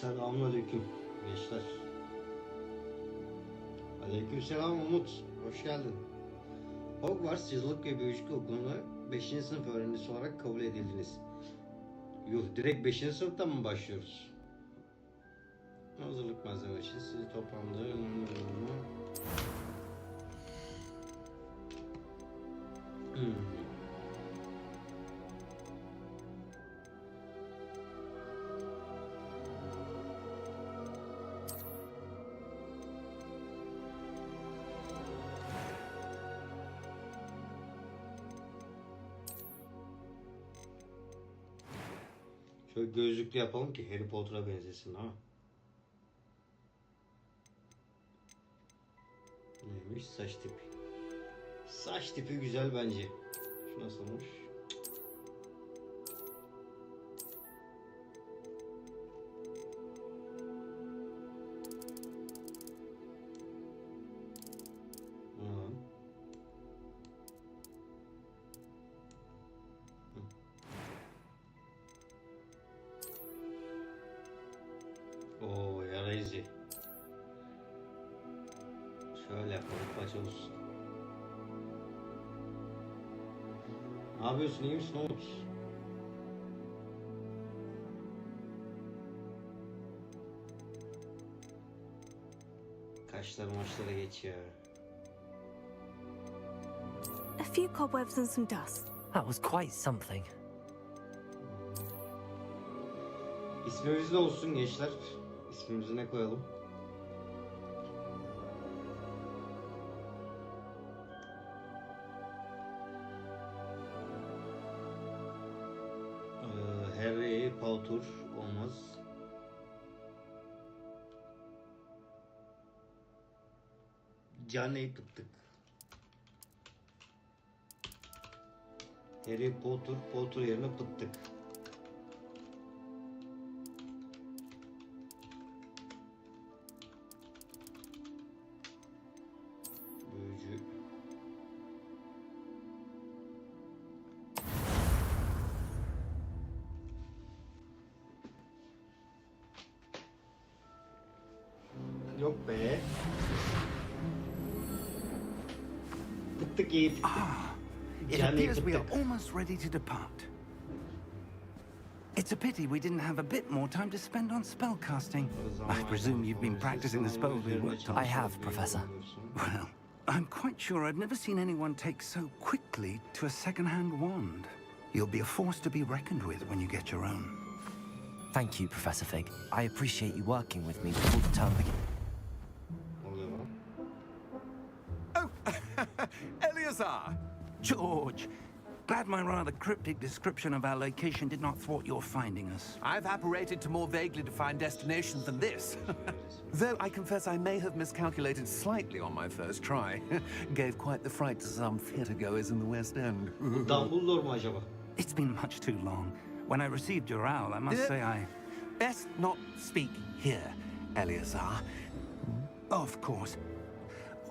Selamünaleyküm gençler. Aleykümselam Umut. Hoş geldin. Hogwarts Yazılık ve Büyücülük Okulu'na 5. sınıf öğrencisi olarak kabul edildiniz. Yuh, direkt 5. sınıftan mı başlıyoruz? Hazırlık malzemeleri için sizi toplamda... Şöyle gözlüklü yapalım ki Harry Potter'a benzesin ha. Neymiş? Saç tipi. Saç tipi güzel bence. Şu nasılmış? Oo, yara izi. Şöyle yapalım, paça olsun. Ne yapıyorsun, iyi misin Umut? Kaşlar maçlara geç ya. A few cobwebs and some dust. That was quite something. İsmimiz ne olsun gençler? İsmimizi ne koyalım? Harry Potter olmaz. Caney tıktık. Harry Potter, Potter yerine pıttık. Büyücü. Yok be. Pıttık iyi pıttık. It appears we are almost ready to depart. It's a pity we didn't have a bit more time to spend on spellcasting. I presume you've been practicing the spells we worked on. I have, Professor. Well, I'm quite sure I've never seen anyone take so quickly to a second-hand wand. You'll be a force to be reckoned with when you get your own. Thank you, Professor Fig. I appreciate you working with me before the term begins. Oh, Eleazar! George! Glad my rather cryptic description of our location did not thwart your finding us. I've apparated to more vaguely defined destinations than this. Though I confess I may have miscalculated slightly on my first try. Gave quite the fright to some theatregoers in the West End. Dumbledore mu acaba? It's been much too long. When I received your owl, I must say I... Best not speak here, Eleazar. Of course.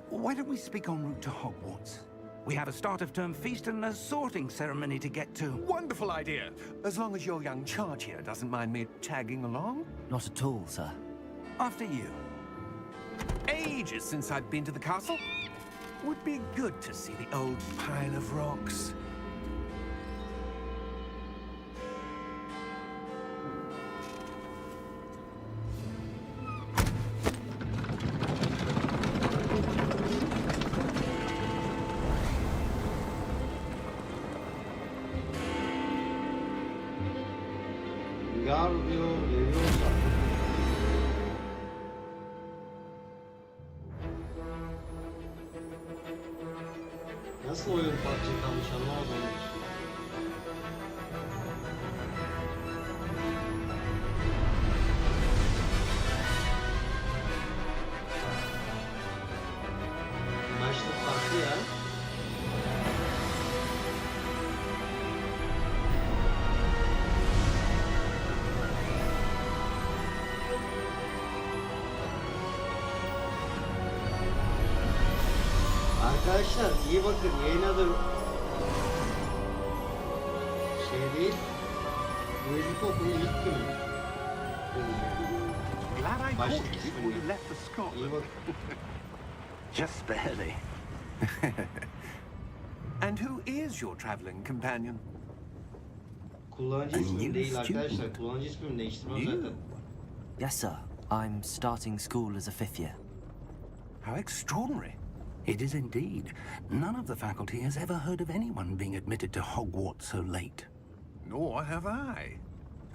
Why don't we speak en route to Hogwarts? We have a start-of-term feast and a sorting ceremony to get to. Wonderful idea. As long as your young charge here doesn't mind me tagging along. Not at all, sir. After you. Ages since I've been to the castle. Would be good to see the old pile of rocks. Gardiyo Leviosa. Nasıl oyun parça kalmış anlamadım. Maçlık farklı ya. Arkadaşlar iyi bakın, yayın adı şey değil, Büyücülük Okulu ilk günü. Başlık caught you before ismini. you left for İyi Scotland. bak. Just barely. And who is your traveling companion? Kullanıcı A ismim new değil arkadaşlar. student. Kullanıcı ismimi değiştirmem You? zaten. Yes, sir. I'm starting school as a fifth year. How extraordinary. It is indeed. None of the faculty has ever heard of anyone being admitted to Hogwarts so late. Nor have I.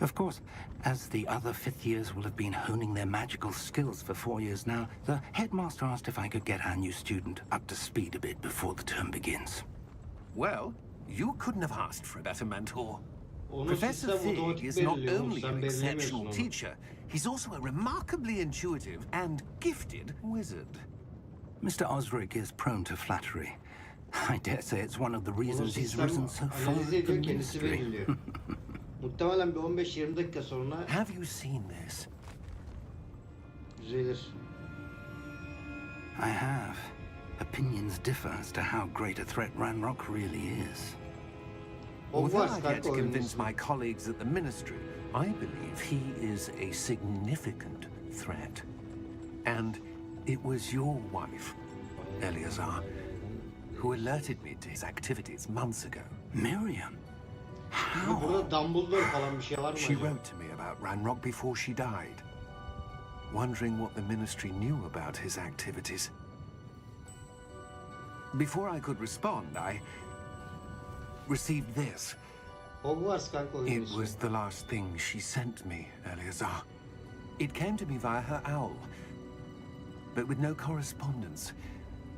Of course, as the other fifth years will have been honing their magical skills for 4 years now, the headmaster asked if I could get our new student up to speed a bit before the term begins. Well, you couldn't have asked for a better mentor. Onu Professor sistem Fig otomatik is not belirliyor. Onu only sen an belirlemiyorsun exceptional onu. teacher, he's also a remarkably intuitive and gifted wizard. Mr. Osric is prone to flattery. I dare say it's one of the Onu reasons he's sistem risen so far analiz in the ediyor, kendisi ministry. belirliyor. Muhtemelen bir 15-20 dakika sonra Have you seen this? düzelir. I have. Opinions differ as to how great a threat Ranrock really is. Although Hogwarts I've yet kanka to oyunun convince ismi. my colleagues at the ministry, I believe he is a significant threat. And it was your wife, Eleazar, who alerted me to his activities months ago. Miriam? Ama burada Dumbledore falan bir şey var mı She acaba? wrote to me about Ranrock before she died, wondering what the ministry knew about his activities. Before I could respond, I received this. Hogwarts kanka oyunun It ismi. was the last thing she sent me, Eleazar. It came to me via her owl, but with no correspondence.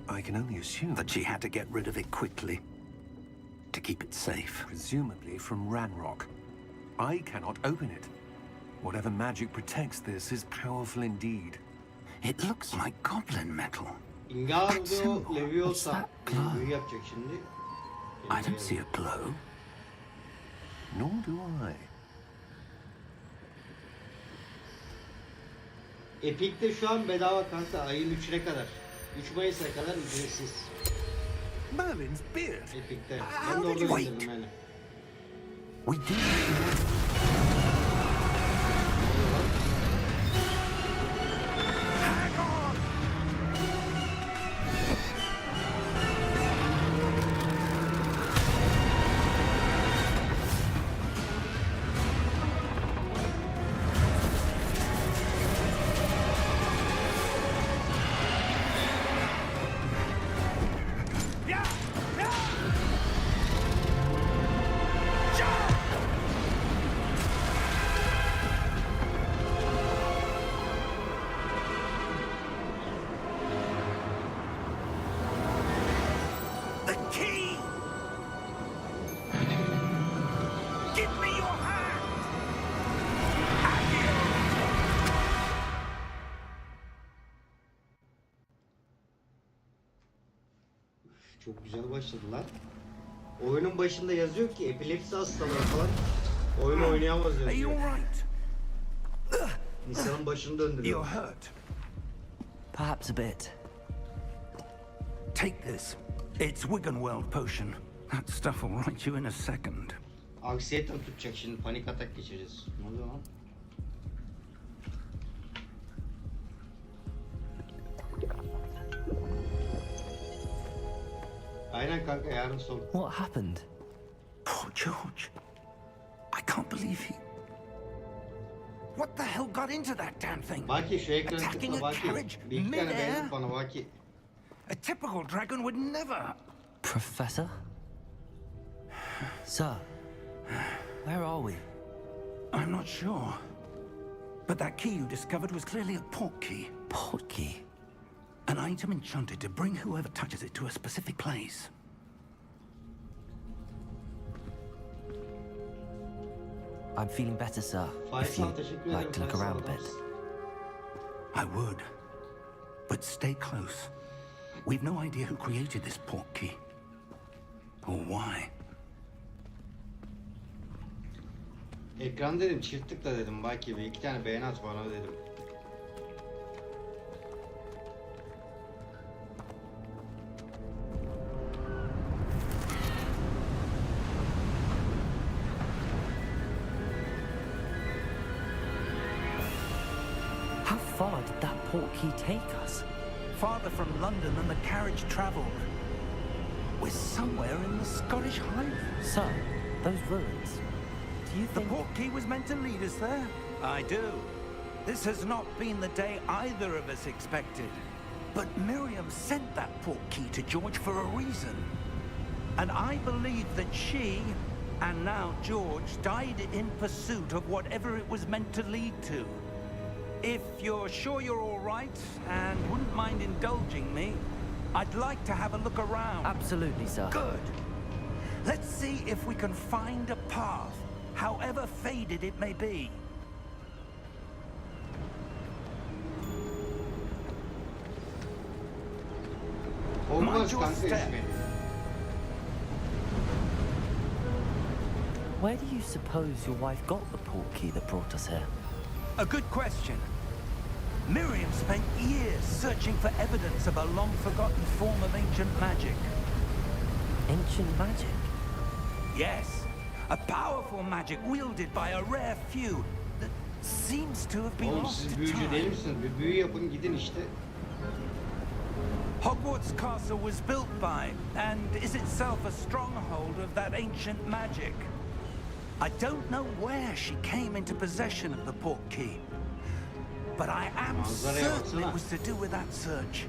I can only assume That she had to get rid of it quickly to keep it safe. presumably from Ranrock. I cannot open it. Whatever magic protects this is powerful indeed. It looks like goblin metal. Ingardo What's Leviosa that glow? büyü yapacak şimdi. I don't see a glow. Nor do I. Epic'te şu an bedava kanka ayın 3'üne kadar. 3 Mayıs'a kadar ücretsiz. Merlin's beard. Epic'te. How Ben de did you orada wait? indirdim yani. We do. The key! Give me your hand! Çok güzel başladılar. Oyunun başında yazıyor ki epilepsi hastaları falan oyunu oynayamaz Are you yazıyor. alright? Nisan'ın başını You're döndürüyor. hurt. Perhaps a bit. Take this. It's Wiggenweld potion. That stuff will right you in a second. Anksiyetem tutacak şimdi, panik atak geçireceğiz. Ne oluyor lan? Aynen kanka, yarın sor. What happened? Poor George. I can't believe he... What the hell got into that damn thing? Baki şu ekranı Attacking tıkla a Baki. carriage Bir iki tane mid-air? beğendim bana Baki. A typical dragon would never... Professor? Sir, where are we? I'm not sure. But that key you discovered was clearly a port key. Port key. An item enchanted to bring whoever touches it to a specific place. I'm feeling better, sir. If Faysal you'd teşekkür like ederim. to look Faysal around a bit. adamsın. I would. But stay close. We've no idea who created this port key. Or why. Ekran dedim, çift tıkla dedim Baki. Bir iki tane beğeni at bana dedim. How far did that portkey take us? Farther from London than the carriage travelled. We're somewhere in the Scottish Highlands. So, those ruins. Do you The think... portkey was meant to lead us there? I do. This has not been the day either of us expected. But Miriam sent that portkey to George for a reason. And I believe that she, and now George, died in pursuit of whatever it was meant to lead to. If you're sure you're all right, and wouldn't mind indulging me, I'd like to have a look around. Absolutely, sir. Good. Let's see if we can find a path, however faded it may be. Hogwarts your kanka step. ismi. Where do you suppose your wife got the portkey that brought us here? A good question. Miriam spent years searching for evidence of a long-forgotten form of ancient magic. Ancient magic? Yes, a powerful magic wielded by a rare few that seems to have been Oğlum lost siz to büyücü değil time. misiniz? Bir büyü yapın gidin işte. Hogwarts Castle was built by, and is itself a stronghold of that ancient magic. I don't know where she came into possession of the portkey, but I am Manzaraya certain baksana. it was to do with that search.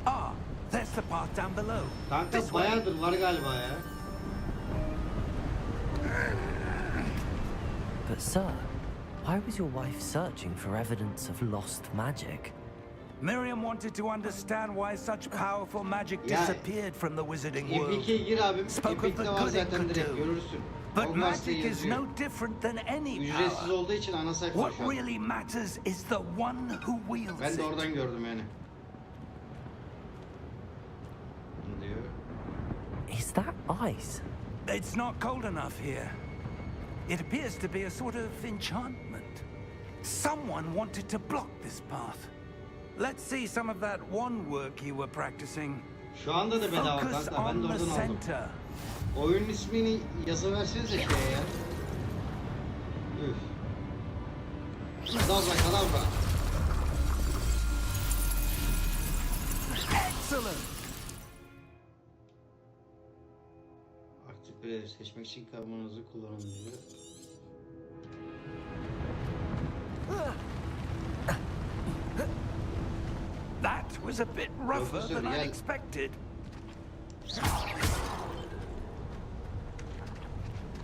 Ah, there's the path down below. Kanka This way. bayağıdır var galiba ya. But sir, why was your wife searching for evidence of lost magic? Miriam wanted to understand why such powerful magic Ya, disappeared from the wizarding world. Epic'e gir abim. Spoke of the Epic'te var good it zaten could direkt do. görürsün. But Hogwarts'ta magic is yazıyor. no different than any Ücretsiz power. olduğu için ana sayfa What şu an. really matters is the one who wields Ben de it. oradan gördüm yani. Ne diyor? Is that ice? It's not cold enough here. It appears to be a sort of enchantment. Someone wanted to block this path. Let's see some of that wand work you were practicing. Şu anda da bedava Focus kanka. Ben on de the oradan aldım. center. Oyunun ismini yazıversenize şeye ya. Üf. Kadavra kadavra. Excellent. Aktif bir ev seçmek için kavanozı kullanın diyor. That was a bit rougher Professor, than I yeah. expected.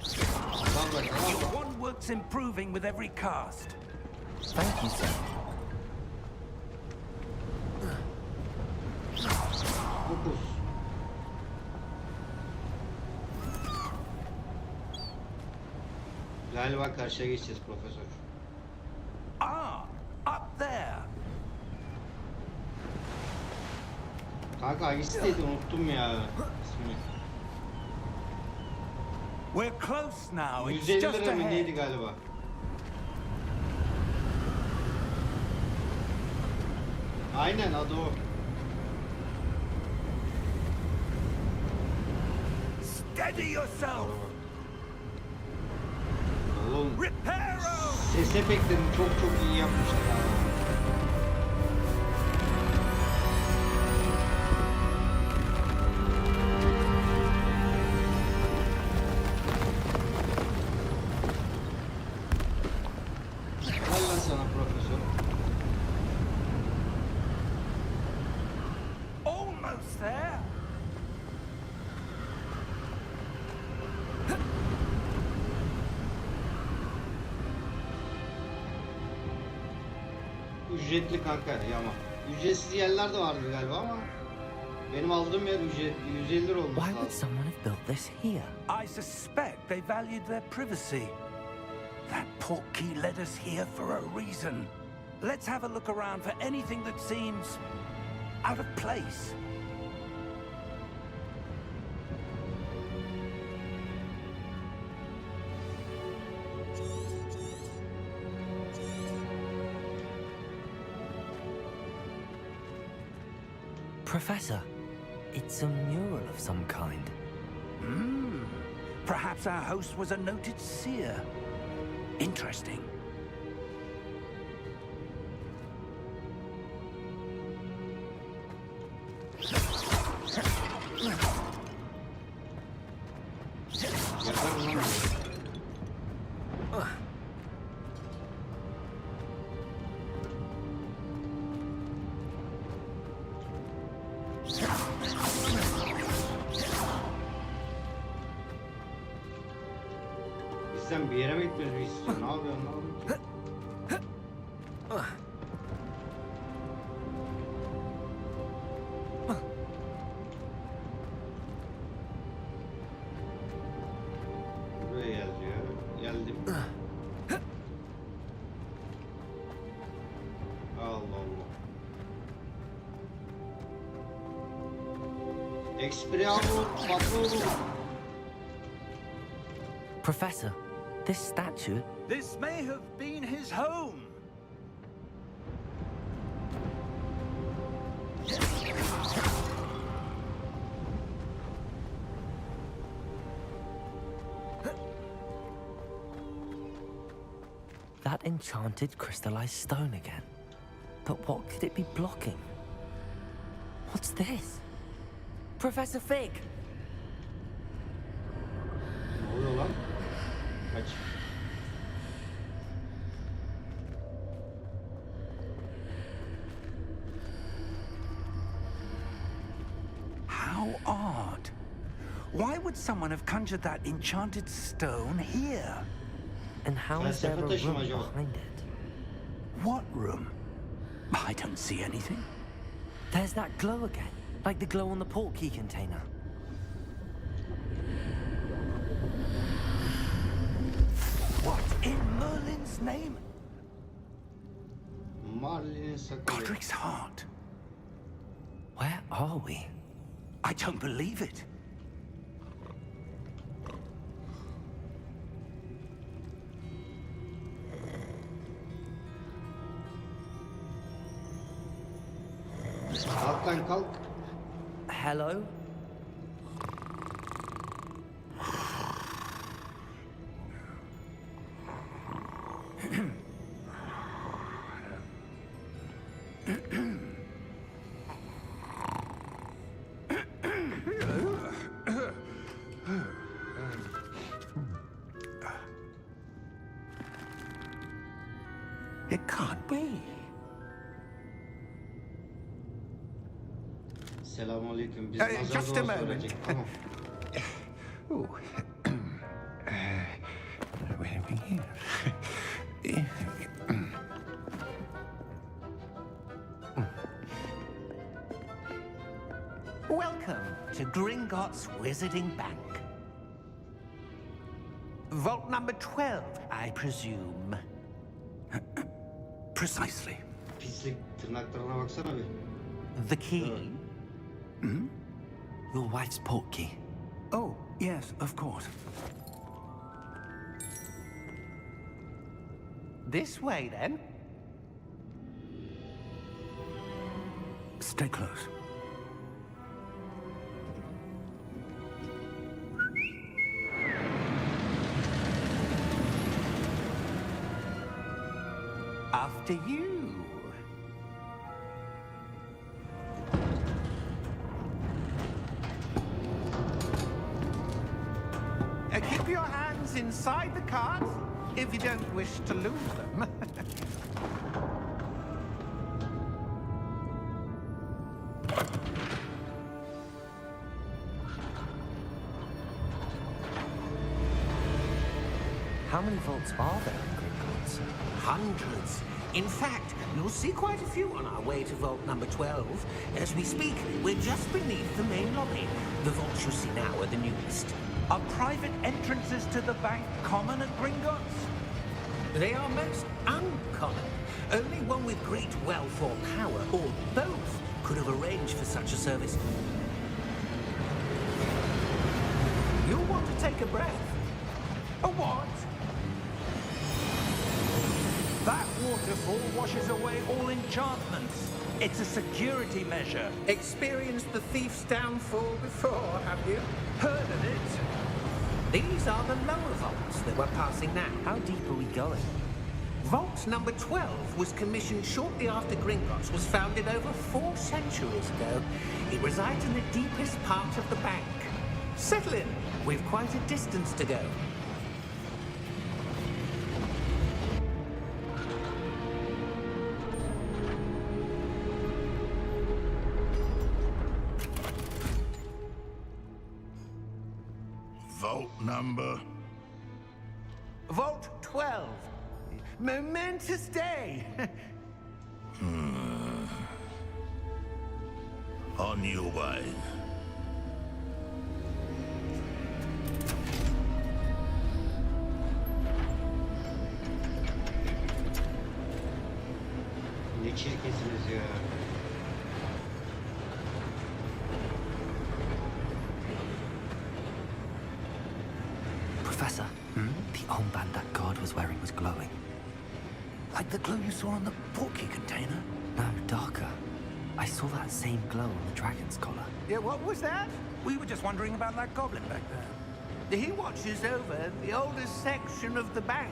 Kadavra Your kadavra. wand work's improving with every cast. Thank you, sir. Dokuz. Galiba karşıya geçeceğiz profesör. Ah, up there. Kanka hangisiydi unuttum ya ismini. We're close now. It's 150 just lira mı neydi ahead. galiba? Aynen adı o. Steady yourself. Oğlum Reparo. ses efektlerini çok iyi yapmışlar ha. Gel lan sana profesör. Almost there. Ücretli kanka ya ama. Ücretsiz yerler de vardı galiba ama benim aldığım yer ücretli. 150 lira olmuş Why would lazım. someone have built this here? I suspect they valued their privacy. That portkey led us here for a reason. Let's have a look around for anything that seems out of place. Professor, it's a mural of some kind. Perhaps our host was a noted seer. Interesting. Sen bir yere mi gitmeni istiyorsun? Ne yapıyorsun? Ne yapıyorsun? Buraya gel diyor. Geldim. Allah Allah. Expelliarmus patronum. Professor, this statue. This may have been his home. That enchanted crystallized stone again. But what could it be blocking? What's this? Professor Fig! Ne oluyor lan? Kaç. How odd. Why would someone have conjured that enchanted stone here? And how is there a Felsefe taşı mı room acaba? behind it? What room? I don't see anything. There's that glow again, like the glow on the portkey container. What in Merlin's name? Marlin'in sakalı. Godric's heart. Where are we? I don't believe it. Kalk lan kalk. Hello? It can't be. Selamünaleyküm. Biz Just a nazar moment. söyleyecek. Tamam. Oh. Wait a minute. Welcome to Gringotts Wizarding Bank. Vault number 12, I presume. Precisely. Pislik tırnaklarına baksana bir. The key? Your wife's portkey. Oh, yes, of course. This way, then. Stay close. After you. Keep your hands inside the cart if you don't wish to lose them. How many vaults are there in Gringotts? Hundreds. In fact, you'll see quite a few on our way to vault number 12. As we speak, we're just beneath the main lobby. The vaults you see now are the newest. Are private entrances to the bank common at Gringotts? They are most uncommon. Only one with great wealth or power, or both, could have arranged for such a service. You'll want to take a breath. A what? That waterfall washes away all enchantments. It's a security measure. Experienced the thief's downfall before, have you? Heard of it? These are the lower vaults that we're passing now. How deep are we going? Vault number 12 was commissioned shortly after Gringotts was founded over 4 centuries ago. It resides in the deepest part of the bank. Settle in. We've quite a distance to go. Vault number. 12. Momentous day. On your way. Ne çirkinsiniz ya. Professor, the armband that guard was wearing was glowing. Like the glow you saw on the portkey container? No, darker. I saw that same glow on the dragon's collar. Yeah, what was that? We were just wondering about that goblin back there. He watches over the oldest section of the bank.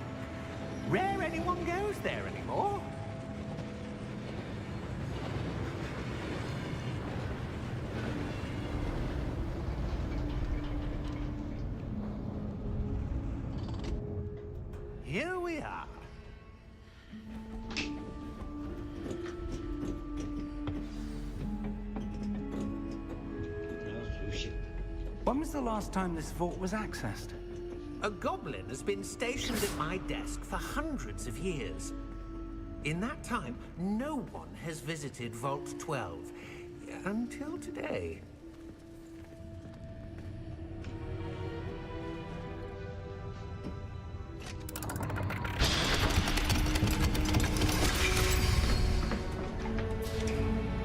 Rare anyone goes there anymore. Here we are. Biraz sushi. When was the last time this vault was accessed? A goblin has been stationed at my desk for hundreds of years. In that time, no one has visited Vault 12 until today.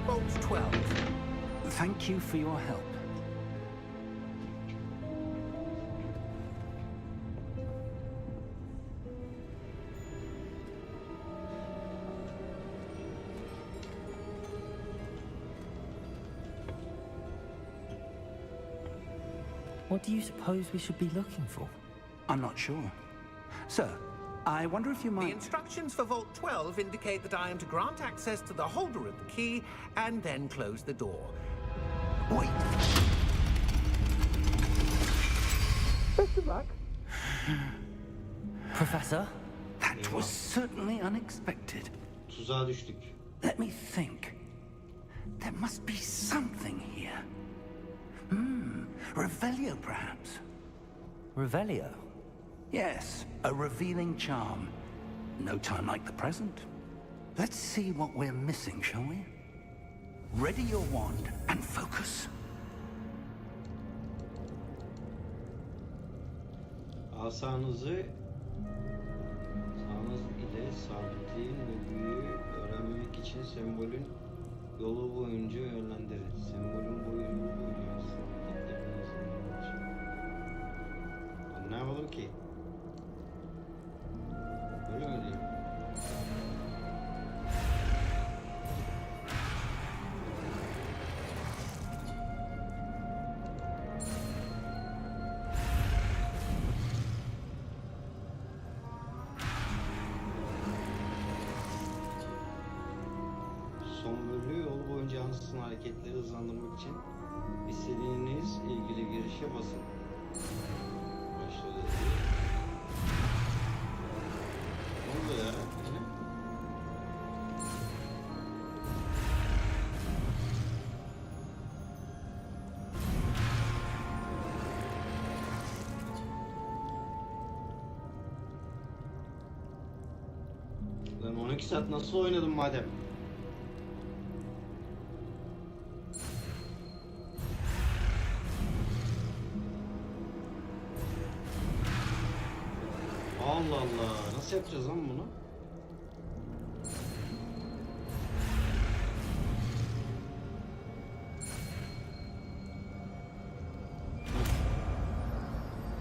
Vault 12. Thank you for your help. What do you suppose we should be looking for? I'm not sure. Sir, I wonder if you The might... instructions for Vault 12 indicate that I am to grant access to the holder of the key and then close the door. Wait! Best of luck. Professor? That was certainly unexpected. Tuzağa düştük. Let me think. There must be something here. Revelio, perhaps? Revelio? Yes, a revealing charm. No time like the present. Let's see what we're missing, shall we? Ready your wand and focus. Asanızı sağınız ile sabitleyin ve büyüyü öğrenmek için sembolün yolu boyunca yönlendirin. Sembolün boyunu boyunca hareketlerini izlemek için. Ne yapalım ki? Böyle mi diyeyim? Son bölü yol boyunca yansıtan hareketleri hızlandırmak için istediğiniz ilgili girişe basın. Başladı. Ne oldu ya? Yine? Lan 12 saat nasıl oynadım madem? Allah Allah. Nasıl yapacağız lan bunu?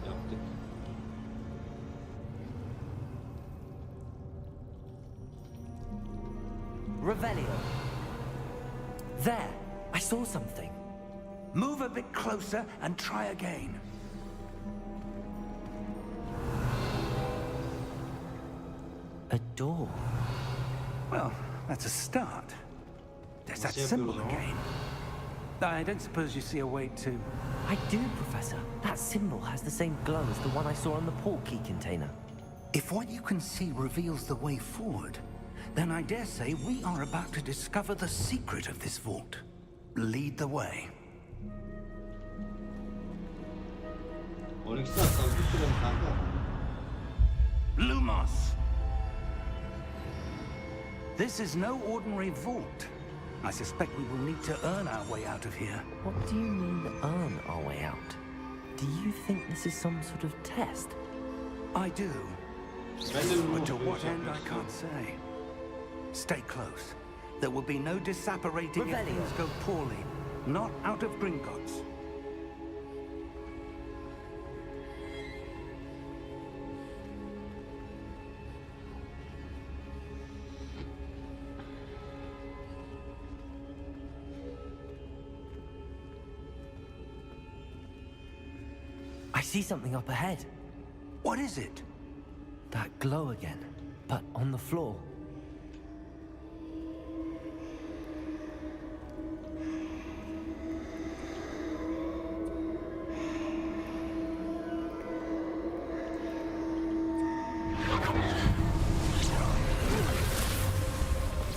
Yaptık. Revelio. There! I saw something. Move a bit closer and try again. A door. Well, that's a start. There's that Nasıl symbol yapıyoruz ama? again. I don't suppose you see a way to... I do, Professor. That symbol has the same glow as the one I saw on the portkey container. If what you can see reveals the way forward, then I dare say we are about to discover the secret of this vault. Lead the way. 12 saat kaldı sürem kanka. Lumos! This is no ordinary vault. I suspect we will need to earn our way out of here. What do you mean, earn our way out? Do you think this is some sort of test? I do. Ben de But to Lumos what end, I yapmak can't istiyorum. say. Stay close. There will be no disapparating if Revelio. things go poorly. Not out of Gringotts. I see something up ahead. What is it? That glow again, but on the floor.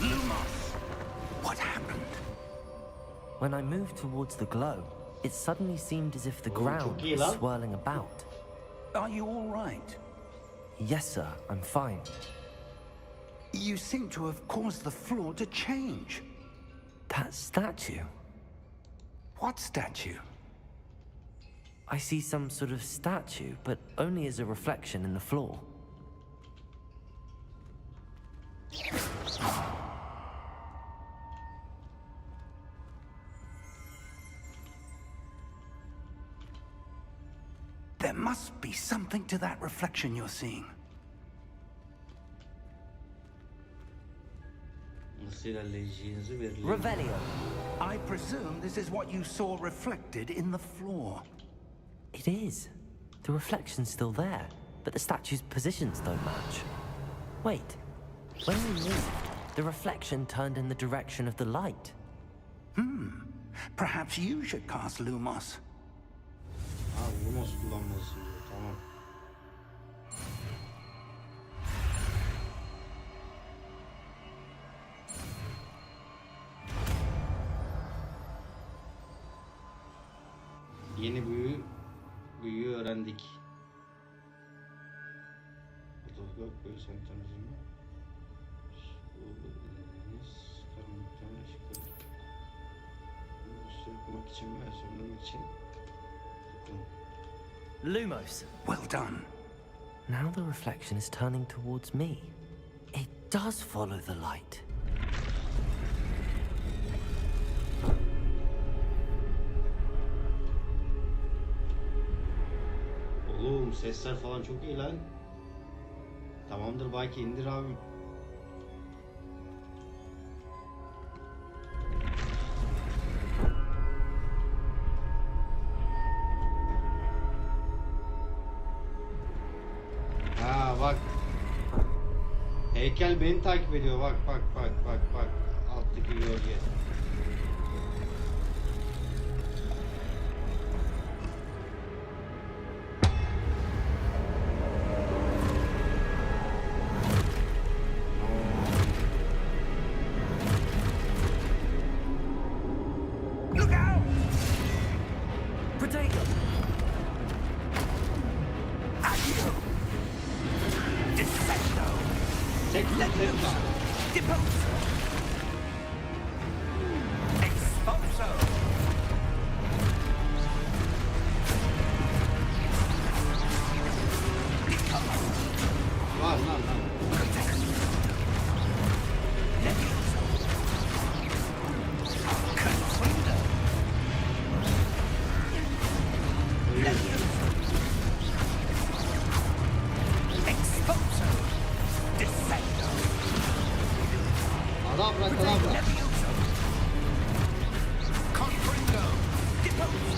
Lumos! What happened? When I moved towards the glow, it suddenly seemed as if the Oh, ground çok iyi was lan. swirling about. Are you all right? Yes, sir, I'm fine. You seem to have caused the floor to change. That statue. What statue? I see some sort of statue, but only as a reflection in the floor. There must be something to that reflection you're seeing. Nasıl ilerleyeceğinizi belirleyin. Revelio. I presume this is what you saw reflected in the floor. It is. The reflection's still there, but the statue's positions don't match. Wait. When we moved, the reflection turned in the direction of the light. Perhaps you should cast Lumos. Ha, Lumos kullanması diyor. Tamam. Yeni büyüyü öğrendik. Fotoğraf böyle sentemizin. Karanlıktan ışıkları sürüklemek için ve söndürmek için Lumos. Well done. Now the reflection is turning towards me. It does follow the light. Oğlum sesler falan çok iyi lan. Tamamdır belki indir abi. Ha bak. Heykel beni takip ediyor. Bak bak bak bak bak. Alttaki gölge. Look out! Potato! Accio! Descendo! Tekno. Deposo! Expulso! Var lan lan. Levioso! Confundo! Levioso! Expulso! Descendo! Adabra kadabra. Levioso! Confringo! Deposo!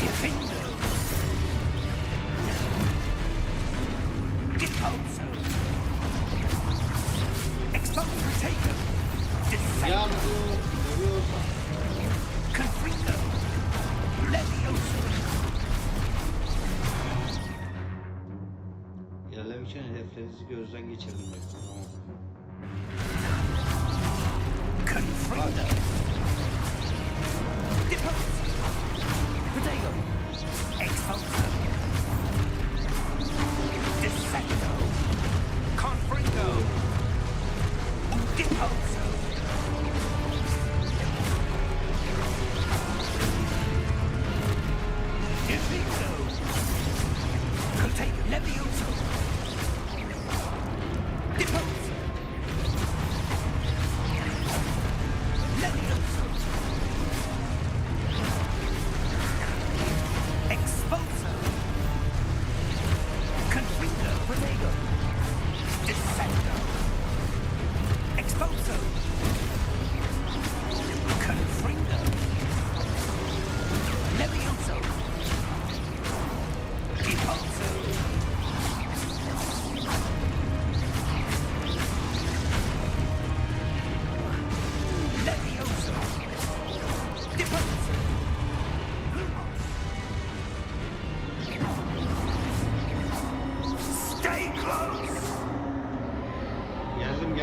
Defindo! Deposo! Expulso taken! Descendo! Yardım. Dövüyorsa. Confringo! Levioso! İlerlemek için hedeflerinizi gözden geçirin. Tamam. Confringo! Deposo! Potato! Expulso!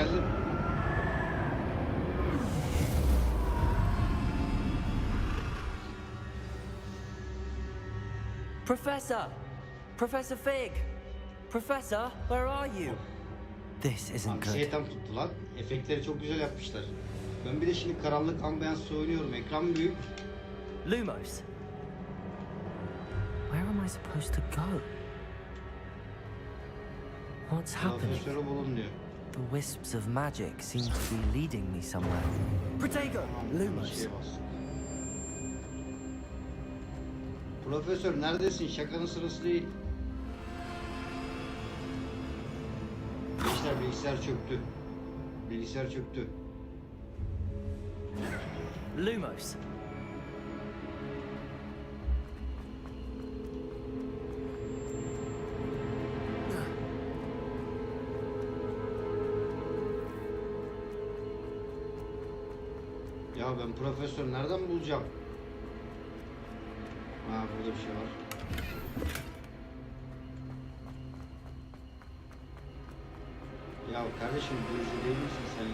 bitirdim. Professor! Professor Fig! Professor, where are you? This isn't good. Anksiyetem tuttu lan. Efektleri çok güzel yapmışlar. Ben bir de şimdi karanlık ambiyansı oynuyorum. Ekran büyük. Lumos! Where am I supposed to go? What's happening? Profesörü bulun diyor. The wisps of magic seem to be leading me somewhere. Protego! Tamam, bir Lumos! şeye bastık. Profesör neredesin? Şakanın sırası değil. Gençler bilgisayar çöktü. Bilgisayar çöktü. Lumos! Ya ben profesör nereden bulacağım? Ha, burada bir şey var. Ya kardeşim büyücü değil misin sen ya?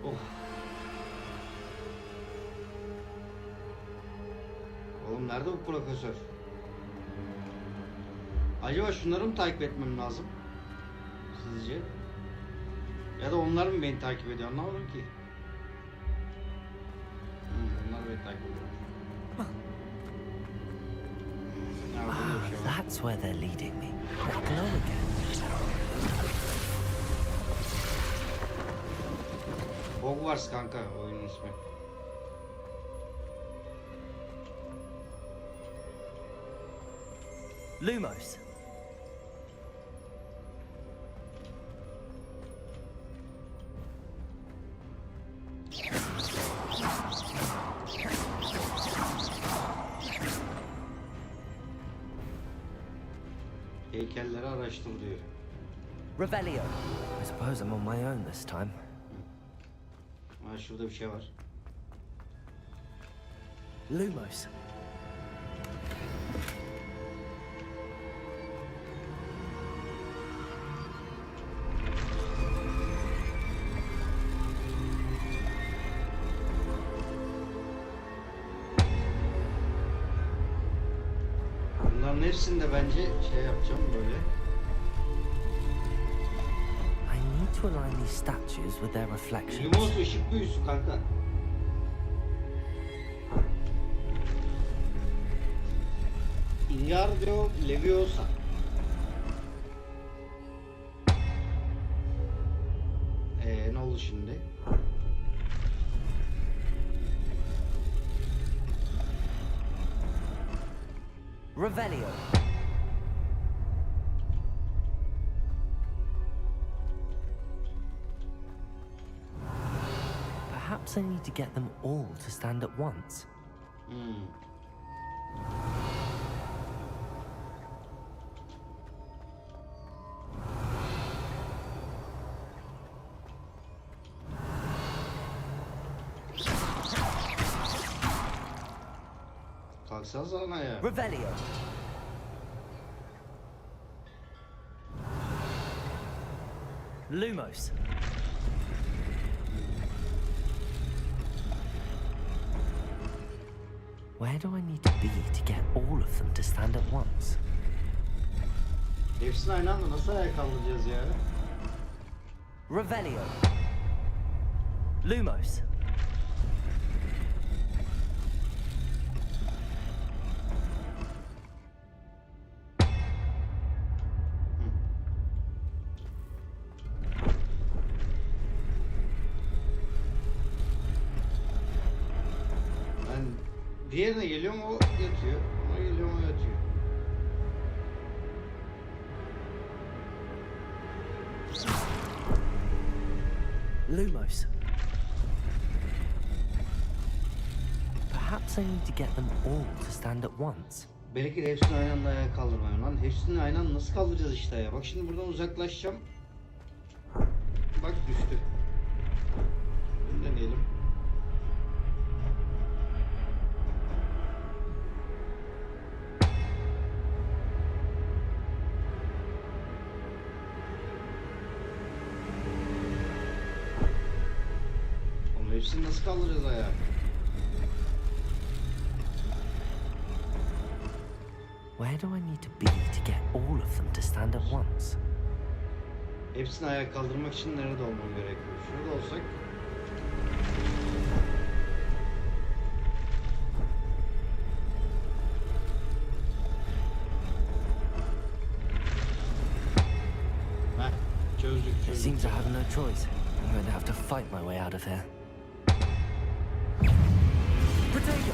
Oh. Oğlum nerede bu profesör? Acaba şunları mı takip etmem lazım? Sizce? Ya da onlar mı beni takip ediyor, anlamadım ki. Onlar beni takip ediyor. Ya burada bir şey var. That's where they're leading me. That glow again. Hogwarts kanka oyunun ismi. Lumos! Heykelleri araştır diyor. Revelio! I suppose I'm on my own this time. Ha, şurada bir şey var. Lumos! Bunların hepsini de bence şey yapacağım böyle. I need to align these statues with their reflections. Lumos ışık büyüsü kanka. Ingardio Leviosa. Ne oldu şimdi? Revelio! Perhaps I need to get them all to stand at once. Hmm. Kalksanıza ana ya. Revelio! Lumos! Where do I need to be to get all of them to stand at once? Hepsini aynı anda nasıl ayağa kaldıracağız ya? Revelio! Lumos! Ben diğerine geliyorum o yatıyor. Ona geliyorum o yatıyor. Lumos. Perhaps I need to get them all to stand at once. Belki de hepsini aynı anda ayağa kaldırmayın lan. Hepsini aynı anda nasıl kaldıracağız işte ya. Bak şimdi buradan uzaklaşacağım. Bak düştü. Bunu deneyelim. hepsini nasıl kaldıracağız ayağa? Where do I need to be to get all of them to stand at once? Hepsini ayağa kaldırmak için nerede olmam gerekiyor? Şurada olsak. Heh, çözdük. It seems I have no choice. I'm going to have to fight my way out of here. Protego!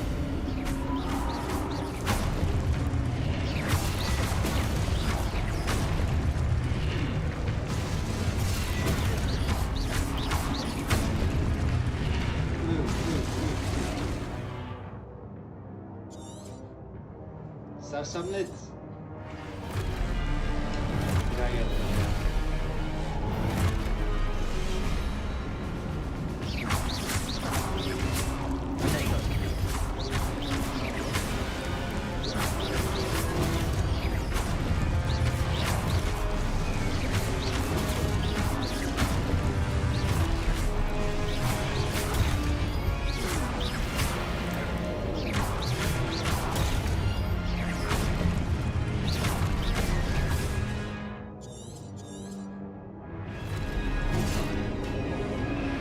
Sersemlet. Güzel geldi.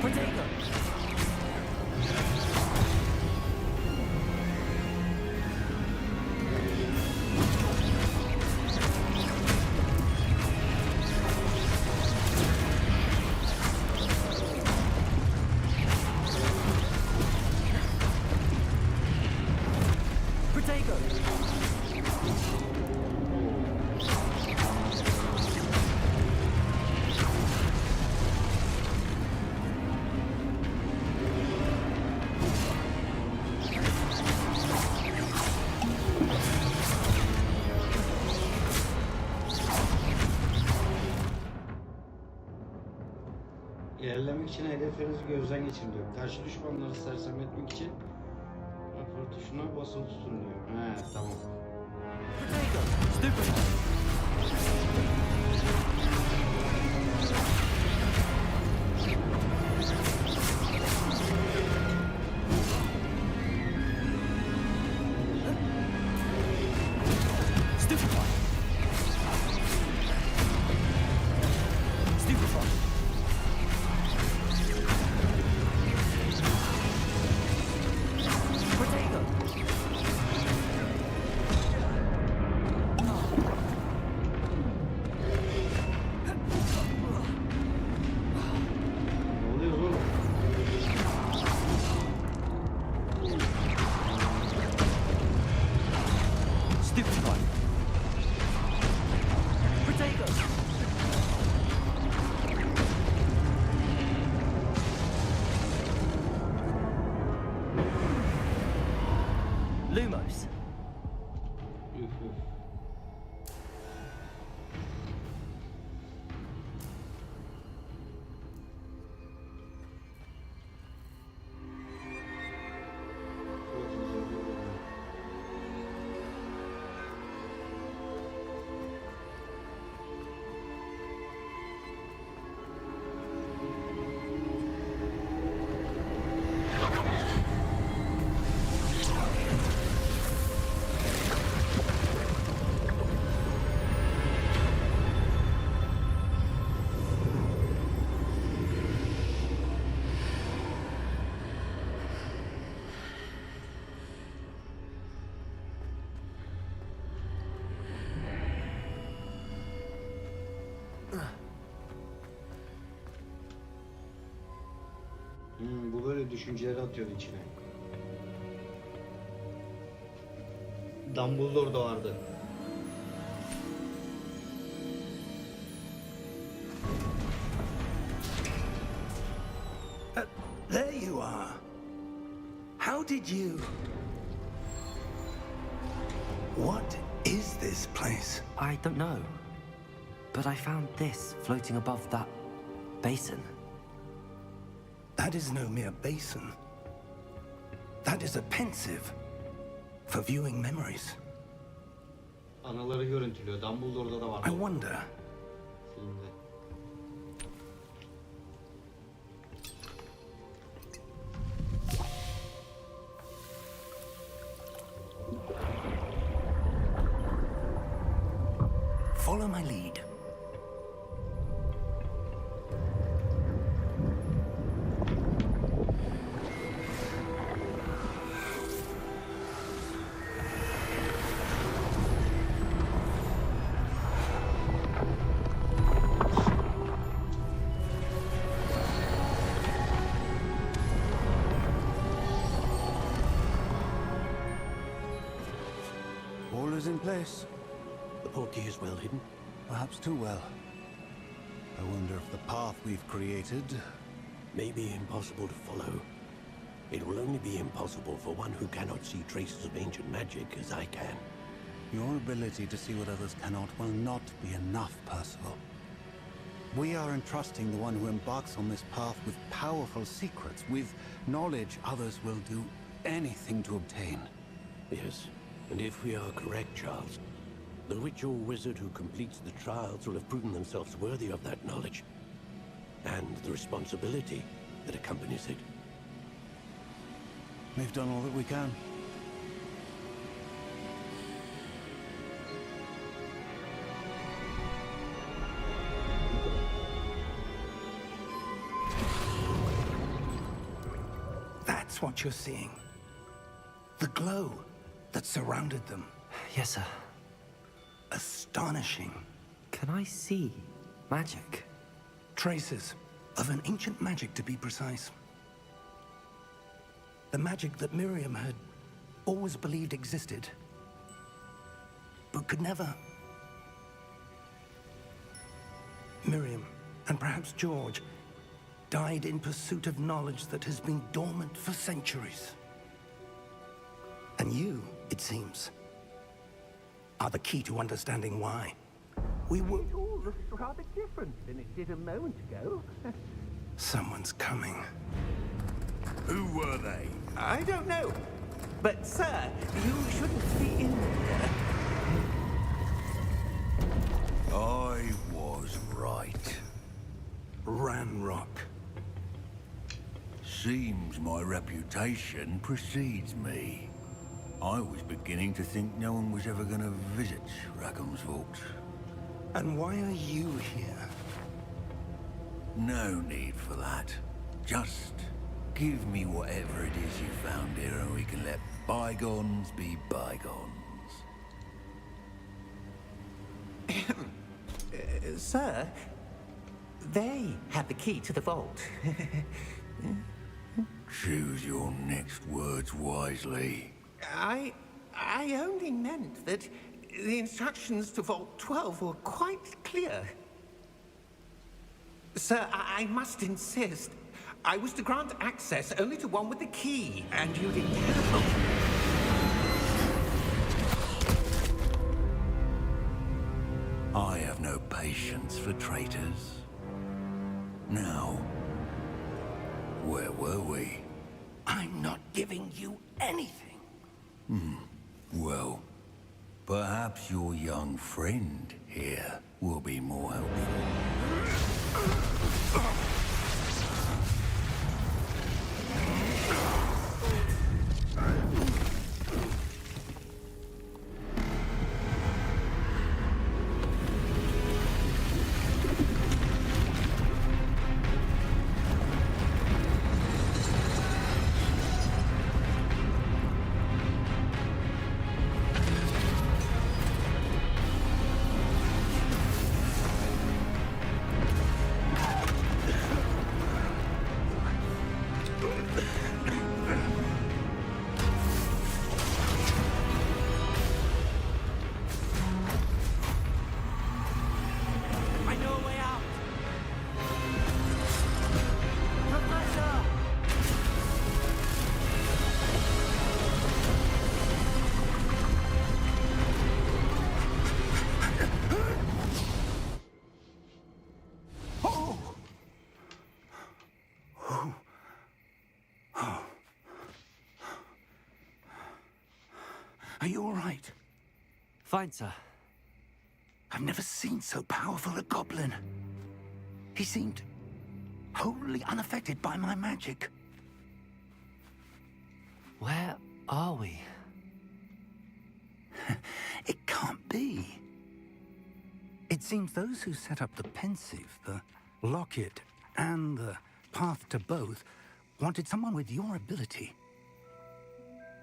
Protego! Protego! İlerlemek için hedeflerinizi gözden geçirin diyor. Karşı düşmanları sersemletmek için rapor tuşuna basılı tutun diyor. He tamam. Protego! Stupid! Stupefy! Stupefy! Protego! Ne oluyor oğlum? Stupefy! Protego! Lumos! Üf üf. Çok güzel. Bu böyle düşünceleri atıyordu içine. Dumbledore da vardı. There you are. How did you... What is this place? I don't know. But I found this floating above that basin. That is no mere basin. That is a pensive for viewing memories. Anıları görüntülüyor. Dumbledore'da da vardı. I wonder, Filmde. Follow my lead. All is in place. The portkey is well hidden. Perhaps too well. I wonder if the path we've created... May be impossible to follow. It will only be impossible for one who cannot see traces of ancient magic as I can. Your ability to see what others cannot will not be enough, Percival. We are entrusting the one who embarks on this path with powerful secrets, with knowledge others will do anything to obtain. Yes, and if we are correct, Charles, the witch or wizard who completes the trials will have proven themselves worthy of that knowledge, and the responsibility that accompanies it. We've done all that we can. That's what you're seeing. The glow that surrounded them. Yes, sir. Astonishing. Can I see magic? Traces of an ancient magic, to be precise. The magic that Miriam had always believed existed, but could never. Miriam, and perhaps George, died in pursuit of knowledge that has been dormant for centuries. And you, it seems, are the key to understanding why. We were... It all looks rather different than it did a moment ago. Someone's coming. Who were they? I don't know. But, sir, you shouldn't be in there. I was right. Ranrock. Seems my reputation precedes me. I was beginning to think no one was ever going to visit Rackham's vault. And why are you here? No need for that. Just give me whatever it is you found here and we can let bygones be bygones. Sir, they have the key to the vault. Choose your next words wisely. I only meant that the instructions to Vault 12 were quite clear. Sir, I must insist. I was to grant access only to one with the key, and you didn't have it. I have no patience for traitors. Now, where were we? I'm not giving you anything. Well, perhaps your young friend here will be more helpful. I know a way out. Professor! Are you all right? Fine, sir. I've never seen so powerful a goblin. He seemed wholly unaffected by my magic. Where are we? It can't be. It seems those who set up the pensive, the locket, and the path to both wanted someone with your ability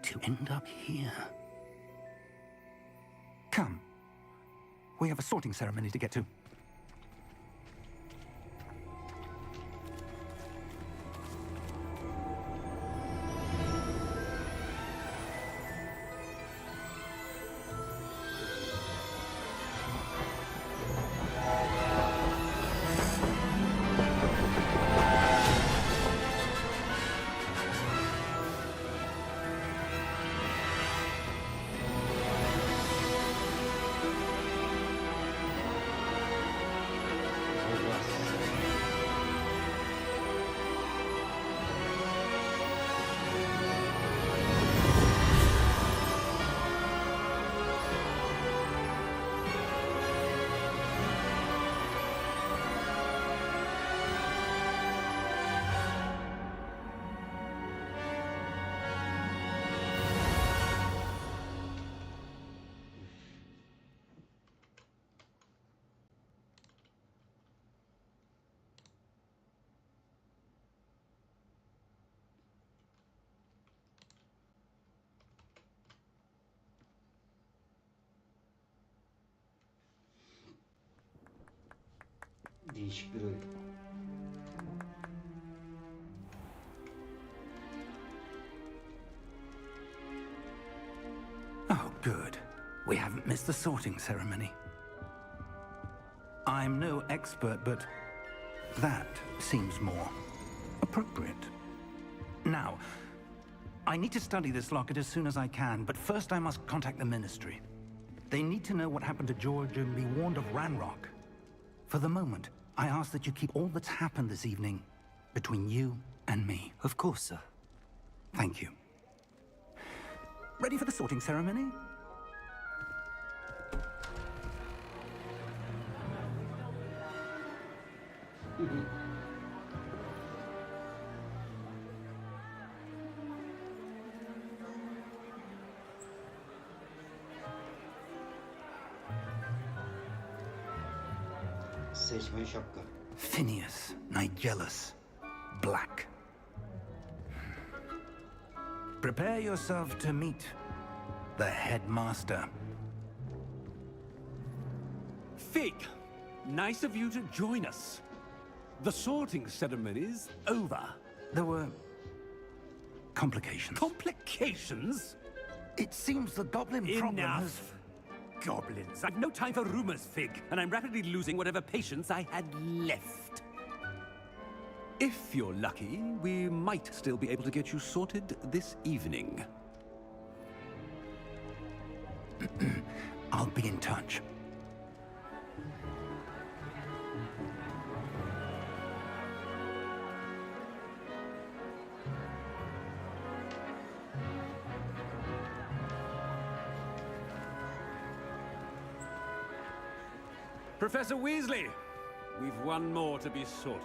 to end up here. Come. We have a sorting ceremony to get to. Değişik bir oyun. Oh, good. We haven't missed the sorting ceremony. I'm no expert, but that seems more appropriate. Now, I need to study this locket as soon as I can, but first I must contact the Ministry. They need to know what happened to George and be warned of Ranrock. For the moment, I ask that you keep all that's happened this evening between you and me. Of course, sir. Thank you. Ready for the sorting ceremony? Seçmen şapka. Phineas, Nigellus, Black. Prepare yourself to meet the headmaster. Fig, nice of you to join us. The sorting ceremony's over. There were complications. Complications? It seems the goblin problem has... Enough! Goblins. I've no time for rumors, Fig, and I'm rapidly losing whatever patience I had left. If you're lucky, we might still be able to get you sorted this evening. I'll be in touch. Professor Weasley, we've one more to be sorted.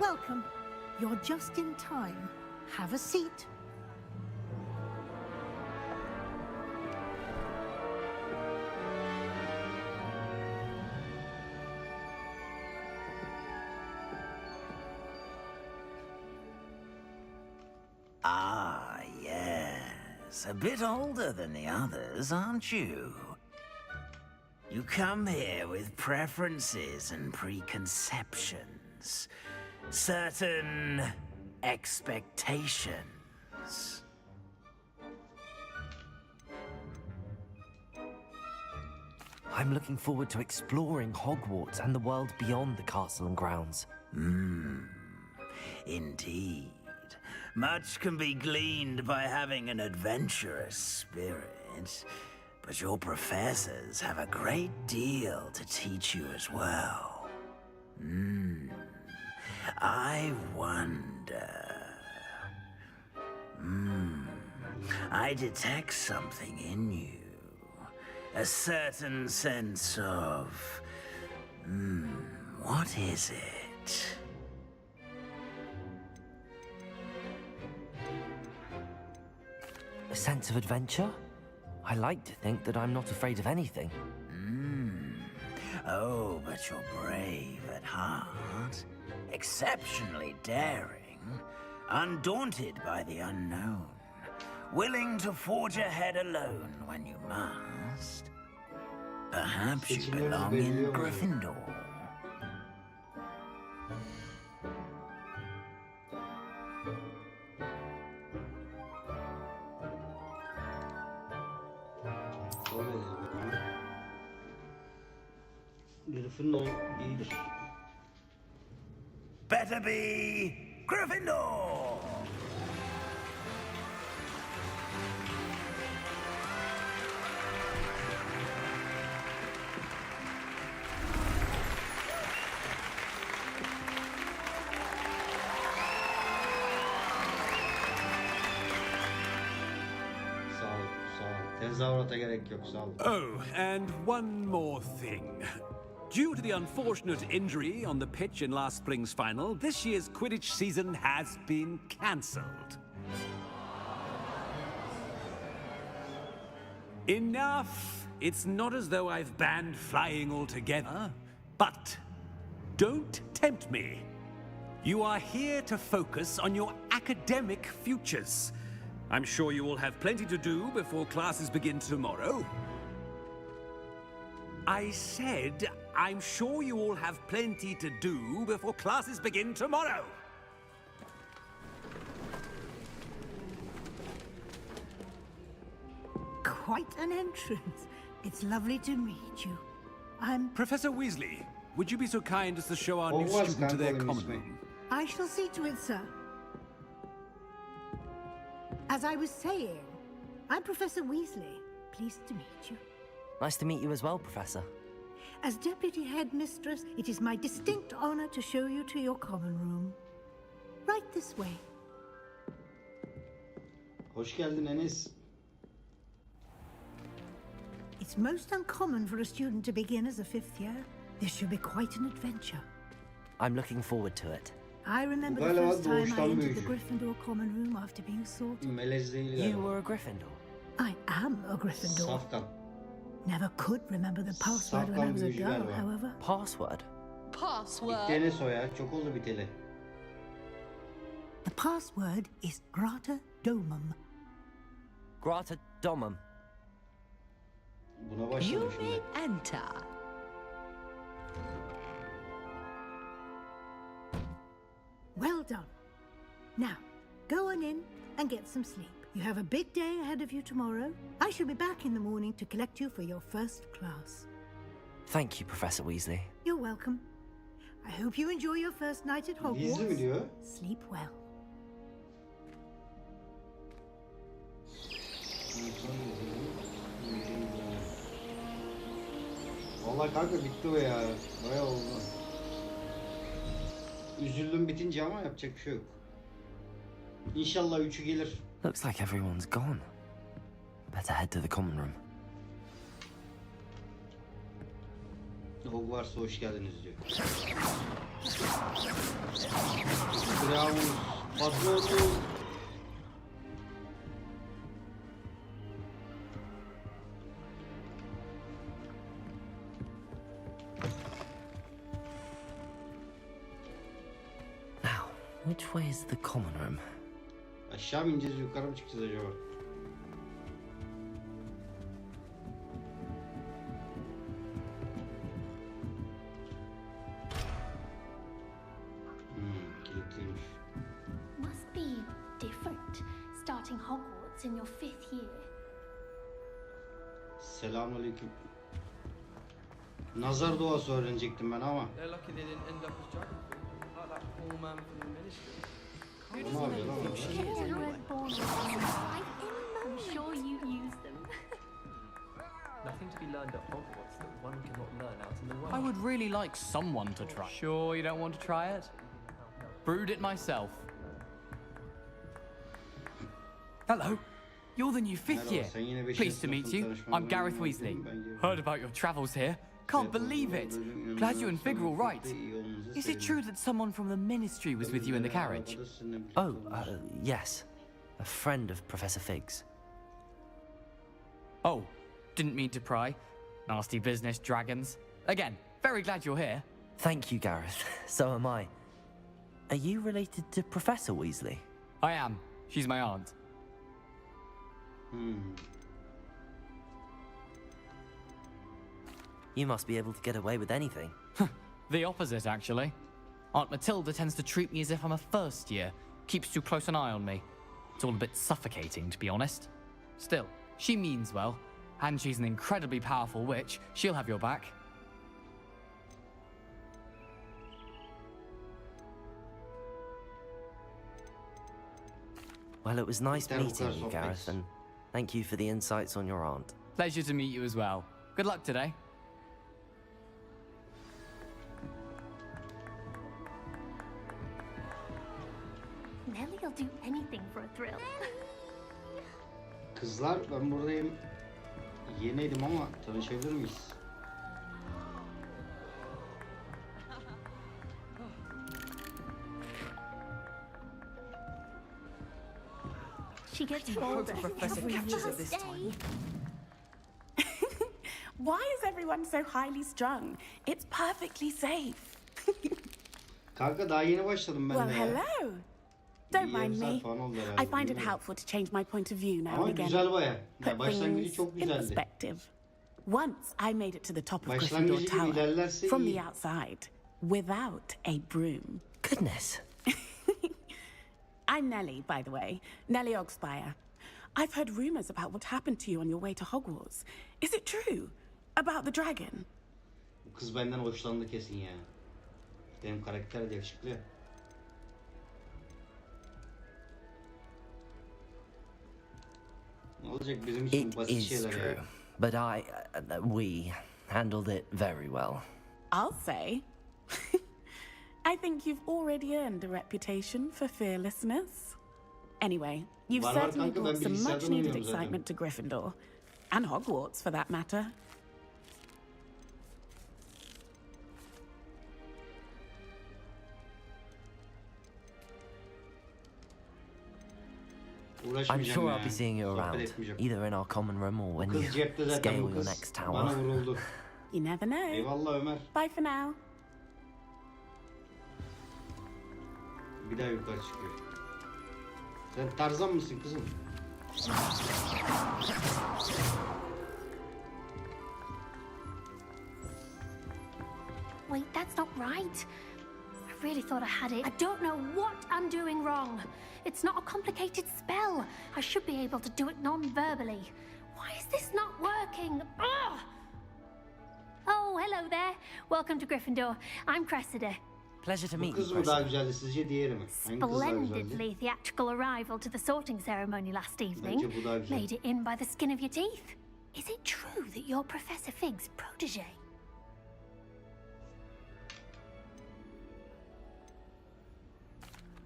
Welcome. You're just in time. Have a seat. Ah, yes. A bit older than the others, aren't you? You come here with preferences and preconceptions. Certain expectations. I'm looking forward to exploring Hogwarts and the world beyond the castle and grounds. Indeed. Much can be gleaned by having an adventurous spirit, but your professors have a great deal to teach you as well. I wonder... I detect something in you. A certain sense of... what is it? A sense of adventure? I like to think that I'm not afraid of anything. Oh, but you're brave at heart. Exceptionally daring. Undaunted by the unknown. Willing to forge ahead alone when you must. Perhaps you belong in Gryffindor. Gryffindor iyidir. Better be Gryffindor! Sağ ol, sağ ol. Tezahürata gerek yok, sağ ol. Oh, and one more thing. Due to the unfortunate injury on the pitch in last spring's final, this year's Quidditch season has been cancelled. Enough! It's not as though I've banned flying altogether, but don't tempt me. You are here to focus on your academic futures. I'm sure you will have plenty to do before classes begin tomorrow. I said, I'm sure you all have plenty to do before classes begin tomorrow. Quite an entrance. It's lovely to meet you. I'm... Professor Weasley, would you be so kind as to show our new Hogwarts student to their kanka common ismi. room? I shall see to it, sir. As I was saying, I'm Professor Weasley. Pleased to meet you. Nice to meet you as well, Professor. As Deputy Headmistress, it is my distinct honor to show you to your common room. Right this way. Hoş geldin Enes. It's most uncommon for a student to begin as a fifth year. This should be quite an adventure. I'm looking forward to it. I remember Bu the galiba first time I doğuştan entered the büyücü. Gryffindor common room after being sorted. Melez değil You galiba. were a Gryffindor. I am a Gryffindor. Safkan. Never could remember the password when I was a Safkan büyücü girl, galiba. however. Password? İlk Enes o ya. Çok oldu biteli. The password is Grata Domum. Grata Domum. Buna başladım şimdi. enter. Well done. Now, go on in and get some sleep. You have a big day ahead of you tomorrow. I shall be back in the morning to collect you for your first class. Thank you, Professor Weasley. You're welcome. I hope you enjoy your first night at Gizli mi Hogwarts. diyor? Sleep well. Vallahi kanka bitti o ya. Bayağı oldu. Üzüldüm bitince ama yapacak bir şey yok. İnşallah üçü gelir. Looks like everyone's gone. Better head to the common room. Hogwarts'a hoş geldiniz diyor. Bravo. Patronum. Now, which way is the common room? Aşağı mı ineceğiz, yukarı mı çıkacağız acaba? Kilitliymiş. Must be different starting Hogwarts in your 5th year. Selamünaleyküm. Nazar duası öğrenecektim ben ama. They're lucky they didn't end up as geography, like that poor man from the ministry. Bu ne yapıyor lan orada? I'm sure you use them. Nothing to be learned at Hogwarts that one cannot learn out in the world. I would really like someone to try. Sure you don't want to try it? Brewed it myself. Hello. You're the new fifth year. Pleased to meet you. I'm Gareth Weasley. Heard about your travels here. Can't believe it. Glad you and Fig are all right. Is it true that someone from the Ministry was with you in the carriage? Oh, yes. A friend of Professor Fig's. Oh, didn't mean to pry. Nasty business, dragons. Again, very glad you're here. Thank you, Gareth. So am I. Are you related to Professor Weasley? I am. She's my aunt. You must be able to get away with anything. The opposite, actually. Aunt Matilda tends to treat me as if I'm a first year. Keeps too close an eye on me. It's all a bit suffocating, to be honest. Still, she means well. And she's an incredibly powerful witch. She'll have your back. Well, it was nice meeting you, Gareth, and thank you for the insights on your aunt. Pleasure to meet you as well. Good luck today. Nelly'll do anything for a thrill. Kızlar ben buradayım. Yeniydim ama tanışabilir miyiz? She gets older every first day. Why is everyone so highly strung? It's perfectly safe. Kanka daha yeni başladım ben Well, de ya. hello. Don't Bir yarım mind saat me. falan oldu herhalde, I find it bilmiyorum. helpful to change my point of view now Ama and again. güzel baya. Ya Put başlangıcı things çok in güzeldi. perspective. Once I made it to the top of Gryffindor Başlangıcı gibi Tower ilerlerse from iyi. the outside without a broom. Goodness. I'm Nellie, by the way. Nellie Ogspire. I've heard rumors about what happened to you on your way to Hogwarts. Is it true? About the dragon? Bu kız benden hoşlandı kesin ya. Benim karakter de yakışıklı ya. Ne olacak bizim için It basit is şeyler true, ya. but we handled it very well. I'll say. I think you've already earned a reputation for fearlessness. Anyway, you've Var certainly kanka, ben brought some bilgisayardan much-needed oynuyorum zaten. excitement to Gryffindor. And Hogwarts, for that matter. I'm Uğraşmayacağım sure ya. I'll be seeing you Sohbet around, etmeyeceğim. either in our common room or when Kız you cepte zaten, scale bu your kız next bana tower. vuruldu. You never know. Eyvallah Ömer. Bye for now. Bir daha yukarı çıkıyor. Sen Tarzan mısın kızım? Wait, that's not right. I really thought I had it. I don't know what I'm doing wrong. It's not a complicated spell. I should be able to do it non-verbally. Why is this not working? Ugh! Oh, hello there. Welcome to Gryffindor. I'm Cressida. Pleasure to Bu meet you, kız mı daha Cressida. güzeldi sizce, diğeri mi? Hangi kız daha güzeldi? Splendidly theatrical arrival to the sorting ceremony last evening. Bence bu daha güzel. Made it in by the skin of your teeth. Is it true that you're Professor Fig's protege?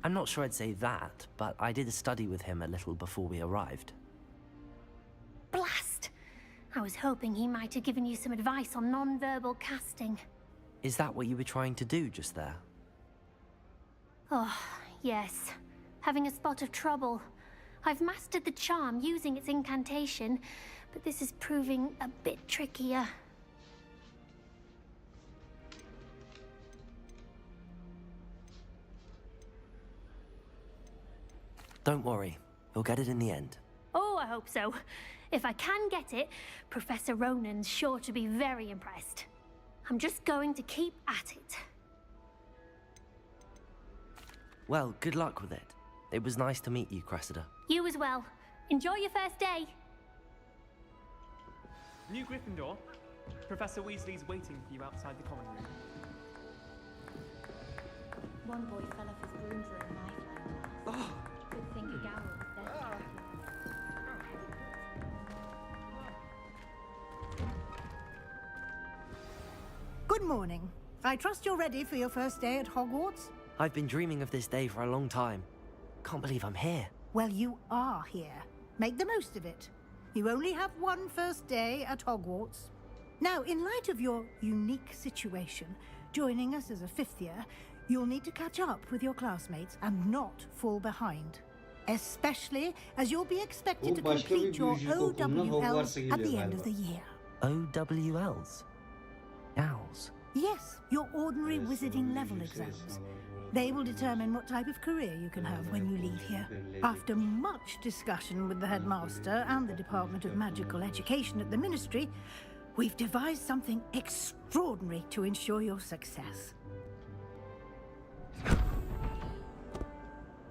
I'm not sure I'd say that, but I did study with him a little before we arrived. Blast! I was hoping he might have given you some advice on non-verbal casting. Is that what you were trying to do just there? Oh, yes. Having a spot of trouble. I've mastered the charm using its incantation, but this is proving a bit trickier. Don't worry, you'll get it in the end. Oh, I hope so. If I can get it, Professor Ronan's sure to be very impressed. I'm just going to keep at it. Well, good luck with it. It was nice to meet you, Cressida. You as well. Enjoy your first day. New Gryffindor. Professor Weasley's waiting for you outside the common room. One boy fell off his broom during my flying class. Good thing a gal was there to help him. Good morning. I trust you're ready for your first day at Hogwarts? I've been dreaming of this day for a long time. Can't believe I'm here. Well, you are here. Make the most of it. You only have one first day at Hogwarts. Now, in light of your unique situation, joining us as a fifth year, you'll need to catch up with your classmates and not fall behind. especially as you'll be expected to Bu başka bir complete your büyücülük okulundan OWLs Hogwarts'a at the geliyor end of the galiba. year. OWLs? Owls? Yes, your ordinary wizarding level exams. They will determine what type of career you can have when you leave here. After much discussion with the headmaster and the Department of Magical Education at the Ministry, we've devised something extraordinary to ensure your success.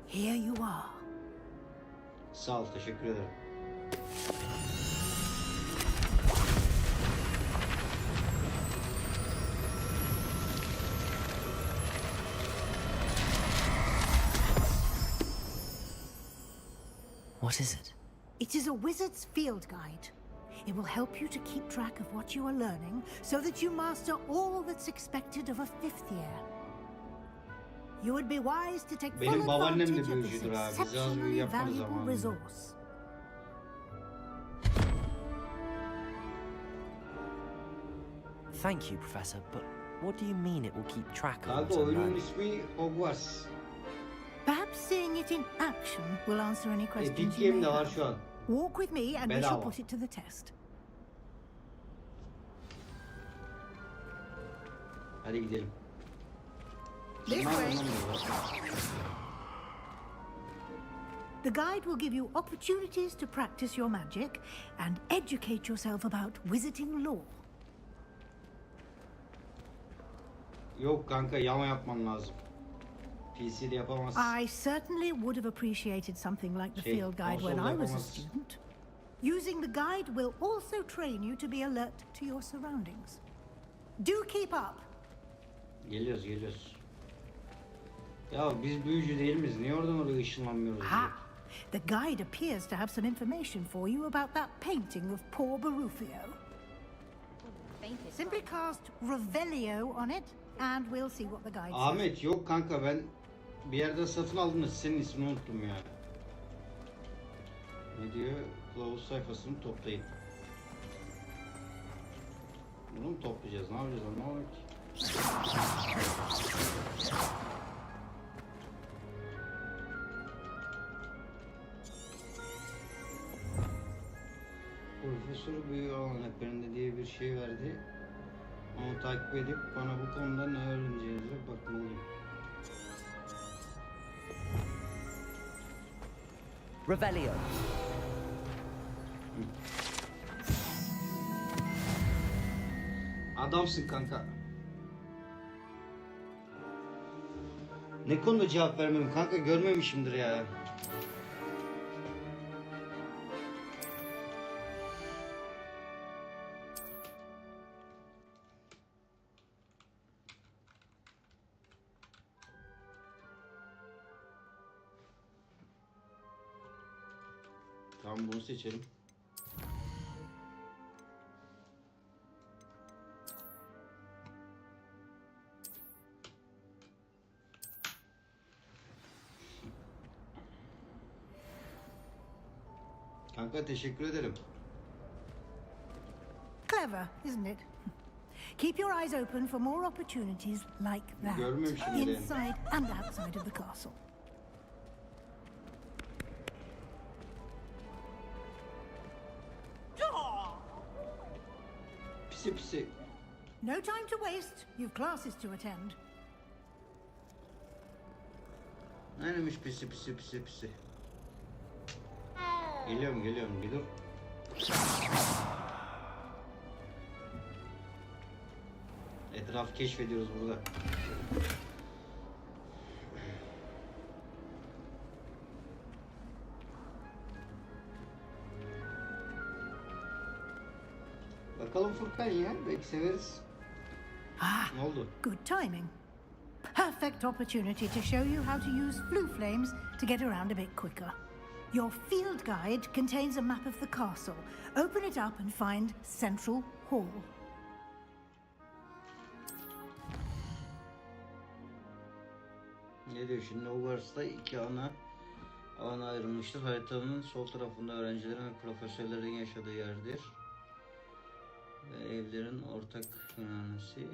Here you are. Sağ ol, teşekkür ederim. What is it? It is a wizard's field guide. It will help you to keep track of what you are learning so that you master all that's expected of a fifth year. You would be wise to take full Benim babaannem de advantage of this büyücüdür abi. Biz az büyü exceptionally yaparız valuable zamanında. resource. Thank you, Professor, but what do you mean it will keep track of Kanka what I'm oyunun learning? ismi Hogwarts. Perhaps seeing it in action will answer any questions Epic you Game may de var have. şu an. Walk with me and we shall Bedava. put it to the test. Hadi gidelim. This Bunlar way. anlamıyorlar. The guide will give you opportunities to practice your magic and educate yourself about wizarding lore. Yok kanka, yama yapman lazım. PC'de yapamazsın. I certainly would have appreciated something like the field guide when konsolda I was a yapamazsın. student. Using the guide will also train you to be alert to your surroundings. Do keep up. Geliyoruz, geliyoruz. Ya biz büyücü değil miyiz? Niye oradan oraya ışınlanmıyoruz? Ah, the guide appears to have some information for you about that painting of poor Barufio. Simply cast Revelio on it, and we'll see what the guide says. Ahmet yok kanka, ben bir yerde satın aldım da senin ismini unuttum ya. Ne diyor? Kılavuz sayfasını toplayın. Bunu mu toplayacağız? Ne yapacağız? Anlamadım ki. Profesör büyü alan rehberinde diye bir şey verdi. Onu takip edip bana bu konuda ne öğreneceğinize bakmalıyım. Revelio. Adamsın kanka. Ne konuda cevap vermem kanka, görmemişimdir ya. Tamam, bunu seçelim. Kanka teşekkür ederim. Clever, isn't it? Keep your eyes open for more opportunities like that. Görmemişim bile. Inside and outside of the castle. Pisi pisi. No time to waste. You've classes to attend. Neymiş pisi pisi pisi pisi. Geliyorum, geliyorum, bir dur. Etrafı keşfediyoruz burada. Bakalım Furkan ya, belki severiz. Ah, Ne oldu? good timing. Perfect opportunity to show you how to use flue flames to get around a bit quicker. Your field guide contains a map of the castle. Open it up and find Central Hall. Ne diyor şimdi? Hogwarts'ta iki alana ayrılmıştır. Haritanın sol tarafında öğrencilerin ve profesörlerin yaşadığı yerdir. Ve evlerin ortak önemlisi.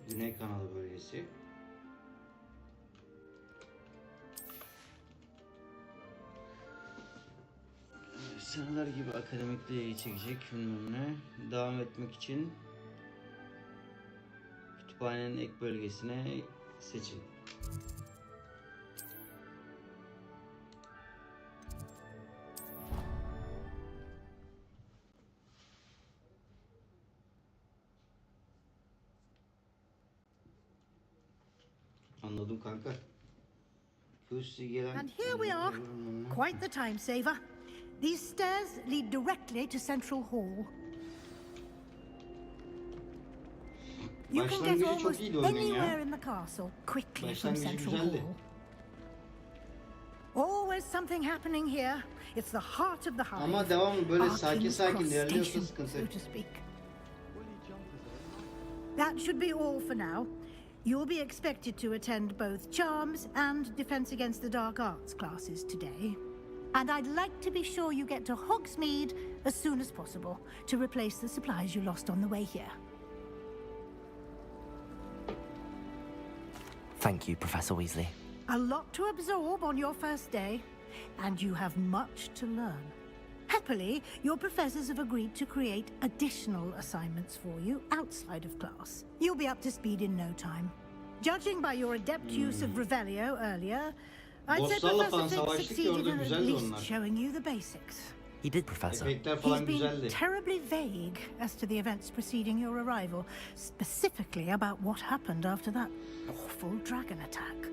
Güney Kanalı bölgesi. Seneler gibi akademikliğe ilgi çekecek bilmem ne. Devam etmek için kütüphanenin ek bölgesine seçin. Anladım kanka. And here we are. Quite the time saver. These stairs lead directly to Central Hall. You can get almost anywhere in the castle quickly from Central Hall. Always something happening here. It's the heart of the hive. Ama devamlı böyle sakin ilerliyorsa sıkıntı. So to speak. That should be all for now. You'll be expected to attend both Charms and Defense Against the Dark Arts classes today. And I'd like to be sure you get to Hogsmeade as soon as possible to replace the supplies you lost on the way here. Thank you, Professor Weasley. A lot to absorb on your first day, and you have much to learn. Happily, your professors have agreed to create additional assignments for you outside of class. You'll be up to speed in no time. Judging by your adept use of Revelio earlier, I'd say Professor Fig succeeded in at least showing you the basics. He did, Professor. He's been terribly vague as to the events preceding your arrival, specifically about what happened after that awful dragon attack.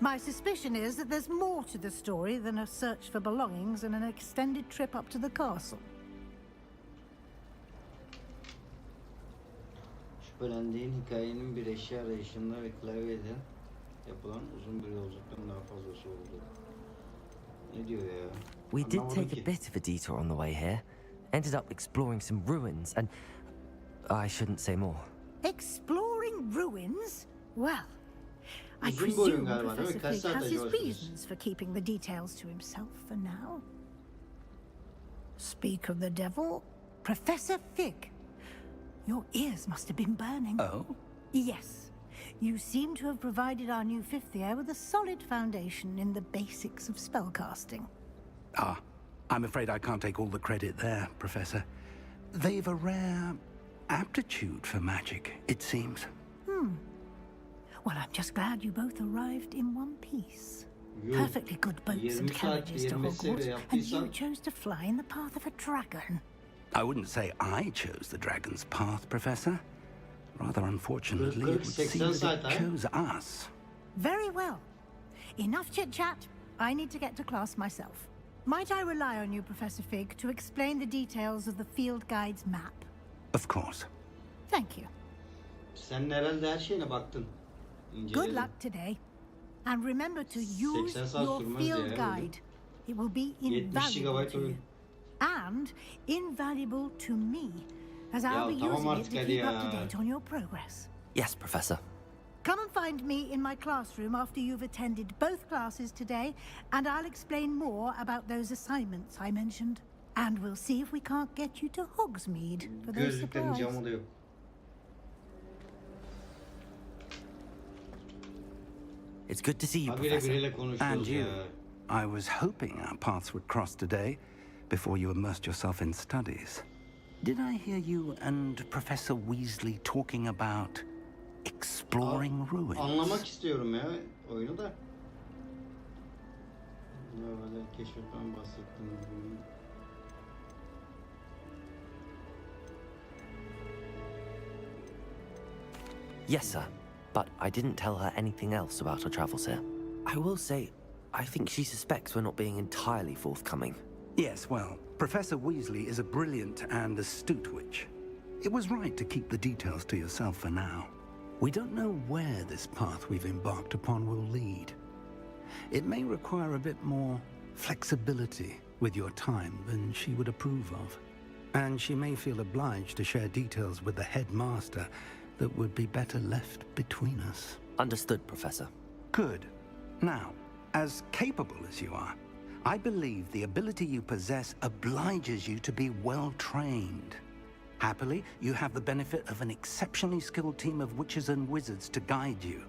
My suspicion is that there's more to the story than a search for belongings and an extended trip up to the castle. Şüphelendiğin hikayenin bir eşya arayışında ve klavyeden yapılan uzun bir yolculuktan daha fazlası oldu. Ne diyor ya? We did take a bit of a detour on the way here. Ended up exploring some ruins and... I shouldn't say more. Exploring ruins? Well, I presume Professor Fig has his reasons for keeping the details to himself for now. Speak of the devil, Professor Fig. Your ears must have been burning. Oh? Yes. You seem to have provided our new fifth year with a solid foundation in the basics of spellcasting. Ah, I'm afraid I can't take all the credit there, Professor. They've a rare aptitude for magic, it seems. Well, I'm just glad you both arrived in one piece. Perfectly good boats and carriages to Hogwarts, and you chose to fly in the path of a dragon. I wouldn't say I chose the dragon's path, Professor. Rather unfortunately, it would seem that it chose us. Very well. Enough chit-chat. I need to get to class myself. Might I rely on you, Professor Fig, to explain the details of the field guide's map? Of course. Thank you. Sen herhalde her şeyine baktın. Good luck today. And remember to use your field guide. It will be invaluable to you. And invaluable to me, as I'll be using it to keep up to date on your progress. Yes, Professor. Come and find me in my classroom after you've attended both classes today, and I'll explain more about those assignments I mentioned. And we'll see if we can't get you to Hogsmeade for those supplies. It's good to see you, Professor. And you. I was hoping our paths would cross today, before you immersed yourself in studies. Did I hear you and Professor Weasley talking about exploring ruins? Anlamak istiyorum ya oyunu da. Böyle keşfetten bahsettim. Yes, sir. But I didn't tell her anything else about our travels here. I will say, I think she suspects we're not being entirely forthcoming. Yes, well, Professor Weasley is a brilliant and astute witch. It was right to keep the details to yourself for now. We don't know where this path we've embarked upon will lead. It may require a bit more flexibility with your time than she would approve of. And she may feel obliged to share details with the headmaster that would be better left between us. Understood, Professor. Good. Now, as capable as you are, I believe the ability you possess obliges you to be well trained. Happily, you have the benefit of an exceptionally skilled team of witches and wizards to guide you.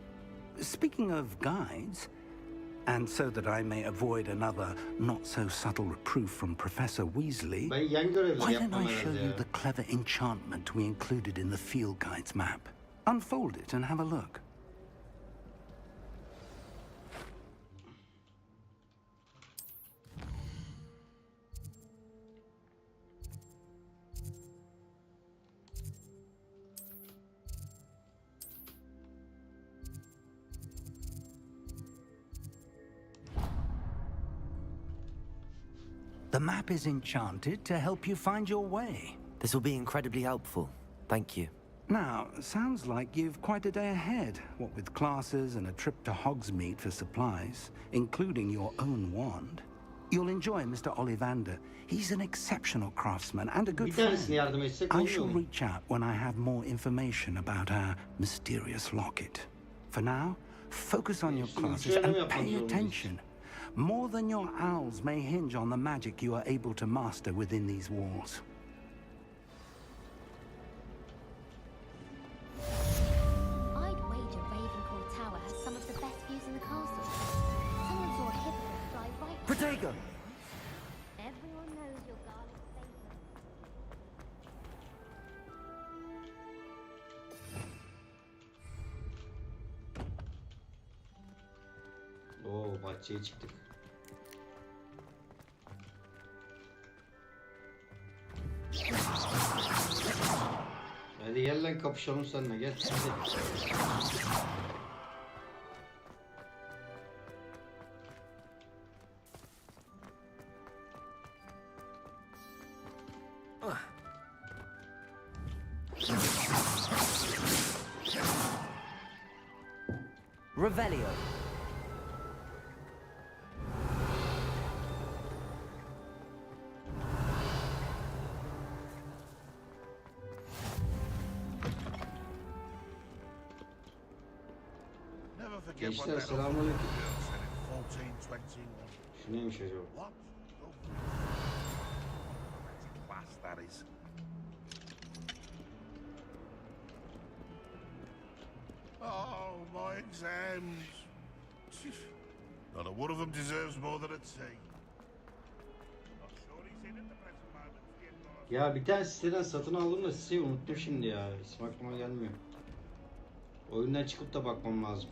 Speaking of guides, and so that I may avoid another not-so-subtle reproof from Professor Weasley, why don't I show you the clever enchantment we included in the field guide's map? Unfold it and have a look. The map is enchanted to help you find your way. This will be incredibly helpful. Thank you. Now, sounds like you've quite a day ahead, what with classes and a trip to Hogsmeade for supplies, including your own wand. You'll enjoy Mr. Ollivander. He's an exceptional craftsman and a good friend. I shall reach out when I have more information about our mysterious locket. For now, focus on your classes and pay attention. More than your owls may hinge on the magic you are able to master within these walls. I'd wager Ravenclaw Tower has some of the best views in the castle. Someone saw a hippogriff fly right. Protego! Everyone knows your garlic favorite. Oo, bahçeye çıktık. Hadi gel lan kapışalım seninle gel. Hadi. Revelio. Gençler selamünaleyküm. Şu neymiş acaba? Oh, my exams. Not a one of them deserves more than a T. Ya bir tane siteden satın aldım da siteyi unuttum şimdi ya. İsim aklıma gelmiyor. Oyundan çıkıp da bakmam lazım.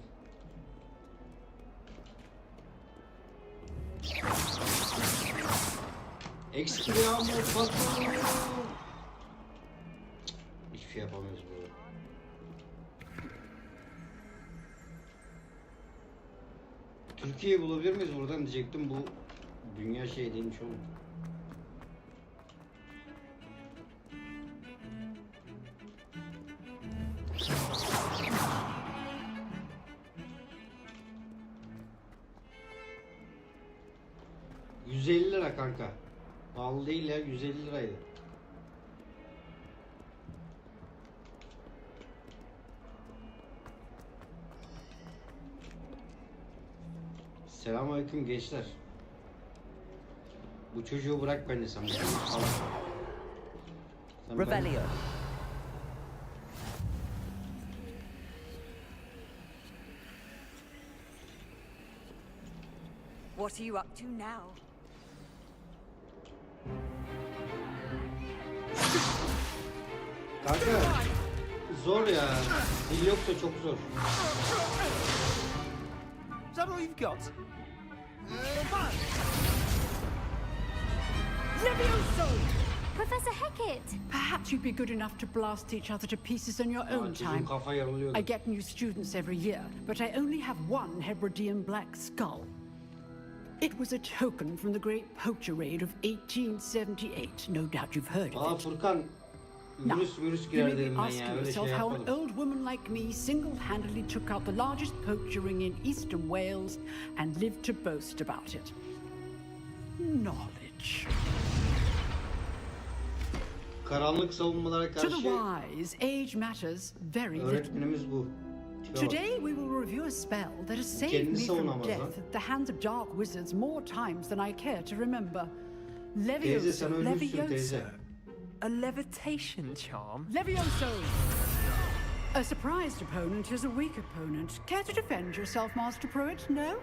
Eksik yağmur patron. Hiçbir şey yapamıyoruz burada. Türkiye'yi bulabilir miyiz buradan diyecektim, bu dünya şey değilmiş oğlum. $150 kanka. Pahalı değil ya, 150 liraydı. Selamünaleyküm gençler. Bu çocuğu bırak beni sen. Revelio. What are you up to now? Kanka zor ya. Dil yoksa çok zor. Is that all you've got? Levioso! Professor Hecat! Perhaps you'd be good enough to blast each other to pieces in your own time. Kafa yarılıyordu. I get new students every year, but I only have one Hebridean black skull. It was a token from the great poacher raid of 1878. No doubt you've heard of it. Furkan, virüs You girer may be dedim ben asking ya. Öyle şey yourself how an yapmadım. old woman like me single-handedly took out the largest poacher ring in eastern Wales and lived to boast about it. Knowledge. Karanlık savunmalara To the karşı wise, age matters very little. öğretmenimiz bu. Tipe bak. Today we will review a spell that has saved Kendini me from savunamaz death lan. at the hands of dark wizards more times than I care to remember. Teyze sen Levioso. ölmüşsün teyze. A levitation charm? Levioso! A surprised opponent is a weak opponent. Care to defend yourself, Master Pruitt? No?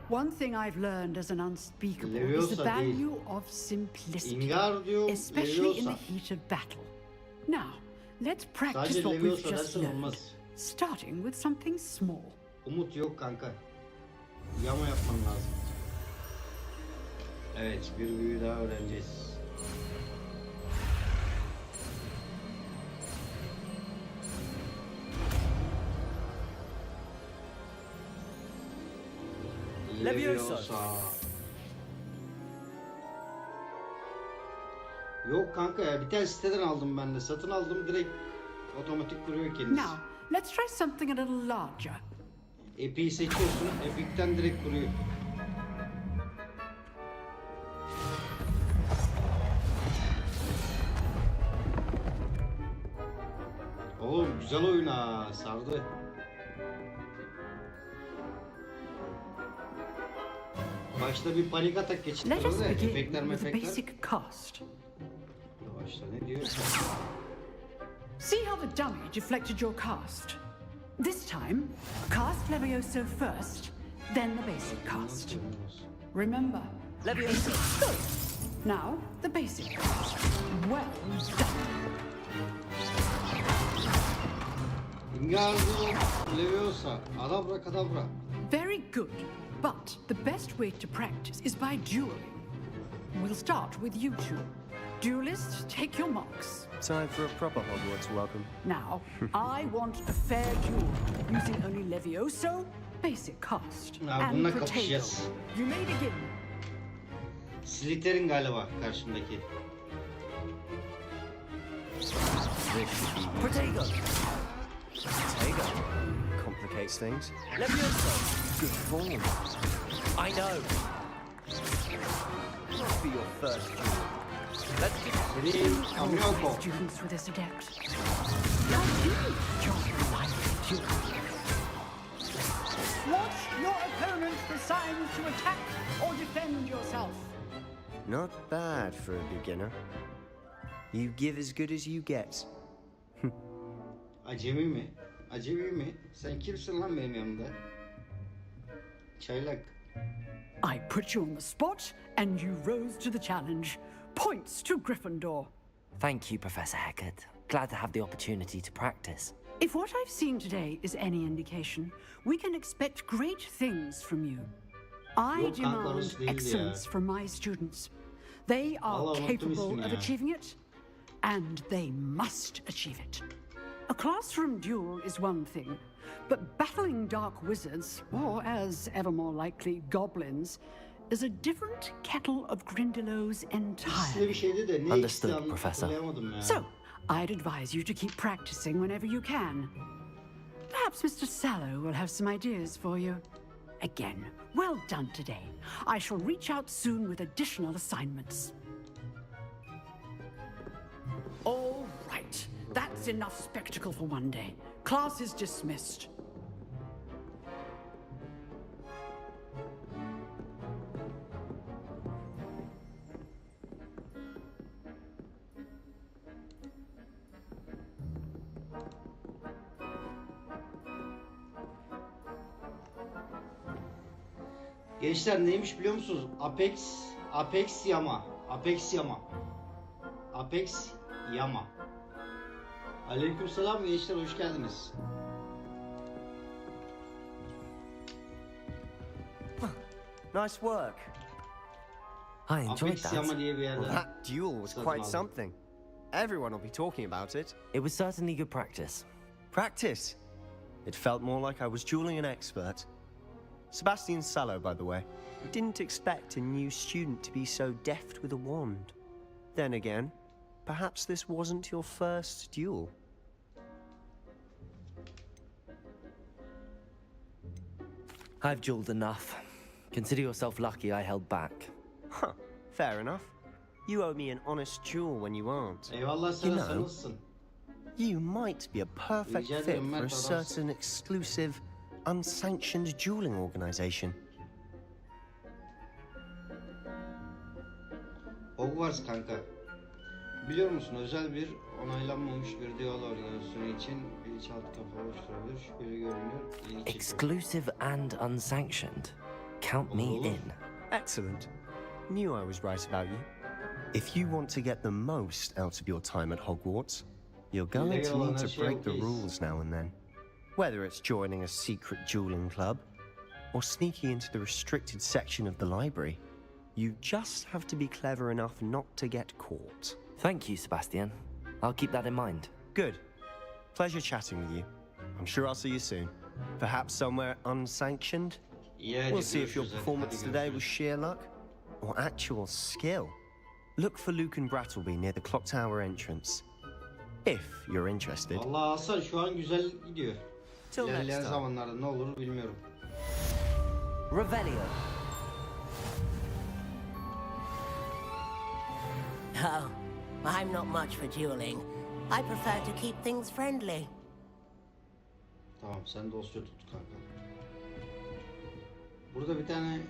One thing I've learned as an unspeakable is the Leviosa value değil. of simplicity, Wingardium especially in the Leviosa. heat of battle. Now, let's practice Sadece what we've Leviosa just dersen learned, olmaz. starting with something small. Umut yok kanka. Yama yapman lazım. Evet, bir büyü daha öğreneceğiz. Leviosa. Yok kanka ya, bir tane siteden aldım ben de. Satın aldım, direkt otomatik kuruyor kendisi. Now, let's try something a little larger. Epic'i seçiyorsun, Epic'ten direkt kuruyor. Oğlum güzel oyun ha, sardı. Başta bir panik atak Let geçirdi us de begin efektler with a mefekler. basic cast. Başta ne diyor? See how the dummy deflected your cast? This time, cast Levioso first, then the basic cast. Remember, Levioso. Good. Now, the basic cast. Well done. Wingardium Leviosa, Adabra Kadabra. Very good. But the best way to practice is by dueling. We'll start with you two. Duelists, take your marks. Time for a proper Hogwarts welcome. Now, I want a fair duel, using only Levioso, basic cast, Ya and bununla Protego. kapışacağız. You may begin. Slytherin galiba karşımdaki. Protego! Protego complicates things. Levioso! Good form. I know. Must be your first duel. Let's get All students with this adept. Now you join my duel. Watch your opponent for signs to attack or defend yourself. Not bad for a beginner. You give as good as you get. Acemi mi? Acemi mi? Sen kimsin lan benim yanımda? Çaylak. I put you on the spot, and you rose to the challenge. Points to Gryffindor. Thank you, Professor Hecat. Glad to have the opportunity to practice. If what I've seen today is any indication, we can expect great things from you. I Yok kanka, orası demand değildi excellence ya. from my students. They are Vallahi unuttum capable ismini of ya. achieving it, and they must achieve it. A classroom duel is one thing, but battling dark wizards, or as ever more likely, goblins, is a different kettle of Grindylows entirely. İkisi de bir şeydi de ne Understood, ikisi Professor. hatırlayamadım ya. So, I'd advise you to keep practicing whenever you can. Perhaps Mr. Sallow will have some ideas for you. Again, well done today. I shall reach out soon with additional assignments. All right, that's enough spectacle for one day. Class is dismissed. Gençler neymiş biliyor musunuz? Apex Yama. Aleykümselam gençler, hoş geldiniz. Nice work. I enjoyed Apex that. Yama diye bir Well, yerden. that duel was satın quite aldım. something. Everyone will be talking about it. It was certainly good practice. Practice? It felt more like I was dueling an expert. Sebastian Sallow, by the way. Didn't expect a new student to be so deft with a wand. Then again, perhaps this wasn't your first duel. I've dueled enough. Consider yourself lucky I held back. Huh, fair enough. You owe me an honest duel when you aren't. Eyvallah You sana, sen know, nasılsın? you might be a perfect Rica fit ederim, for a Mert, adamsın. certain exclusive, unsanctioned dueling organization. Hogwarts kanka. Biliyor musun, özel bir onaylanmamış bir diyalog organizasyonu için bilinçaltı kafa oluşturabilir. Şüpheli görünüyor. İlgi çekiyor. Exclusive and unsanctioned. Count me in. Excellent. Knew I was right about you. If you want to get the most out of your time at Hogwarts, you're going to need to break the rules now and then. Whether it's joining a secret dueling club or sneaking into the restricted section of the library, you just have to be clever enough not to get caught. Thank you, Sebastian. I'll keep that in mind. Good. Pleasure chatting with you. I'm sure I'll see you soon. Perhaps somewhere unsanctioned? We'll see if your performance today was sheer luck or actual skill. Look for Luke and Brattleby near the clock tower entrance. If you're interested. Allah Hasan şu an güzel gidiyor. Till next İlerleyen time. zamanlarda ne olur bilmiyorum. Revelio. Oh, I'm not much for dueling. I prefer to keep things friendly. Tamam, sen dosya tut kanka. Burada bir tane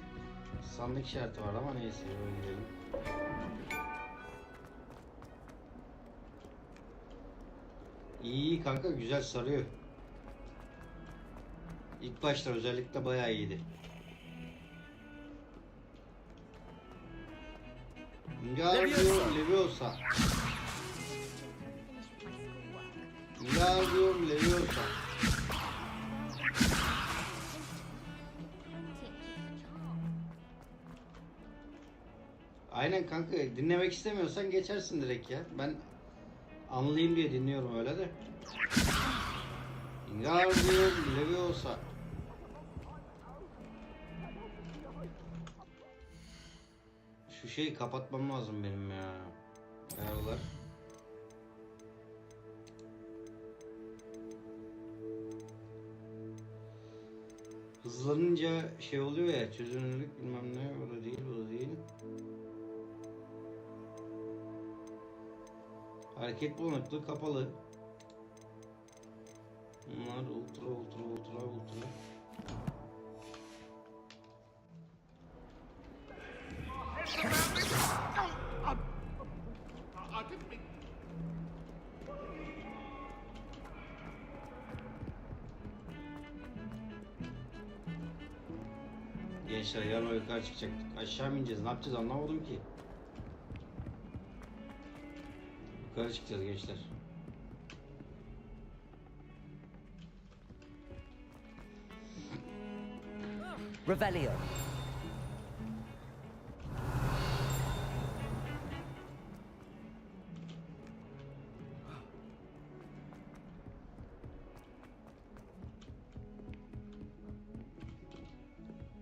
sandık işareti var ama neyse, öyle gidelim. İyi kanka, güzel sarıyor. İlk başta özellikle bayağı iyiydi. Wingardium Leviosa. Wingardium Leviosa. Aynen kanka, dinlemek istemiyorsan geçersin direkt ya. Ben anlayayım diye dinliyorum öyle de. Wingardium Leviosa. Şu şeyi kapatmam lazım benim ya. Ayarlar. Hızlanınca şey oluyor ya, çözünürlük bilmem ne, o da değil, o da değil. Hareket bulanıklığı kapalı. Bunlar ultra. Gençler yarın o yukarı çıkacaktık. Aşağı mı ineceğiz? Ne yapacağız anlamadım ki. Yukarı çıkacağız gençler. Revelio.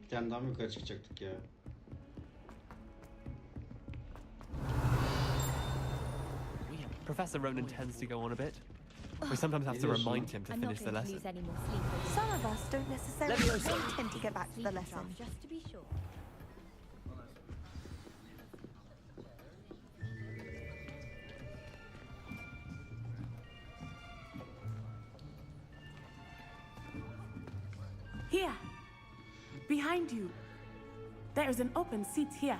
Bir tane daha mı yukarı çıkacaktık ya? Professor Ronan tends to go on a bit. We sometimes have to remind him to finish the lesson. Some of us don't necessarily tend to get back to the lesson. Just to be sure. Here. Behind you. There is an open seat here.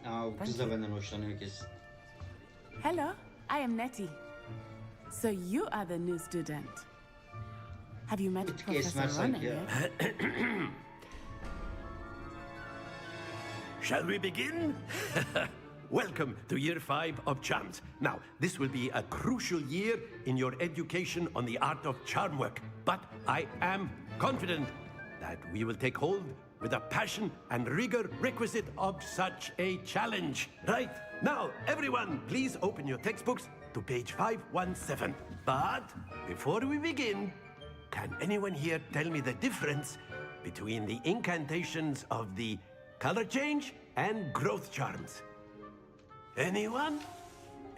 Aa, bu kız da benden hoşlanıyor kesin. Hello, I am Nettie. So you are the new student. Have you met Professor Ronan yet? Shall we begin? Welcome to Year 5 of Charms. Now, this will be a crucial year in your education on the art of charm work. But I am confident that we will take hold with the passion and rigor requisite of such a challenge. Right, now, everyone, please open your textbooks to page 517. But before we begin, can anyone here tell me the difference between the incantations of the color change and growth charms? Anyone?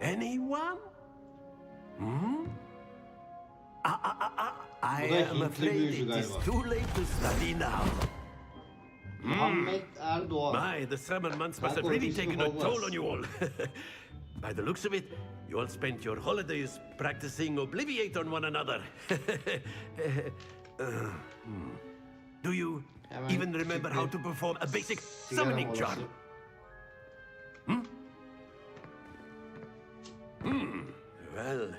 Anyone? Hmm? I am afraid it is too late to study now. Muhammed Erdoğan. My, the summer months must have really taken a toll on you all. By the looks of it, you all spent your holidays practicing Obliviate on one another. Do you even remember how to perform a basic summoning charm? Hmm? Well,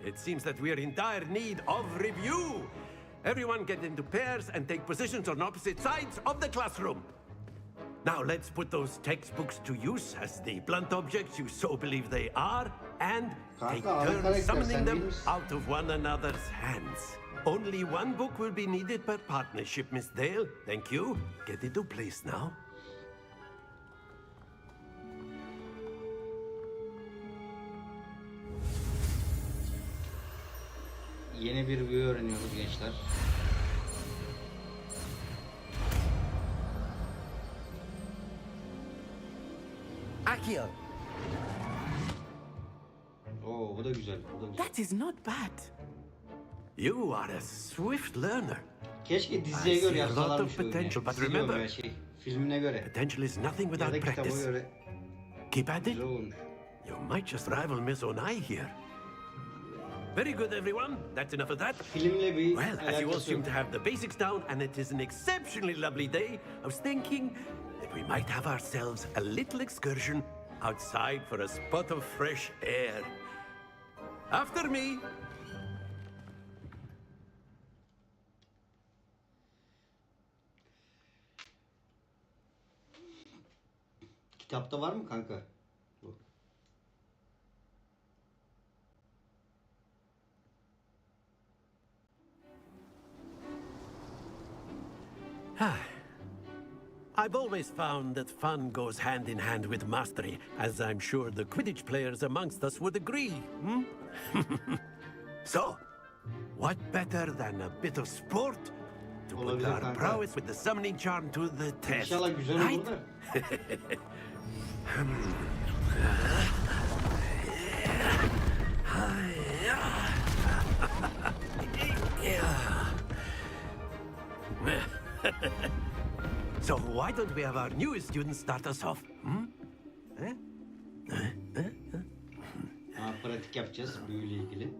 it seems that we're in dire need of review. Everyone get into pairs and take positions on opposite sides of the classroom. Now let's put those textbooks to use as the blunt objects you so believe they are, and take turns summoning them out of one another's hands. Only one book will be needed per partnership, Miss Dale. Thank you. Get into place now. Yeni bir büyü öğreniyoruz gençler. Accio. Oo, bu da güzel. Bu da güzel. That is not bad. You are a swift learner. Keşke diziye göre yapsalarmış oyunu. Potential, but Dizi remember, diyorum ya, filmine göre. Potential is nothing Ya da without kitaba practice. göre. Keep at it. Güzel olmuş. You might just rival Miss Onai here. Very good, everyone. That's enough of that. Filmle bir Well, as you all alakası seem yok. to have the basics down, and it is an exceptionally lovely day, I was thinking that we might have ourselves a little excursion outside for a spot of fresh air. After me. Kitapta var mı kanka? Bu. I've always found that fun goes hand in hand with mastery, as I'm sure the Quidditch players amongst us would agree. Hmm? So, what better than a bit of sport to put Olabilir our kanka. prowess with the summoning charm to the test? İnşallah güzel olur da. So why don't we have our newest student start us off? Hmm? Ha, pratik yapacağız büyüyle ilgili.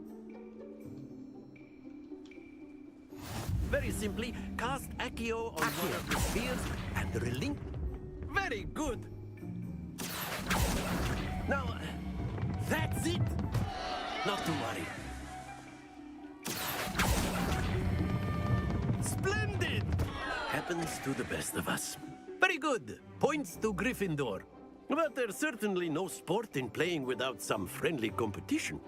Very simply, cast Accio on one of the spheres and relink. Very good. Now, that's it. Not to worry. Splendid! Happens to the best of us. Very good. Points to Gryffindor. But there's certainly no sport in playing without some friendly competition.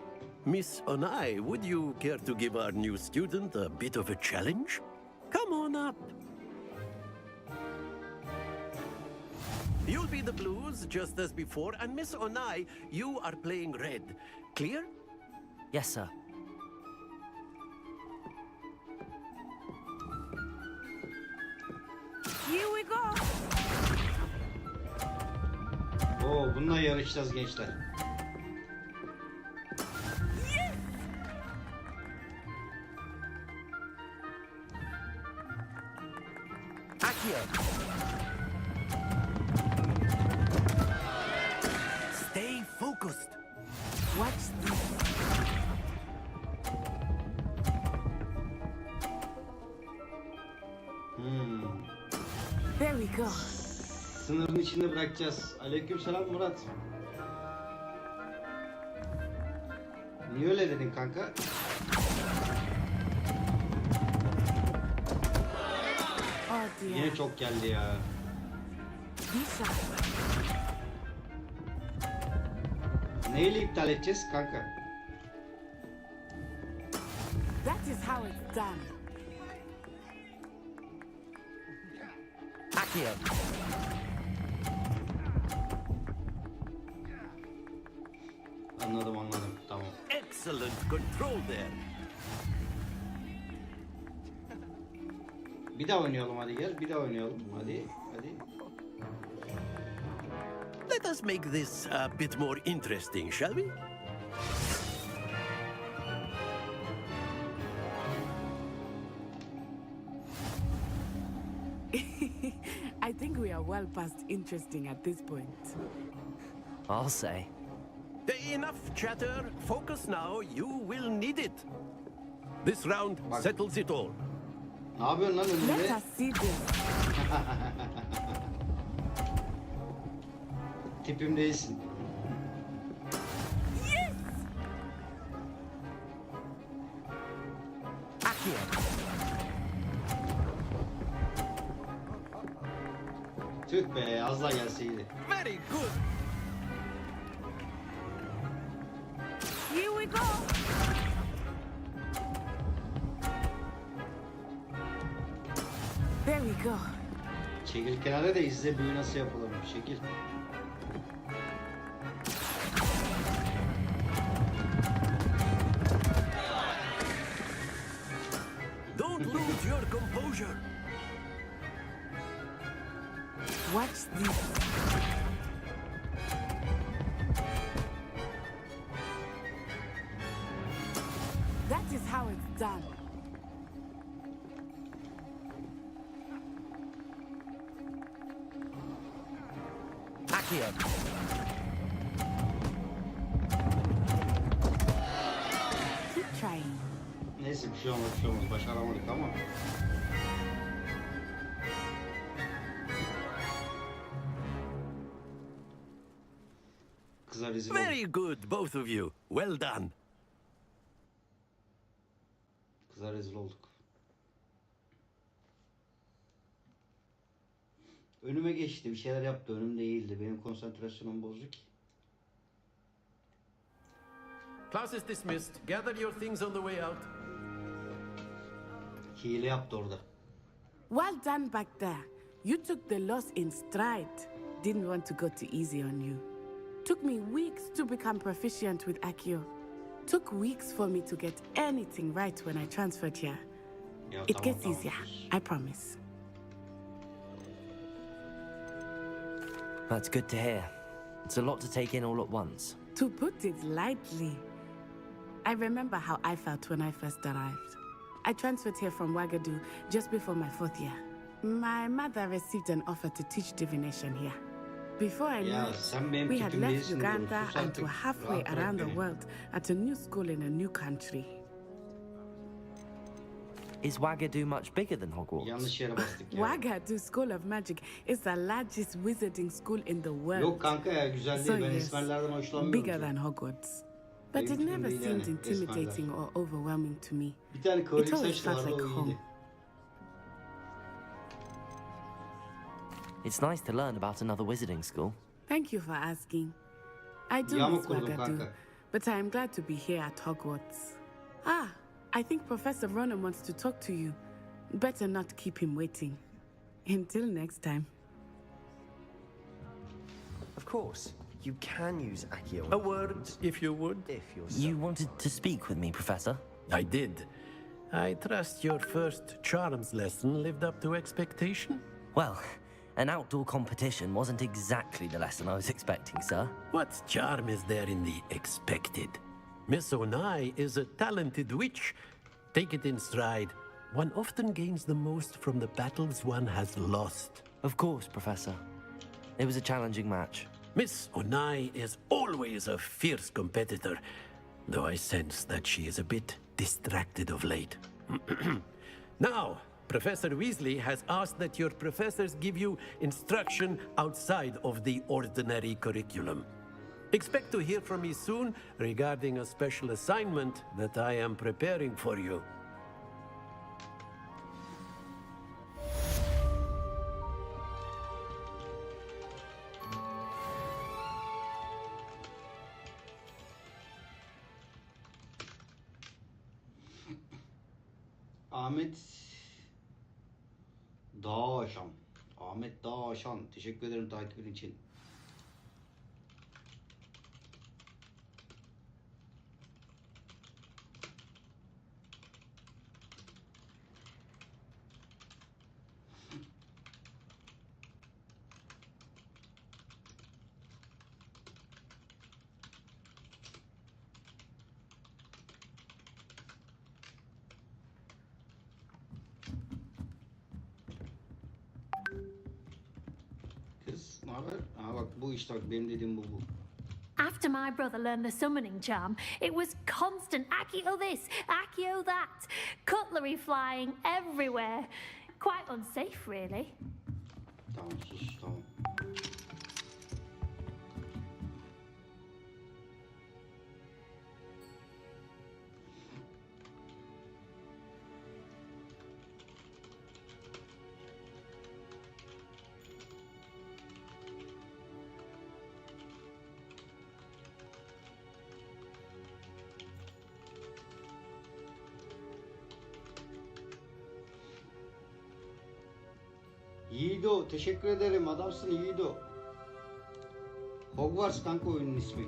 Miss Onai, would you care to give our new student a bit of a challenge? Come on up. You'll be the blues, just as before, and Miss Onai, you are playing red. Clear? Yes, sir. Here we go. Oo, bununla yarışacağız gençler. Accio. Stay focused. Watch this. There we go. Sınırın içinde bırakacağız. Aleykümselam Murat. Niye öyle dedin kanka? Oh dear. Yine çok geldi ya. Neyle iptal edeceğiz kanka? That is how it's done. Accio. Anladım. Tamam. Excellent control there. Bir daha oynayalım hadi gel. Bir daha oynayalım. Hadi. Let us make this a bit more interesting, shall we? I think we are well past interesting at this point. I'll say. Enough chatter. Focus now. You will need it. This round settles it all. Ne yapıyorsun lan önünde? Let us see this. Tipim değilsin. Yes! Tüh be, az daha gelseydi. Very good. Here we go. There we go. Çekil kenara da izle büyü nasıl yapılırmış. Çekil. Don't lose your composure. Watch this. That is how it's done. Accio. Keep trying. Neyse bir şey olmaz, bir şey olmaz. Başaramadık ama. Kızlar rezil oldu. Very good, both of you. Well done. Kızlar rezil olduk. Önüme geçti, bir şeyler yaptı. Önümde değildi. Benim konsantrasyonum bozuk. Class is dismissed. Gather your things on the way out. Hile yaptı orada. Well done back there. You took the loss in stride. Didn't want to go too easy on you. Took me weeks to become proficient with Accio. Took weeks for me to get anything right when I transferred here. Ya, It tamam, gets tamam, easier, sus. I promise. That's good to hear. It's a lot to take in all at once. To put it lightly, I remember how I felt when I first arrived. I transferred here from Wagadu just before my 4th year. My mother received an offer to teach divination here. Before I knew Ya, it, sen benim we had tipim left değilsin oğlum. Uganda Sus and were artık. halfway Rahat bırak around the beni. world at a new school in a new country. Is Wagadu much bigger than Hogwarts? Yanlış yere bastık ya. Wagadu School of Magic is the largest wizarding school in the world. Yok kanka ya, güzel değil. So Ben yes, esmerlerden hoşlanmıyorum. bigger çok. than Hogwarts. But it Benim never tipim değil seemed yani, intimidating or overwhelming to me. Bir tane It kıvırcık always saçlı felt vardı, like o home. iyiydi. It's nice to learn about another wizarding school. Thank you for asking. I do Yağmur miss kurdum Wagadu, kanka. but I am glad to be here at Hogwarts. Ah, I think Professor Ronan wants to talk to you. Better not keep him waiting. Until next time. Of course, you can use Accio. A word, if you would. If you're You wanted to speak with me, Professor? I did. I trust your first charms lesson lived up to expectation? Well, an outdoor competition wasn't exactly the lesson I was expecting, sir. What charm is there in the expected? Miss Onai is a talented witch. Take it in stride. One often gains the most from the battles one has lost. Of course, Professor. It was a challenging match. Miss Onai is always a fierce competitor, though I sense that she is a bit distracted of late. Now, Professor Weasley has asked that your professors give you instruction outside of the ordinary curriculum. Expect to hear from me soon regarding a special assignment that I am preparing for you. Ahmet Dağaşan. Ahmet Dağaşan. Teşekkür ederim takibin için. Kız ne haber? Aa bak bu işte, bak benim dediğim bu. After my brother learned the summoning charm, it was constant Accio this, Accio that, cutlery flying everywhere. Quite unsafe, really. Tamam sus, tamam. Yiğido teşekkür ederim, adamsın Yiğido. Hogwarts kanka oyunun ismi.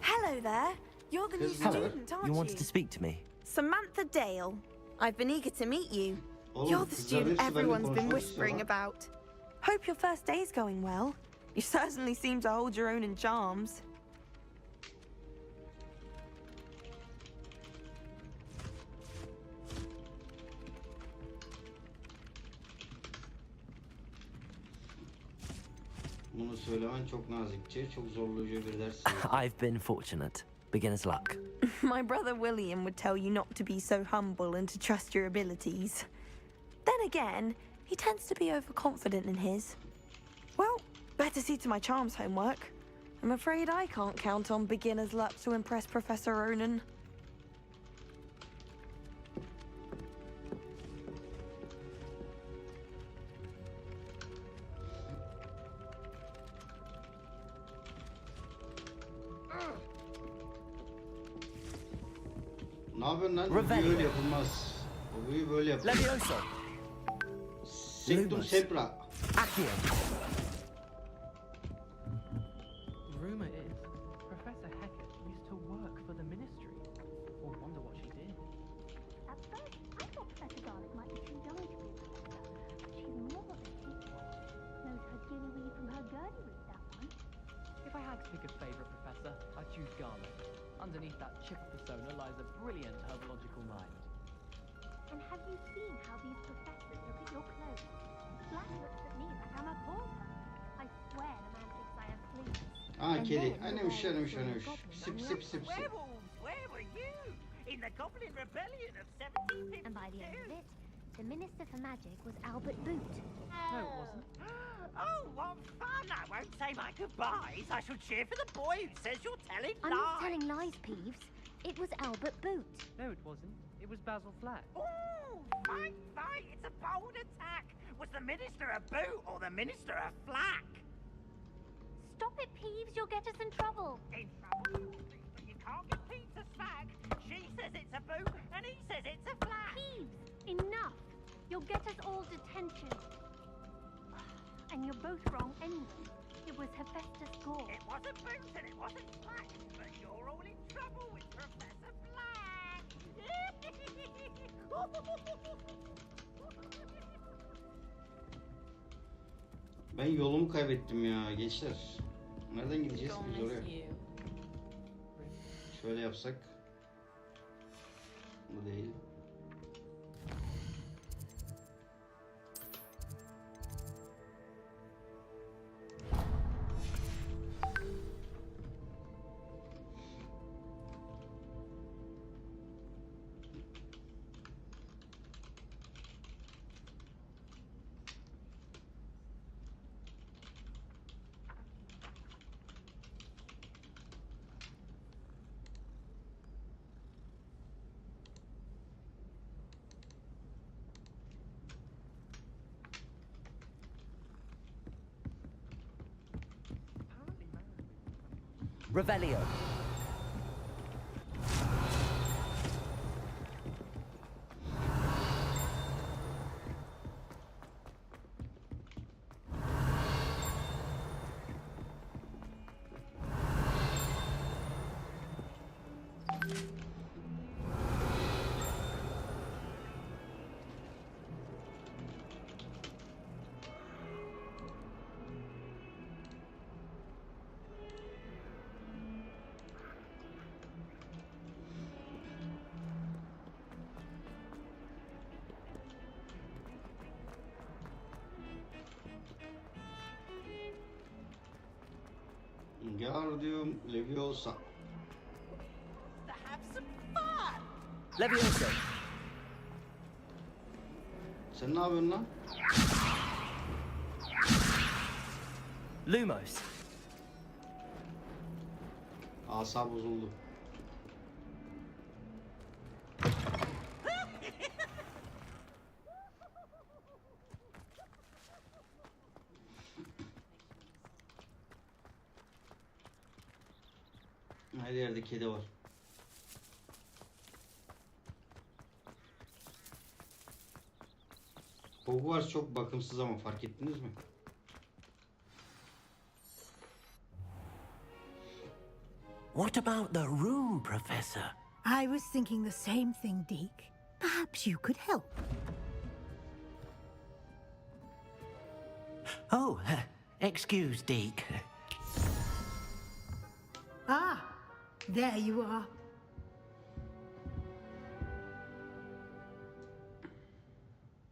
Hello there. You're the new Hello. student, aren't You you? wanted to speak to me? Samantha Dale. I've been eager to meet you. Oğlum, You're the kızlar student hepsi benimle everyone's been konuşmak whispering istiyor lan. about. Hope your first day's going well. You certainly seem to hold your own in charms. Bunu söylemen çok nazikçe, çok zorlayıcı bir ders. I've been fortunate. Beginner's luck. My brother William would tell you not to be so humble and to trust your abilities. Then again, he tends to be overconfident in his. Well, better see to my charms homework. I'm afraid I can't count on beginner's luck to impress Professor Ronan. Ne yapıyorsun lan? Bu Revelio. büyü öyle yapılmaz. O büyü böyle yapılır. Levioso. Sectum Lumos. Sempra. Accio. Rumor is Professor Hecat used to work for the ministry. Or wonder what she did. At first, I thought Professor Garlic might be too young to be a professor, but she's more than capable. Knows her gilly from her gurdy, that one. If I had to pick a favorite professor, I'd choose Garlic. Underneath that chip persona lies a brilliant herbological mind. And have you seen how these professors look at your clothes? Black looks at me like I'm a pauper. I swear the man thinks I am fleas. Aa And kedi. then Neymiş the neymiş boy neymiş. goblin Sip on sip the sip sip. Werewolves, where were you? In the Goblin Rebellion of 1752? And by the end of it, the Minister for Magic was Albert Boot. No, it wasn't. Oh, what fun! I won't say my goodbyes. I shall cheer for the boy who says you're telling I'm lies. not telling lies, Peeves. It was Albert Boot. No, it wasn't. It was Basil Flack. Ooh, fight, fight! It's a bold attack. Was the Minister a boot or the Minister a flack? Stop it, Peeves. You'll get us in trouble. In trouble? But you can't get Pete to smack. She says it's a boot and he says it's a flack. Peeves, enough. You'll get us all detention. And you're both wrong anyway. It was Hephaestus Gore. It wasn't boot and it wasn't flack, but you're all in trouble with Professor Flack. Ben yolumu kaybettim ya gençler. Nereden gideceğiz biz oraya? Şöyle yapsak. Bu değil. Revelio. Wingardium Leviosa. To have some fun. Levioso. Sen ne yapıyorsun lan? Lumos. Asa bozuldu. Her yerde kedi var. Hogwarts çok bakımsız ama fark ettiniz mi? What about the room, Professor? I was thinking the same thing, Deke. Perhaps you could help. Oh, excuse, Deke. Ah, there you are.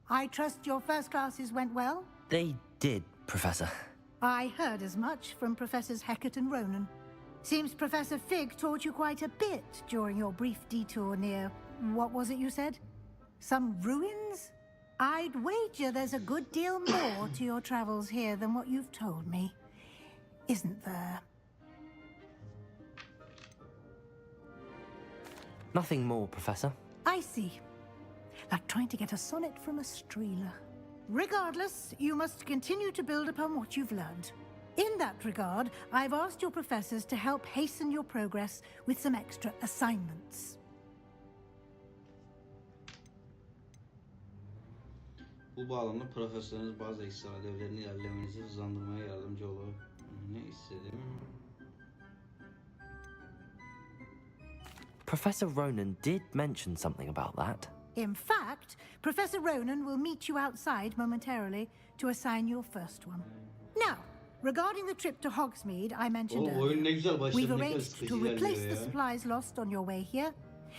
I trust your first classes went well? They did, Professor. I heard as much from Professors Hecat and Ronan. Seems Professor Fig taught you quite a bit during your brief detour near... what was it you said? Some ruins? I'd wager there's a good deal more to your travels here than what you've told me. Isn't there? Nothing more, Professor. I see. Like trying to get a sonnet from a streeler. Regardless, you must continue to build upon what you've learned. In that regard, I've asked your professors to help hasten your progress with some extra assignments. Bu bağlamda profesörünüz bazı ekstra ödevlerini ilerlemenizi hızlandırmaya yardımcı olur. Ne istedim? Professor Ronan did mention something about that. In fact, Professor Ronan will meet you outside momentarily to assign your first one. Now, regarding the trip to Hogsmeade I mentioned earlier, we've arranged to replace the supplies lost on your way here,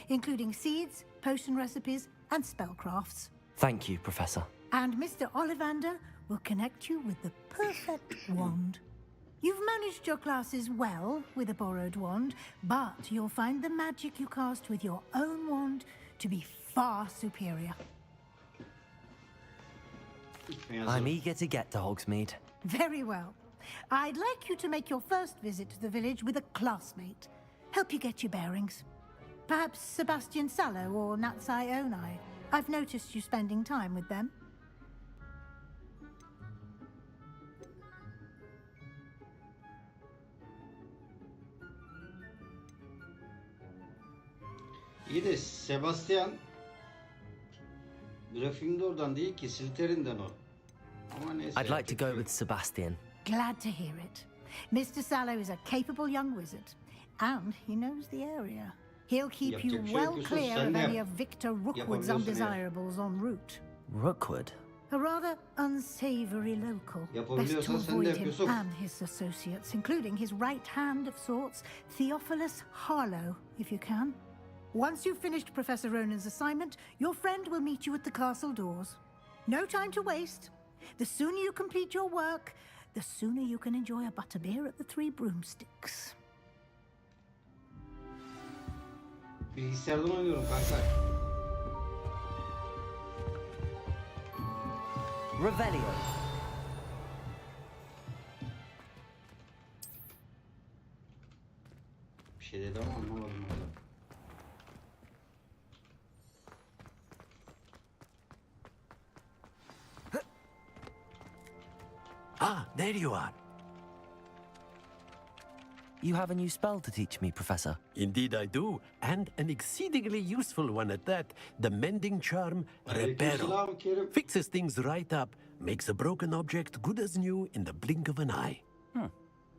including seeds, potion recipes, and spellcrafts. Thank you, Professor. And Mr. Ollivander will connect you with the perfect wand. You've managed your classes well with a borrowed wand, but you'll find the magic you cast with your own wand to be far superior. I'm eager to get to Hogsmeade. Very well. I'd like you to make your first visit to the village with a classmate. Help you get your bearings. Perhaps Sebastian Sallow or Natsai Onai. I've noticed you spending time with them. İyi de Sebastian Gryffindor'dan değil ki Slytherin'den o. Ama neyse. I'd like to go with Sebastian. Glad to hear it. Mr. Sallow is a capable young wizard, and he knows the area. He'll keep you well clear of any of Victor Rookwood's undesirables en route. Rookwood? A rather unsavory local. Best to avoid him and his associates, including his right hand of sorts, Theophilus Harlow, if you can. Once you've finished Professor Ronan's assignment, your friend will meet you at the castle doors. No time to waste. The sooner you complete your work, the sooner you can enjoy a butterbeer at the Three Broomsticks. Bilgisayardan oynuyorum kanka. Revelio. Bir şey dedi ama anlamadım. Ah, there you are. You have a new spell to teach me, Professor. Indeed I do, and an exceedingly useful one at that. The mending charm, Reparo. Fixes things right up, makes a broken object good as new in the blink of an eye.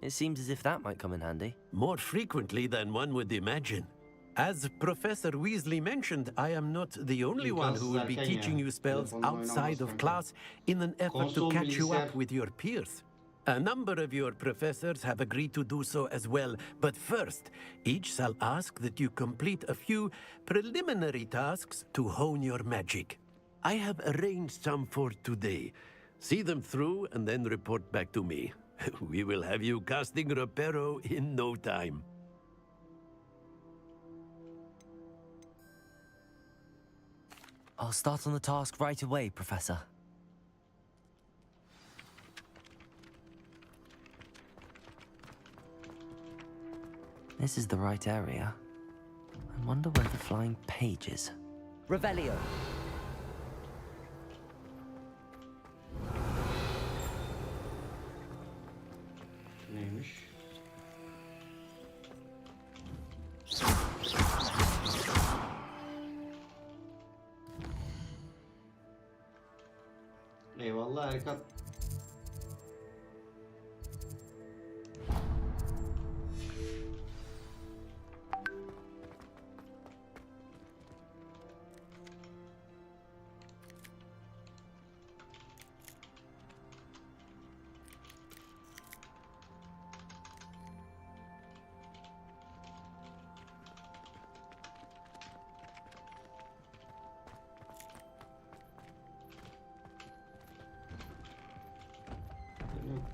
It seems as if that might come in handy. More frequently than one would imagine. As Professor Weasley mentioned, I am not the only one who will be teaching you spells outside of class in an effort to catch you up with your peers. A number of your professors have agreed to do so as well, but first, each shall ask that you complete a few preliminary tasks to hone your magic. I have arranged some for today. See them through and then report back to me. We will have you casting Reparo in no time. I'll start on the task right away, Professor. This is the right area. I wonder where the flying page is. Revelio. Neymiş? Vallahi Erkan.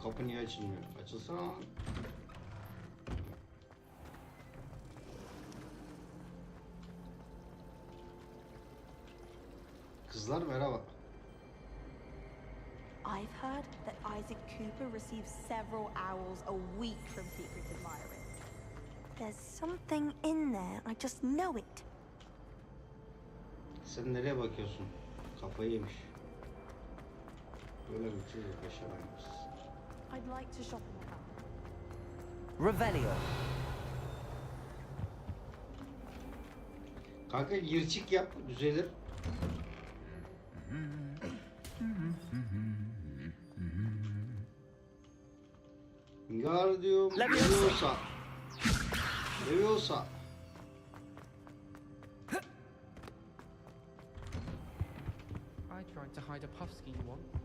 Kapı niye açılmıyor? Açılsana. Kızlar merhaba. I've heard that Isaac Cooper receives several owls a week from secret admirers. There's something in there, I just know it. Sen nereye bakıyorsun? Kafayı yemiş. Böyle bir çocuk yaşamayız. I'd like to shop in the town. Revelio. Kanka yırçık yap, düzelir. Wingardium Leviosa. Leviosa. I tried to hide a puff ski once.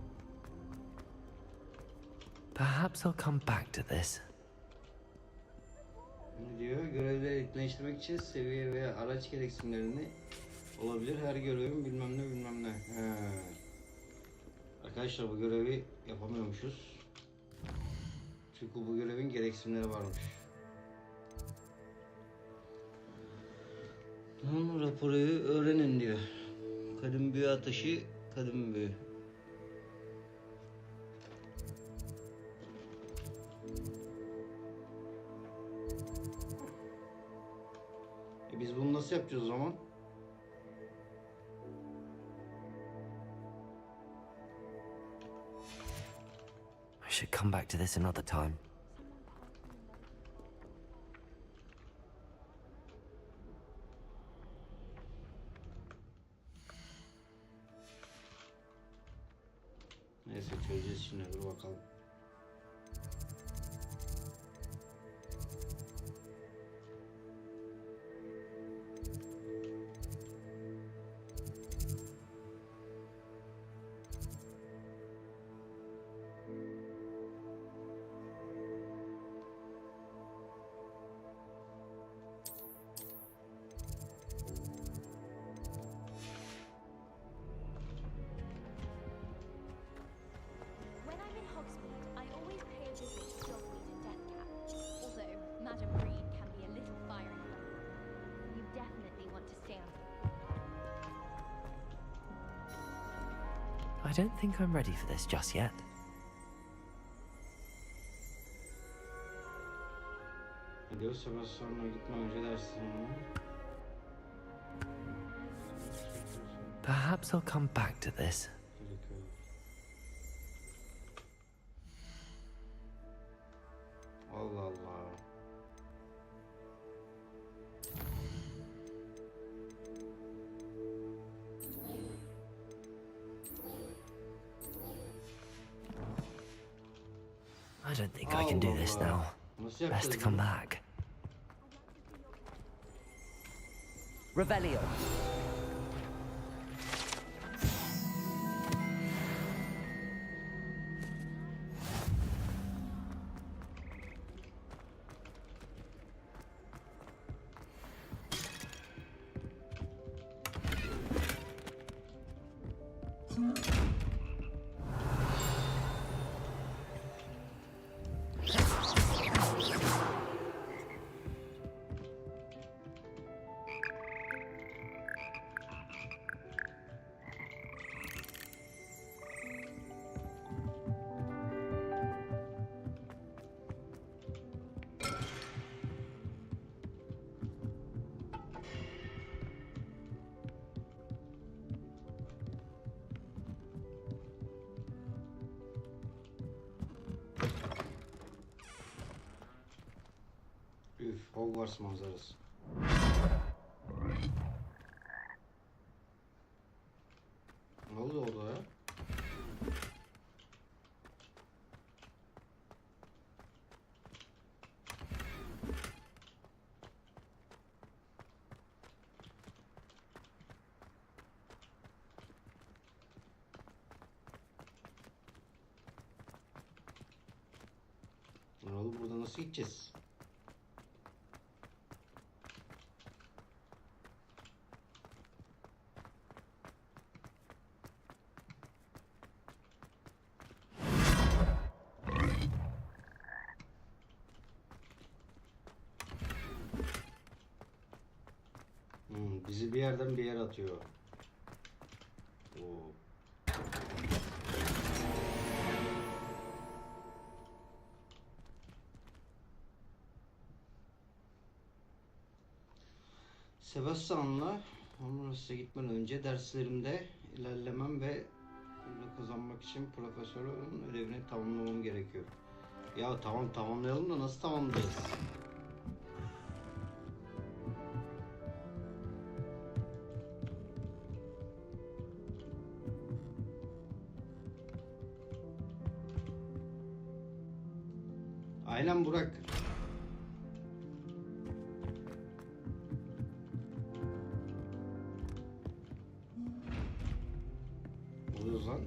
Perhaps I'll come back to this. Ne diyor? Görevleri etkinleştirmek için seviye veya araç gereksinimlerini olabilir. Her görevin bilmem ne bilmem ne. He. Arkadaşlar bu görevi yapamıyormuşuz. Çünkü bu görevin gereksinimleri varmış. Tamam, raporu öğrenin diyor. Kadın büyü ateşi, kadın büyü. Biz bunu nasıl yapacağız o zaman? I should come back to this another time. Neyse çözeceğiz şimdi, dur bakalım. When I'm in Hogsmeade, I always pay a visit to Dogweed and Deathcap. Although Madam Green can be a little fiery. You definitely want to stay on. I don't think I'm ready for this just yet. Gidiyoruz sonra gitme önce dersini. Perhaps I'll come back to this. Allah Allah. I don't think I can do this now. Best to come back. Revelio. Üf, Hogwarts manzarası. Ne oldu orada ya? bakalım burada nasıl gideceğiz. Bizi bir yerden bir yere atıyor. Oo. Sebastian'la Hogwarts'a gitmeden önce derslerimde ilerlemem ve bunu kazanmak için profesörün ödevini tamamlamam gerekiyor. Ya tamam, tamamlayalım da nasıl tamamlayacağız? Aynen Burak. Oluyoruz lan.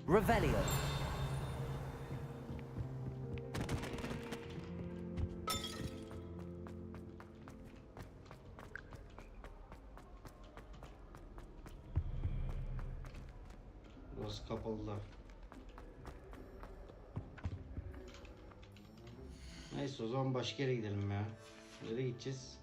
Revelio. Burası kapalılar. Neyse o zaman başka yere gidelim ya. Nereye gideceğiz?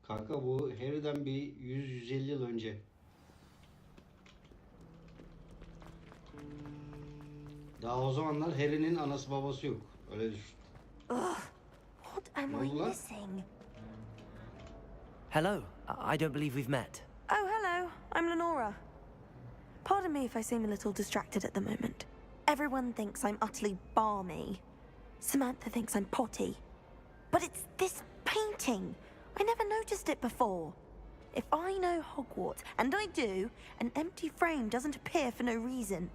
Kanka bu Harry'den bir 100-150 yıl önce. Daha o zamanlar Harry'nin anası babası yok. Öyle düşün. Ugh, what am I Lola? missing? Hello. I don't believe we've met. Oh, hello. I'm Lenora. Pardon me if I seem a little distracted at the moment. Everyone thinks I'm utterly balmy. Samantha thinks I'm potty. But it's this painting. I never noticed it before. If I know Hogwarts, and I do, an empty frame doesn't appear for no reason.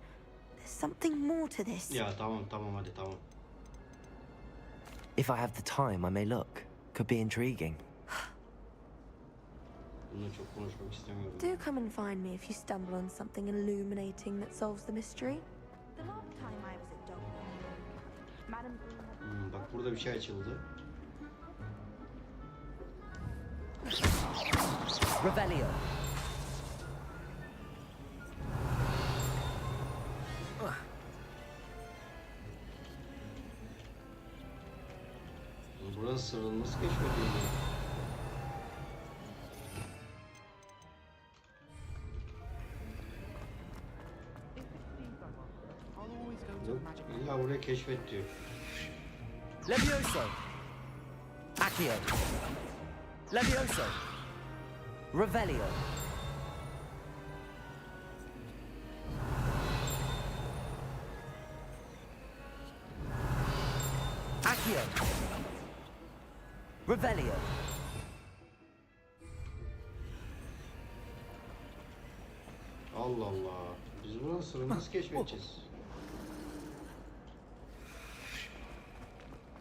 There's something more to this. Ya tamam hadi tamam. If I have the time, I may look. Could be intriguing. Bununla çok konuşmak istemiyorum. Do come and find me if you stumble on something illuminating that solves the mystery. The last time I was at Dog, Madam Bak burada bir şey açıldı. Revelio. Burası sırrılması keşfedildi. Yok, illa buraya keşfet diyor. Levioso. Accio. Levioso. Revelio. Accio. Revelio. Allah Allah. Biz buranın sırrını nasıl keşfedeceğiz?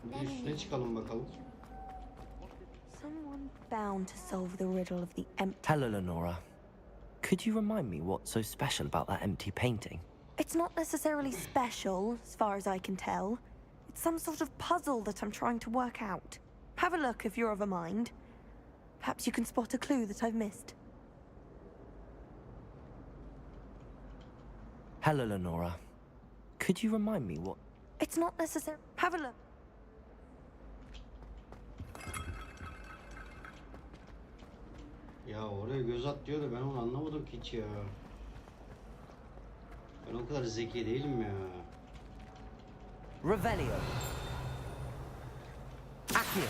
Bir üstüne çıkalım bakalım. Someone bound to solve the riddle of the empty. Hello, Lenora. Could you remind me what's so special about that empty painting? It's not necessarily special, as far as I can tell. It's some sort of puzzle that I'm trying to work out. Have a look if you're of a mind. Perhaps you can spot a clue that I've missed. Hello, Lenora. Could you remind me what... It's not necessary. Have a look. Ya oraya göz at diyor da ben onu anlamadım ki hiç ya. Ben o kadar zeki değilim ya. Revelio. Accio.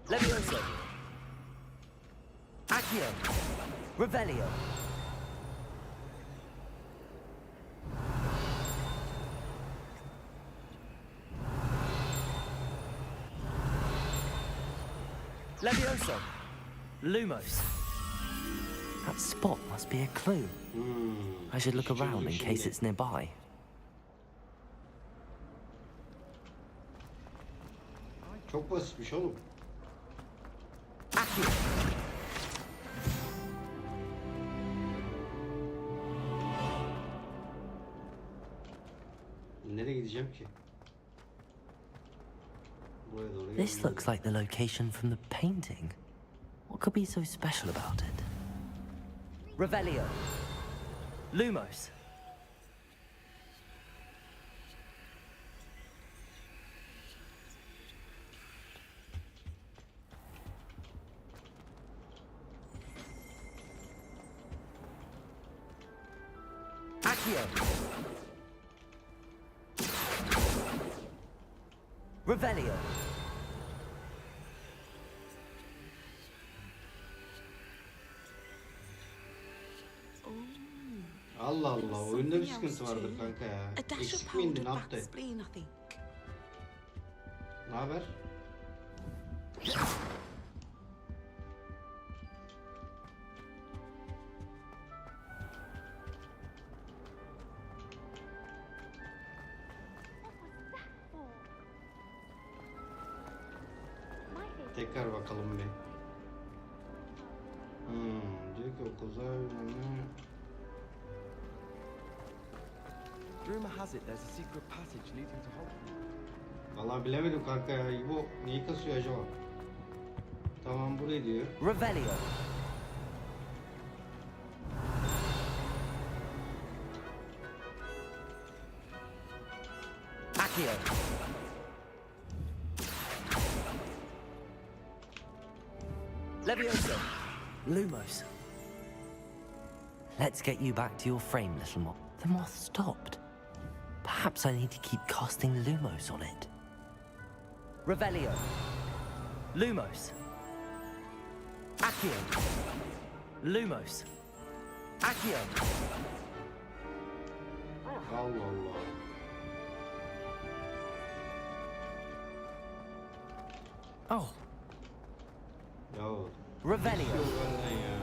Levioso. Accio. Revelio. Levioso. Lumos. That spot must be a clue. I should look around in case it's nearby. Çok basitmiş oğlum. Accio. Nereye gideceğim ki? Buraya doğru This geldim. looks like the location from the painting. What could be so special about it? Revelio. Lumos. Accio. Revelio. Allah Allah, oyunda bir sıkıntı vardır kanka ya. Eksik mi indi, ne yaptı? Ne haber? Tekrar bakalım bir. Diyor ki okulda Rumor has it there's a secret passage leading to Hogwarts. Vallahi bilemedim kanka ya. Bu neyi kasıyor acaba? Tamam, buraya diyor. Revelio. Accio. Levioso. Lumos. Let's get you back to your frame, little moth. The moth stopped. Perhaps I need to keep casting Lumos on it. Revelio. Lumos. Accio. Lumos. Accio. Allah Allah. Oh. Yo. Revelio. Yok benden ya.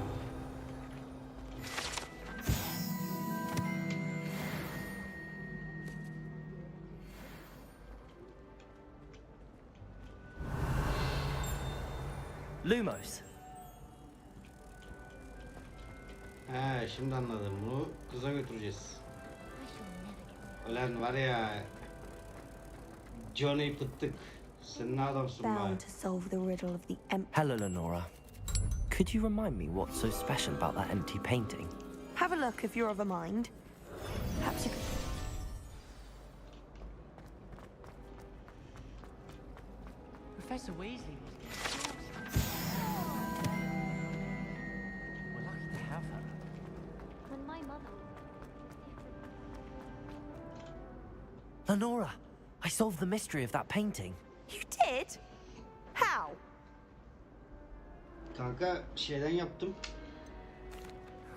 Lumos. He, şimdi anladım. Bunu kıza götüreceğiz. Ulan var ya. Johnny pıttık. Sen ne adamsın be? Bound to solve the riddle of the Hello, Lenora. Could you remind me what's so special about that empty painting? Have a look if you're of a mind. Perhaps you could... Professor Weasley was We're lucky to have her. When my mother... Lenora, I solved the mystery of that painting. You did? How? Kanka şeyden yaptım.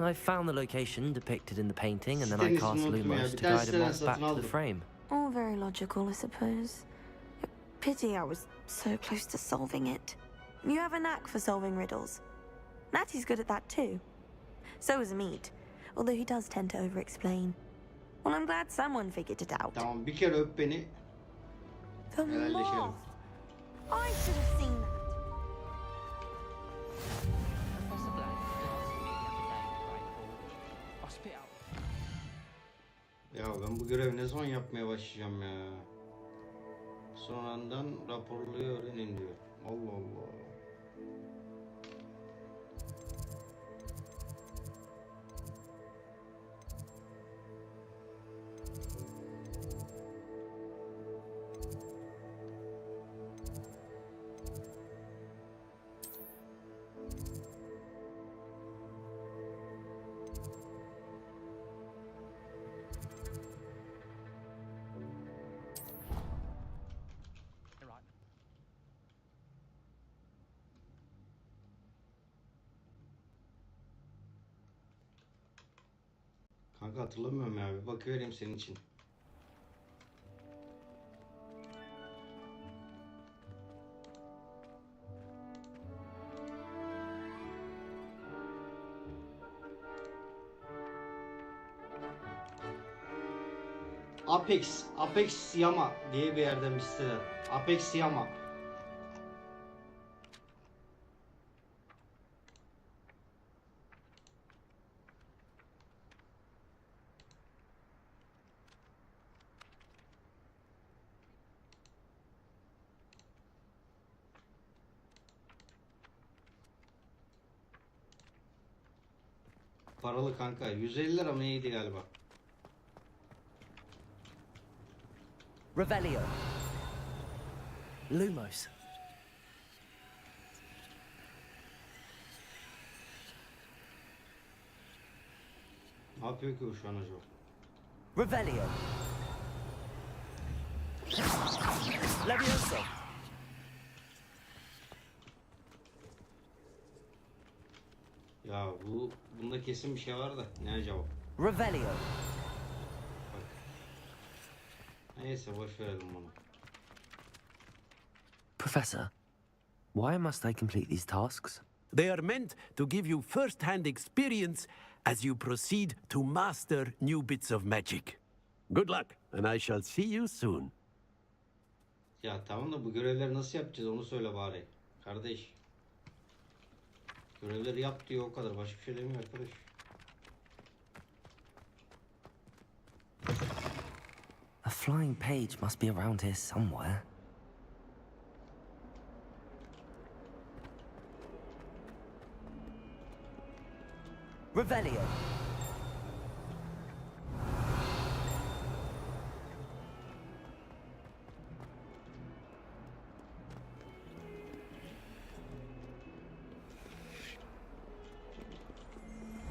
I found the location depicted in the painting and then I Sitenin cast ismini unuttum ya. Lumos Bir to tane guide a siteden moth back satın to the aldım. frame. All very logical, I suppose. Pity I was so close to solving it. You have a knack for solving riddles. Natty's good at that too. So is Mead, although he does tend to over-explain. Well, I'm glad someone figured it out. Tamam, bir kere öp beni. The Helalleşelim. moth! I should have seen that. Professor Black asked me the other day, right, Paul. I'll spit out. Ya ben bu görevi ne zaman yapmaya başlayacağım ya? Sonradan raporluyu öğrenin diyor. Allah Allah. Kanka hatırlamıyorum ya. Bir bakıvereyim senin için. Apex Yama diye bir yerden bir siteden. Apex Yama. Paralı kanka. 150 lira mı neydi galiba? Revelio. Lumos. Ne yapıyor ki o şu an acaba? Revelio. Levioso. Ya bunda kesin bir şey var da ne acaba? Revelio. Neyse boş verelim bunu. Professor, why must I complete these tasks? They are meant to give you first-hand experience as you proceed to master new bits of magic. Good luck, and I shall see you soon. Ya tamam da bu görevleri nasıl yapacağız onu söyle bari. Kardeş. Görevleri yap diyor o kadar. Başka bir şey demiyor arkadaş. A flying page must be around here somewhere. Revelio.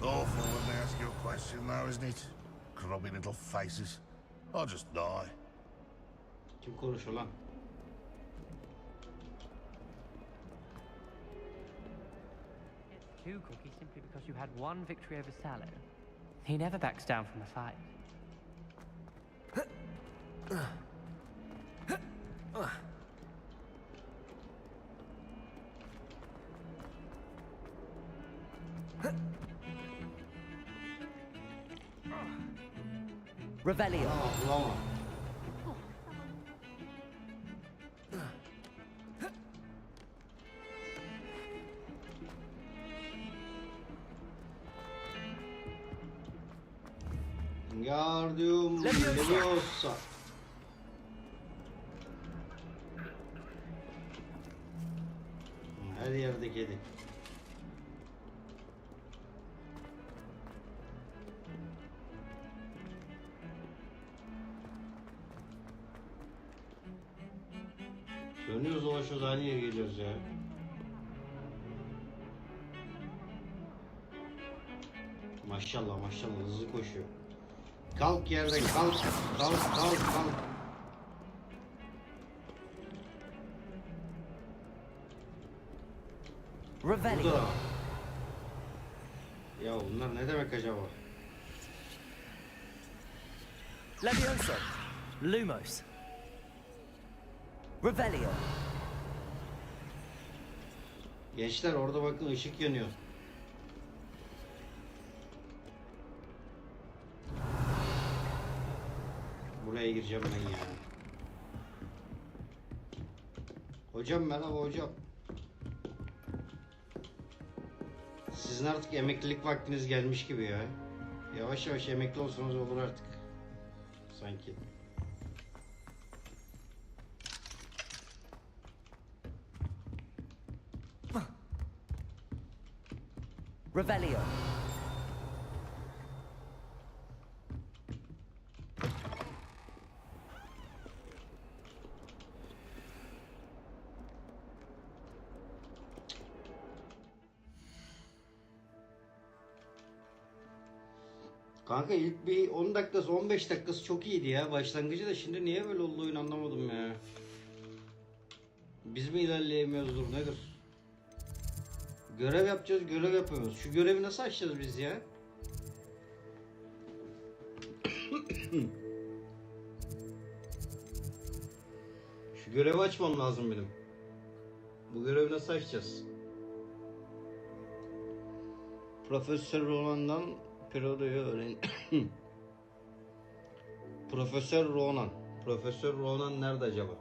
Awful when they ask you a question though, isn't it? Grubby little faces. I'll just die. Kim konuşuyor lan? It's too cookie simply because you had one victory over Sallow. He never backs down from a fight. Revelio. Tamam. Wingardium Leviosa. Her yerde kedi. Dönüyoruz dolaşıyoruz aynı yere geliyoruz ya. Maşallah maşallah hızlı koşuyor. Kalk yerden kalk. Kalk. Revelio. Burada. Ya bunlar ne demek acaba? Levioso. Lumos. Revelio. Gençler orada bakın ışık yanıyor. Buraya gireceğim ben ya. Hocam merhaba hocam. Sizin artık emeklilik vaktiniz gelmiş gibi ya. Yavaş yavaş emekli olsanız olur artık. Sanki. Revelio. Kanka ilk bir 10 dakikası 15 dakikası çok iyiydi ya. Başlangıcı da şimdi niye böyle oldu oyun anlamadım ya. Biz mi ilerleyemiyoruzdur nedir? Görev yapacağız görev yapamıyoruz. Şu görevi nasıl açacağız biz ya? Şu görevi açmam lazım benim. Bu görevi nasıl açacağız? Profesör Ronan'dan Perodo'yu öğren. Profesör Ronan. Profesör Ronan nerede acaba?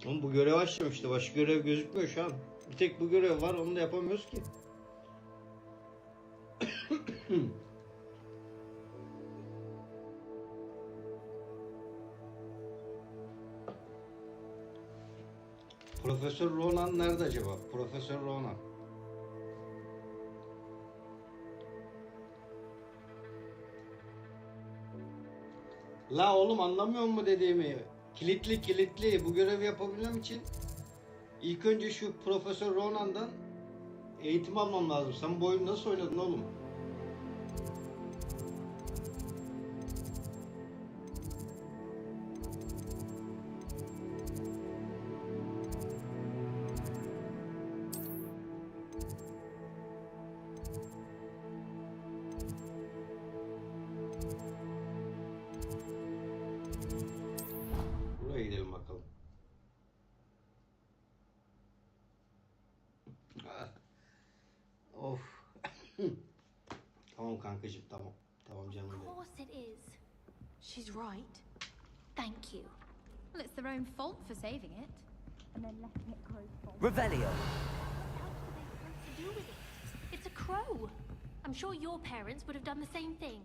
Oğlum bu görev açmamıştı. Başka görev gözükmüyor şu an. Bir tek bu görev var. Onu da yapamıyoruz ki. Profesör Ronan nerede acaba? Profesör Ronan. La oğlum anlamıyor mu dediğimi? Kilitli. Bu görevi yapabilmem için ilk önce şu Profesör Ronan'dan eğitim almam lazım. Sen bu oyunu nasıl oynadın oğlum? Buraya gidelim bakalım. Of. Tamam kankacığım tamam. Tamam canım benim. Of course it is. She's right. Thank you. Well, it's their own fault for saving it. And then letting it grow from. Revelio. What else are they supposed to do with it? It's a crow. I'm sure your parents would have done the same thing.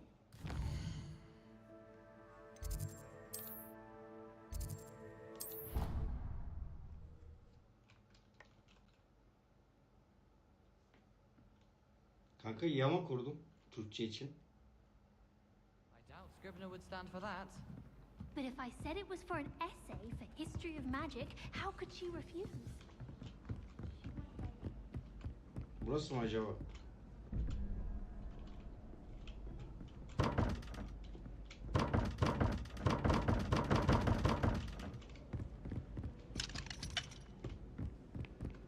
Kanka yama kurdum Türkçe için. I doubt Scrivener would stand for that. But if I said it was for an essay for history of magic, how could she refuse? Burası mı acaba?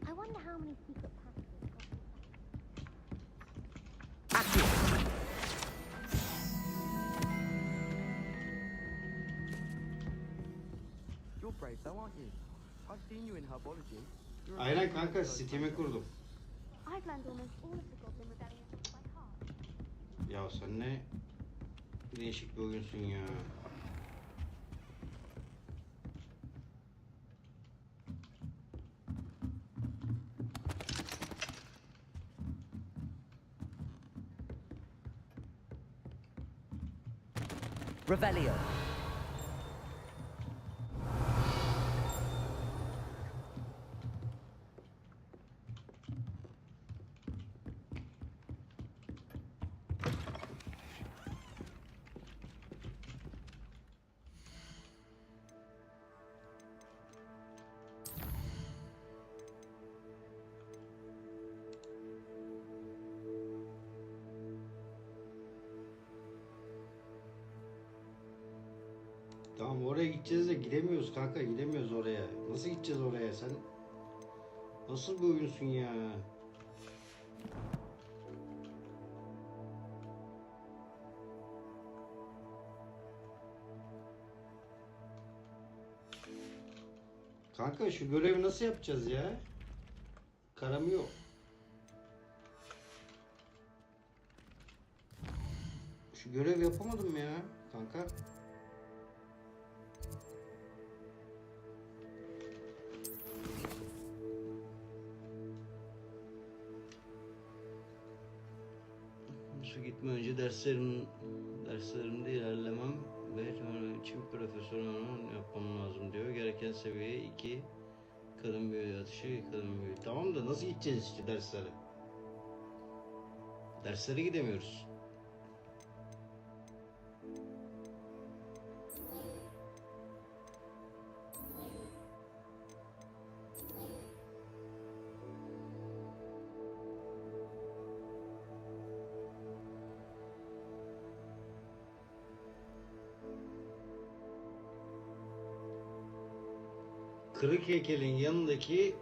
I wonder how many secret passages got You're brave though, aren't you? I've seen you in herbology. You're a Aynen very kanka good sitemi kurdum. I've learned almost all of the Goblin Rebellion books by heart. Ya sen ne değişik bir oyunsun ya. Revelio. Tamam oraya gideceğiz de gidemiyoruz kanka gidemiyoruz oraya. Nasıl gideceğiz oraya sen? Nasıl bir oyunsun ya? Kanka şu görevi nasıl yapacağız ya? Karam yok. Şu görev yapamadım ya kanka. Şu gitme önce derslerimde ilerlemem ve sonra için profesyonel yapmam lazım diyor. Gereken seviyeye 2 kadın büyü atışı, kadın büyü. Tamam da nasıl gideceğiz işte derslere? Derslere gidemiyoruz. Kırık heykelin yanındaki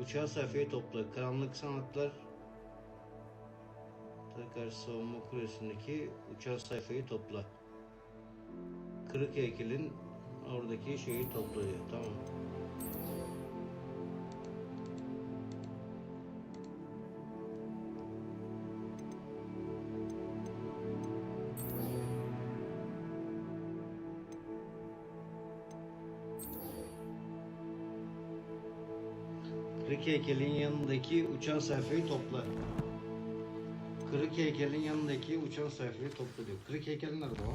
uçan sayfayı topla. Karanlık sanatlar Karşı savunma kulesindeki uçan sayfayı topla. Kırık heykelin oradaki şeyi topla diyor. Tamam. Kırık heykelin yanındaki uçan sayfayı topla. Kırık heykelin yanındaki uçan sayfayı topla diyor. Kırık heykel nerede o?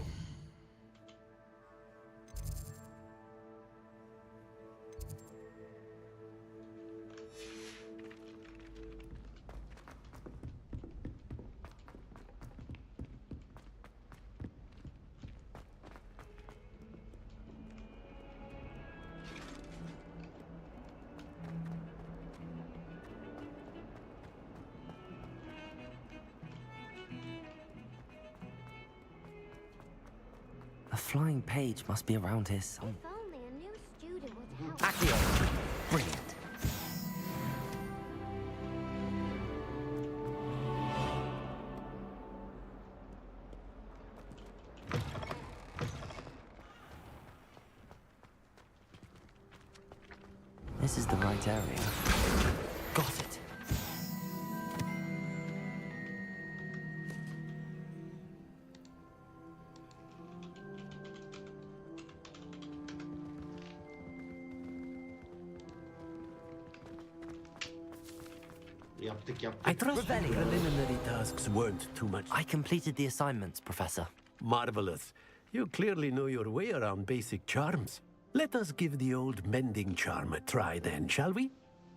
A flying page must be around here somewhere. If only a new student would help. Accio! Brilliant. This is the right area. Got it. Yaptık. I trust the preliminary tasks weren't too much. I completed the assignments, Professor. Marvelous. You clearly know your way around basic charms. Let us give the old mending charm a try then, shall we?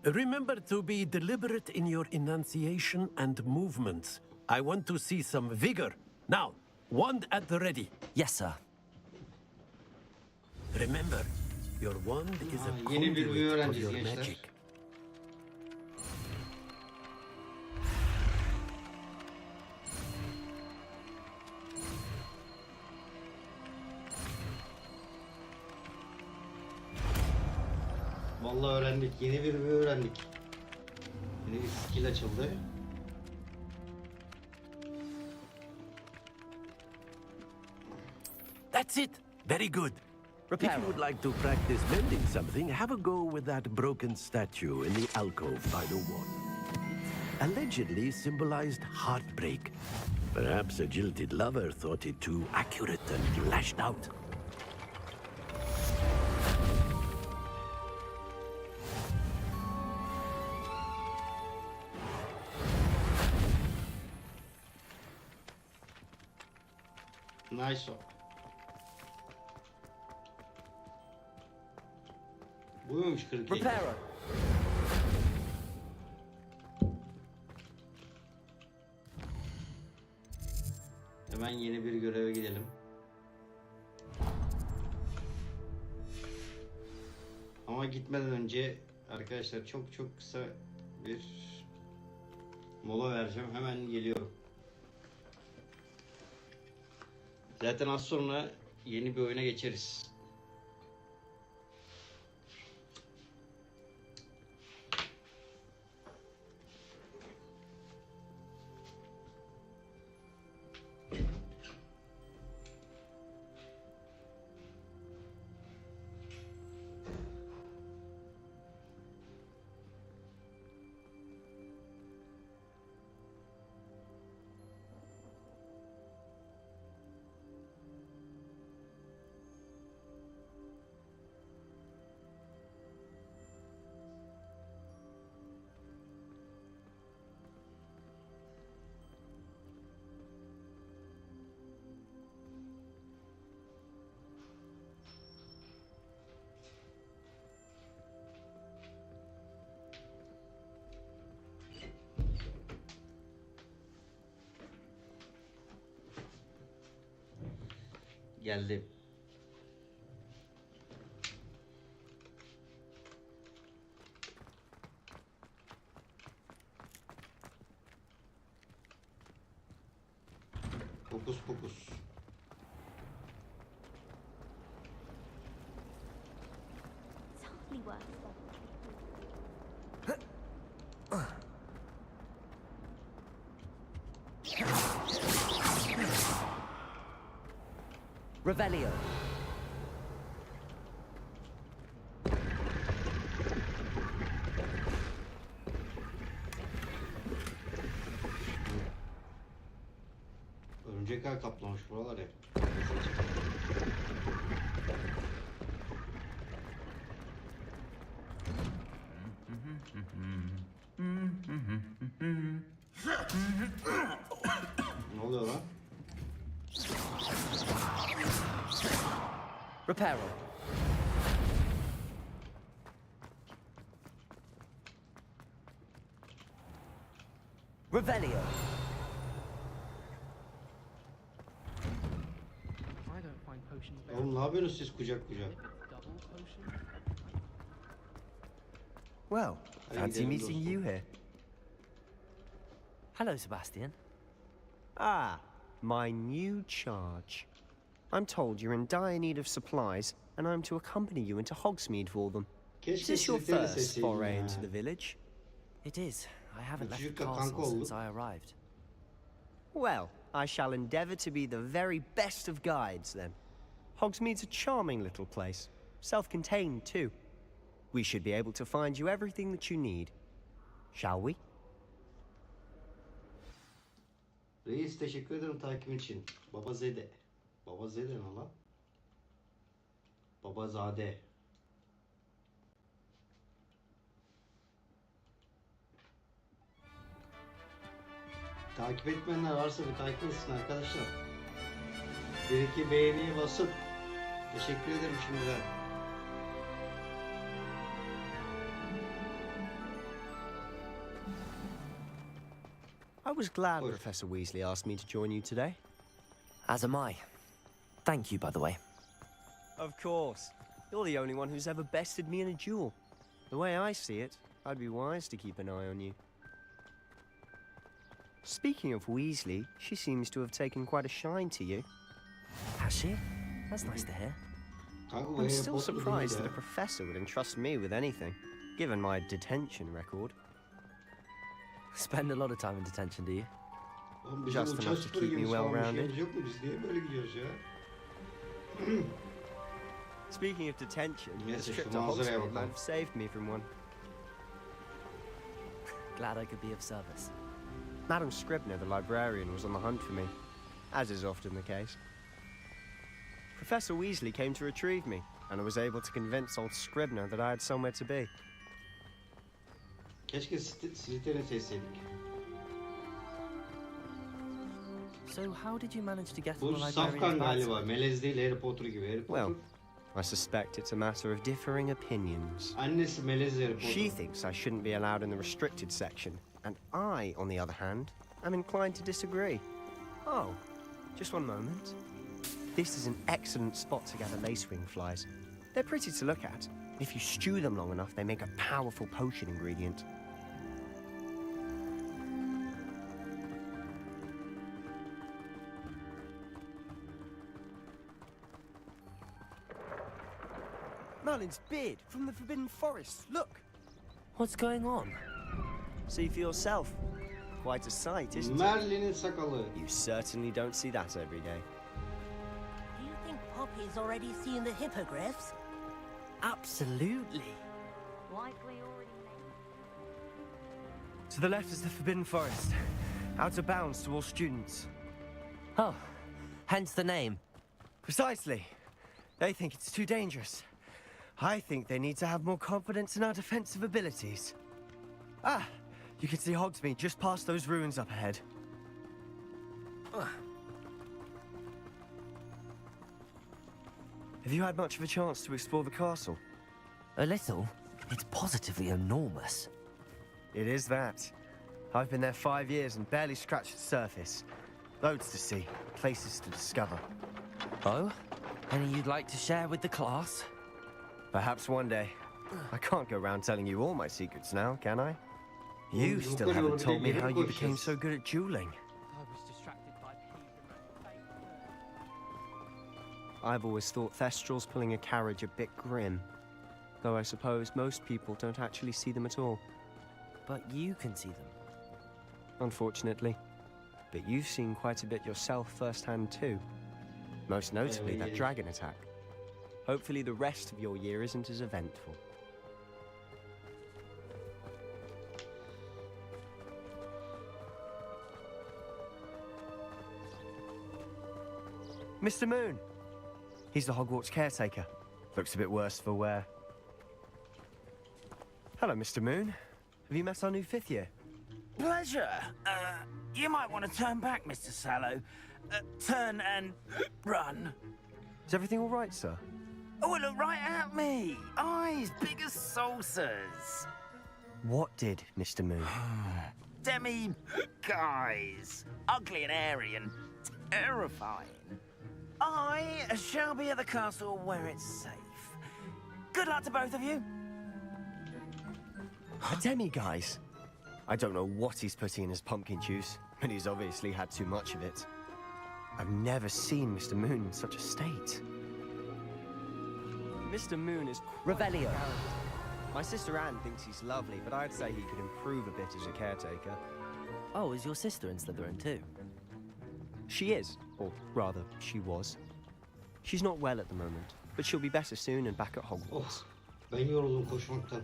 Remember to be deliberate in your enunciation and movements. I want to see some vigor. Now, wand at the ready. Yes, sir. Remember, your wand is a yeni bir conduit of öğrenciyiz your gençler. magic. Vallahi öğrendik. Yeni bir öğrendik. Yeni bir skill açıldı. That's it. Very good. If you would like to practice mending something, have a go with that broken statue in the alcove by the wall. Allegedly symbolized heartbreak. Perhaps a jilted lover thought it too accurate and lashed out. Nice o. Buymuş 42. Repairer. Hemen yeni bir göreve gidelim. Ama gitmeden önce arkadaşlar çok kısa bir mola vereceğim. Hemen geliyorum. Zaten az sonra yeni bir oyuna geçeriz. Geldim. Fokus fokus. It's hardly worth it. Revelio. Örümcek ağ kaplamış buralar hep. Ne oluyor lan? Reparo. Revelio. I don't find potions very Oğlum ne yapıyorsunuz siz kucak kucak? double potion. Well, fancy meeting you here. Hello, Sebastian. Ah, my new charge. I'm told you're in dire need of supplies, and I'm to accompany you into Hogsmeade for them. Is this your first foray into the village? It is. I haven't left the Büyücülükle castle kanka since olduk. I arrived. Well, I shall endeavour to be the very best of guides, then. Hogsmeade's a charming little place. Self-contained, too. We should be able to find you everything that you need. Shall we? Reis teşekkür ederim takibin için. Baba Zede. Baba Zede ne lan? Baba Zade. Takip etmeyenler varsa bir takip etsin arkadaşlar. Bir iki beğeniye basın. Teşekkür ederim şimdiden. I was glad Professor Weasley asked me to join you today. As am I. Thank you, by the way. Of course. You're the only one who's ever bested me in a duel. The way I see it, I'd be wise to keep an eye on you. Speaking of Weasley, she seems to have taken quite a shine to you. Has she? That's nice to hear. I'm still surprised that a professor would entrust me with anything, given my detention record. Spend a lot of time in detention, do you? Just enough to keep me well-rounded. Speaking of detention, this trip to Hogsmeade might have saved me from one. Glad I could be of service. Madam Scribner, the librarian, was on the hunt for me, as is often the case. Professor Weasley came to retrieve me, and I was able to convince old Scribner that I had somewhere to be. Keşke Slytherin seçseydik. So how did you manage to get Bu on the librarian's safkan bad galiba. side? Melez değil Harry Potter gibi. Harry Potter. Well, I suspect it's a matter of differing opinions. Annesi melez Harry Potter. She thinks I shouldn't be allowed in the restricted section, and I, on the other hand, am inclined to disagree. Oh, just one moment. This is an excellent spot to gather lacewing flies. They're pretty to look at. If you stew them long enough, they make a powerful potion ingredient. Merlin's beard from the Forbidden Forest. Look! What's going on? See for yourself. Quite a sight, isn't it? Merlin'in sakalı. You certainly don't see that every day. Do you think Poppy's already seen the hippogriffs? Absolutely. Likely already made. To the left is the Forbidden Forest. Out of bounds to all students. Oh, hence the name. Precisely. They think it's too dangerous. I think they need to have more confidence in our defensive abilities. Ah, you can see Hogsmeade just past those ruins up ahead. Have you had much of a chance to explore the castle? A little. It's positively enormous. It is that. I've been there 5 years and barely scratched the surface. Loads to see, places to discover. Oh? Any you'd like to share with the class? Perhaps one day. I can't go around telling you all my secrets now, can I? You still haven't told me how you became so good at dueling. I was distracted by I've always thought Thestrals pulling a carriage a bit grim. Though I suppose most people don't actually see them at all. But you can see them. Unfortunately. But you've seen quite a bit yourself firsthand too. Most notably, that dragon attack. Hopefully the rest of your year isn't as eventful. Mr. Moon! He's the Hogwarts caretaker. Looks a bit worse for wear. Hello, Mr. Moon. Have you met our new 5th year? Pleasure. You might want to turn back, Mr. Sallow. Turn and run. Is everything all right, sir? Oh, look right at me. Eyes big as saucers. What did, Mr. Moon? Demi guys. Ugly and airy and terrifying. I shall be at the castle where it's safe. Good luck to both of you. A demi-guise? I don't know what he's putting in his pumpkin juice, but he's obviously had too much of it. I've never seen Mr. Moon in such a state. Mr. Moon is Revelio. My sister Anne thinks he's lovely, but I'd say he could improve a bit as a caretaker. Oh, is your sister in Slytherin too? She is, or rather, she was. She's not well at the moment, but she'll be better soon and back at Hogwarts. Ben yoruldum koşmaktan.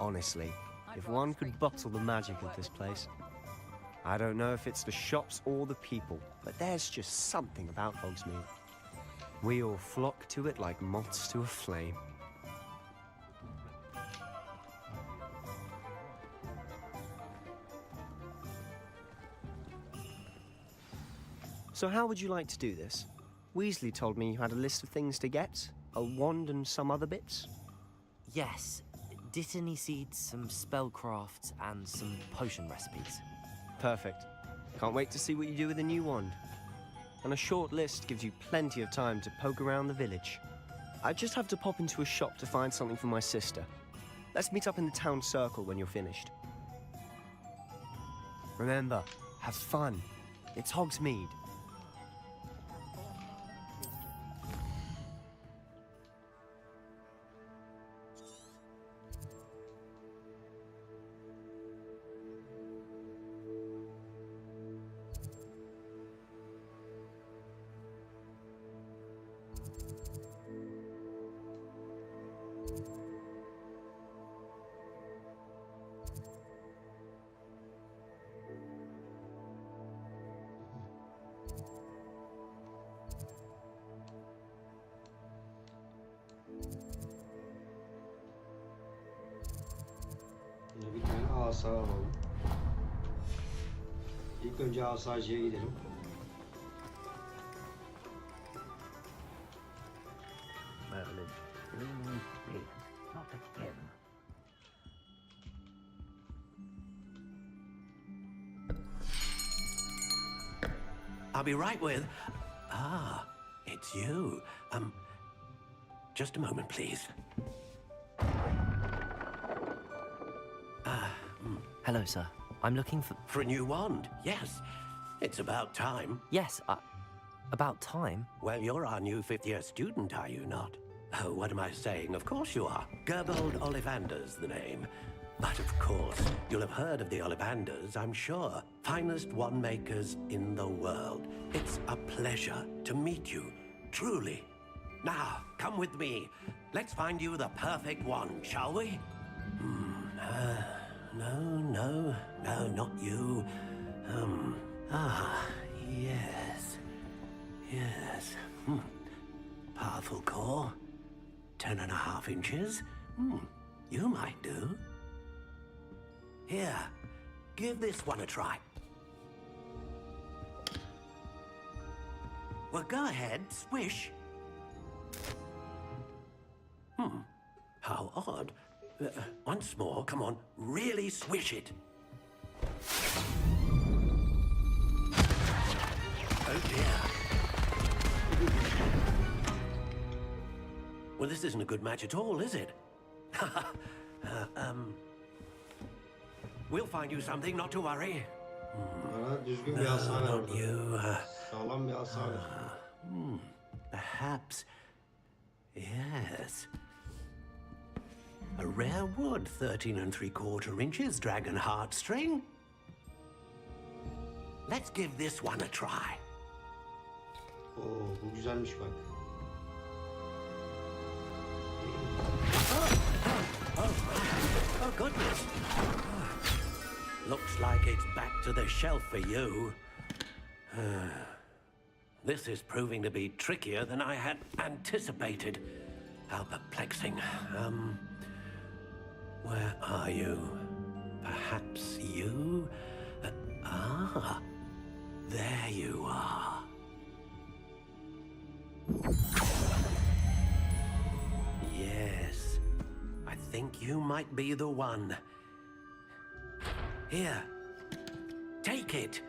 Honestly, if one could bottle the magic of this place. I don't know if it's the shops or the people, but there's just something about Hogsmeade. We all flock to it like moths to a flame. So how would you like to do this? Weasley told me you had a list of things to get, a wand and some other bits. Yes. Dittany seeds, some spellcrafts, and some potion recipes. Perfect. Can't wait to see what you do with the new wand. And a short list gives you plenty of time to poke around the village. I just have to pop into a shop to find something for my sister. Let's meet up in the town circle when you're finished. Remember, have fun. It's Hogsmeade. Bir tane asa alalım. İlk önce asacıya gidelim. I'll be right with... Ah, it's you. Just a moment, please. Hello, sir. I'm looking for... For a new wand, yes. It's about time. Yes, about time? Well, you're our new 5th-year student, are you not? Oh, what am I saying? Of course you are. Gerbold Ollivander's the name. But of course, you'll have heard of the Ollivanders, I'm sure. Finest wand makers in the world. It's a pleasure to meet you, truly. Now, come with me. Let's find you the perfect wand, shall we? No, not you. Yes. Powerful core. 10.5 inches. You might do. Here, give this one a try. Well, go ahead, swish. How odd. Once more, come on, really swish it. Oh dear. Well, this isn't a good match at all, is it? We'll find you something, not to worry. Bana düzgün bir asa ver. Not you. Sağlam bir asa ver. Perhaps Yes. A rare wood, 13 3/4 inches, dragon heartstring. Let's give this one a try. Oo, bu güzelmiş bak. Oh, goodness. Looks like it's back to the shelf for you. This is proving to be trickier than I had anticipated. How perplexing. Where are you? Perhaps you? There you are. Yes, I think you might be the one. Here, take it.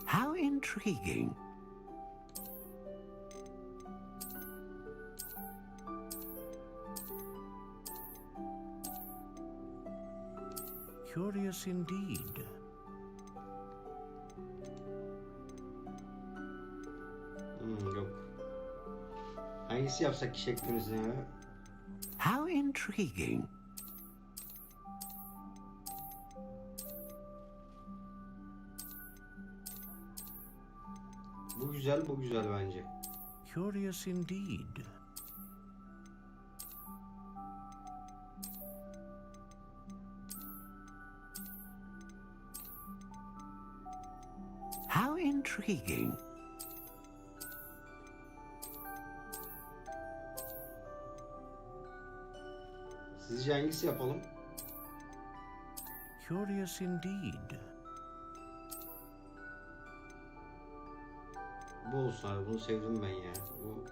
How intriguing. Curious indeed. Yok. Hangisi yapsak ki şeklimizde ya? How intriguing. Bu güzel, bu güzel bence. Curious indeed. How intriguing. Sizce hangisi yapalım? Curious indeed. Bu olsun abi, bunu sevdim ben ya. Bu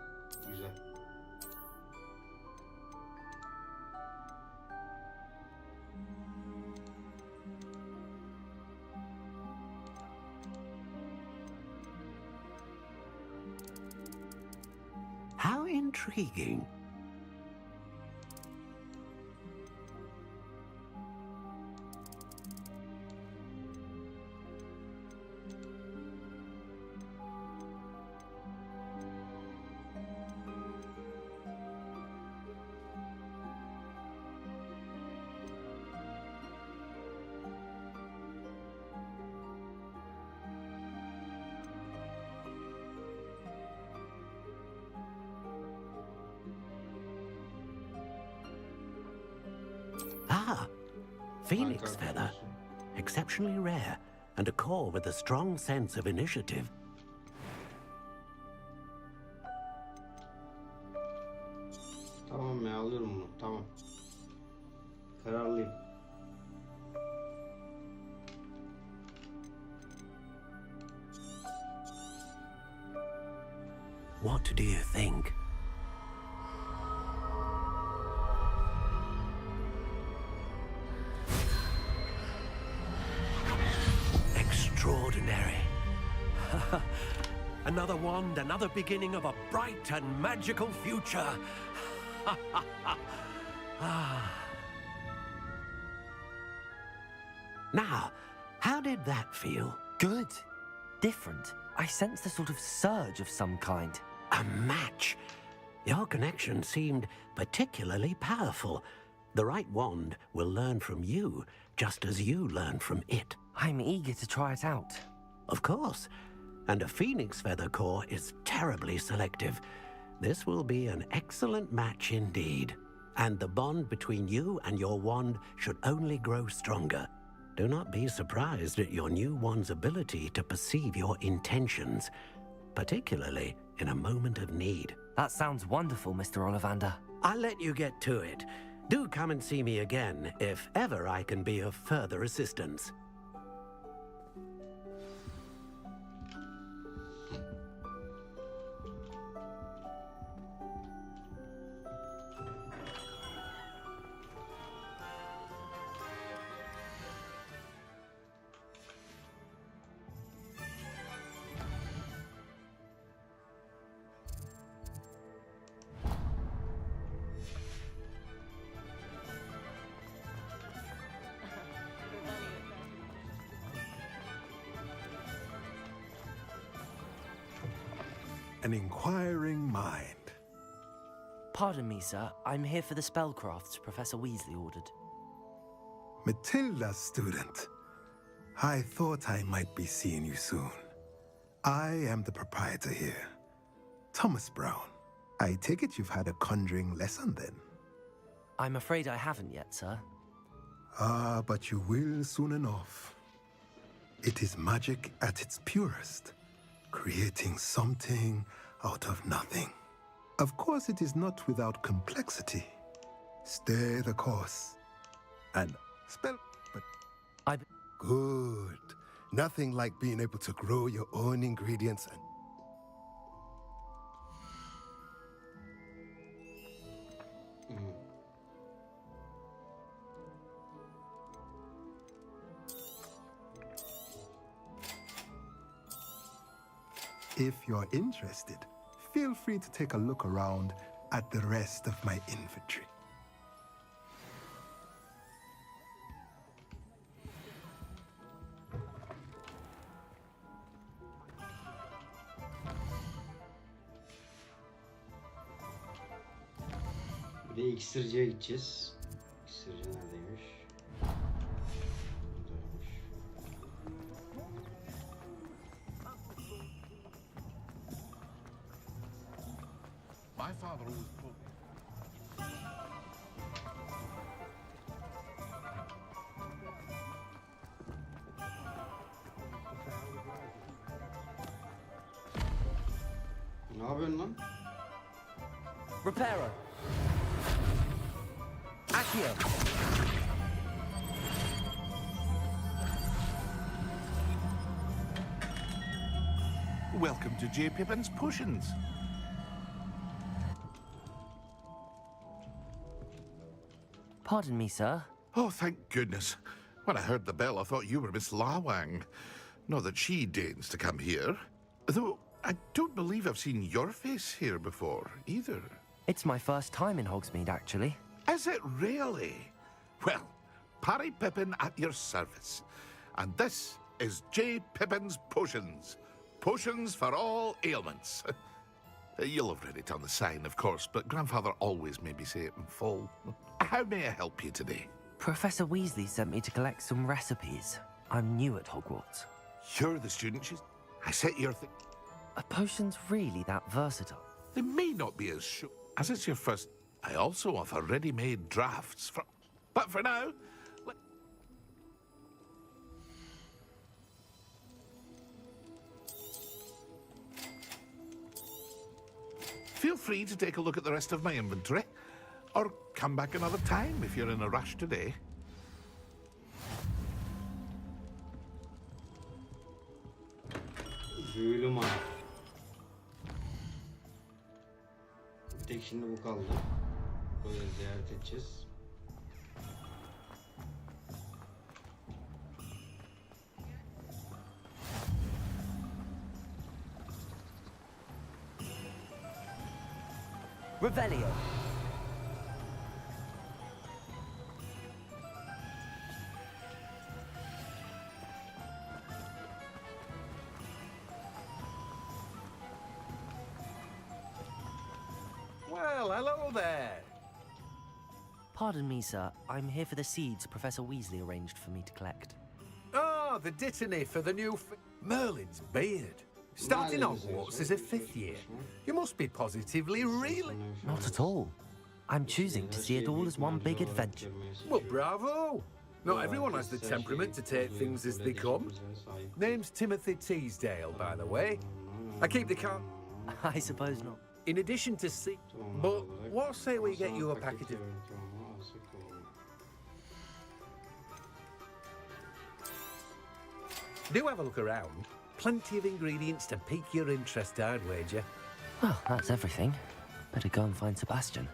güzel. How intriguing. Phoenix feather. Exceptionally rare, and a core with a strong sense of initiative. Tamam ya, alıyorum bunu. Tamam. Kararlıyım. What do you think? Extraordinary. Another wand, another beginning of a bright and magical future. Now, how did that feel? Good. Different. I sensed a sort of surge of some kind. A match. Your connection seemed particularly powerful. The right wand will learn from you, just as you learn from it. I'm eager to try it out. Of course. And a phoenix feather core is terribly selective. This will be an excellent match indeed. And the bond between you and your wand should only grow stronger. Do not be surprised at your new wand's ability to perceive your intentions, particularly in a moment of need. That sounds wonderful, Mr. Ollivander. I'll let you get to it. Do come and see me again if ever I can be of further assistance. an inquiring mind. Pardon me, sir. I'm here for the spellcrafts Professor Weasley ordered. Matilda, student. I thought I might be seeing you soon. I am the proprietor here, Thomas Brown. I take it you've had a conjuring lesson then? I'm afraid I haven't yet, sir. Ah, but you will soon enough. It is magic at its purest, creating something out of nothing. Of course, it is not without complexity. Stay the course. And spell, but good. Nothing like being able to grow your own ingredients and... If you're interested, feel free to take a look around at the rest of my inventory. Bir de iksirciye gideceğiz. İksirci neredeymiş? Buradaymış. My father always told me. Ne yapıyorsun lan? Reparo. Accio. Welcome to J. Pippin's Potions. Pardon me, sir. Oh, thank goodness. When I heard the bell, I thought you were Miss Lawang. Not that she deigns to come here. Though, I don't believe I've seen your face here before, either. It's my first time in Hogsmeade, actually. Is it really? Well, Parry Pippin at your service. And this is J. Pippin's Potions. Potions for all ailments. You'll have read it on the sign, of course, but Grandfather always made me say it in full. How may I help you today? Professor Weasley sent me to collect some recipes. I'm new at Hogwarts. You're the student I set your thing. Are potions really that versatile? They may not be as sure. As it's your first, I also offer ready-made drafts for... But for now, feel free to take a look at the rest of my inventory. Or come back another time if you're in a rush today. Büyülü mağara. Bir tek şimdi bu kaldı. Böyle ziyaret edeceğiz. Revelio. Well, hello there. Pardon me, sir. I'm here for the seeds Professor Weasley arranged for me to collect. Oh, the dittany for the new Merlin's beard. Starting Hogwarts as a 5th year. You must be positively really... Not at all. I'm choosing to see it all as one big adventure. Well, bravo. Not everyone has the temperament to take things as they come. Name's Timothy Teasdale, by the way. I keep the car... I suppose not. In addition to see... But what say we get you a packet of... Do have a look around. Plenty of ingredients to pique your interest, I'd wager. Well, that's everything. Better go and find Sebastian.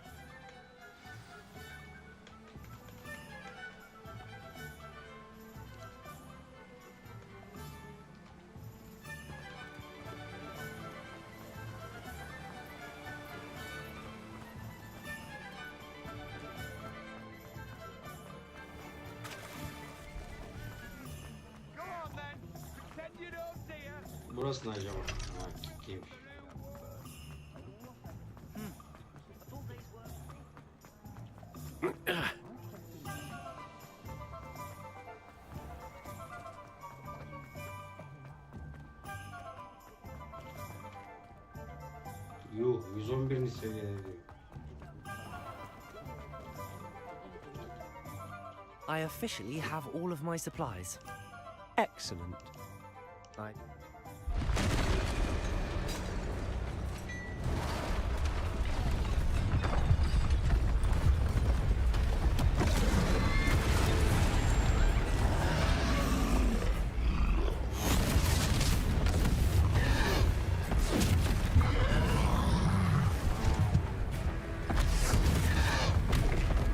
Burası ne acaba? Ha, kitliymiş. Yuh, 111. seviyede diyor. I officially have all of my supplies. Excellent.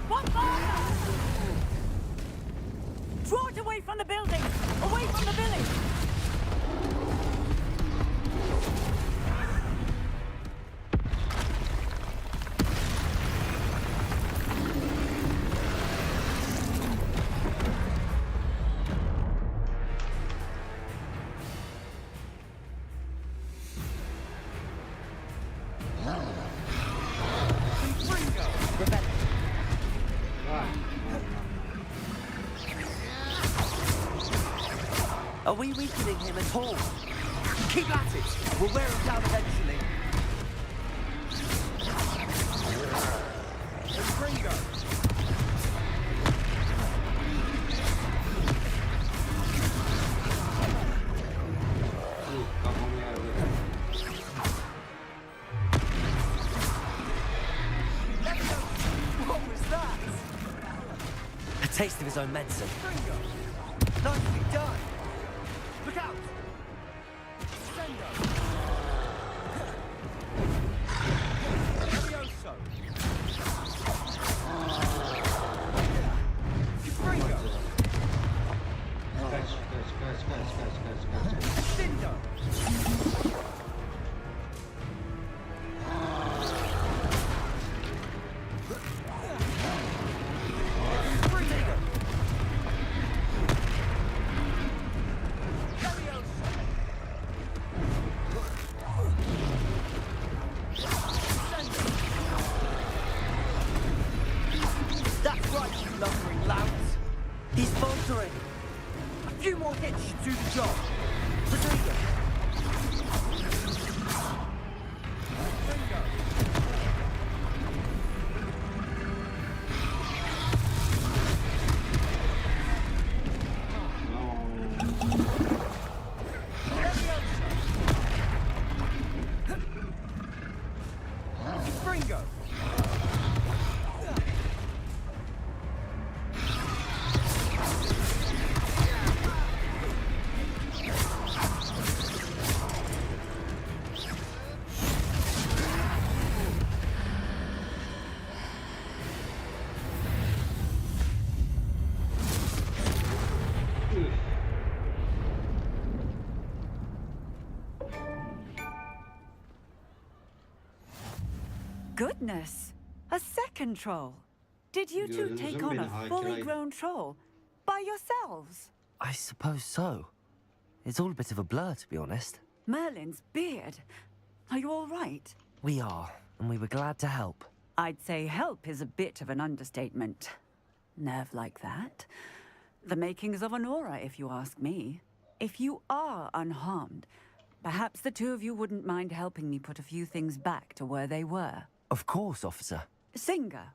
What fire? Draw it away from the building! Away from the village! Are we weakening him at all? Keep at it! We'll wear him down eventually. Gringo! What was that? A taste of his own medicine. Nicely done! Look out! Levioso! Kaç. Cindo! That's right, you lumbering louts. He's faltering. A few more hits should do the job. Rodrigo. Gringo! Goodness! A second troll! Did you two Gördünüz take mü on beni? a Hakan fully Ay. grown troll? By yourselves? I suppose so. It's all a bit of a blur, to be honest. Merlin's beard. Are you all right? We are, and we were glad to help. I'd say help is a bit of an understatement. Nerve like that. The makings of an aura, if you ask me. If you are unharmed, perhaps the two of you wouldn't mind helping me put a few things back to where they were. Of course, officer. Singer.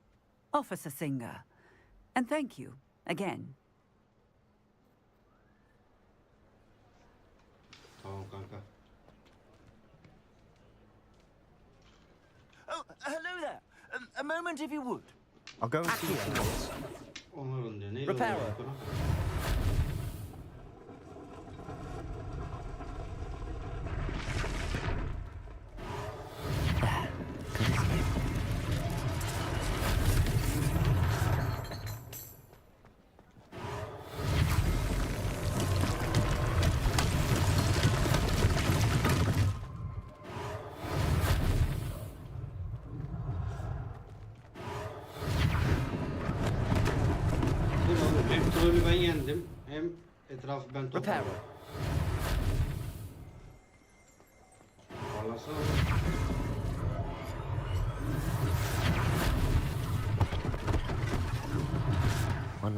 Officer Singer. And thank you, again. Tamam kanka. Oh, hello there. A moment if you would. I'll go and see you. Onların diyor. Neyle Reparo. oluyor bana? Dur oğlum, hem trolü ben yendim hem etrafı ben topladım. Parlasana oğlum.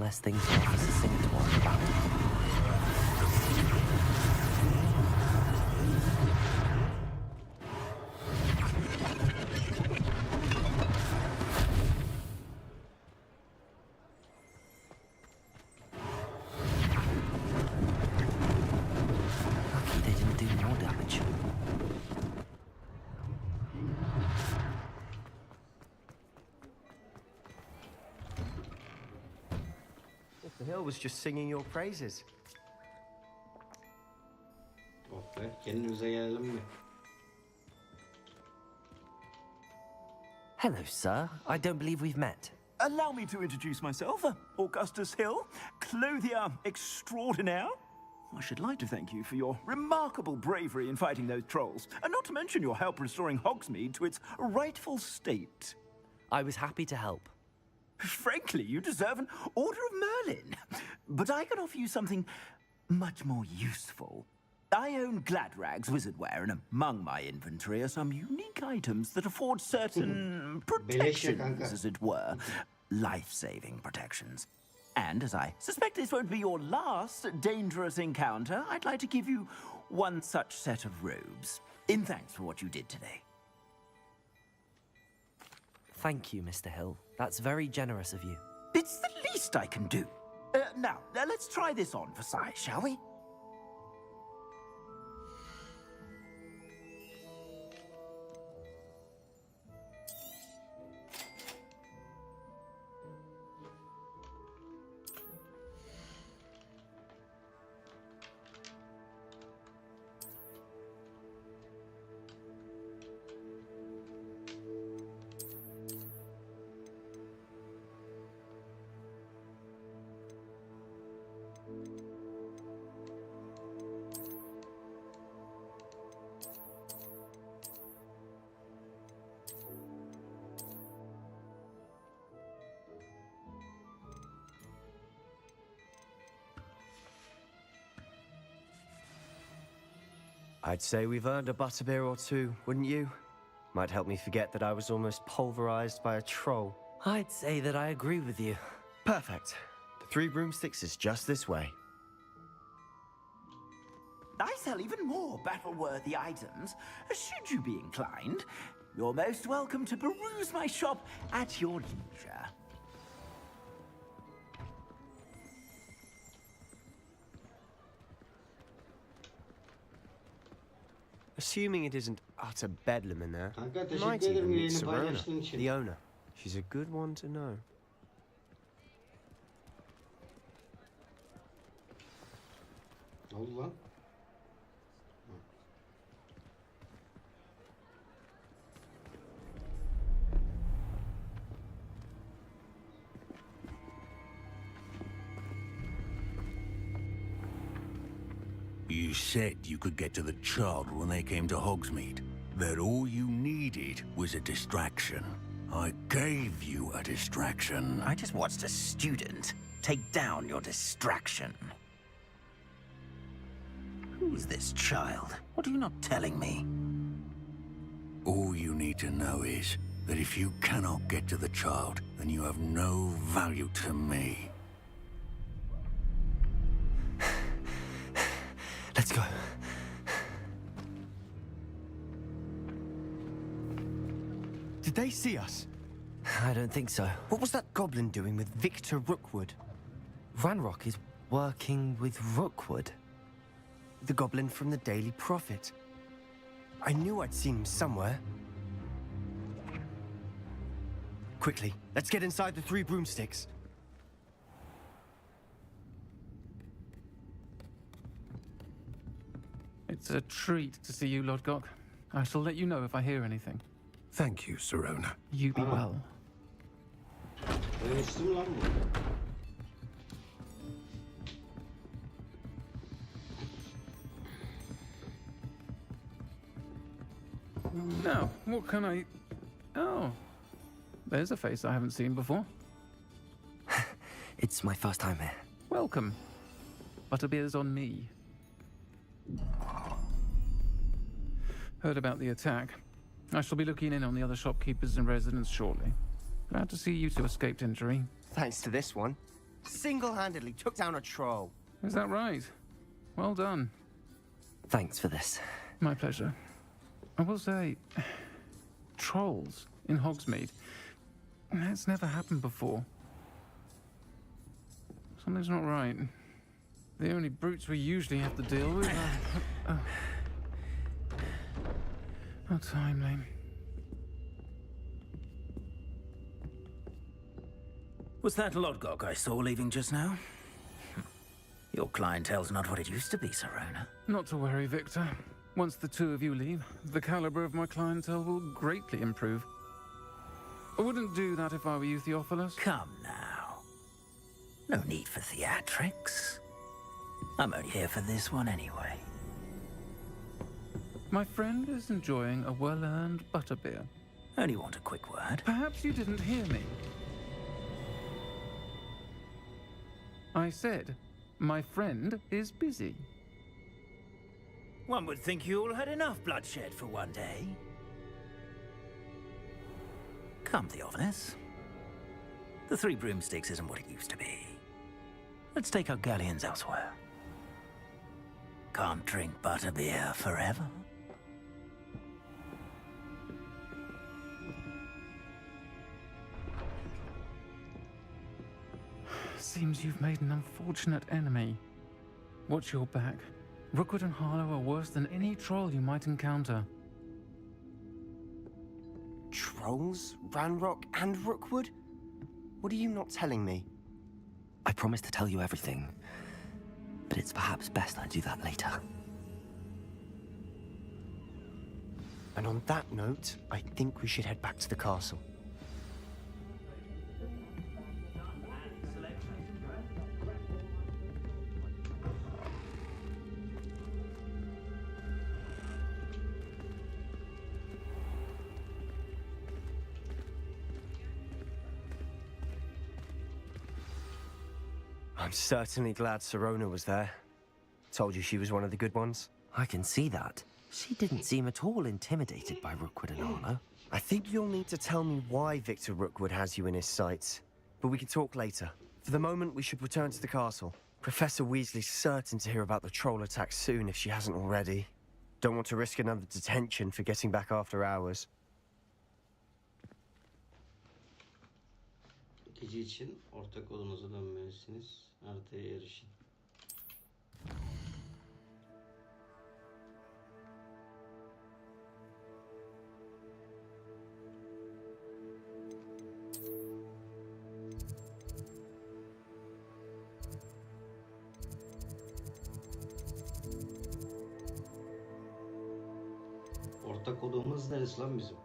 less things for Officer Singer to worry about. Lucky they didn't do more damage. The hill was just singing your praises. Oh be, kendimize gelelim mi? Hello, sir. I don't believe we've met. Allow me to introduce myself, Augustus Hill, clothier extraordinaire. I should like to thank you for your remarkable bravery in fighting those trolls, and not to mention your help restoring Hogsmeade to its rightful state. I was happy to help. Frankly, you deserve an Order of Merlin. But I can offer you something much more useful. I own Gladrag's wizardware, and among my inventory are some unique items that afford certain protections, as it were. Life-saving protections. And as I suspect this won't be your last dangerous encounter, I'd like to give you one such set of robes, in thanks for what you did today. Thank you, Mr. Hill. That's very generous of you. It's the least I can do. Now, let's try this on for size, shall we? I'd say we've earned a butterbeer or two, wouldn't you? Might help me forget that I was almost pulverized by a troll. I'd say that I agree with you. Perfect. The 3 broomsticks is just this way. I sell even more battle-worthy items. Should you be inclined, you're most welcome to peruse my shop at your leisure. Assuming it isn't utter bedlam in there, Kanka, you teşekkür might ederim even meet yayını Serona, paylaştığın için. the owner. She's a good one to know. Ne oldu lan? You said you could get to the child when they came to Hogsmeade. That all you needed was a distraction. I gave you a distraction. I just watched a student take down your distraction. Who's this child? What are you not telling me? All you need to know is that if you cannot get to the child, then you have no value to me. Let's go. Did they see us? I don't think so. What was that goblin doing with Victor Rookwood? Ranrock is working with Rookwood. The goblin from the Daily Prophet. I knew I'd seen him somewhere. Quickly, let's get inside the 3 broomsticks. It's a treat to see you, Lord Gok. I shall let you know if I hear anything. Thank you, Serona. You be well. Dönüştüm lan bu. Now, what can I... Oh, there's a face I haven't seen before. It's my first time here. Welcome. Butterbeer's on me. Heard about the attack. I shall be looking in on the other shopkeepers and residents shortly. Glad to see you two escaped injury. Thanks to this one. Single-handedly took down a troll. Is that right? Well done. Thanks for this. My pleasure. I will say, trolls in Hogsmeade. That's never happened before. Something's not right. The only brutes we usually have to deal with are... How timely. Was that Lodgok I saw leaving just now? Your clientele's not what it used to be, Serona. Not to worry, Victor. Once the two of you leave, the caliber of my clientele will greatly improve. I wouldn't do that if I were you, Theophilus. Come now. No need for theatrics. I'm only here for this one anyway. My friend is enjoying a well-earned butterbeer. Only want a quick word. Perhaps you didn't hear me. I said, my friend is busy. One would think you all had enough bloodshed for one day. Come, Theophilus. The Three Broomsticks isn't what it used to be. Let's take our galleons elsewhere. Can't drink butterbeer forever. Seems you've made an unfortunate enemy. Watch your back. Rookwood and Harlow are worse than any troll you might encounter. Trolls? Ranrock and Rookwood? What are you not telling me? I promised to tell you everything, but it's perhaps best I do that later. And on that note, I think we should head back to the castle. I'm certainly glad Serona was there. Told you she was one of the good ones. I can see that. She didn't seem at all intimidated by Rookwood and Harlow. I think you'll need to tell me why Victor Rookwood has you in his sights. But we can talk later. For the moment, we should return to the castle. Professor Weasley's certain to hear about the troll attack soon if she hasn't already. Don't want to risk another detention for getting back after hours. Gece için ortak odanıza dönmelisiniz. Haritaya erişin. Ortak odamız neresi lan bizim?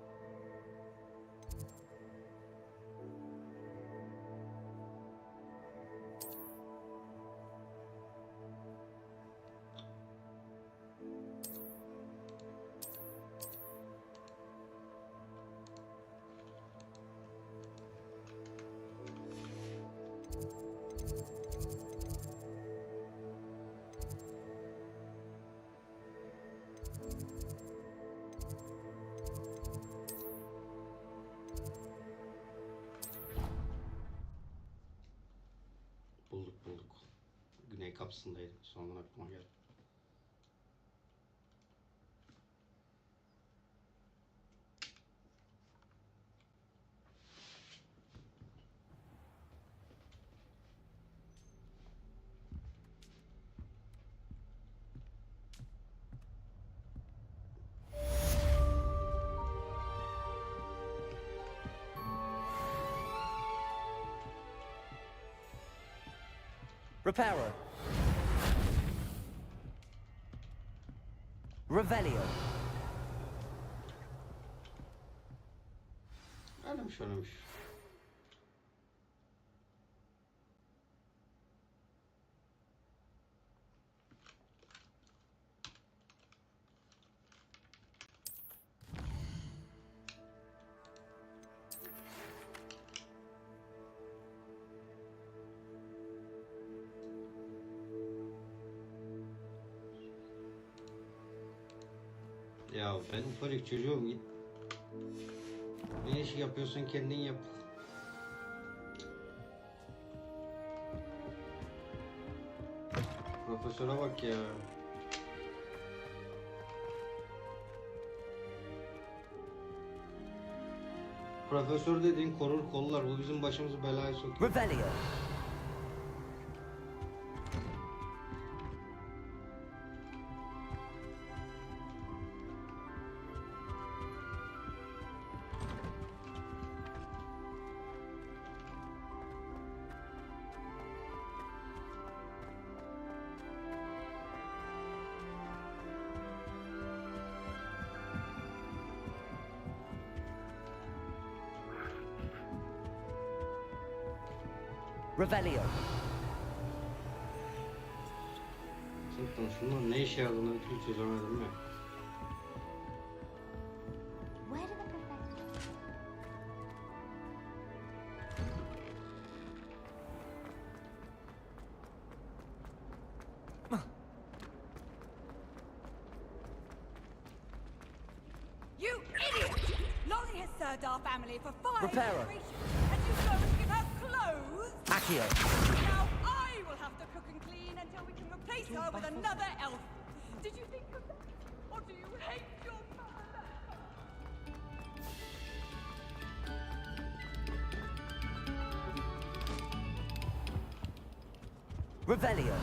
Bulduk. Güney kapısındaydı. Sonradan aklıma geldi. Reparo. Revelio. Öyleymiş. Ya ben ufacık çocuğum, git. Ne iş yapıyorsun kendin yap. Profesöre bak ya. Profesör dediğin korur kollar. Bu bizim başımızı belaya sokuyor. Revelio. Revelio. Cidden şunun ne işe yaradığını bir türlü çözemedim ya. Where did the professor... You idiot! Lolly has served our family for 5 Reparo. generations, and you go and give her clothes? Accio. Now I will have to cook and clean until we can replace her with another elf. Did you think of that? Or do you hate your father? Revelio.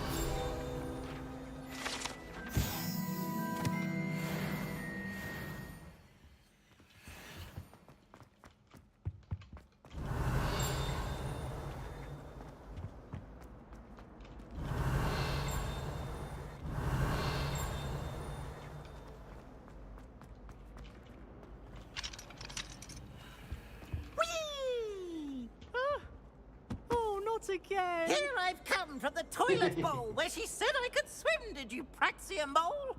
Oh, not again. Here I've come from the toilet bowl where she said I could swim, did you praxia mole?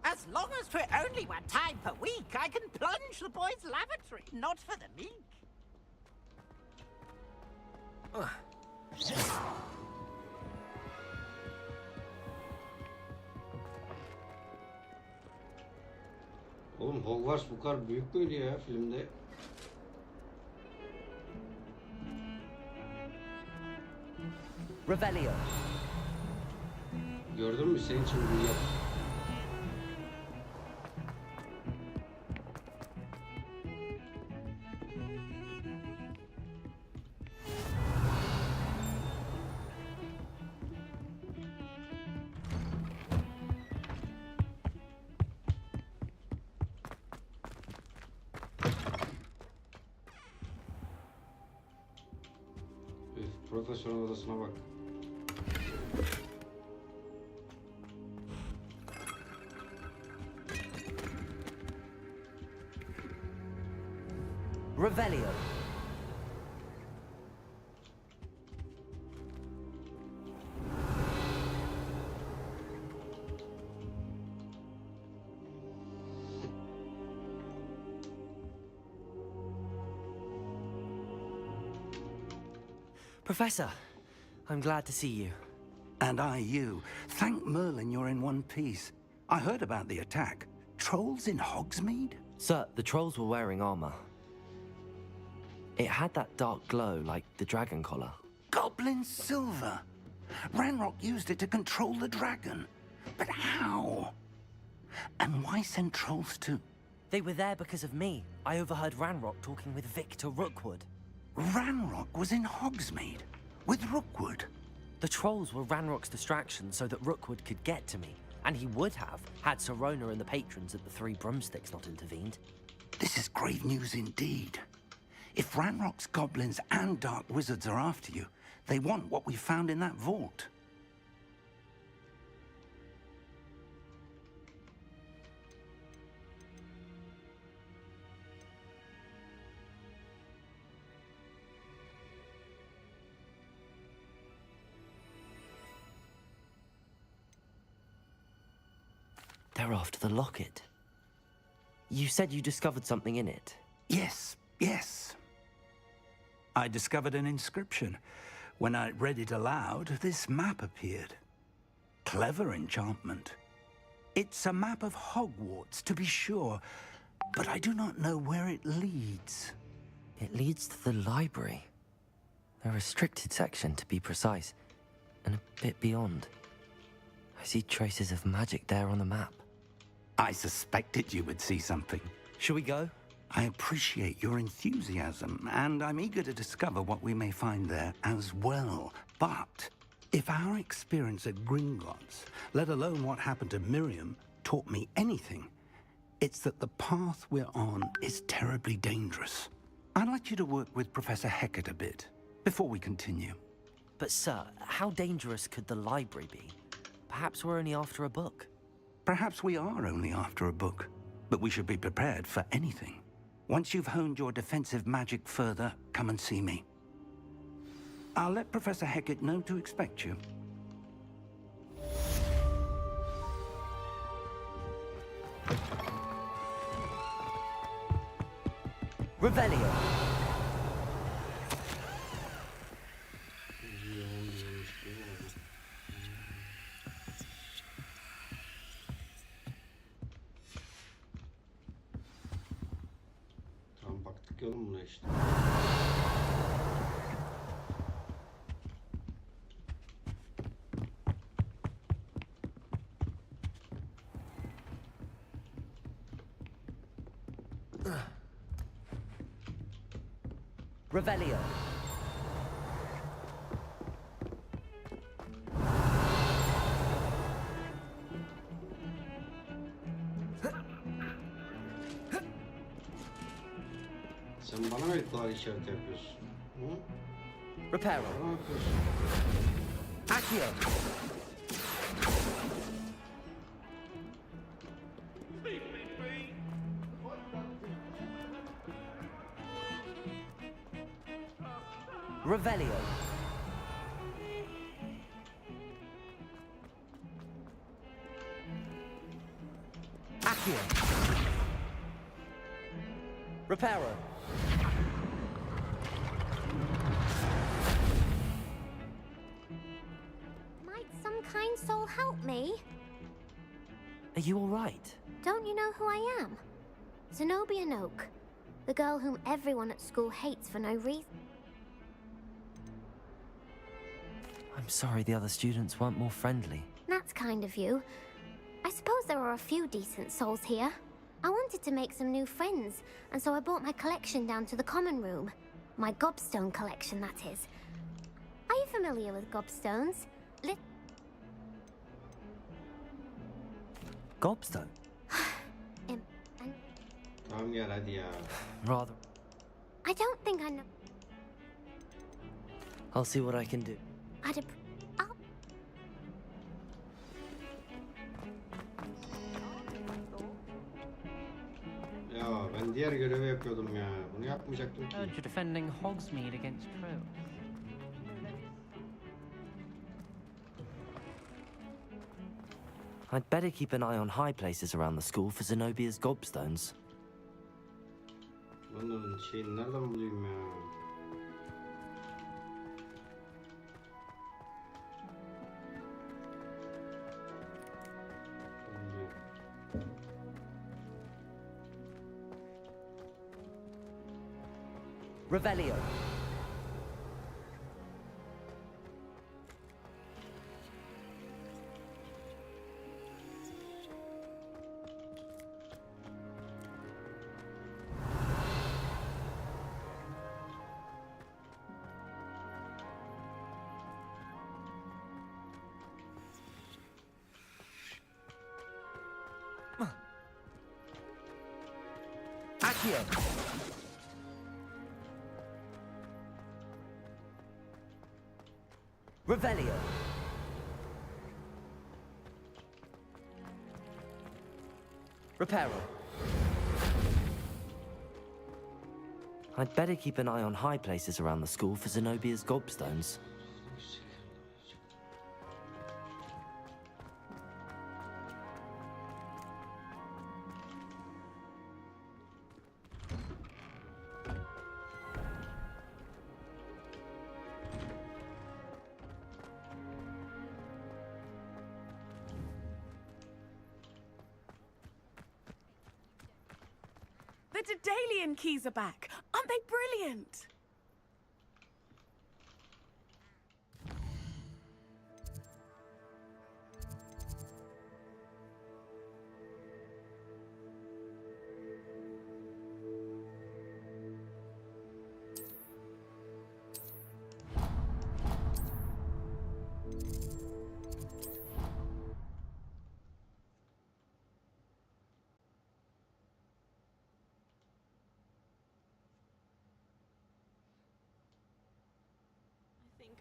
As long as 'twere only 1 time per week, I can plunge the boys' lavatory, not for the meek. Oğlum Hogwarts bu kadar büyük müydü ya filmde? Revelio. Gördün mü? Senin için büyü yap. Profesörün odasına bak. Revelio. Professor, I'm glad to see you. And I you. Thank Merlin you're in one piece. I heard about the attack. Trolls in Hogsmeade? Sir, the trolls were wearing armor. It had that dark glow like the dragon collar. Goblin silver. Ranrock used it to control the dragon. But how? And why send trolls to... They were there because of me. I overheard Ranrock talking with Victor Rookwood. Ranrock was in Hogsmeade with Rookwood. The trolls were Ranrock's distraction so that Rookwood could get to me. And he would have, had Sirona and the patrons at the Three Broomsticks not intervened. This is grave news indeed. If Ranrock's goblins and dark wizards are after you, they want what we found in that vault. They're after the locket. You said you discovered something in it. Yes, yes. I discovered an inscription. When I read it aloud, this map appeared. Clever enchantment. It's a map of Hogwarts, to be sure, but I do not know where it leads. It leads to the library. A restricted section, to be precise, and a bit beyond. I see traces of magic there on the map. I suspected you would see something. Shall we go? I appreciate your enthusiasm, and I'm eager to discover what we may find there as well. But if our experience at Gringotts, let alone what happened to Miriam, taught me anything, it's that the path we're on is terribly dangerous. I'd like you to work with Professor Hecat a bit before we continue. But sir, how dangerous could the library be? Perhaps we're only after a book. Perhaps we are only after a book, but we should be prepared for anything. Once you've honed your defensive magic further, come and see me. I'll let Professor Hecat know to expect you. Revelio. Tamam baktık ya oğlum buna işte. Revelio. Sen bana mı duvar işareti yapıyorsun? Hı? Reparo. Ne yapıyorsun? Accio. Revelio. Accio. Reparo. Might some kind soul help me? Are you all right? Don't you know who I am? Zenobia Noak, the girl whom everyone at school hates for no reason. I'm sorry the other students weren't more friendly. That's kind of you. I suppose there are a few decent souls here. I wanted to make some new friends, and so I brought my collection down to the common room. My gobstone collection, that is. Are you familiar with gobstones? Gobstone? Tamam gel hadi ya. Rather. I don't think I know. I'll see what I can do. Ya ben diğer görevi yapıyordum ya. Bunu yapmayacaktım ki. Heard you're defending Hogsmeade against Trolls. I'd better keep an eye on high places around the school for Zenobia's gobstones. Bunun şeyini nereden bulayım ya? Revelio. Accio. Revelio. Reparo. I'd better keep an eye on high places around the school for Zenobia's gobstones. The Daedalian keys are back. Aren't they brilliant?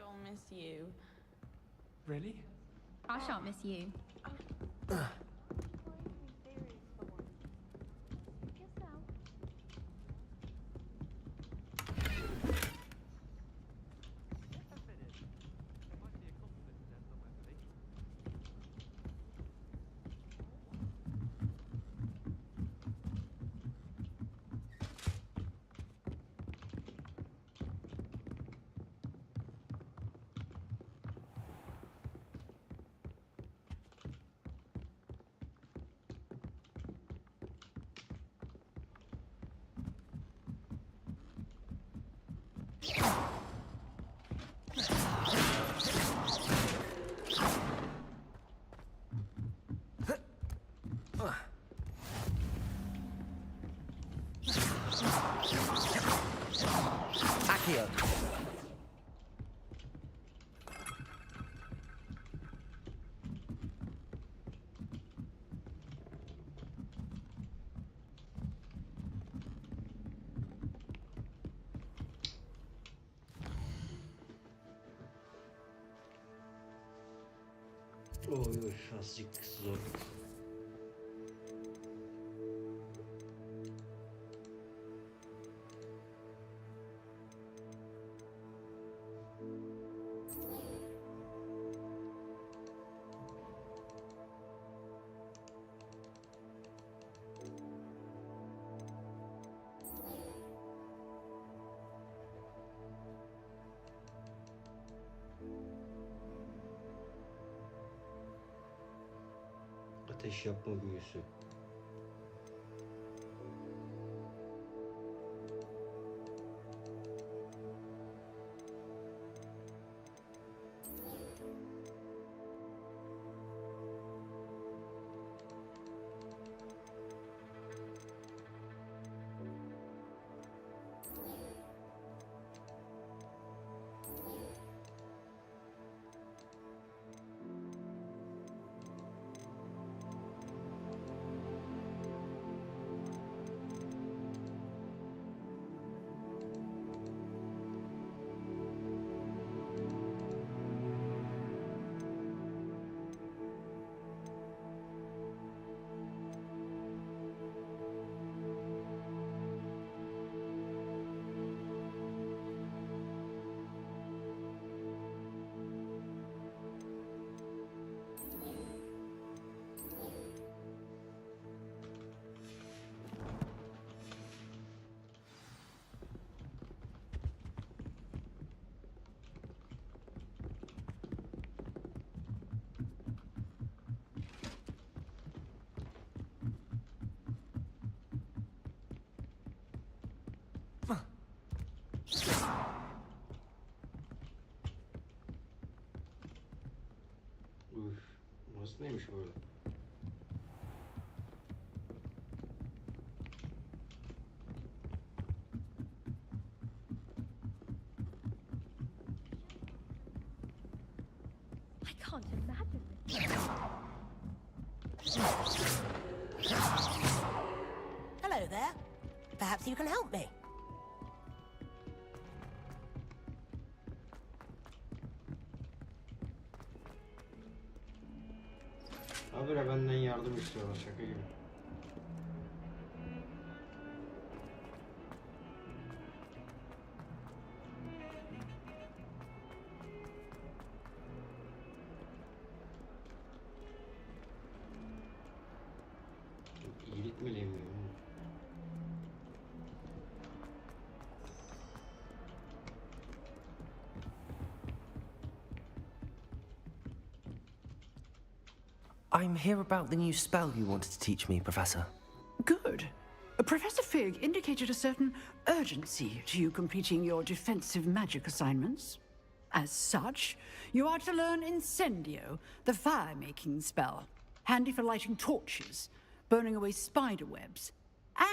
I'll miss you. Really? I shan't miss you. Accio. Oy azıcık zor. Ateş yapma büyüsü. Üf, burası neymiş böyle? I can't imagine this. Hello there. Perhaps you can help me. Habire benden yardım istiyorlar, şaka gibi. İyilik meleğim ya. I'm here about the new spell you wanted to teach me, Professor. Good. Professor Fig indicated a certain urgency to you completing your defensive magic assignments. As such, you are to learn Incendio, the fire-making spell, handy for lighting torches, burning away spider webs,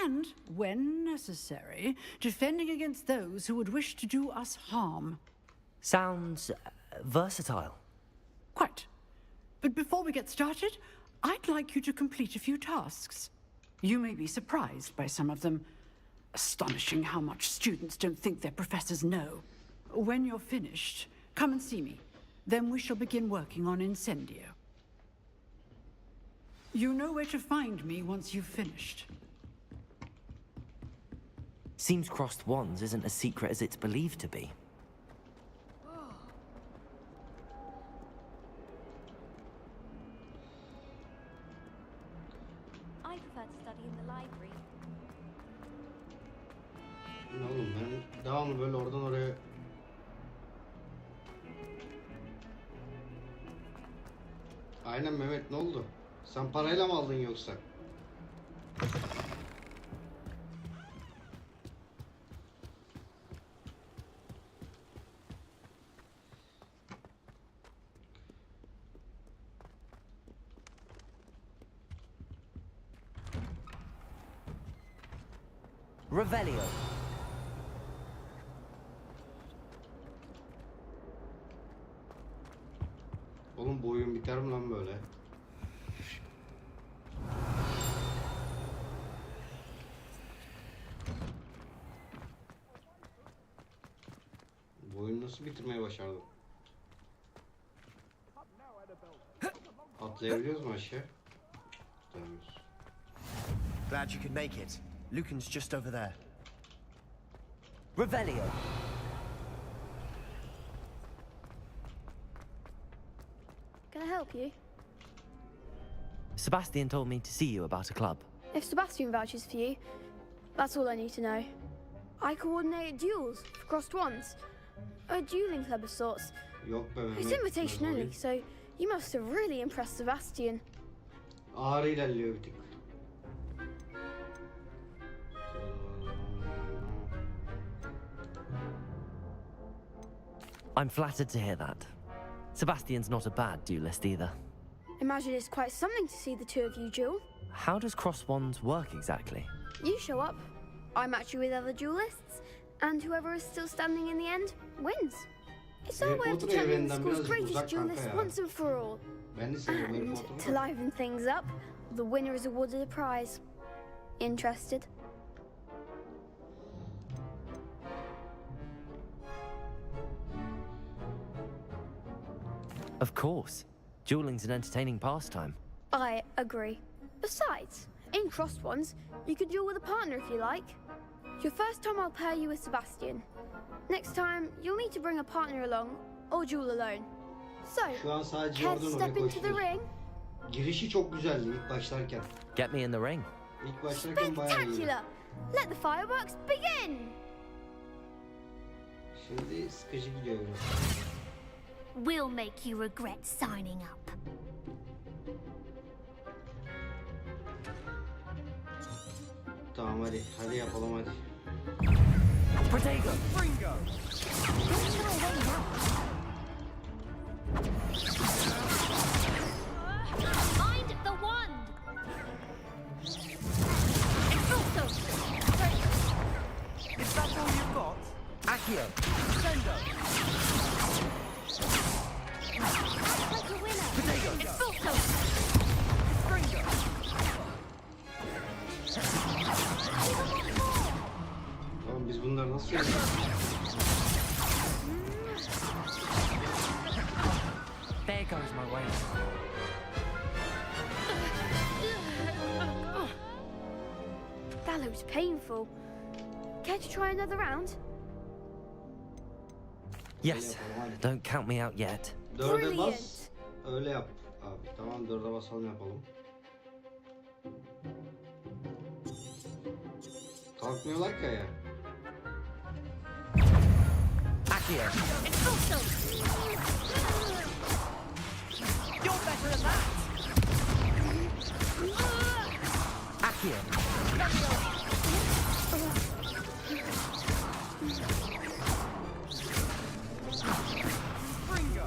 and, when necessary, defending against those who would wish to do us harm. Sounds versatile. Quite. But before we get started, I'd like you to complete a few tasks. You may be surprised by some of them. Astonishing how much students don't think their professors know. When you're finished, Come and see me. Then we shall begin working on Incendio. You know where to find me once you've finished. Seems crossed wands isn't as secret as it's believed to be. I prefer to study in the library. Ne oğlum ben devamlı böyle oradan oraya Aynen Mehmet, ne oldu? Sen parayla mı aldın yoksa? Revelio. Oğlum bu oyun biter mi lan böyle? Bu oyunu nasıl bitirmeyi başardın? Atlayabiliyoruz mu aşağı? Atlayamıyoruz. Glad you could make it. Lucan's just over there. Revelio. Can I help you? Sebastian told me to see you about a club. If Sebastian vouches for you, that's all I need to know. I coordinate duels for crossed wands. A dueling club of sorts. Yok be Mehmet. It's invitation only, so you must have really impressed Sebastian. Ağır ilerliyor bir tık. I'm flattered to hear that. Sebastian's not a bad duelist either. Imagine it's quite something to see the two of you duel. How does cross wands work exactly? You show up, I match you with other duelists, and whoever is still standing in the end wins. It's our way of determining the school's greatest duelist once and for all. And to liven things up, the winner is awarded a prize. Interested? Of course. Dueling's an entertaining pastime. I agree. Besides, in crossed ones, you could duel with a partner if you like. Your first time I'll pair you with Sebastian. Next time, you'll need to bring a partner along, or duel alone. So, care to step into the ring? Girişi çok güzeldi ilk başlarken. Get me in the ring. İlk başlarken bayağı iyiydi. Spectacular! Let the fireworks begin! Şimdi sıkıcı gidiyor biraz. We'll make you regret signing up. Tamam hadi yapalım hadi. Protego! Fringo! Mind the wand! Expulso! Is that all you've got? Accio! Sendo! Act like a winner! Protego! Expulso! Fringo! Tamam biz bunları nasıl yapacağız? There goes my way. That looks painful. Care to try another round? Yes. Don't count me out yet. Dörde bas. Öyle yap abi. Tamam dörde basalım yapalım. Kalkmıyorlar ki ya. Accio! Expulso! You're better than that! Accio! Fringo!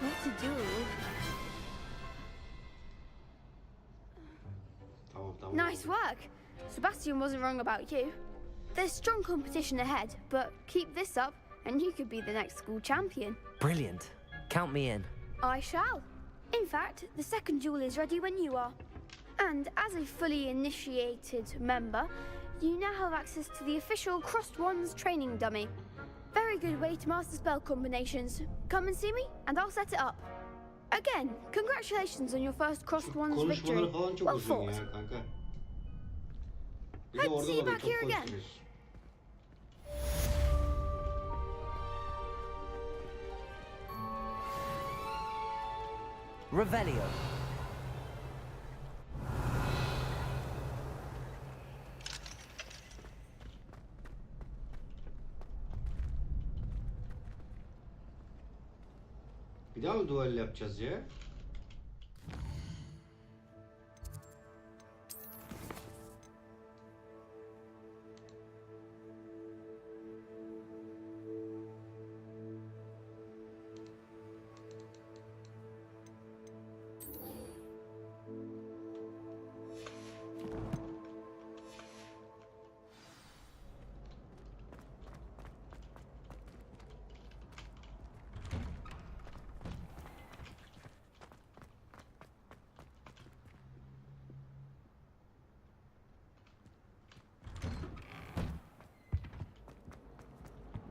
What to do? Tamam. Nice work. Sebastian wasn't wrong about you. There's strong competition ahead, but keep this up and you could be the next school champion. Brilliant. Count me in. I shall. In fact, the second duel is ready when you are. And as a fully initiated member, you now have access to the official Crossed Wands training dummy. Very good way to master spell combinations. Come and see me, and I'll set it up. Again, congratulations on your first Crossed Wands victory. Konuşmaları falan çok Well uzun fought. ya kanka. Bir de Hope to orada see you da back çok here again. konuşuyoruz. Revelio. Bir daha mı duel yapacağız ya?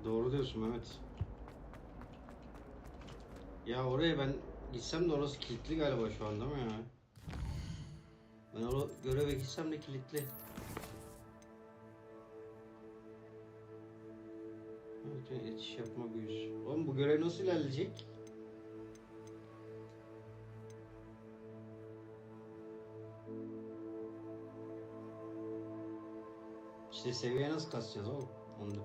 Doğru diyorsun Mehmet. Ya oraya ben gitsem de orası kilitli galiba şu anda mı ya? Ben o göreve gitsem de kilitli. Evet, yetiş yapma büyüsü. Oğlum bu görev nasıl ilerleyecek? İşte seviye nasıl kasacağız oğlum? Onu da.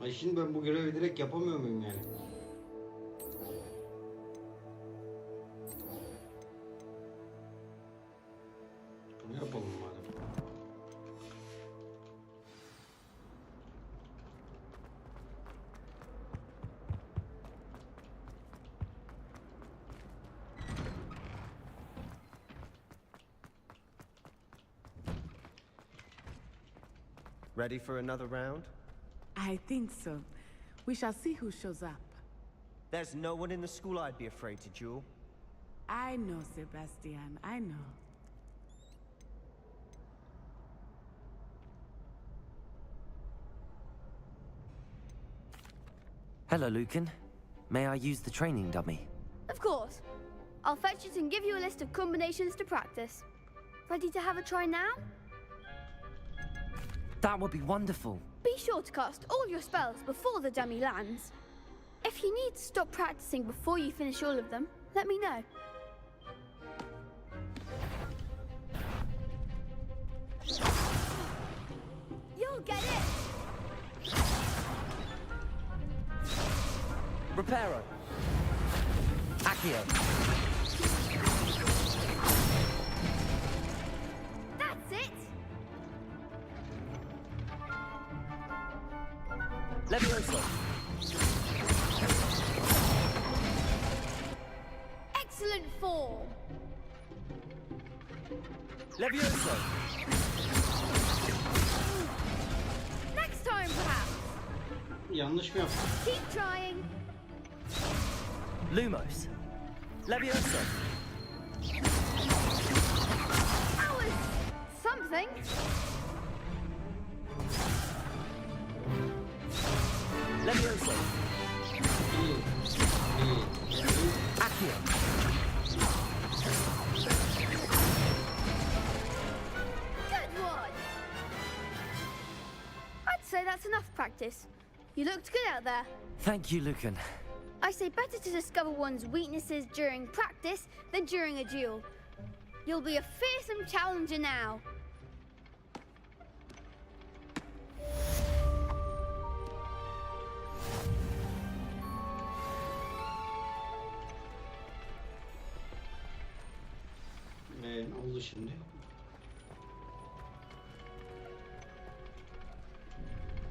Ay şimdi ben bu görevi direkt yapamıyor muyum yani? Bunu yapalım madem. Ready for another round? I think so. We shall see who shows up. There's no one in the school I'd be afraid to duel. I know, Sebastian, I know. Hello, Lucan. May I use the training dummy? Of course. I'll fetch it and give you a list of combinations to practice. Ready to have a try now? That would be wonderful. Be sure to cast all your spells before the dummy lands. If you need to stop practicing before you finish all of them, let me know. You'll get it! Reparo. Accio. That's it! Levioso. Excellent form! Levioso. Next time, perhaps! Yanlış mı yaptım? Keep trying! Lumos. Levioso. That was something! Levioso. Accio. Good one! I'd say that's enough practice. You looked good out there. Thank you, Lucan. I say better to discover one's weaknesses during practice than during a duel. You'll be a fearsome challenger now. Ne oldu şimdi?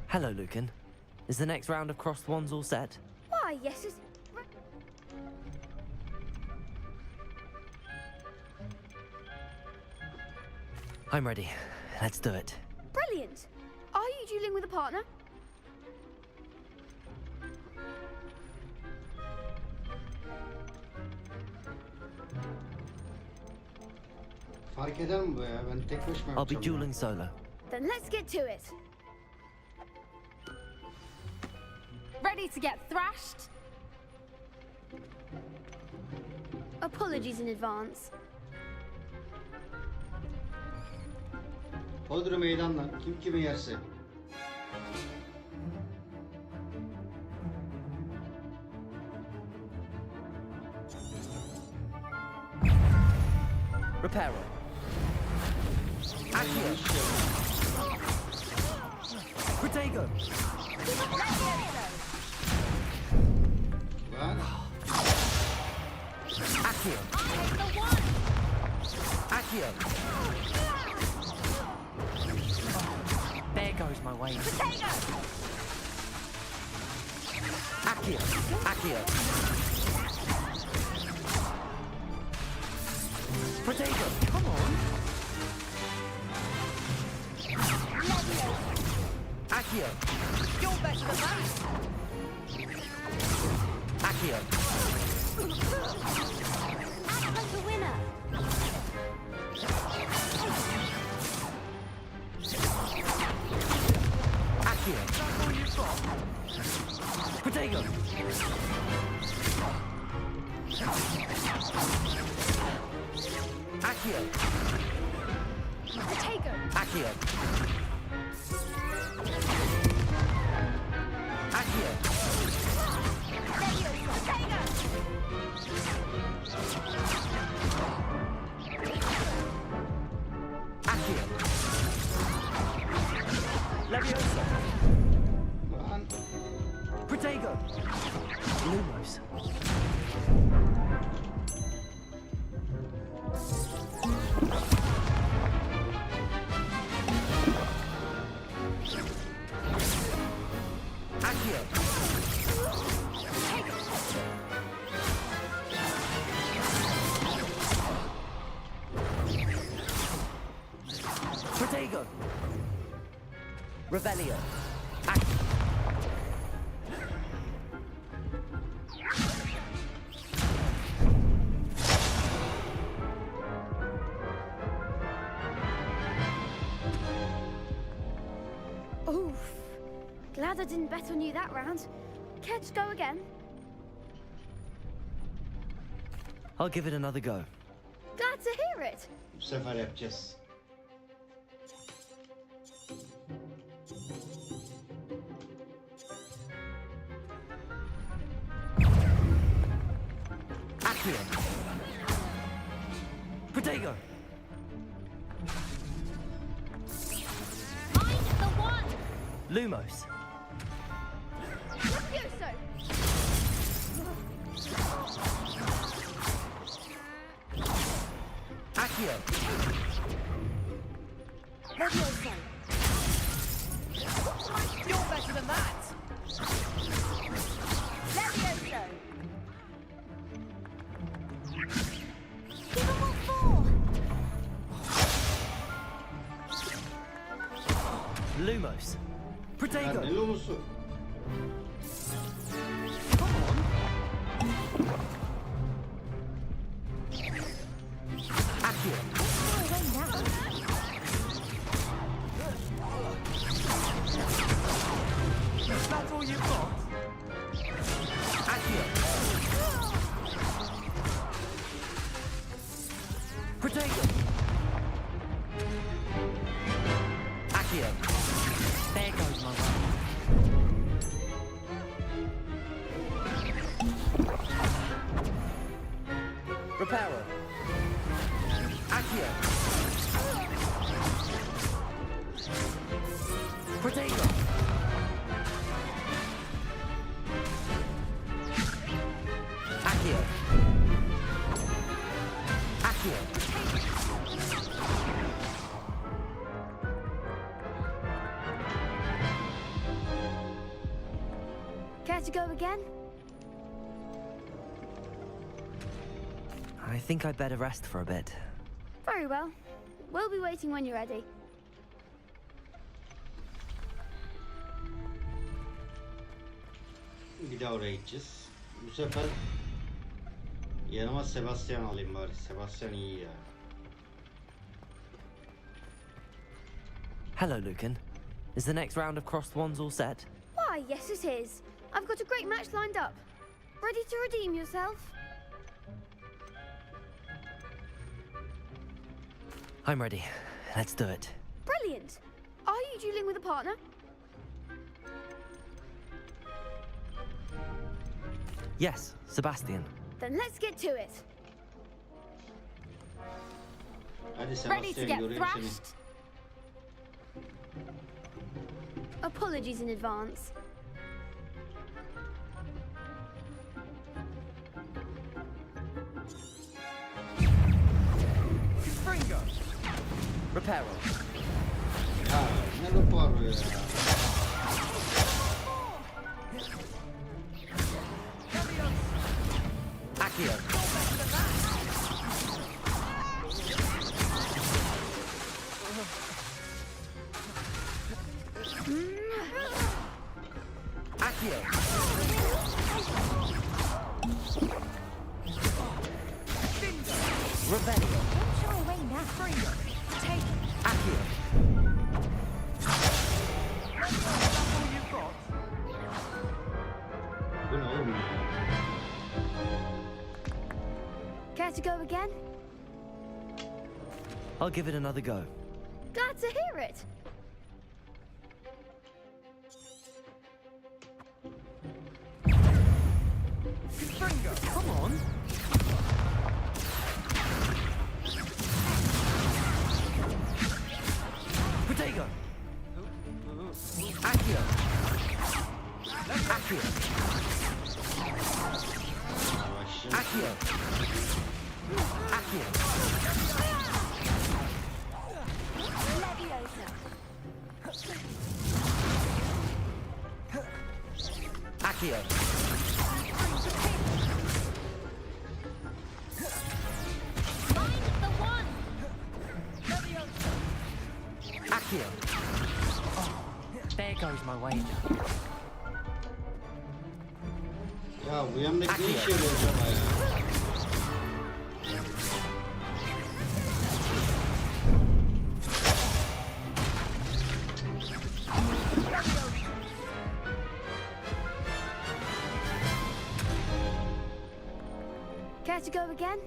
Hello, Lucan. Is the next round of crossed wands all set? Why, yes, it's... I'm ready. Let's do it. Brilliant. Are you dueling with a partner? Fark eder mi bu ya? Ben tek başıma I'll be yapacağım ya. dueling solo. Then let's get to it. Ready to get thrashed? Apologies in advance. Hodri meydanla. Kim kimi yerse. Reparo. Accio. Protego. Lan. Accio. Accio. There goes my wave. Accio. Accio. Protego. Come on. Accio. You're better than that. Accio. Act like a winner. Accio. Protego. Accio. Protego. Accio. Accio. Accio. Leviosa. Lan. Protego. Lumos. Accio. Protego. Revelio. Oof. Glad I didn't bet on you that round. Care to go again? I'll give it another go. Glad to hear it. Bu sefer yapacağız. Accio. Protego. Find the one. Lumos. Levioso. Accio. Levioso. You're better than that. Levioso. Give them all four. Lumos. Ya Protego. ne lumusu? Accio. That's all you've got? Accio. Protego. Accio. There goes my wave. Reparo. Accio. Protego. Accio. Accio. I think I'd better rest for a bit. Very well. We'll be waiting when you're ready. Bir daha oraya gideceğiz. Bu sefer yanıma Sebastian alayım bari. Sebastian iyi ya. Hello, Lucan. Is the next round of Crossed Wands all set? Why, yes it is. I've got a great match lined up. Ready to redeem yourself? I'm ready. Let's do it. Brilliant. Are you dueling with a partner? Yes, Sebastian. Then let's get to it. Hadi Ready to Sebastian get göreyim seni. thrashed? Apologies in advance. Fringo. Reparo. Ya ne Reparo ya? Accio. Accio. Revelio. Don't shy away now. Fringo. Take it. Accio. That's all you've got. Bu ne oğlum ya? Care to go again? I'll give it another go. Glad to hear it. Fringo. Come on. Protego. Accio. Accio. Accio. Accio. Accio. Find the one. Accio. There goes my wager. Ya bu yanındaki ne işe yarıyor acaba ya? Care to go again?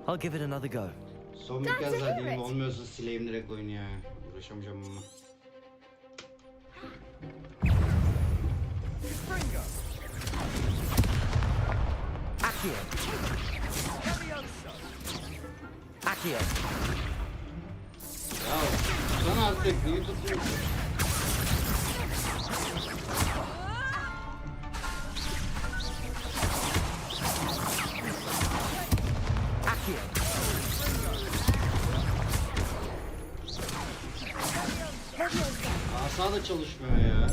I'll give it another go. Son bir kez daha diyeyim, olmuyorsa sileyim direkt oyunu ya. Uğraşamayacağım bununla. Fringo. Accio. Accio. Ya sana artık neyi tutuyorsun? Accio. Asa da çalışmıyor ya.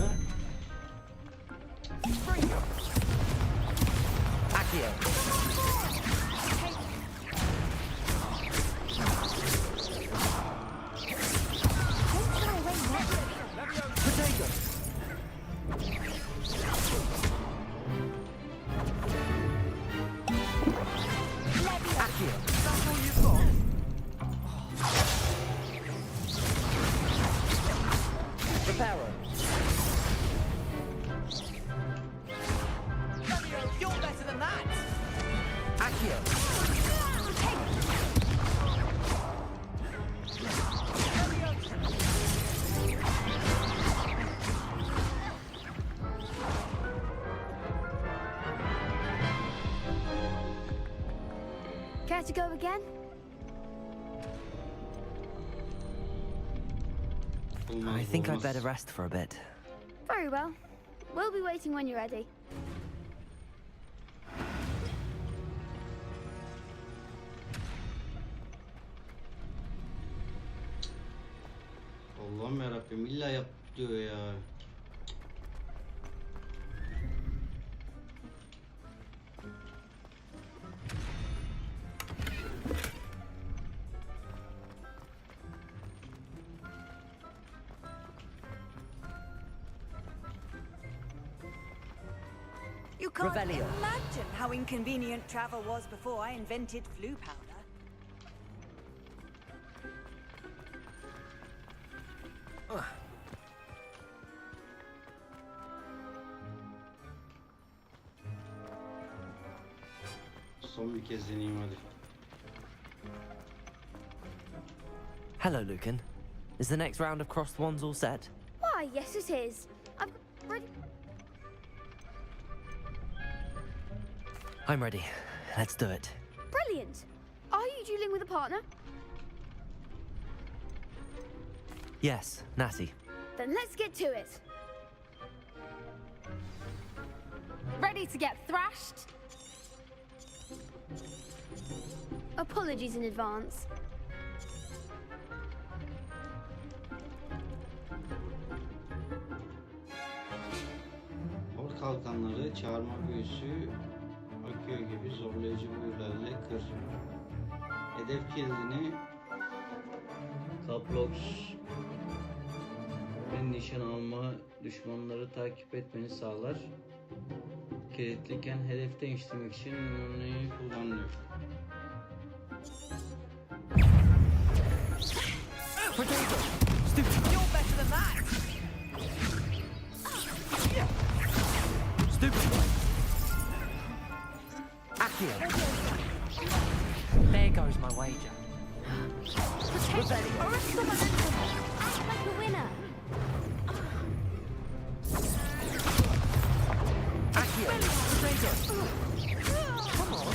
Accio. Protego. Accio. That's all you've got. Reparo. You're better than that. Accio. Care to go again? I think I'd better rest for a bit. Very well. We'll be waiting when you're ready. Allah'ım yarabbim illa yap diyor ya. You can't Revelio. imagine how inconvenient travel was before I invented flu powder. Son bir kez deneyeyim hadi. Hello, Lucan. Is the next round of crossed wands all set? Why, yes it is. I've ready. I'm ready. Let's do it. Brilliant. Are you dueling with a partner? Yes, Natty. Then let's get to it. Ready to get thrashed? Apologies in advance. Or kalkanları çağırma büyüsü akıyor gibi zorlayıcı büyülerle kır. Hedef kilidini Kaploks ve nişan alma düşmanları takip etmeni sağlar. Kilitliyken hedef değiştirmek için örneği kullanılıyor. You're better than that. Stupid boy. Accio. There goes my wager. Act like a winner. Accio. Come on.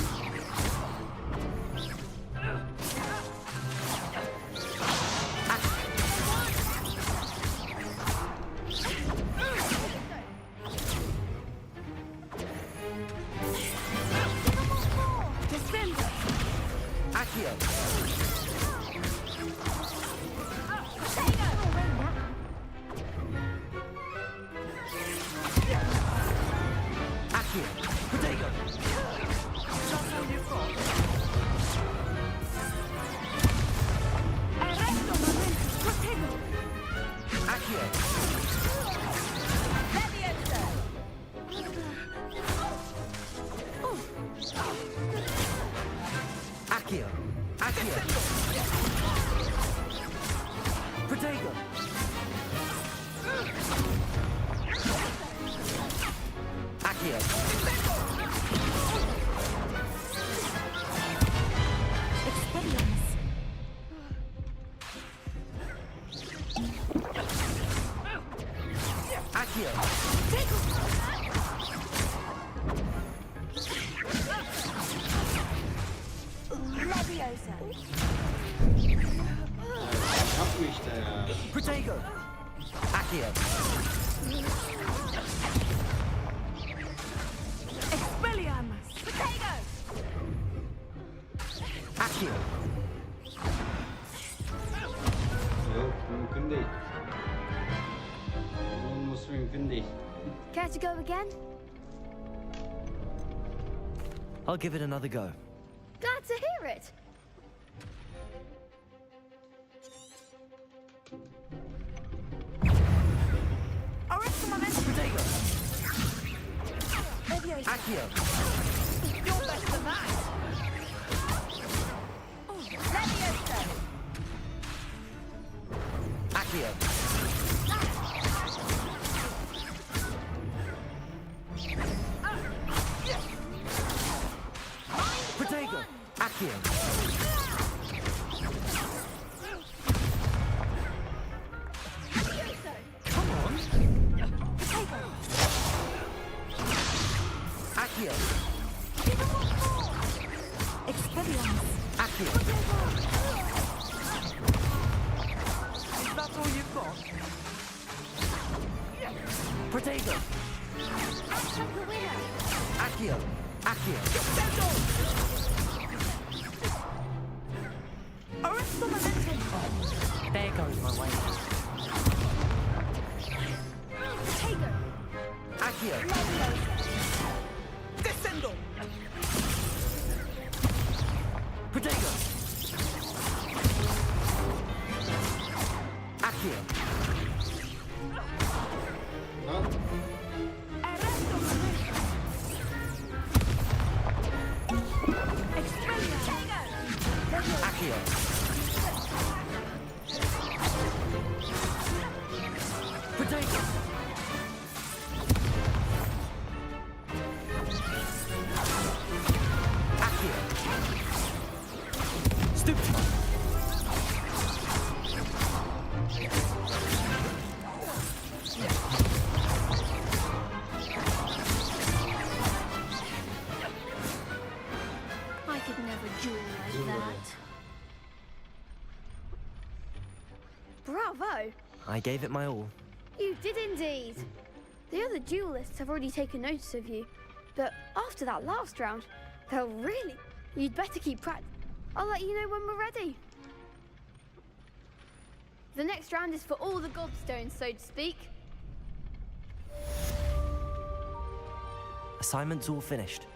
Accio. Accio. Potato. Accio. Accio. Accio. Potato. Accio. Accio. Yapma işte ya. Potato. Accio. Expelliarmus! Potato! Accio. Yok mümkün değil. Olması mümkün değil. Care to go again? I'll give it another go. Glad to hear it. Arrest momentum! Potato. Leviosa! Accio. You're better than that! Leviosa! Accio. Potato. Accio. Come on. Accio. Expelliarmus! Accio. Is that all you've got? Potato. Act like a winner. Accio. Accio. Arrest the momentum! There goes my wager. Potato! Accio. Descendo! Potato. Accio. Lan Arrest the momentum! go? I gave it my all. You did indeed. The other duelists have already taken notice of you, but after that last round, they'll really... You'd better keep practicing. I'll let you know when we're ready. The next round is for all the gobstones, so to speak. Assignment's all finished.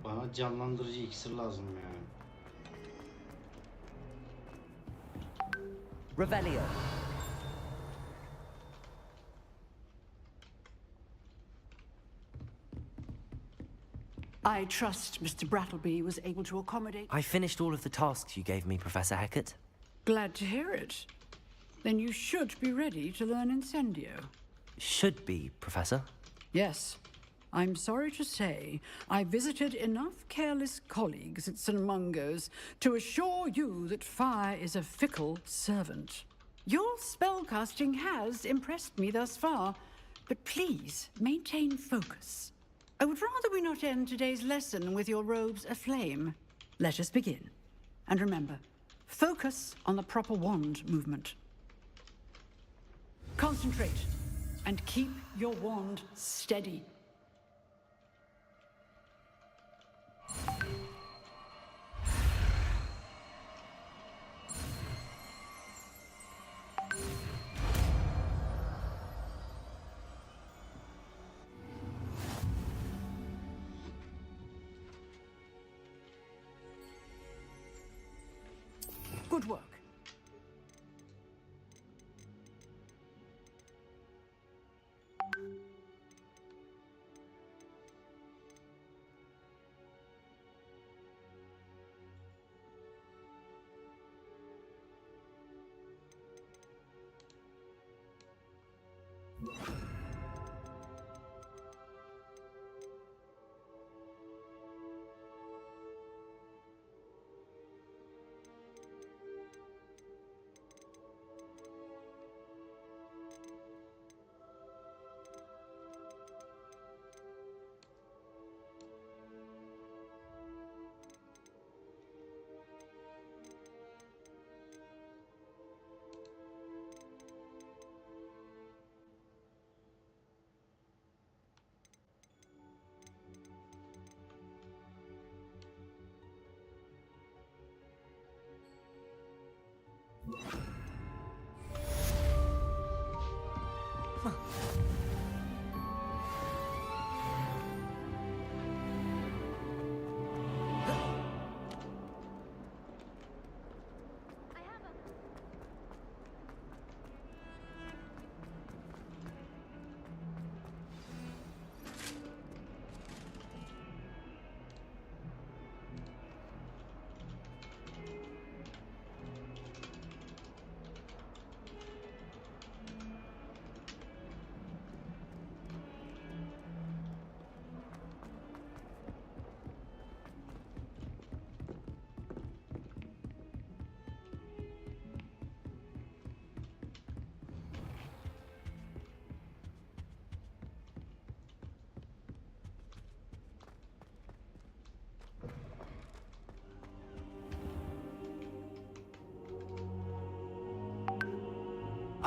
Bana canlandırıcı iksir lazım ya. Revelio. I trust Mr. Brattleby was able to accommodate... I finished all of the tasks you gave me, Professor Hecat. Glad to hear it. Then you should be ready to learn Incendio. Should be, Professor. Yes. I'm sorry to say, I visited enough careless colleagues at St. Mungo's to assure you that fire is a fickle servant. Your spellcasting has impressed me thus far, but please maintain focus. I would rather we not end today's lesson with your robes aflame. Let us begin. And remember, focus on the proper wand movement. Concentrate, and keep your wand steady. Good work.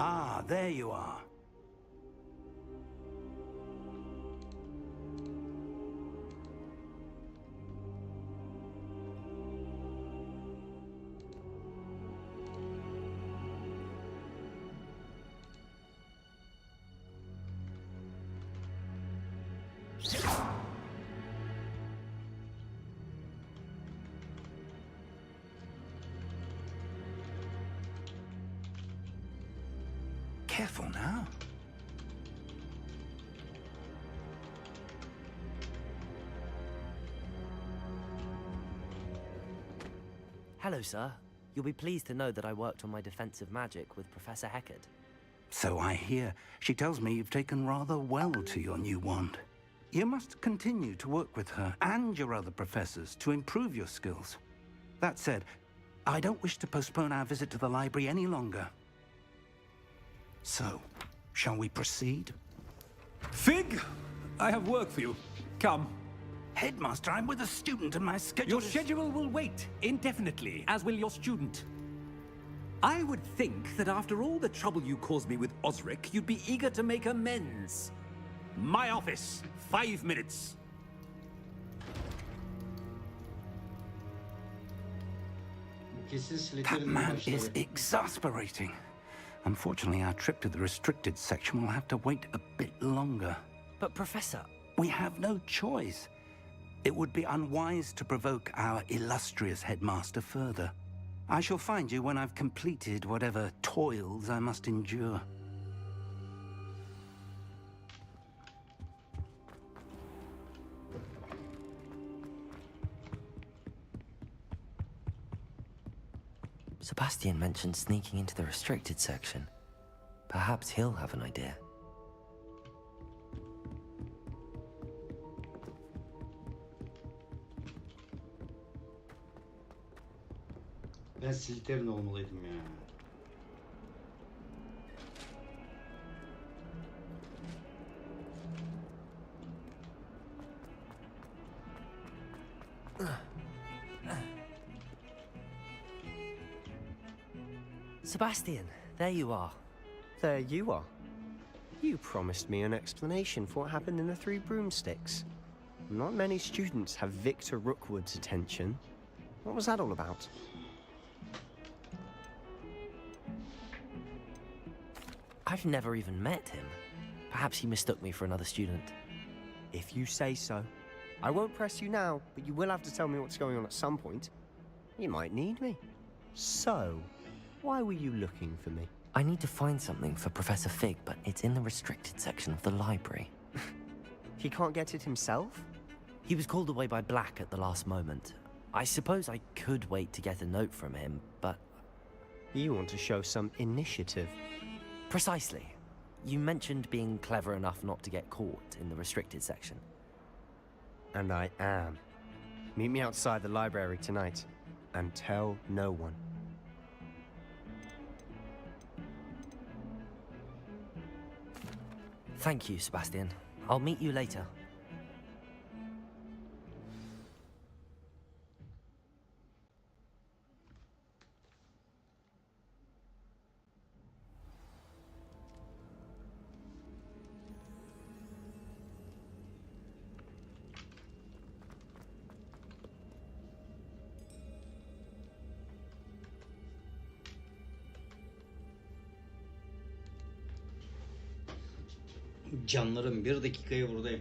Ah, there you are. Careful now. Hello, sir. You'll be pleased to know that I worked on my defensive magic with Professor Heckard. So I hear. She tells me you've taken rather well to your new wand. You must continue to work with her and your other professors to improve your skills. That said, I don't wish to postpone our visit to the library any longer. So, shall we proceed? Fig! I have work for you. Come. Headmaster, I'm with a student and my schedule Your schedule will wait indefinitely, as will your student. I would think that after all the trouble you caused me with Osric, you'd be eager to make amends. My office, 5 minutes. That man is exasperating. Unfortunately, our trip to the restricted section will have to wait a bit longer. But, Professor... We have no choice. It would be unwise to provoke our illustrious headmaster further. I shall find you when I've completed whatever toils I must endure. Sebastian mentioned sneaking into the restricted section. Perhaps he'll have an idea. Ben Slytherin olmalıydım ya. Sebastian, there you are. There you are. You promised me an explanation for what happened in the Three Broomsticks. Not many students have Victor Rookwood's attention. What was that all about? I've never even met him. Perhaps he mistook me for another student. If you say so. I won't press you now, but you will have to tell me what's going on at some point. You might need me. So, why were you looking for me? I need to find something for Professor Fig, but it's in the restricted section of the library. He can't get it himself? He was called away by Black at the last moment. I suppose I could wait to get a note from him, but... You want to show some initiative. Precisely. You mentioned being clever enough not to get caught in the restricted section. And I am. Meet me outside the library tonight, and tell no one. Thank you, Sebastian. I'll meet you later. Canlarım, 1 dakikaya buradayım.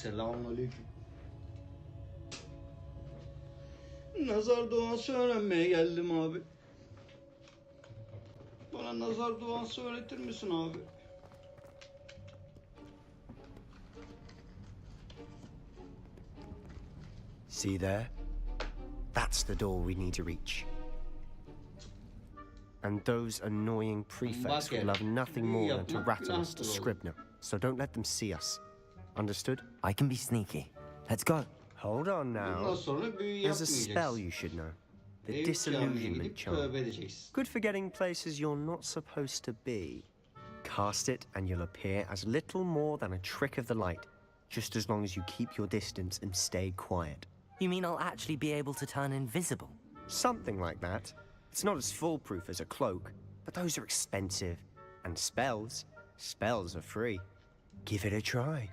Selamünaleyküm. Nazar duası öğrenmeye geldim abi. Bana nazar duası öğretir misin abi? See there? That's the door we need to reach. And those annoying prefects would love nothing more than to rattle us to Scribner, so don't let them see us. Understood? I can be sneaky. Let's go. Hold on now. There's a spell you should know. The disillusionment charm. Good for getting places you're not supposed to be. Cast it and you'll appear as little more than a trick of the light, just as long as you keep your distance and stay quiet. You mean I'll actually be able to turn invisible? Something like that. It's not as foolproof as a cloak, but those are expensive. And spells are free. Give it a try.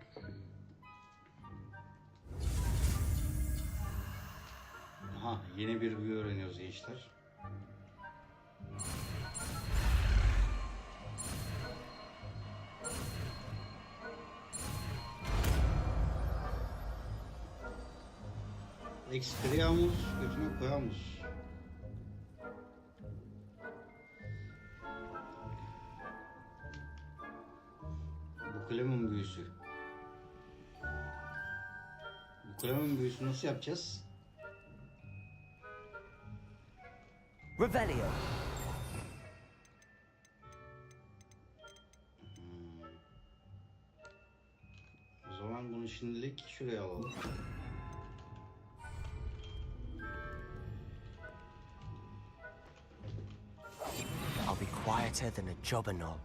Aha, yeni bir büyü öğreniyoruz gençler. Experiamus götüne koyamus. Bu Clem'in büyüsü. Bu Clem'in büyüsü nasıl yapacağız? Revelio. O zaman bunu şimdilik şuraya alalım. I'll be quieter than a jobberknoll.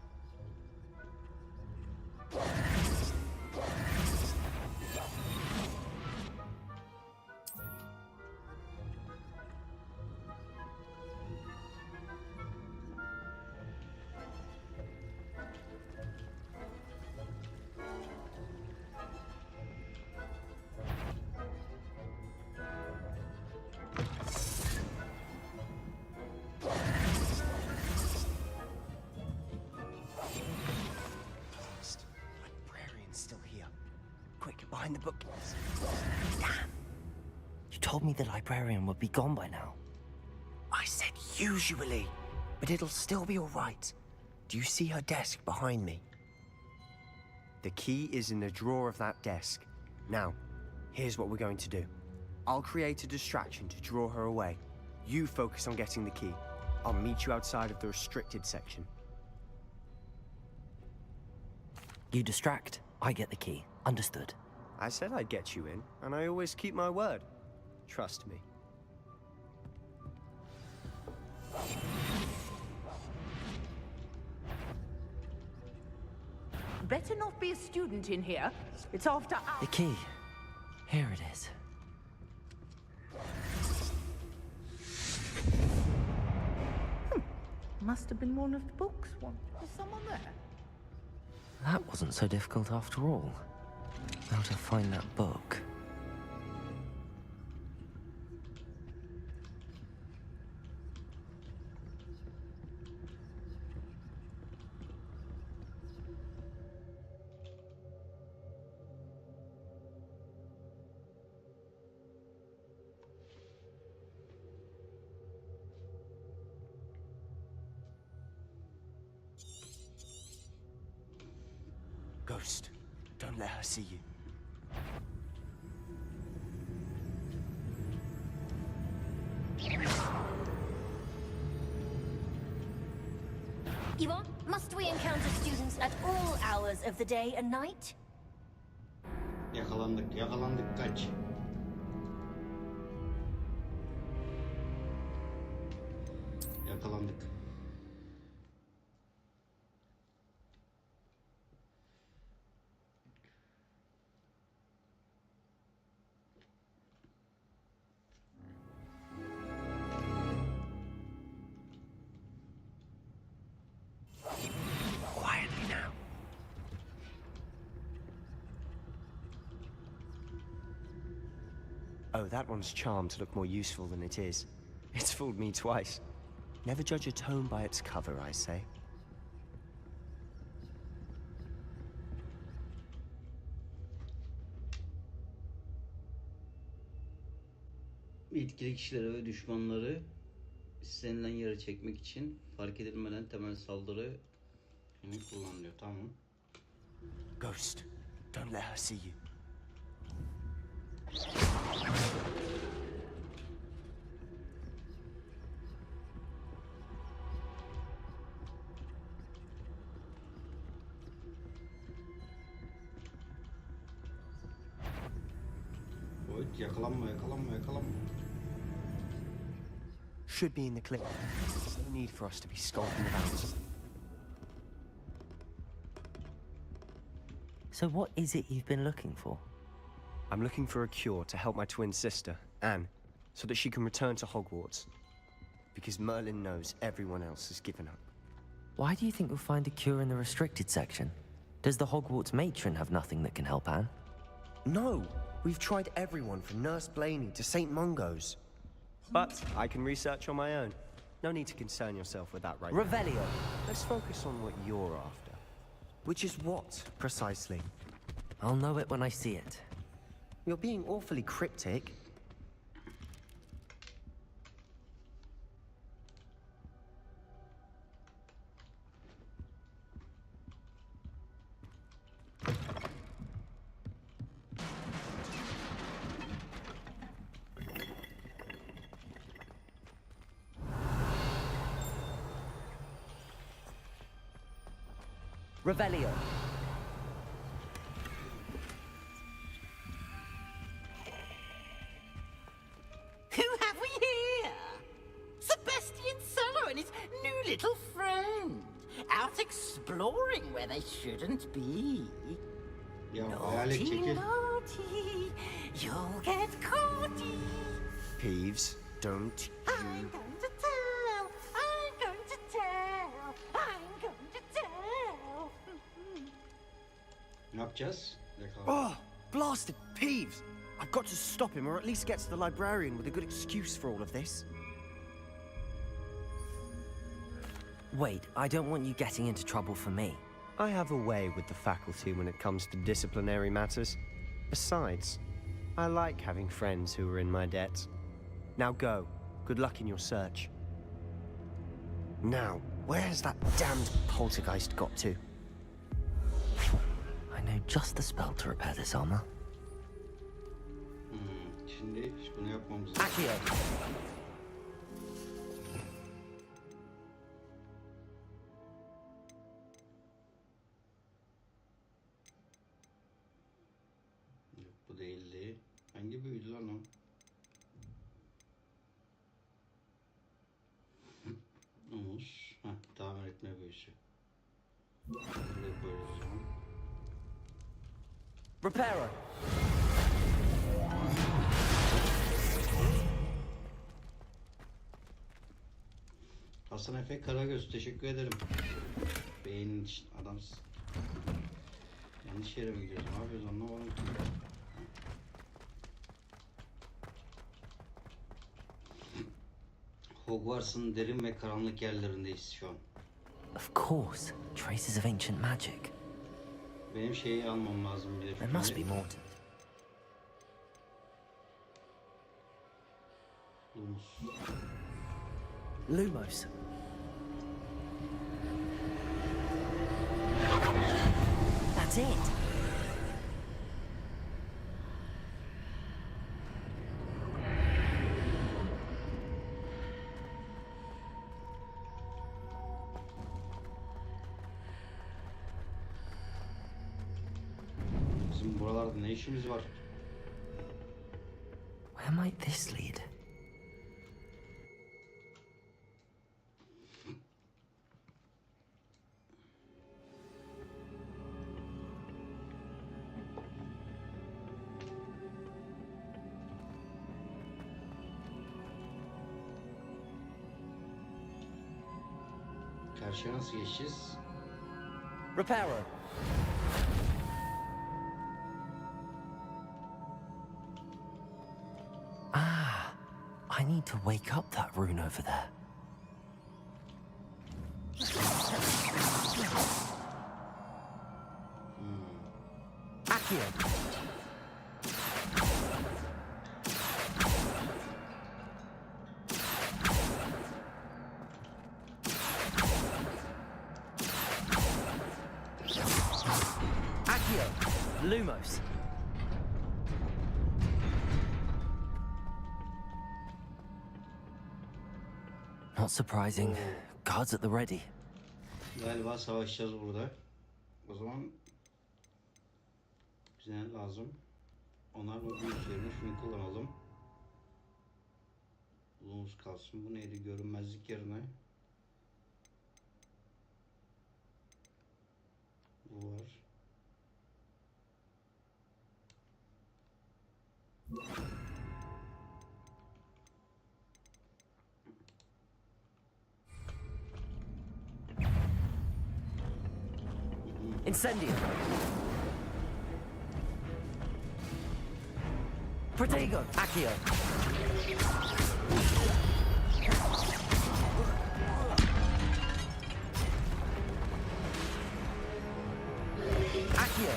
Behind the bookcase. Damn. You told me the librarian would be gone by now. I said usually, but it'll still be all right. Do you see her desk behind me? The key is in the drawer of that desk. Now, here's what we're going to do. I'll create a distraction to draw her away. You focus on getting the key. I'll meet you outside of the restricted section. You distract, I get the key. Understood. I said I'd get you in, and I always keep my word. Trust me. Better not be a student in here. It's after hours. The key. Here it is. Must have been one of the books. Is someone there? That wasn't so difficult after all. How to find that book. Ghost, don't let her see you. Yvonne, must we encounter students at all hours of the day and night? Yakalandık, yakalandık, kaç. Yakalandık. Quietly now. Oh, that one's charmed to look more useful than it is. It's fooled me twice. Never judge a tome by its cover, I say. Etkili kişileri ve düşmanları istenilen yere çekmek için fark edilmeden temel saldırı kullanılıyor. Tamam. Ghost, don't let her see you. Evet, yakalanma. Should be in the clip. There's no need for us to be skulking about. So what is it you've been looking for? I'm looking for a cure to help my twin sister, Anne, so that she can return to Hogwarts. Because Merlin knows everyone else has given up. Why do you think you'll find a cure in the restricted section? Does the Hogwarts matron have nothing that can help Anne? No! We've tried everyone from Nurse Blaney to St. Mungo's. But I can research on my own. No need to concern yourself with that right now. Revelio! Let's focus on what you're after. Which is what, precisely? I'll know it when I see it. You're being awfully cryptic. Revelio! Who have we here? Sebastian Sallow and his new little friend. Out exploring where they shouldn't be. Ya hayalet Naughty, çekil. naughty, you'll get caughty. Peeves, don't I'm going to tell, I'm going to tell, I'm going to tell. Ne yapacağız? Oh, blasted Peeves! I've got to stop him, or at least get to the librarian with a good excuse for all of this. Wait, I don't want you getting into trouble for me. I have a way with the faculty when it comes to disciplinary matters. Besides, I like having friends who are in my debt. Now go. Good luck in your search. Now, where has that damned poltergeist got to? I know just the spell to repair this armor. Şimdi bunu yapmamız lazım. Accio! Yok, bu değildi. Hangi büyüdü lan o? Omuz. Tamir etme büyüsü. Buraya koyuyoruz o zaman. Repairer! Hasan Efe Karagöz, teşekkür ederim. Beynin için adamsın. Yanlış yere mi gidiyoruz? Ne yapıyoruz anlamadım ki. Hogwarts'ın derin ve karanlık yerlerindeyiz şu an. Of course, traces of ancient magic. Benim şeyi almam lazım diye. There must be more to it. Lumos. That's it. Bizim buralarda ne işimiz var? Where might this lead? Karşıya nasıl geçeceğiz? Repairer. Ah, I need to wake up that rune over there. Accio! Lumos. Not surprising. Guards at the ready. Galiba savaşacağız burada. O zaman bize ne lazım? Onarma büyüklerini şunu kullanalım. Bulumuz kalsın. Bu neydi? Görünmezlik yerine. Bu var. Incendio. Protego. Accio. Accio.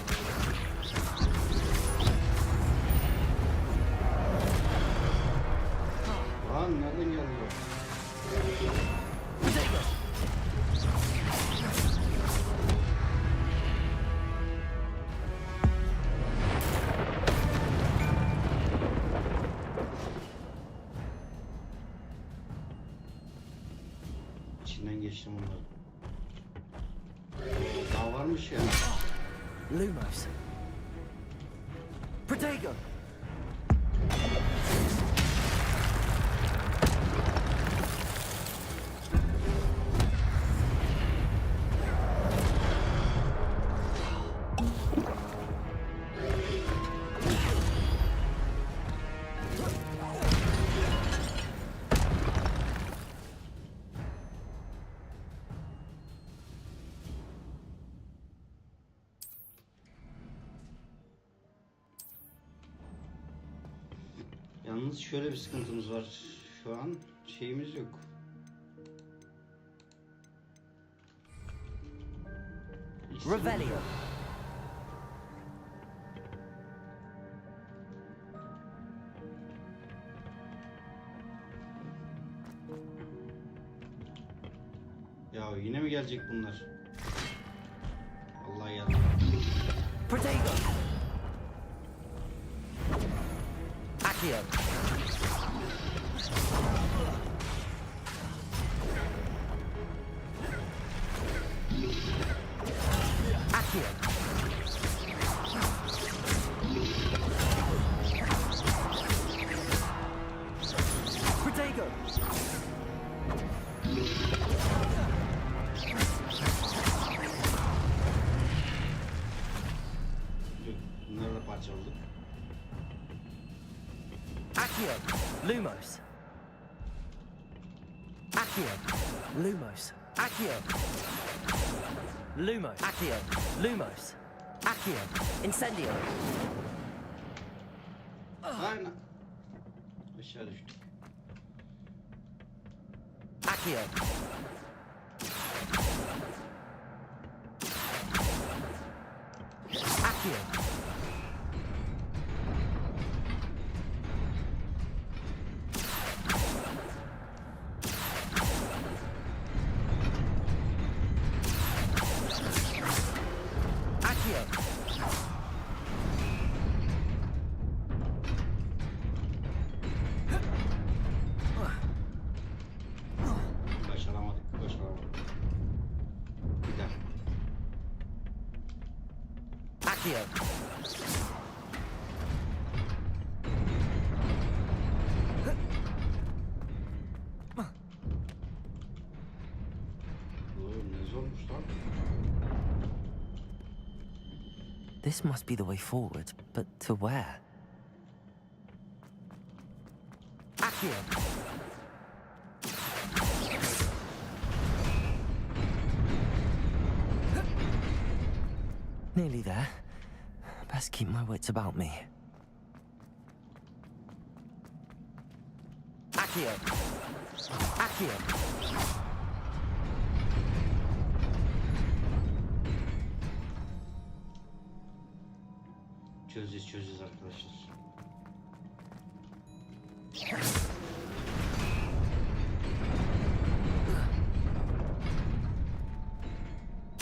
Lan nereden geldi o? Protego. İçinden geçtim onları. Daha varmış ya. Lumos. Protego. Yalnız şöyle bir sıkıntımız var. Şu an şeyimiz yok. Revelio. Ya yine mi gelecek bunlar? Allah yardım. Protego. Accio. Accio. Protego. Bunları da parçaladık. Accio. Lumos. Accio. Lumos. Accio. Lumos. Accio. Lumos. Accio. Incendio. Aynen. Aşağı düştük. Accio. Accio. Accio. Başaramadık. Bir daha. Accio. Oğlum ne zormuş lan. This must be the way forward, but to where? Accio. Nearly there. Best keep my wits about me. Accio. Accio. Çözeceğiz arkadaşlar.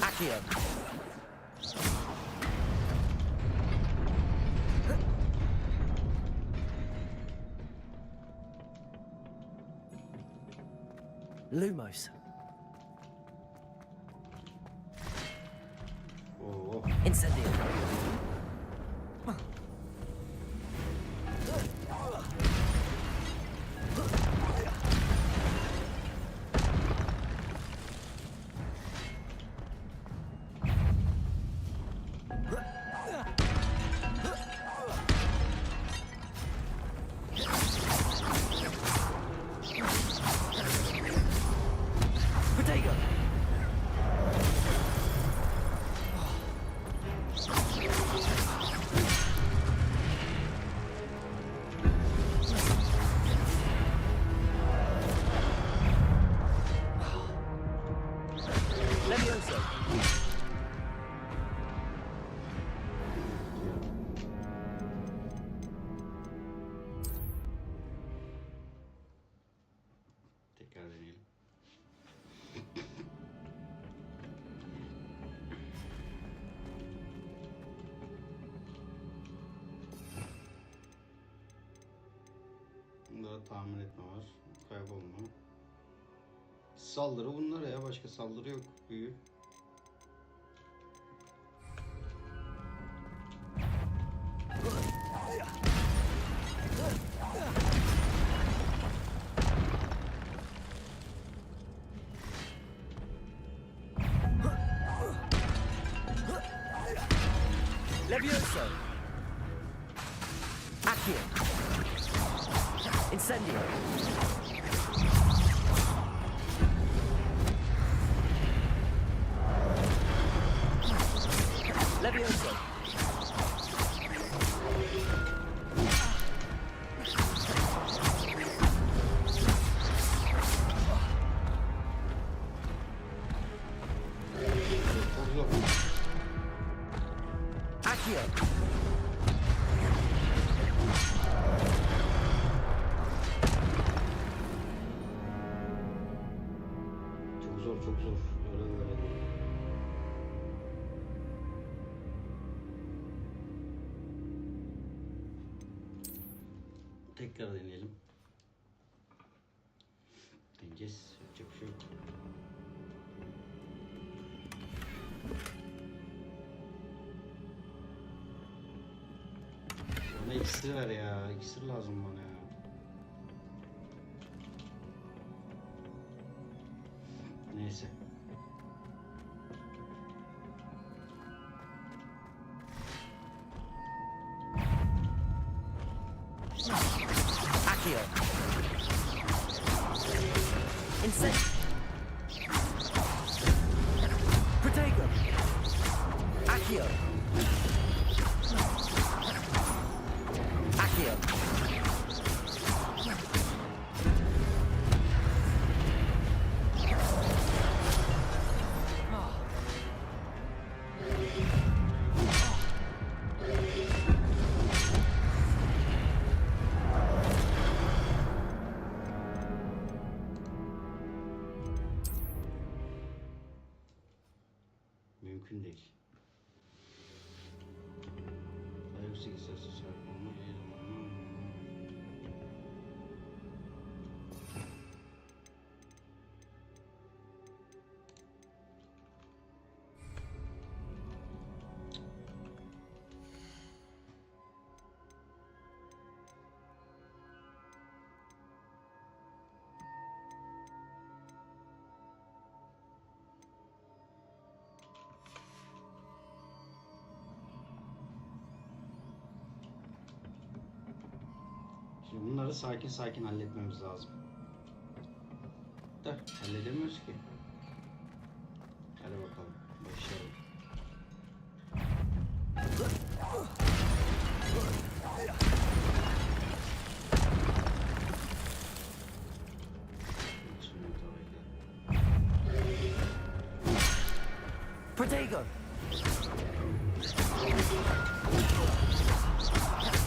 Accio. Lumos. Oo. Incendio. Tekrar deneyelim. Bunda tahmin etme var. Kaybolma. Saldırı bunlar ya. Başka saldırı yok. Büyü. Levioso. Accio. Incendio. Levioso. Accio. Çok zor, çok zor. Öyle böyle değil. Tekrar deneyelim. Deneyeceğiz. Yapacak bir şey yok. Bana iksir ver ya. İksir lazım bana ya. Neyse. Accio. Incendio. Protego. Accio. Accio. Mümkün değil. Ayak 8 sesi sahip olma iyi zamanla. Şimdi bunları sakin sakin halletmemiz lazım. Da halledemiyoruz ki. Hadi bakalım. Başlayalım. Protego.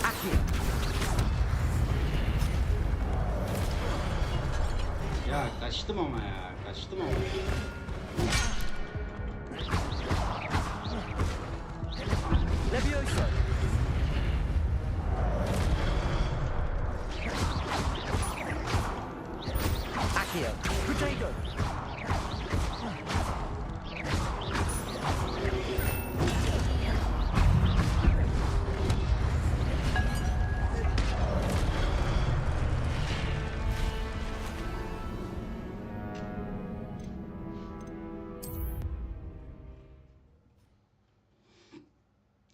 Accio. Ya kaçtım ama ya. Kaçtım ama. Levioso. Accio. Protego!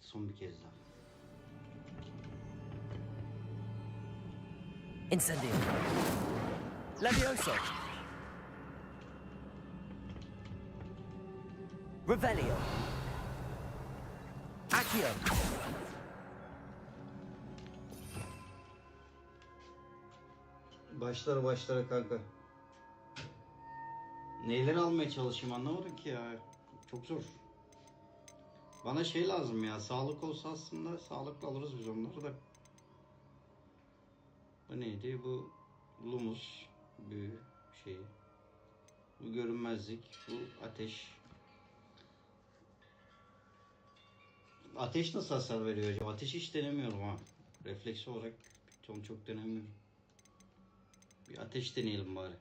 Son bir kez daha. Incendio. Levioso. Revelio. Accio. Başlara kanka. Neyleri almaya çalışayım anlamadım ki ya. Çok zor. Bana şey lazım ya. Sağlık olsa aslında sağlıklı alırız biz onları da. Bu neydi? Bu Lumus. Büyü şeyi. Bu görünmezlik. Bu ateş. Ateş nasıl hasar veriyor acaba? Ateş hiç denemiyorum ha. Refleks olarak çok denemiyorum. Bir ateş deneyelim bari.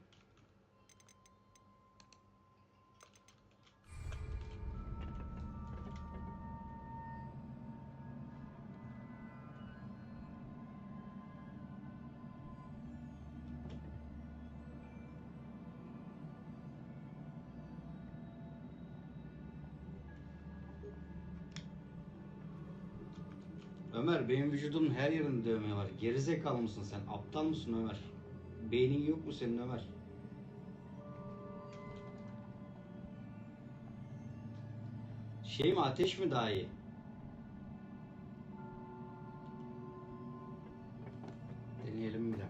Ömer, benim vücudumun her yerinde dövme var. Gerizekalı mısın sen? Aptal mısın Ömer? Beynin yok mu senin Ömer? Şey mi, ateş mi daha iyi? Deneyelim bir de.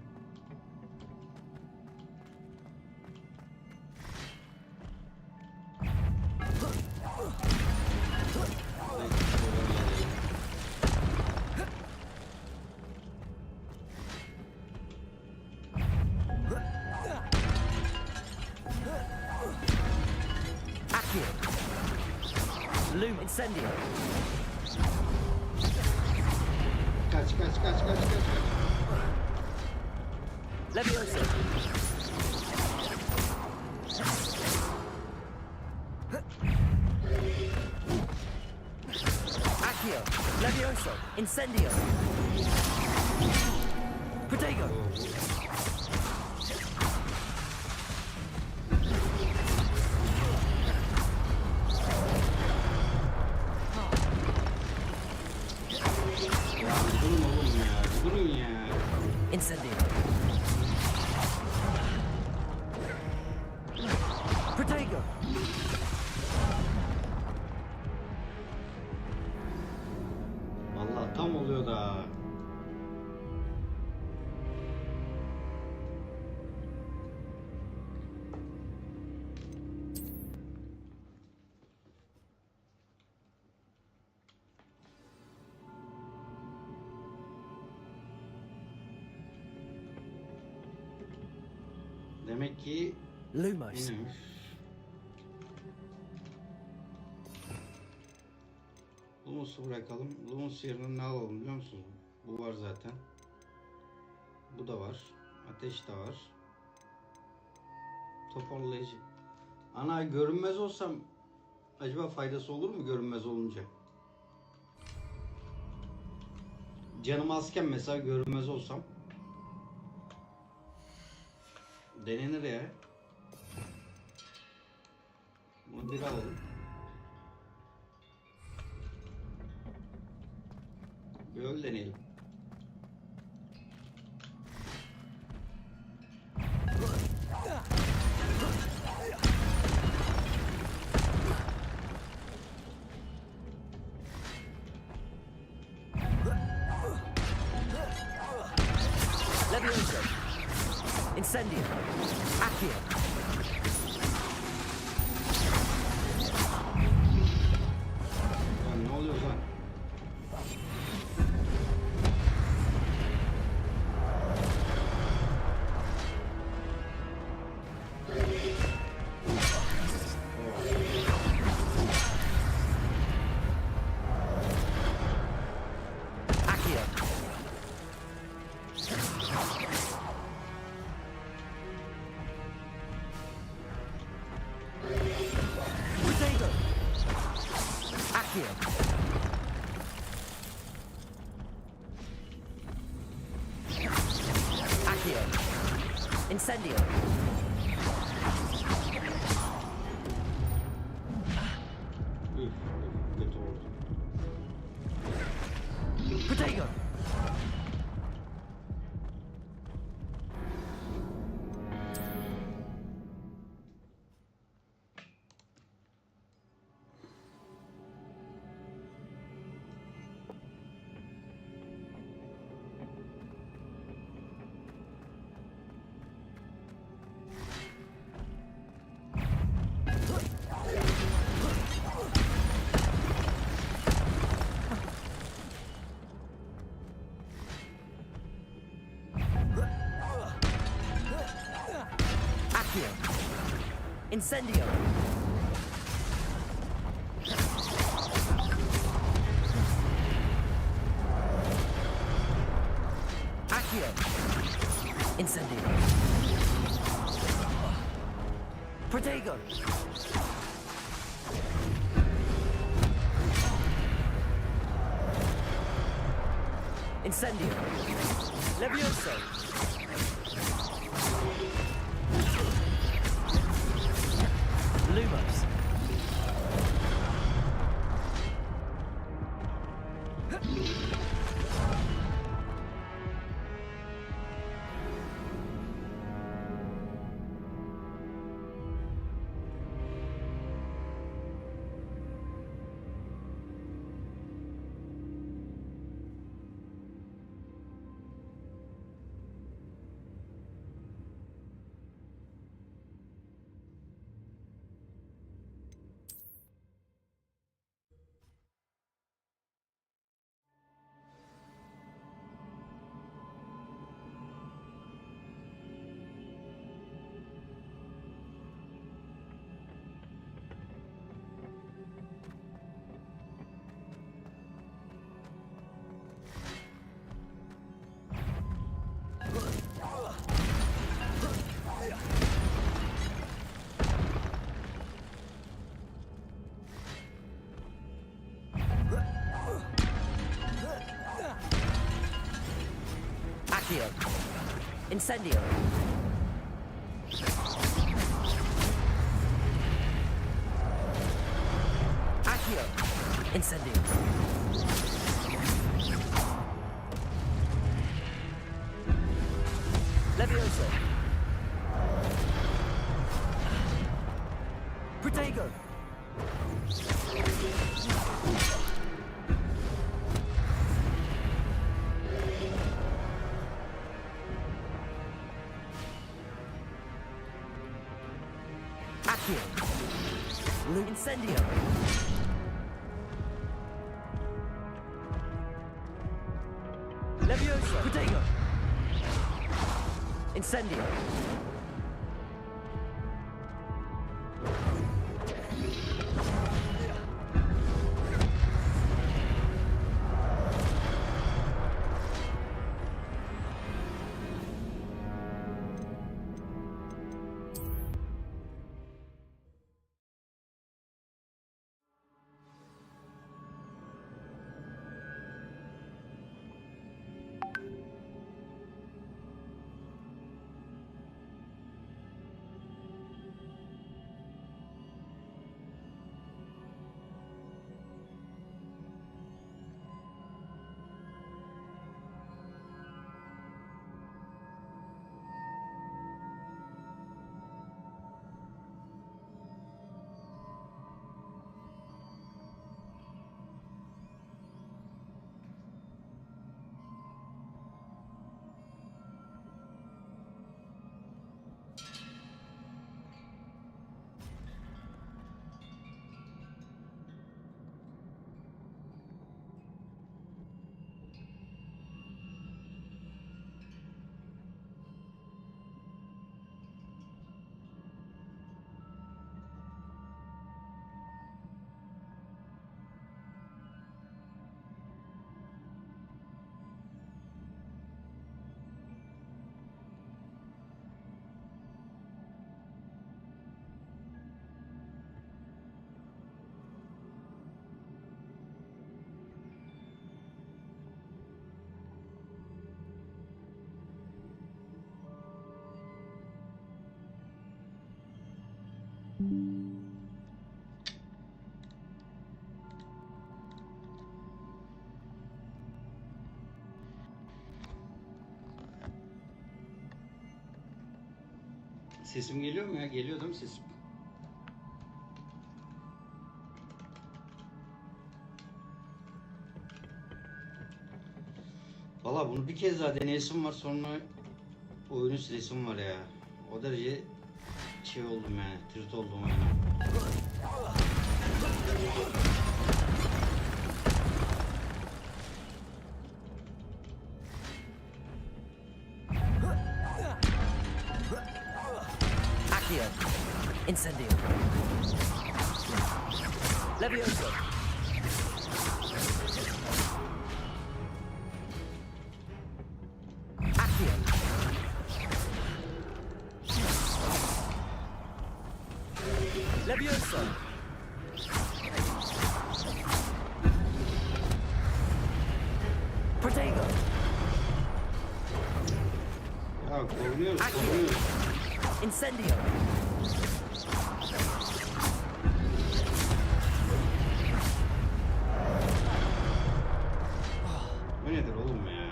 Loom Incendio. Kaç. Levioso. Accio. Levioso. Incendio. Protego. Durun ya. Incendio. Protego. Vallahi tam oluyor da. Demek ki Lumos. Lumus'u bırakalım. Lumus yerine ne alalım biliyor musunuz? Bu var zaten. Bu da var. Ateş de var. Toparlayıcı. Ana, görünmez olsam acaba faydası olur mu görünmez olunca? Canım azken mesela görünmez olsam denenir ya. Bunu bir alalım. Bir öyle deneyelim. Levioso. Incendio. Accio. Ya ne oluyor lan? Accio. Incendio. Kötü oldu. Protego. Accio. Incendio. Accio. Incendio. Protego. Incendio. Levioso. Lumos. Accio. Incendio. Accio. Incendio. Levioso. Protego. Accio. Incendio. Levioso. Protego. Incendio. Sesim geliyor mu ya? Geliyor değil mi sesim? Valla bunu bir kez daha deneyesim var, sonra oyunu silesim var ya. O derece şey oldum yani, tırt oldum oyuna. Accio. Incendio. Levioso. Accio. Levioso. Protego. Ya korunuyoruz. Incendio. Bu nedir oğlum ya?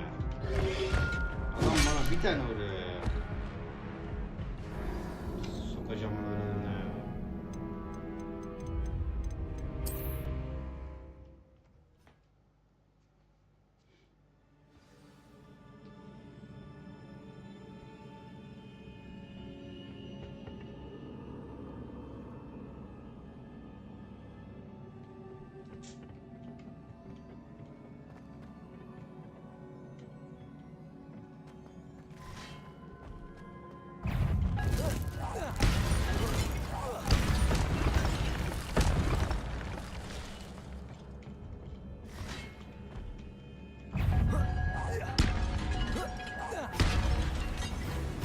Adam bana bir tane vuruyor ya. Sokacağım böyle önüne ya.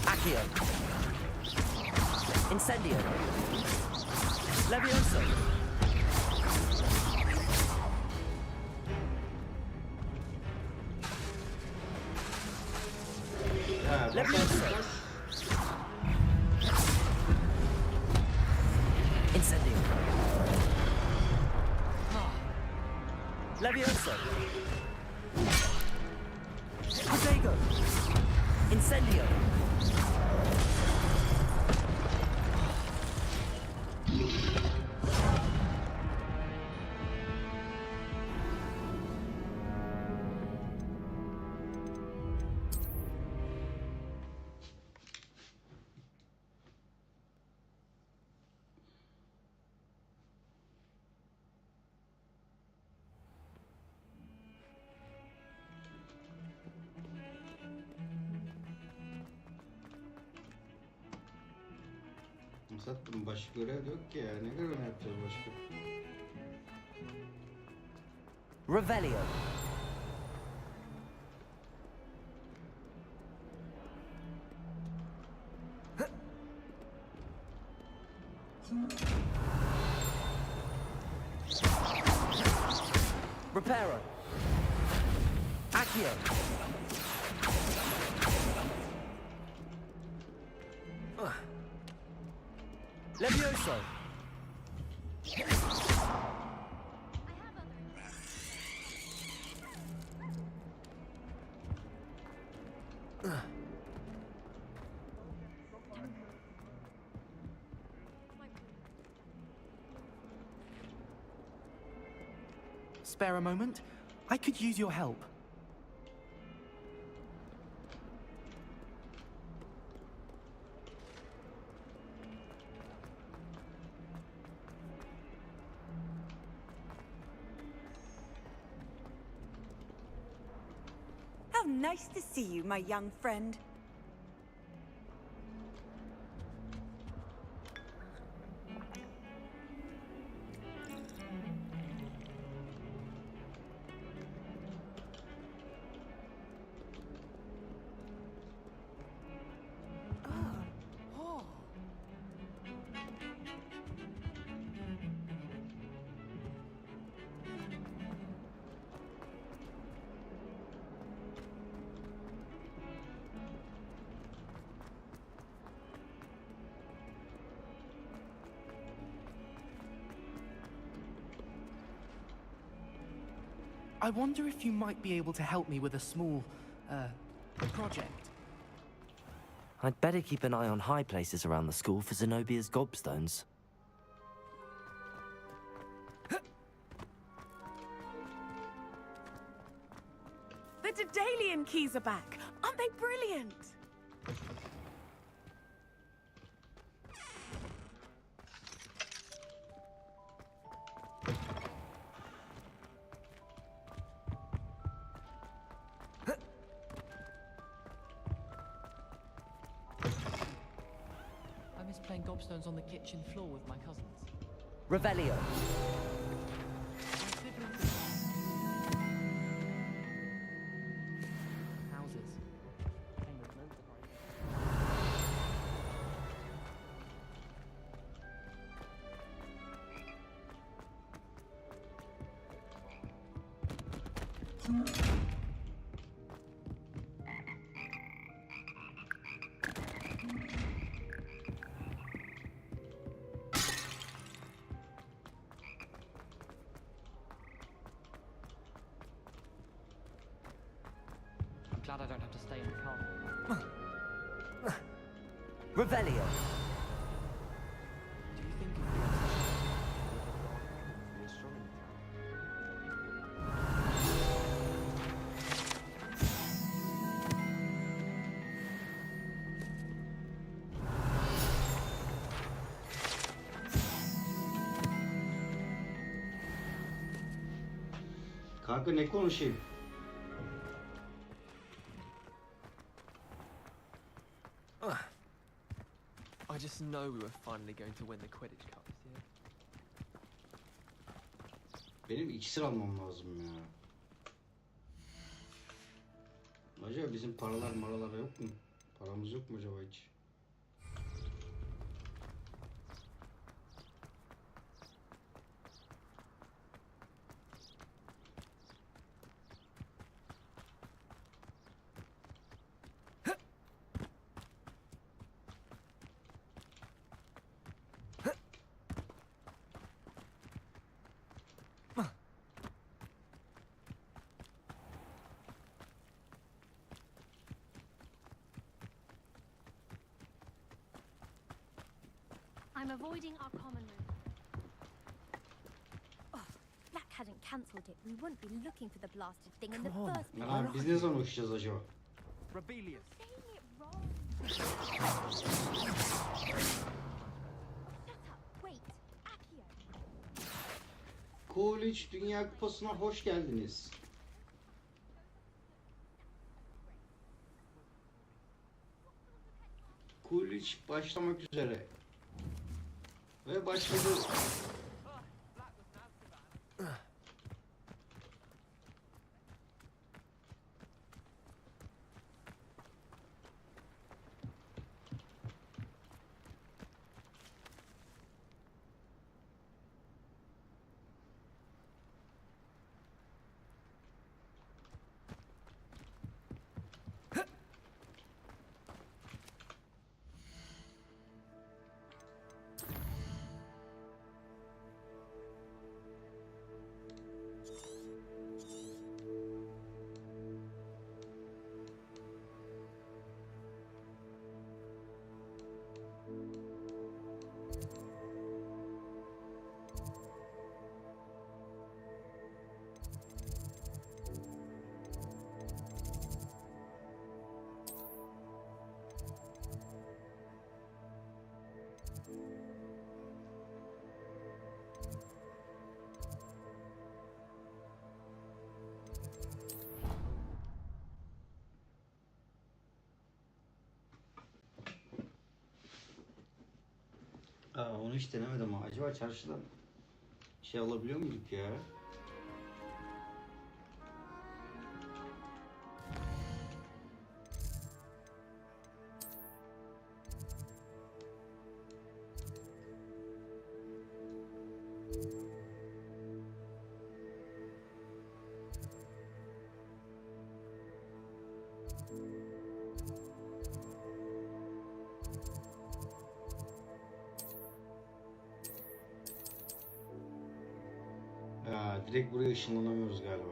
Accio. Incendio. Levioso. Ya Levioso. Incendio. Levioso. Protego. Incendio. Sattım, başka görev yok ki ya. Ne görev yapacağız başka? Revelio. Reparo. Accio. Levioso. Spare a moment? I could use your help. How nice to see you, my young friend. I wonder if you might be able to help me with a small, project. I'd better keep an eye on high places around the school for Zenobia's gobstones. The Daedalian keys are back. Aren't they brilliant? I miss playing gobstones on the kitchen floor with my cousins. Revelio. Houses. I'm glad I don't have to stay in the car. Revelio. Do you think Kanka ne konuşayım? I just know we were finally going to win the Quidditch Cup this year. Benim iksir almam lazım ya. Acaba bizim maralar yok mu? Paramız yok mu acaba hiç? I'm avoiding our common room. Oh, Black hadn't cancelled it. We wouldn't be looking for the blasted thing in the first place. Lan biz ne zaman uçacağız acaba? Rebellious. Saying it wrong. Shut up. Wait. Accio. Quidditch Dünya Kupası'na hoş geldiniz. Quidditch başlamak üzere. Ve başladı. Onu hiç denemedim ama acaba çarşıdan şey alabiliyor muyduk ya? Direkt buraya ışınlanamıyoruz galiba.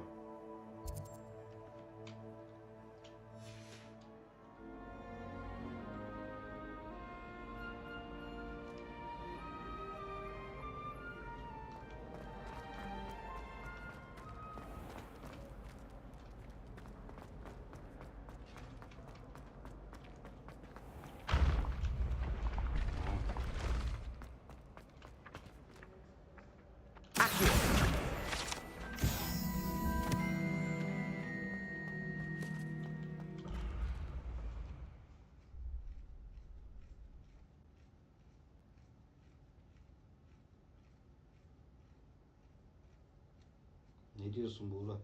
Ne diyorsun Buğra?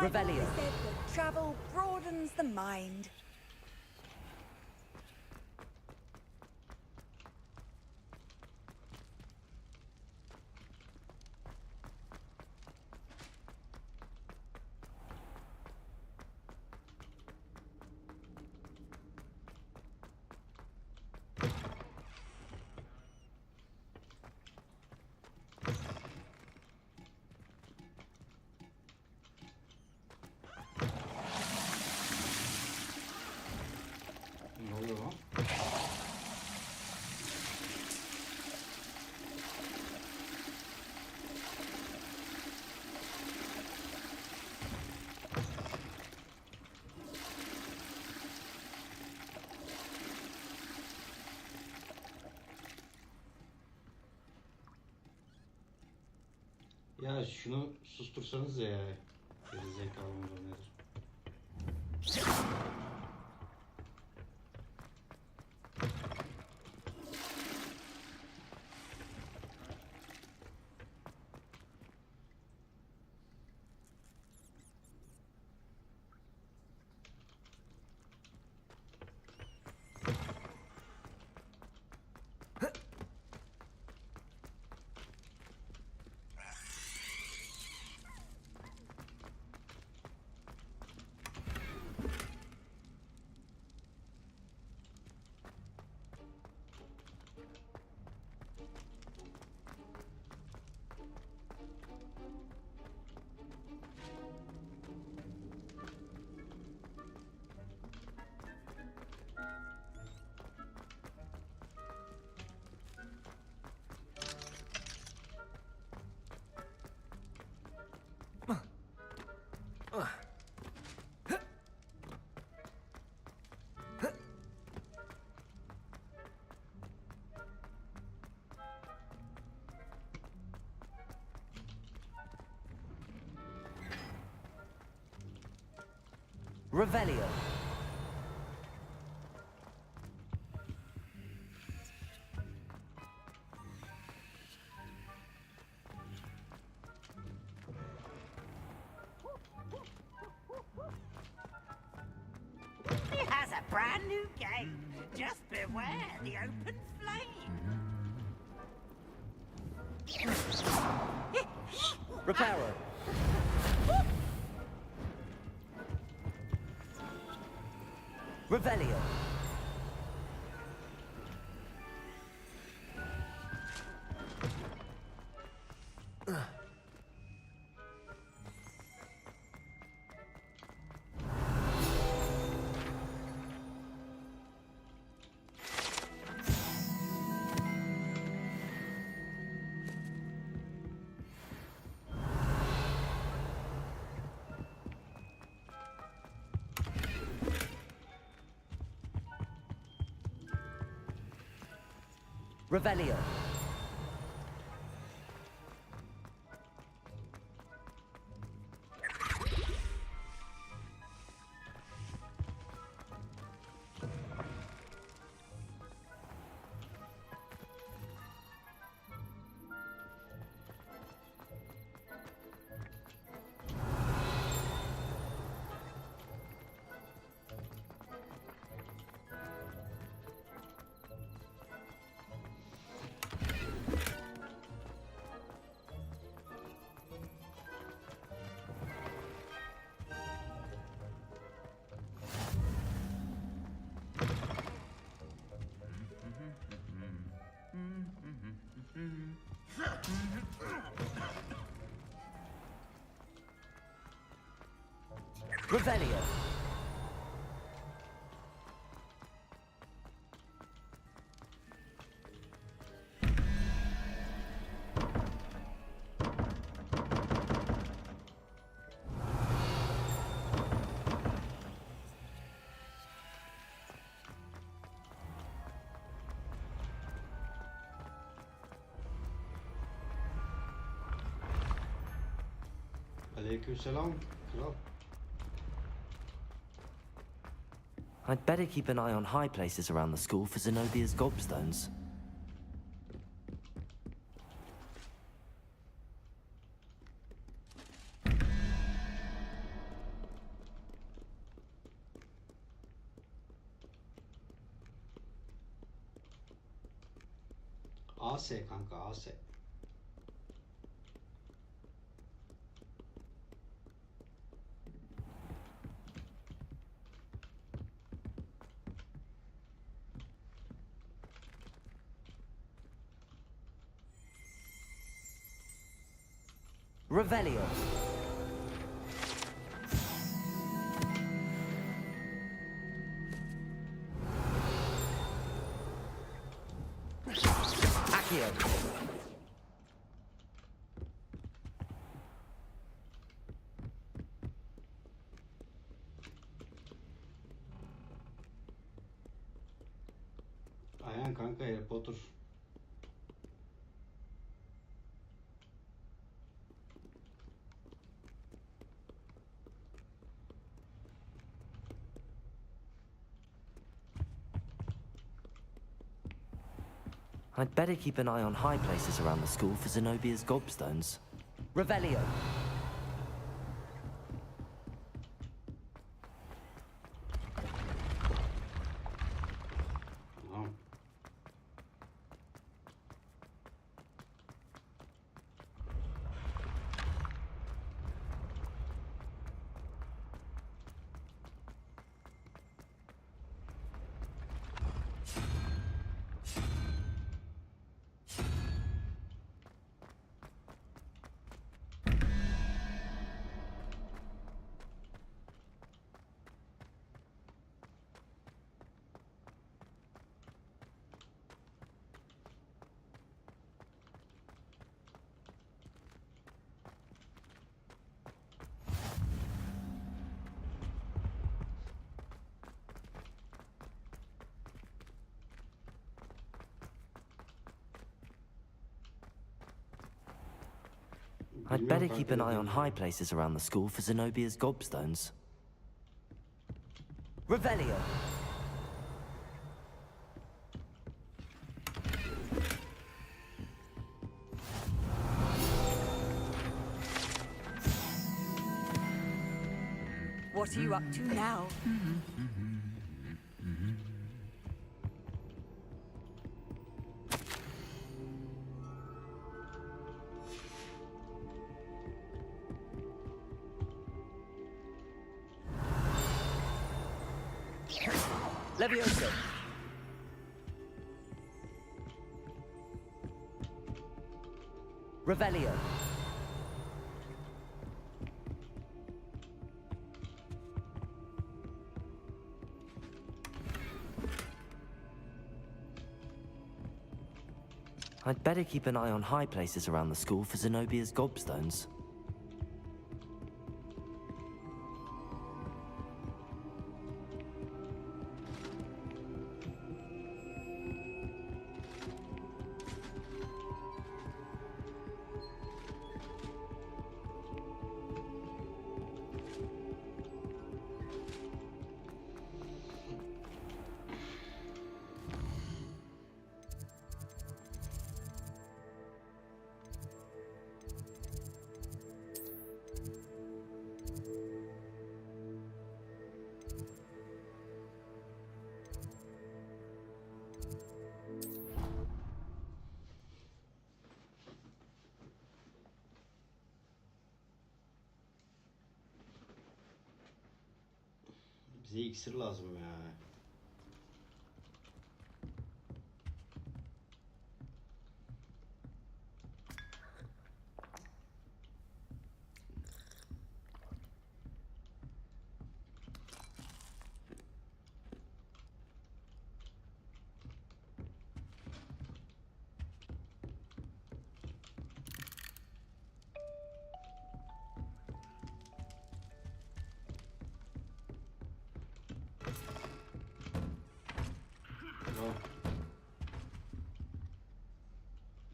Revelio. Said that travel broadens the mind. Ne oluyor lan? Ya şunu sustursanız ya. Geri zekalı mıdır nedir? Revelio. He has a brand new game. Just beware the open flame. Reparo. Revelio. Revelio. Revelio. Aleykümselam kral. I'd better keep an eye on high places around the school for Zenobia's gobstones. AS kanka AS. Revelio. Accio. Aynen kanka Harry Potter. I'd better keep an eye on high places around the school for Zenobia's gobstones. Revelio. Tamam. I'd better keep an eye on high places around the school for Zenobia's gobstones. Revelio. What are you up to now? Levioso. Revelio. I'd better keep an eye on high places around the school for Zenobia's gobstones. Bize iksir lazım ya.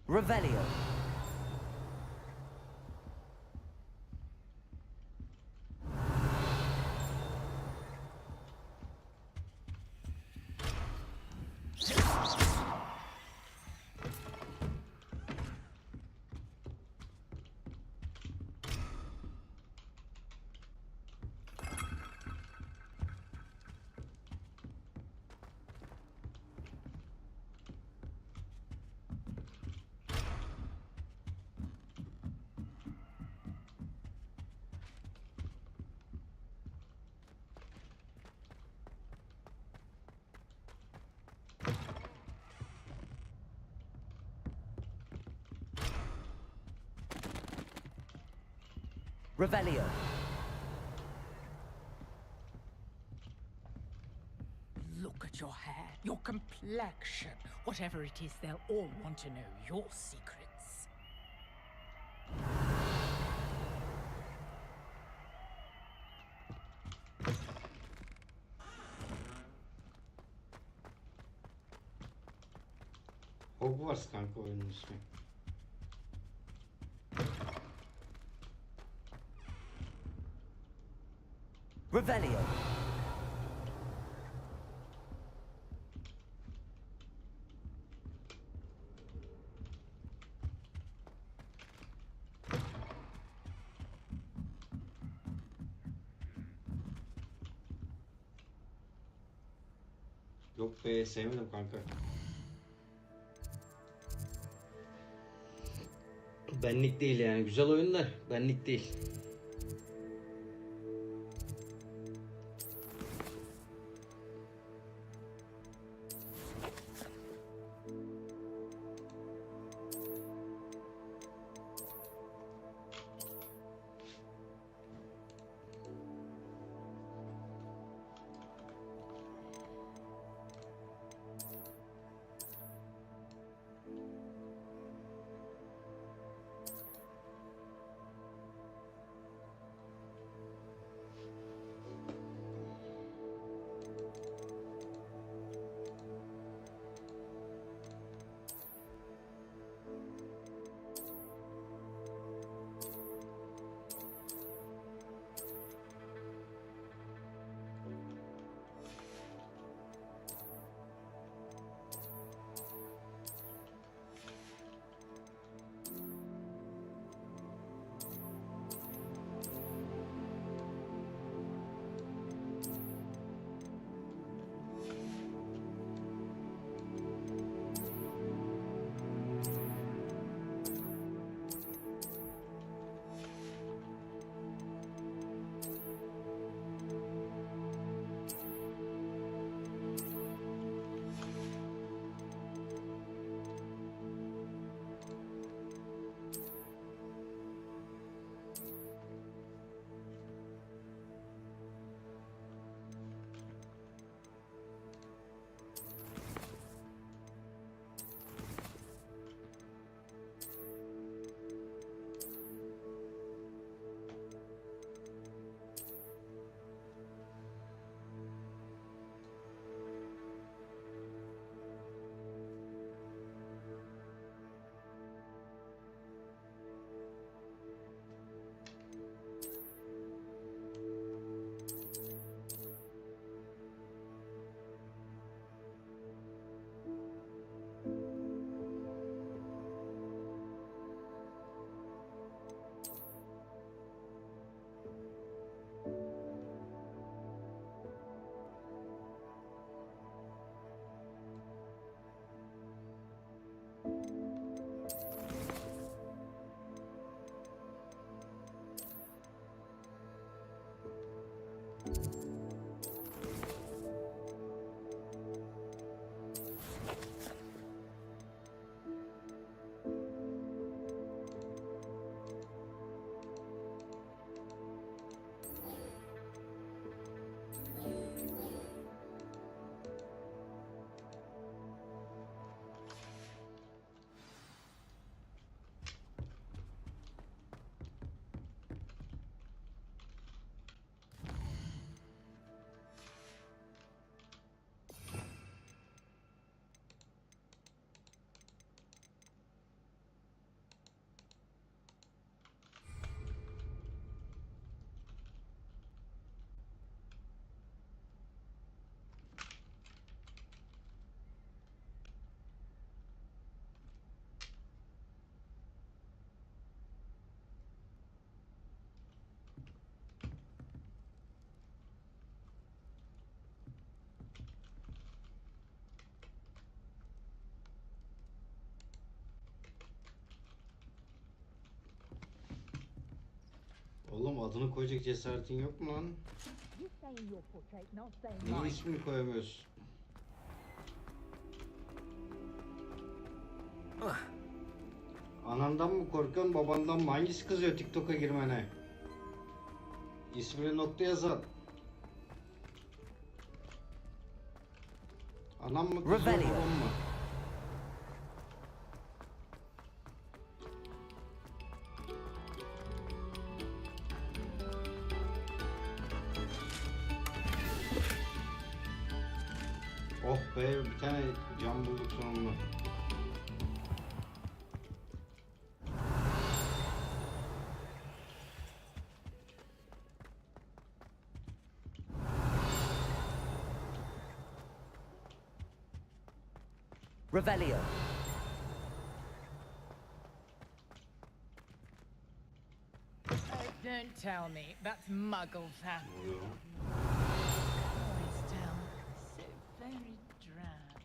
Revelio. Revelio. Look at your hair, your complexion. Whatever it is, they'll all want to know your secrets. Hogwarts kanka oyunun ismi. Revelio. Yok be, sevmedim kanka. Benlik değil yani. Güzel oyunlar. Benlik değil. Oğlum adını koyacak cesaretin yok mu lan? Niye ismini koyamıyorsun? Anandan mı korkuyorsun, babandan mı? Hangisi kızıyor TikTok'a girmene? İsmini nokta yazan. Anam mı kızıyor Revelio. babam mı? Oh be, bir tane cam bulduk sonunda. Revelio. Oh, don't tell me. That's Muggle fat. Oluyor. Always tell. So very drab.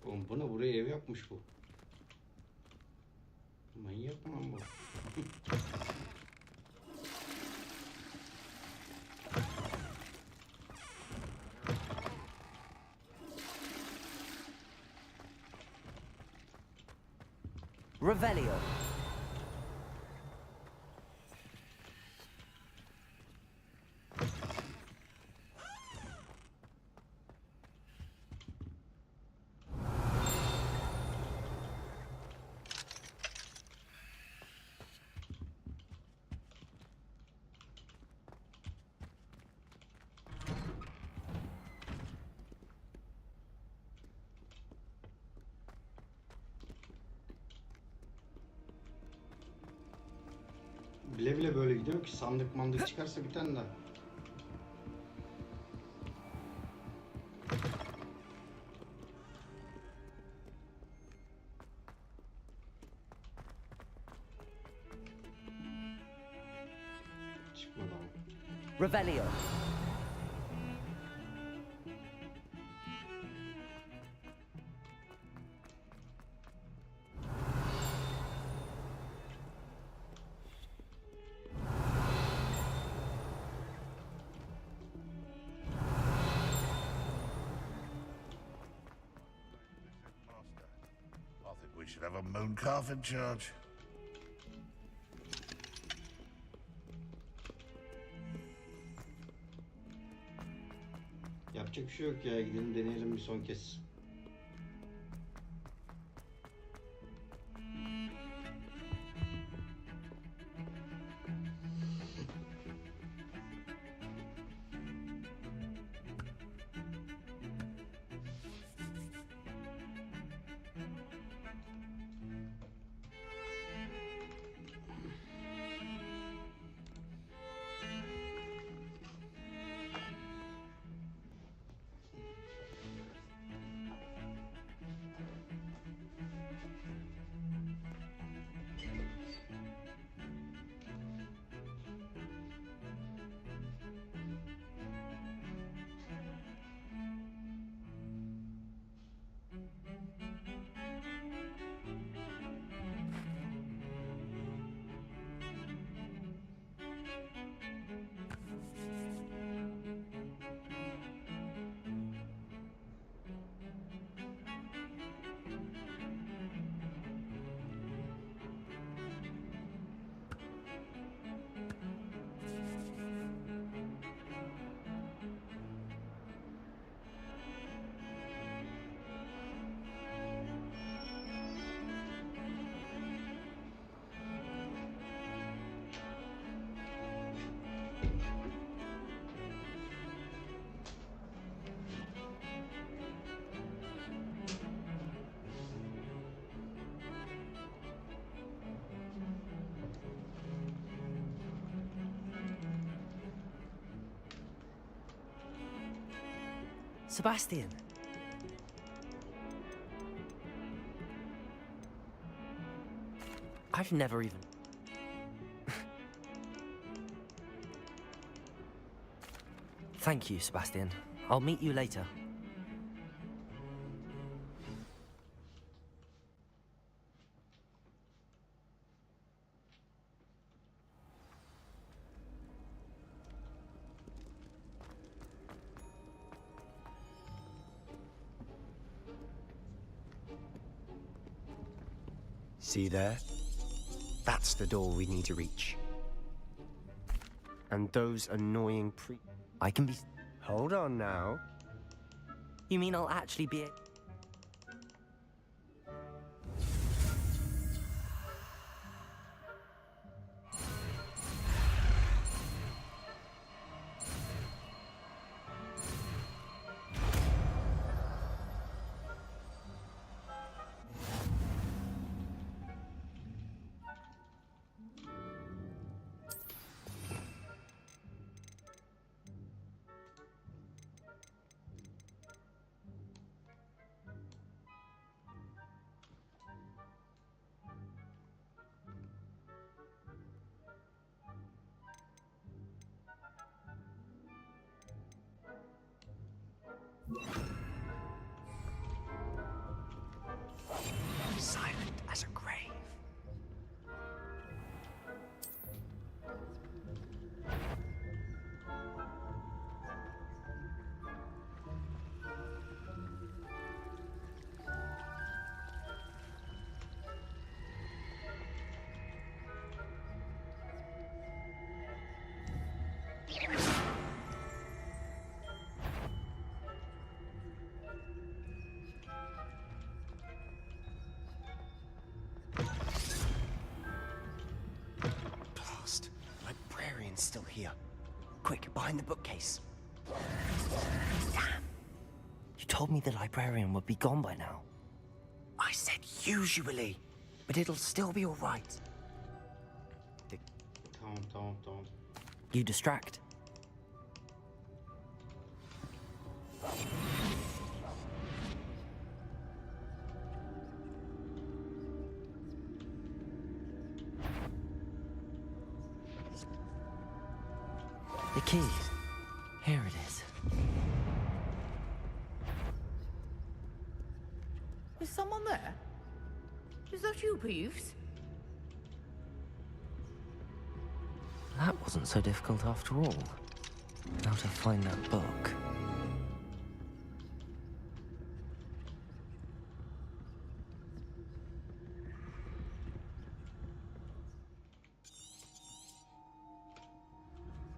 Oğlum bu ne, buraya ev yapmış bu. Manyak mı lan bu? Revelio. Bile bile böyle gidiyorum ki sandık mandık çıkarsa bir tane daha. Çıkmadı ama. Revelio. I think we should have a moon calf in charge. Yapacak bir şey yok ya, gidelim deneyelim bir son kez. Sebastian. I've never even... Thank you, Sebastian. I'll meet you later. See there? That's the door we need to reach. And those annoying I can be... Hold on now. You mean I'll actually be... Silent as a grave. Blast. Librarian's still here. Quick, behind the bookcase. Damn. You told me the librarian would be gone by now. I said usually, but it'll still be all right. Tamam. You distract. The key. Here it is. Is someone there? Is that you, Peeves? That wasn't so difficult after all. Now to find that book.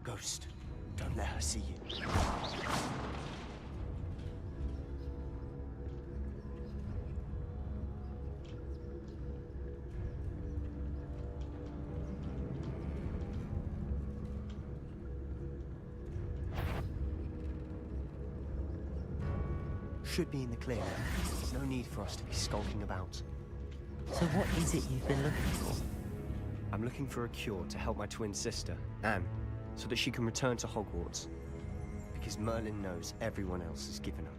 Ghost, don't let her see you. Should be in the clear. There's no need for us to be skulking about. So what is it you've been looking for? I'm looking for a cure to help my twin sister, Anne, so that she can return to Hogwarts. Because Merlin knows everyone else has given up.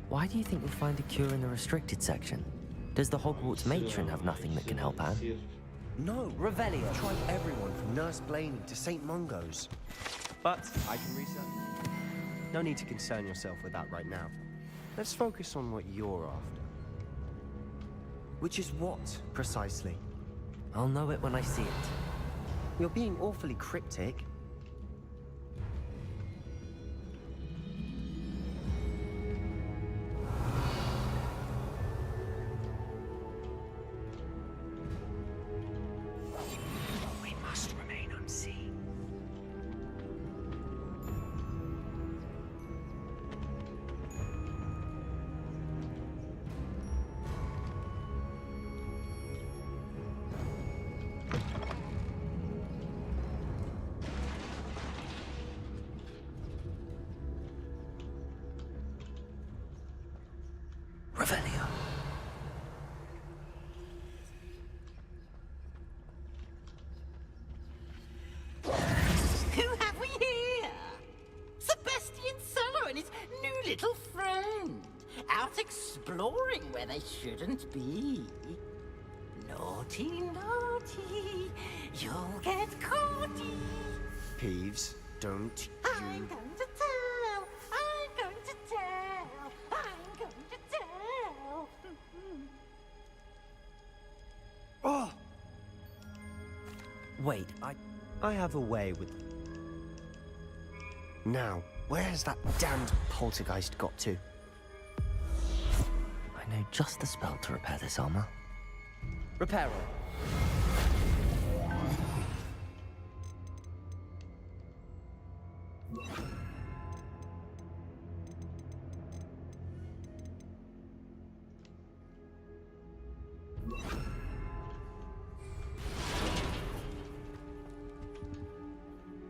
Why do you think you'll find a cure in the restricted section? Does the Hogwarts matron have nothing that can help Anne? No, Revelio. I've tried everyone from Nurse Blaney to St. Mungo's. But I can research. No need to concern yourself with that right now. Let's focus on what you're after. Which is what, precisely? I'll know it when I see it. You're being awfully cryptic. We must remain unseen. Revelio. Who have we here? Sebastian Sallow and his new little friend. Out exploring where they shouldn't be. Naughty, naughty. You'll get caughty. Peeves, don't I'm going to tell. I'm going to tell. I'm going to tell. Oh! Wait, I have a way with... Now, where's that damned poltergeist got to? I know just the spell to repair this armor. Reparo.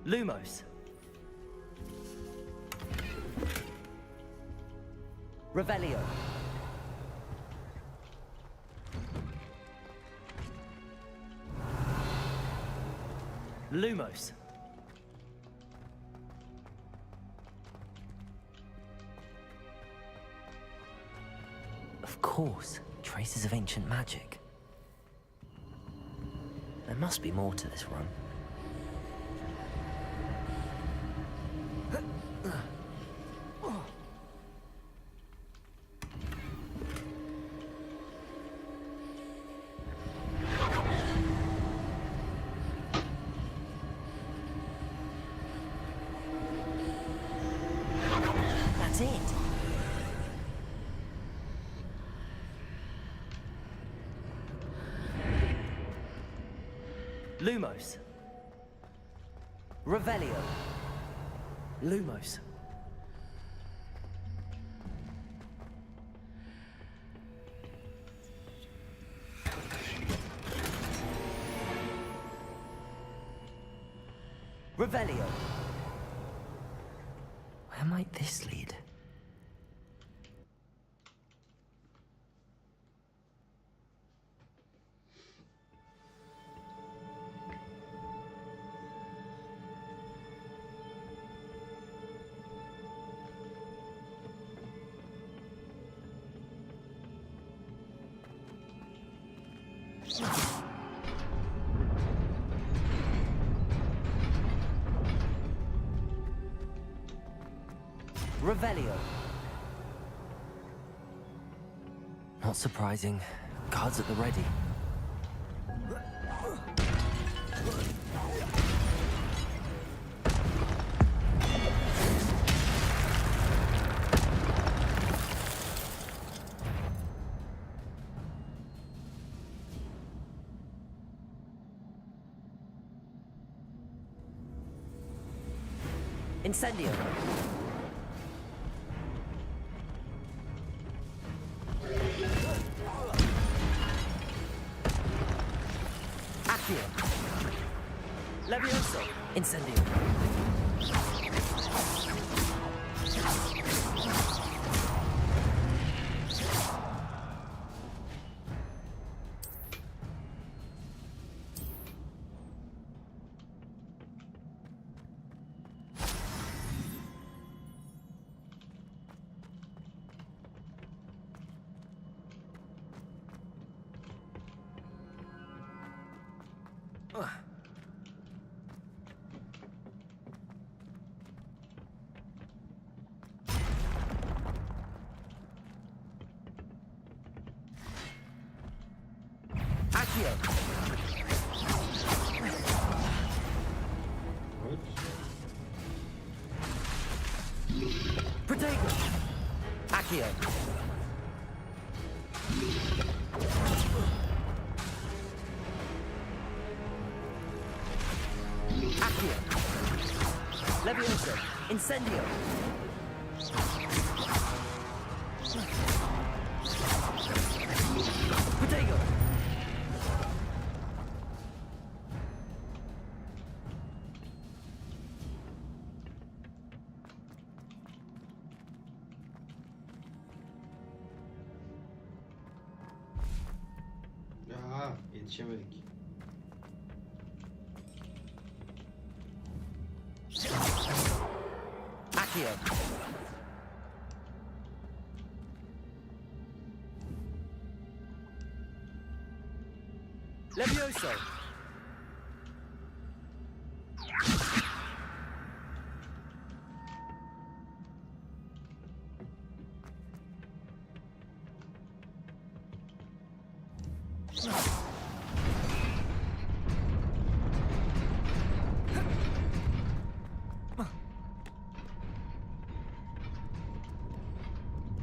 Lumos. Revelio. Lumos. Of course, traces of ancient magic. There must be more to this run. That's it. Lumos. Revelio. Lumos. Revelio. Where might this lead? Revelio. Not surprising. Guards at the ready. Incendio. Accio. Levioso. Incendio. Accio. Protego. Accio. Accio. Levioso. Incendio. Protego. Aha, yetişemedik. Accio. Levioso.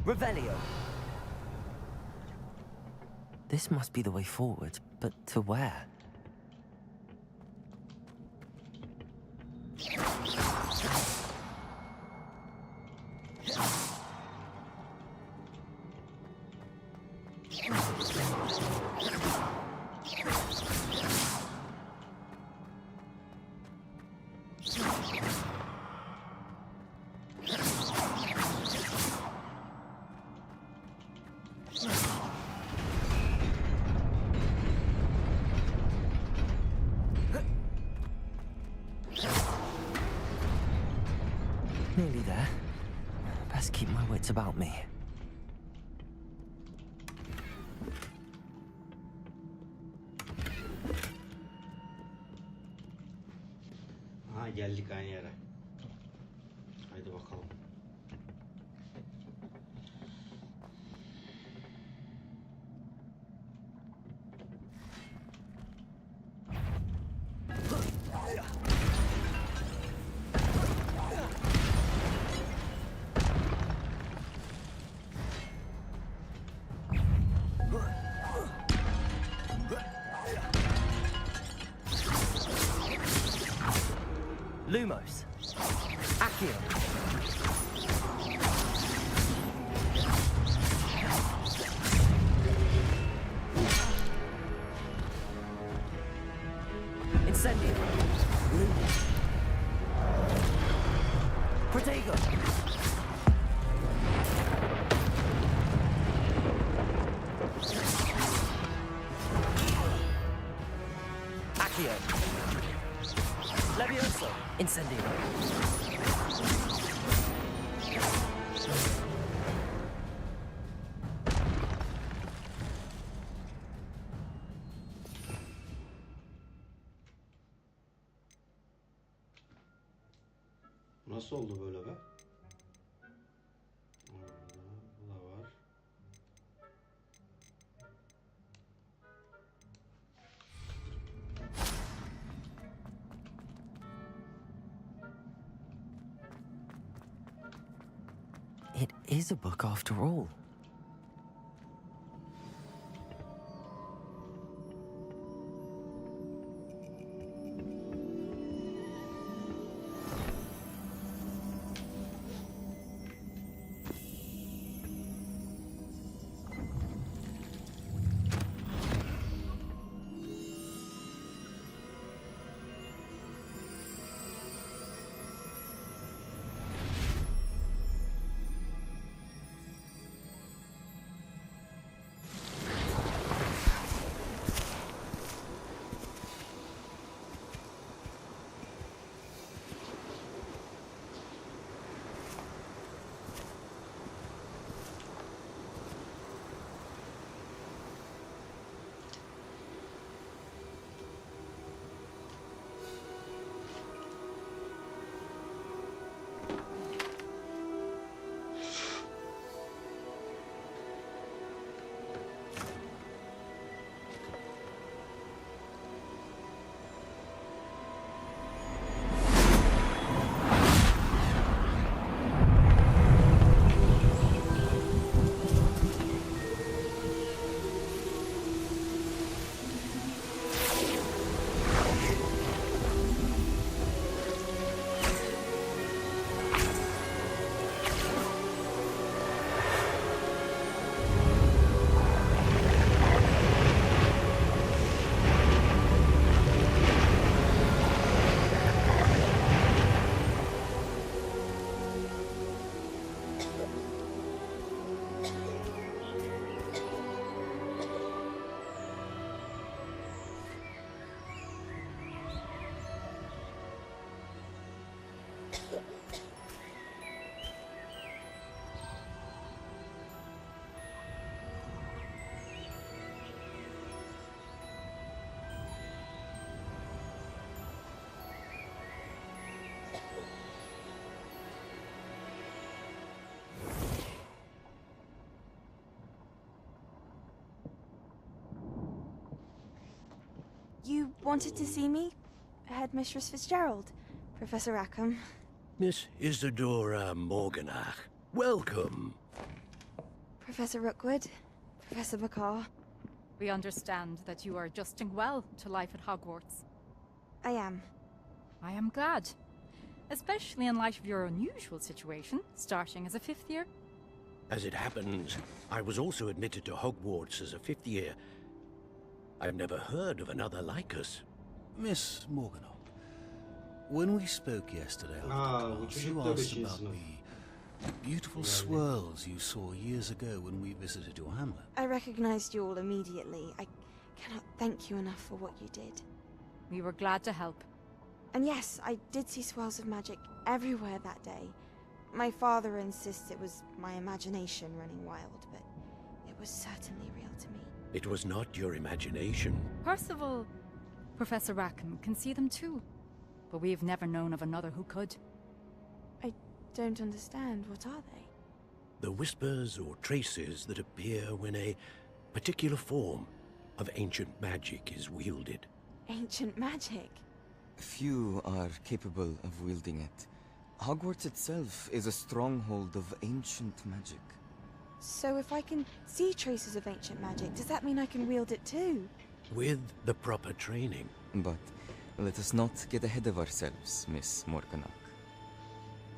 Revelio. This must be the way forward, but to where? Nearly there. Best keep my wits about me. Aha geldik aynı yere. Haydi bakalım. Lumos. Accio. Incendio. Lumos. Protego. Accio. Levioso. Incendio. Nasıl oldu böyle be? Bu da var. It is a book after all. You wanted to see me? Headmistress Fitzgerald, Professor Rackham. Miss Isadora Morganach, welcome. Professor Rookwood, Professor McCaw. We understand that you are adjusting well to life at Hogwarts. I am. I am glad. Especially in light of your unusual situation, starting as a 5th year. As it happens, I was also admitted to Hogwarts as a 5th year. I've never heard of another like us. Miss Morganoff, when we spoke yesterday after class, you asked about the beautiful swirls you saw years ago when we visited your hamlet. I recognized you all immediately. I cannot thank you enough for what you did. We were glad to help. And yes, I did see swirls of magic everywhere that day. My father insists it was my imagination running wild, but it was certainly real to me. It was not your imagination. Percival, Professor Rackham can see them too. But we've never known of another who could. I don't understand. What are they? The whispers or traces that appear when a particular form of ancient magic is wielded. Ancient magic? Few are capable of wielding it. Hogwarts itself is a stronghold of ancient magic. So if I can see traces of ancient magic, does that mean I can wield it too? With the proper training. But let us not get ahead of ourselves, Miss Morganoff.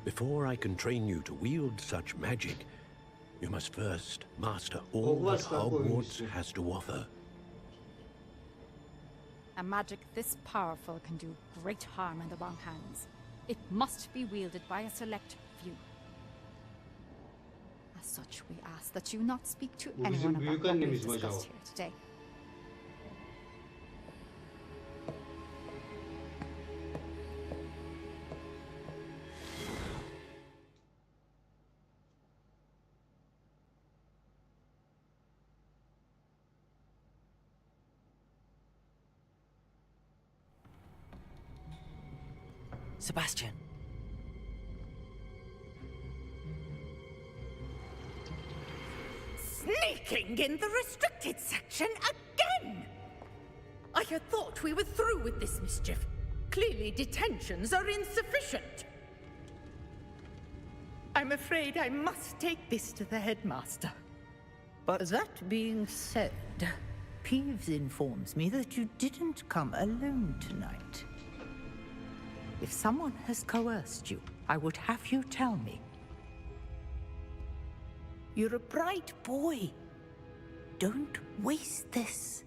Before I can train you to wield such magic, you must first master all that Hogwarts has to offer. A magic this powerful can do great harm in the wrong hands. It must be wielded by a select few. As such, we ask that you not speak to anyone about what we've discussed here today. Sebastian. Sneaking in the restricted section again! I had thought we were through with this mischief. Clearly detentions are insufficient. I'm afraid I must take this to the headmaster. But that being said, Peeves informs me that you didn't come alone tonight. If someone has coerced you, I would have you tell me. You're a bright boy. Don't waste this.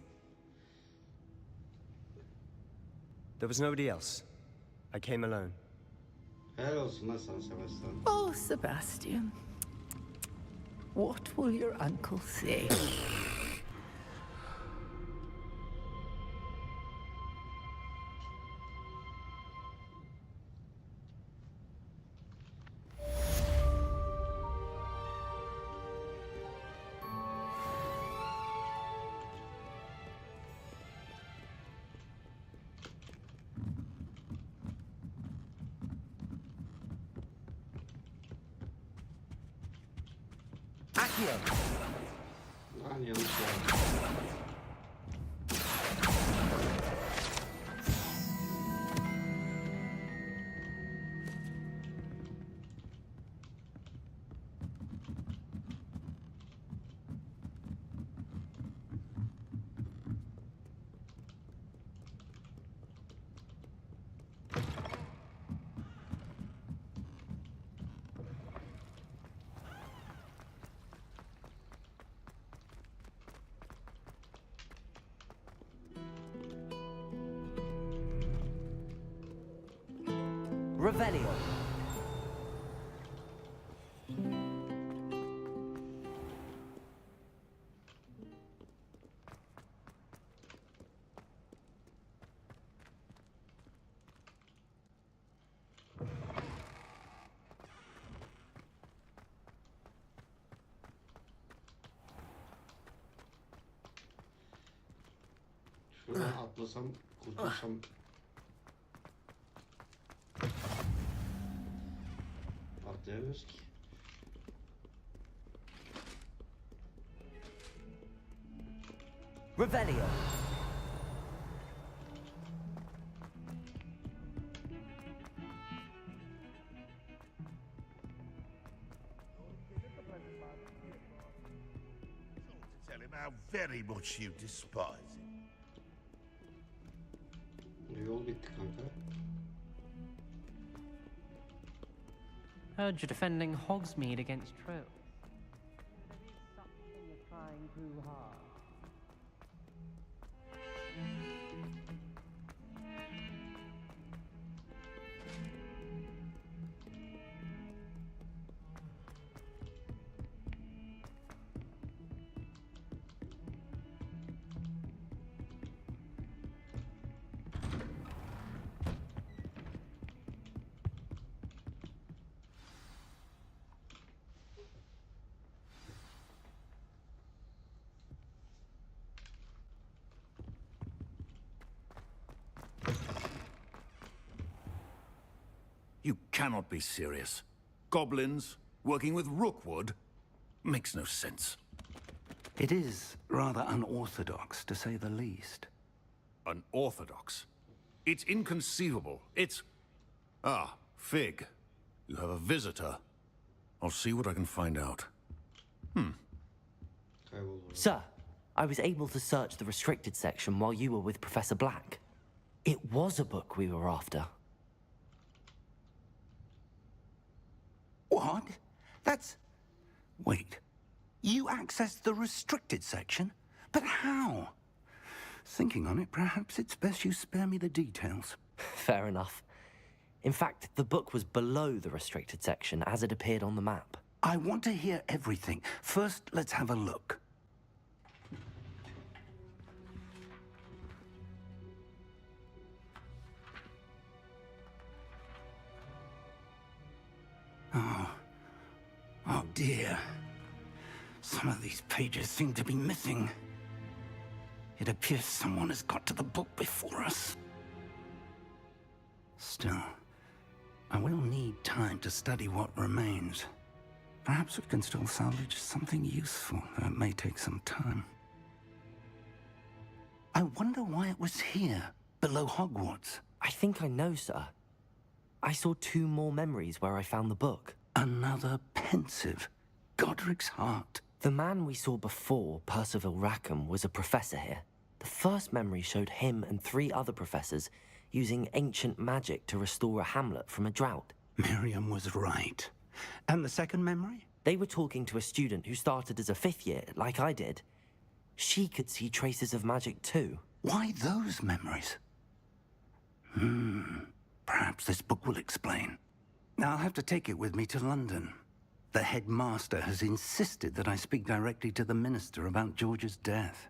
There was nobody else. I came alone. Oh, Sebastian. What will your uncle say? Lan yanlış ya. Revelio. Şuradan atlasam, kurtulsam. Atlayamıyoruz ki. Revelio. tell him how very much you despise him. Yol bitti kanka. Heard you're defending Hogsmeade against Trill. There is something you're trying too hard. You cannot be serious. Goblins working with Rookwood? Makes no sense. It is rather unorthodox, to say the least. Unorthodox? It's inconceivable. It's... Ah, Fig. You have a visitor. I'll see what I can find out. Sir, I was able to search the restricted section while you were with Professor Black. It was a book we were after. What? That's... Wait. You accessed the restricted section? But how? Thinking on it, perhaps it's best you spare me the details. Fair enough. In fact, the book was below the restricted section as it appeared on the map. I want to hear everything. First, let's have a look. Oh dear. Some of these pages seem to be missing. It appears someone has got to the book before us. Still, I will need time to study what remains. Perhaps we can still salvage something useful, though it may take some time. I wonder why it was here, below Hogwarts. I think I know, sir. I saw 2 more memories where I found the book. Another pensive. Godric's heart. The man we saw before, Percival Rackham, was a professor here. The first memory showed him and 3 other professors using ancient magic to restore a hamlet from a drought. Miriam was right. And the second memory? They were talking to a student who started as a 5th year, like I did. She could see traces of magic too. Why those memories? Perhaps this book will explain. Now I'll have to take it with me to London. The headmaster has insisted that I speak directly to the minister about George's death.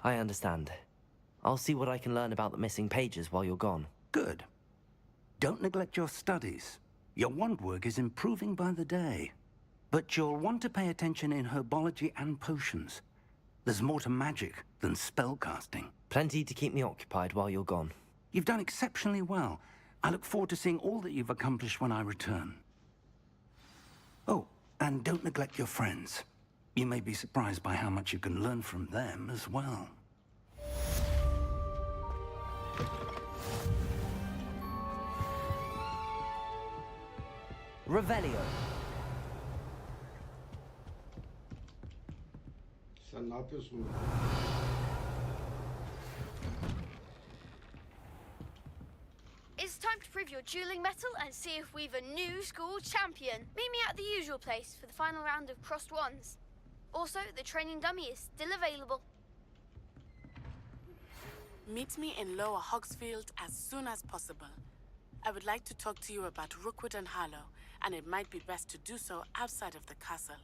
I understand. I'll see what I can learn about the missing pages while you're gone. Good. Don't neglect your studies. Your wand work is improving by the day. But you'll want to pay attention in herbology and potions. There's more to magic than spellcasting. Plenty to keep me occupied while you're gone. You've done exceptionally well. I look forward to seeing all that you've accomplished when I return. Oh, and don't neglect your friends. You may be surprised by how much you can learn from them as well. Revelio. Sen ne yapıyorsun burada? It's time to prove your dueling mettle and see if we've a new school champion. Meet me at the usual place for the final round of crossed wands. Also, the training dummy is still available. Meet me in Lower Hogsfield as soon as possible. I would like to talk to you about Rookwood and Harlow, and it might be best to do so outside of the castle.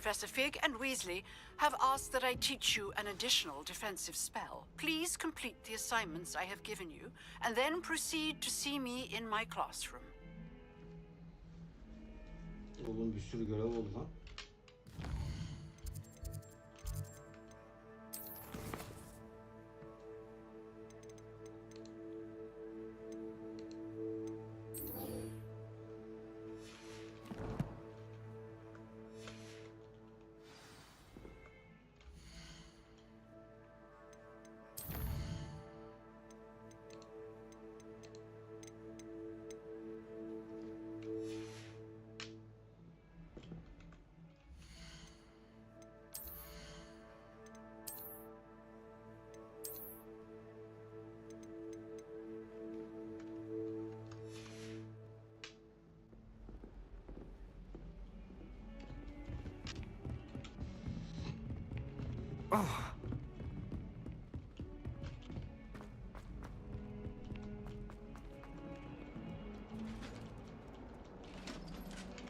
Professor Fig and Weasley have asked that I teach you an additional defensive spell. Please complete the assignments I have given you, and then proceed to see me in my classroom. Oğlum bir sürü görev oldu lan. Oh.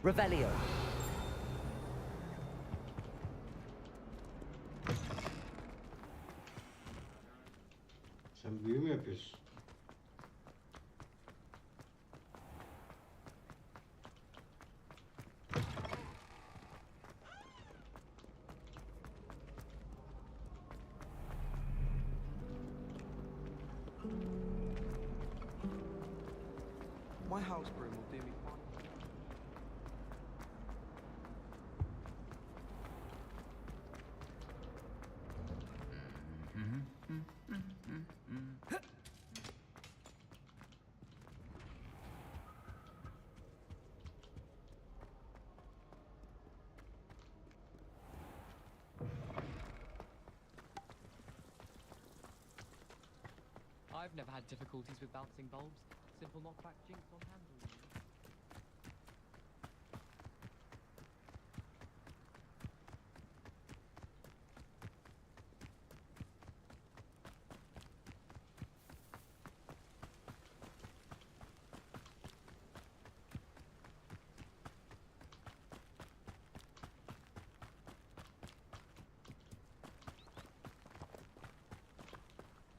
Revelio. Sen büyü mü yapıyorsun? My house broom will do me fine. I've never had difficulties with bouncing bulbs. Simple knockback jinx on handle.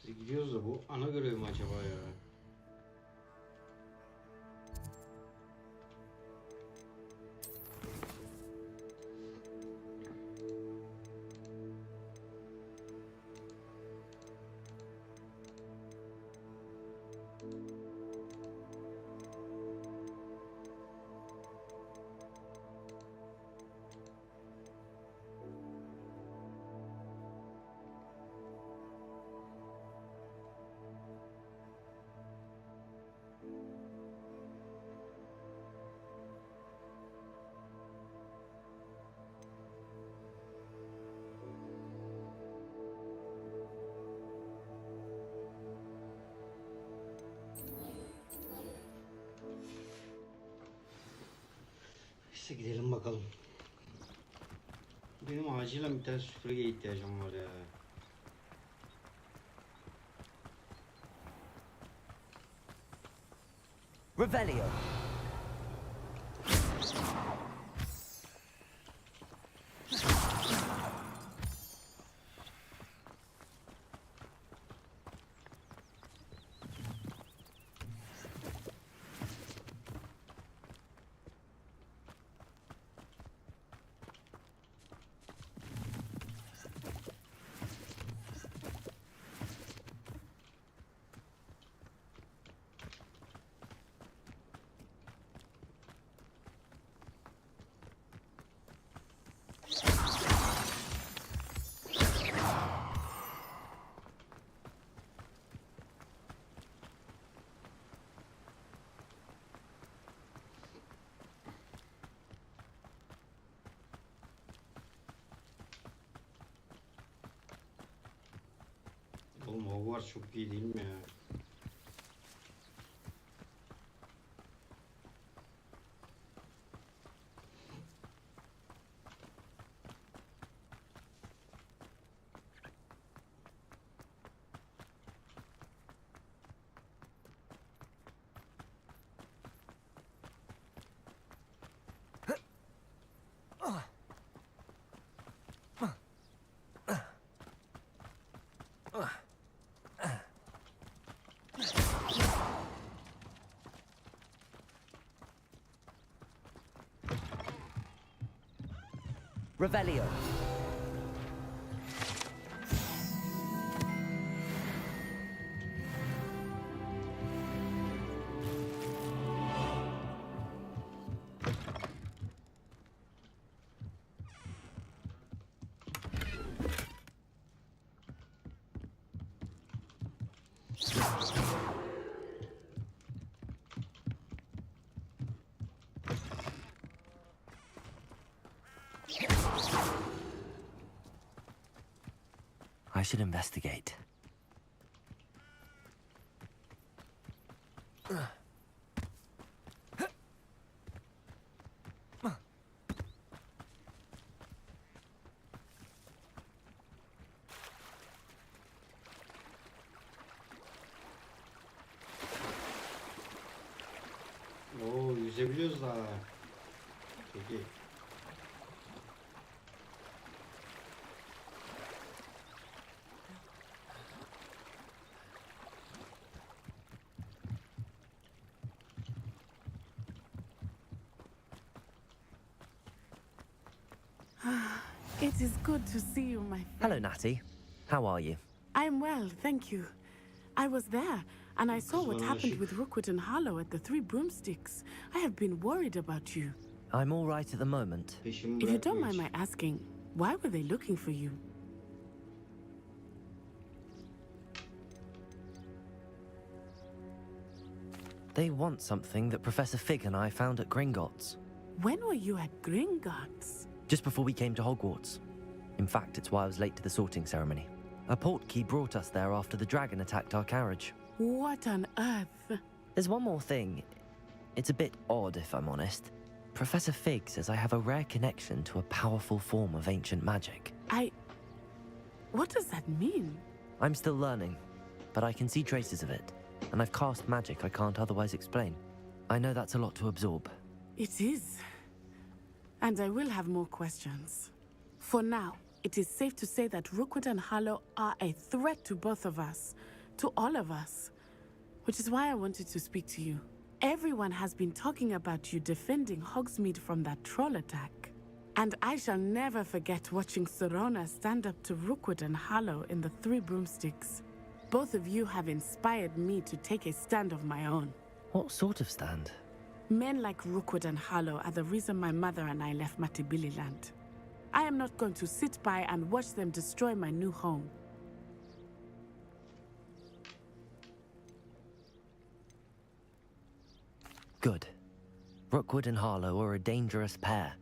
Biz gidiyoruz da bu ana görev mi acaba ya? Neyse gidelim bakalım. Benim acilen bir tane süpürgeye ihtiyacım var ya. Revelio. Oğlum Hogwarts çok iyi değil mi ya? Revelio. I should investigate. Oo, yüzebiliyoruz daha. Çok iyi. It is good to see you, my friend. Hello, Natty. How are you? I'm well, thank you. I was there, and I saw what happened with Rookwood and Harlow at the Three Broomsticks. I have been worried about you. I'm all right at the moment. If you don't mind my asking, why were they looking for you? They want something that Professor Fig and I found at Gringotts. When were you at Gringotts? Just before we came to Hogwarts. In fact, it's why I was late to the sorting ceremony. A portkey brought us there after the dragon attacked our carriage. What on earth? There's one more thing. It's a bit odd, if I'm honest. Professor Fig says I have a rare connection to a powerful form of ancient magic. What does that mean? I'm still learning, but I can see traces of it. And I've cast magic I can't otherwise explain. I know that's a lot to absorb. It is. And I will have more questions. For now, it is safe to say that Rookwood and Harlow are a threat to both of us. To all of us. Which is why I wanted to speak to you. Everyone has been talking about you defending Hogsmeade from that troll attack. And I shall never forget watching Serona stand up to Rookwood and Harlow in the Three Broomsticks. Both of you have inspired me to take a stand of my own. What sort of stand? Men like Rookwood and Harlow are the reason my mother and I left Matibili land. I am not going to sit by and watch them destroy my new home. Good. Rookwood and Harlow are a dangerous pair.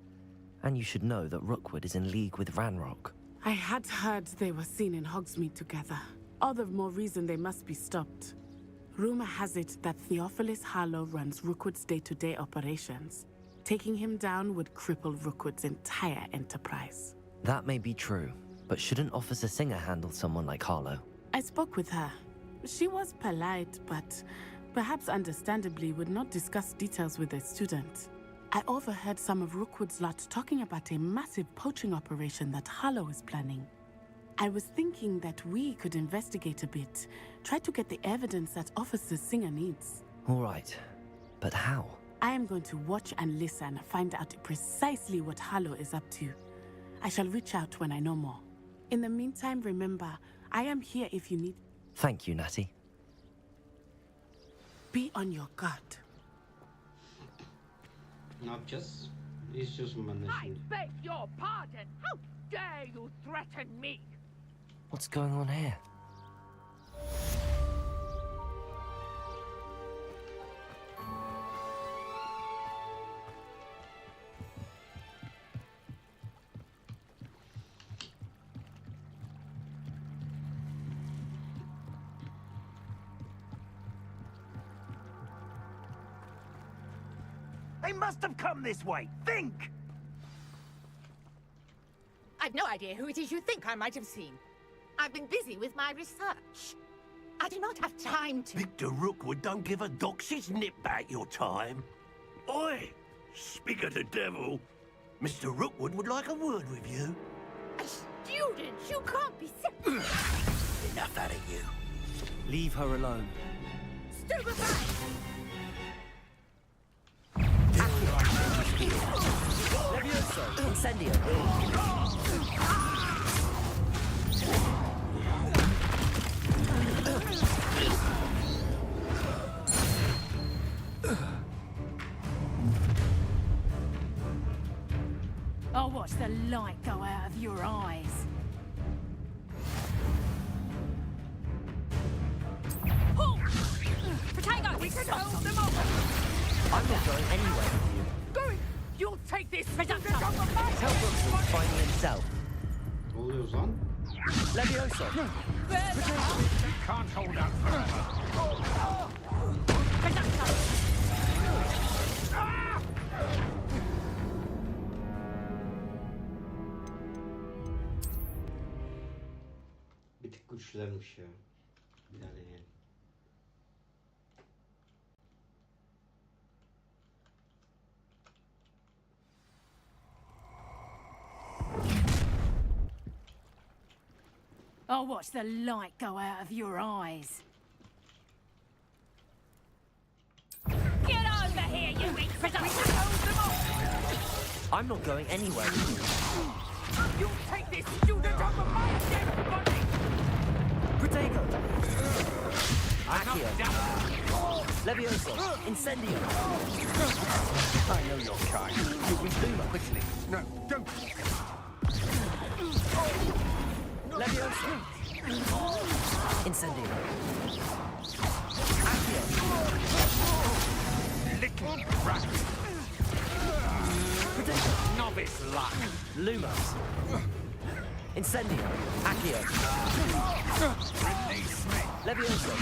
And you should know that Rookwood is in league with Ranrock. I had heard they were seen in Hogsmeade together. All the more reason they must be stopped. Rumor has it that Theophilus Harlow runs Rookwood's day-to-day operations. Taking him down would cripple Rookwood's entire enterprise. That may be true, but shouldn't Officer Singer handle someone like Harlow? I spoke with her. She was polite, but perhaps understandably would not discuss details with a student. I overheard some of Rookwood's lot talking about a massive poaching operation that Harlow is planning. I was thinking that we could investigate a bit, try to get the evidence that Officer Singer needs. All right, but how? I am going to watch and listen, find out precisely what Harlow is up to. I shall reach out when I know more. In the meantime, remember, I am here if you need... Thank you, Natty. Be on your guard. Ne yapacağız? Ne istiyorsun benden I şimdi? beg your pardon. How dare you threaten me? What's going on here? They must have come this way. Think! I've no idea who it is you think I might have seen. I've been busy with my research. I do not have time to... Victor Rookwood don't give a doxy's nip back your time. Oi! Speak of the devil. Mr. Rookwood would like a word with you. A student? You can't be serious. Enough out of you. Leave her alone. Stupefy! Leviosa! Levioso! Incendio! I'll watch the light go out of your eyes. Potato, we can hold them up. I'm not going anywhere with you. Go! You'll take this. Tell Brooks to find me himself. Ne oluyor lan? Levioso! You can't hold out forever. Bir tık güçlenmiş ya. Yani. I'll watch the light go out of your eyes. Get over here, you weak presumption! I'm not going anywhere with you. You'll take this student over my dead body! Protego! Accio! Levioso! Incendio! I know your kind. You will do quickly. No, don't. Levioso! Incendio! Accio! Little brat. Protego! Novice luck. Lumos! Incendio! Accio! Release me. Levioso!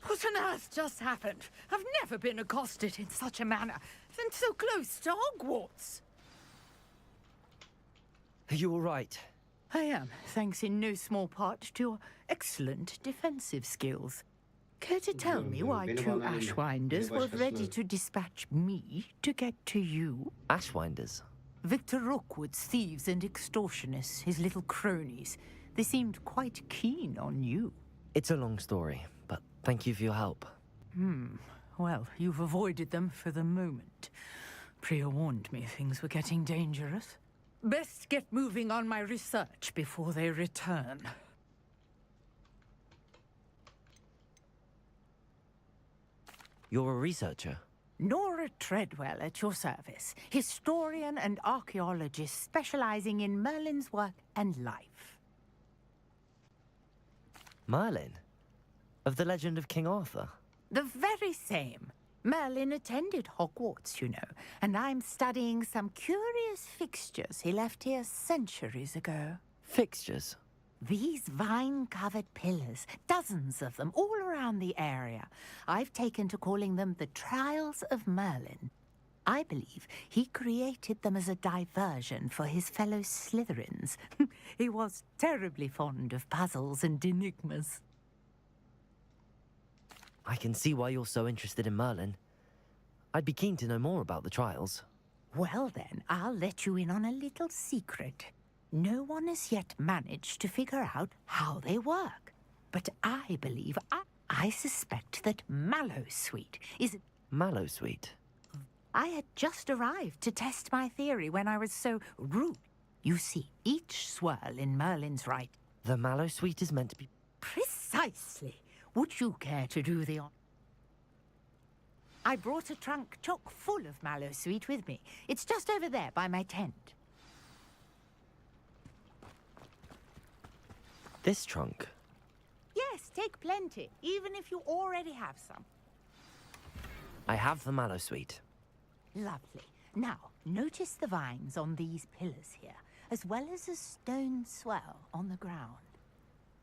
What on earth just happened? I've never been accosted in such a manner, and so close to Hogwarts. Are you all right? I am, thanks in no small part to your excellent defensive skills. Care to tell me why two Ashwinders were ready to dispatch me to get to you? Ashwinders? Victor Rookwood's thieves and extortionists, his little cronies. They seemed quite keen on you. It's a long story, but thank you for your help. Well, you've avoided them for the moment. Priya warned me things were getting dangerous. Best get moving on my research before they return. You're a researcher? Nora Treadwell at your service, historian and archaeologist specializing in Merlin's work and life. Merlin? Of the legend of King Arthur? The very same. Merlin attended Hogwarts, you know, and I'm studying some curious fixtures he left here centuries ago. Fixtures? These vine-covered pillars, dozens of them, all around the area. I've taken to calling them the Trials of Merlin. I believe he created them as a diversion for his fellow Slytherins. He was terribly fond of puzzles and enigmas. I can see why you're so interested in Merlin. I'd be keen to know more about the trials. Well then, I'll let you in on a little secret. No one has yet managed to figure out how they work. But I believe, I suspect that Mallowsweet is... Mallowsweet? I had just arrived to test my theory when I was so rude. You see, each swirl in Merlin's right... The Mallowsweet is meant to be... Precisely. Would you care to do the honor? I brought a trunk chock full of Mallowsweet with me. It's just over there by my tent. This trunk? Yes, take plenty, even if you already have some. I have the Mallowsweet. Lovely. Now, notice the vines on these pillars here, as well as a stone swell on the ground.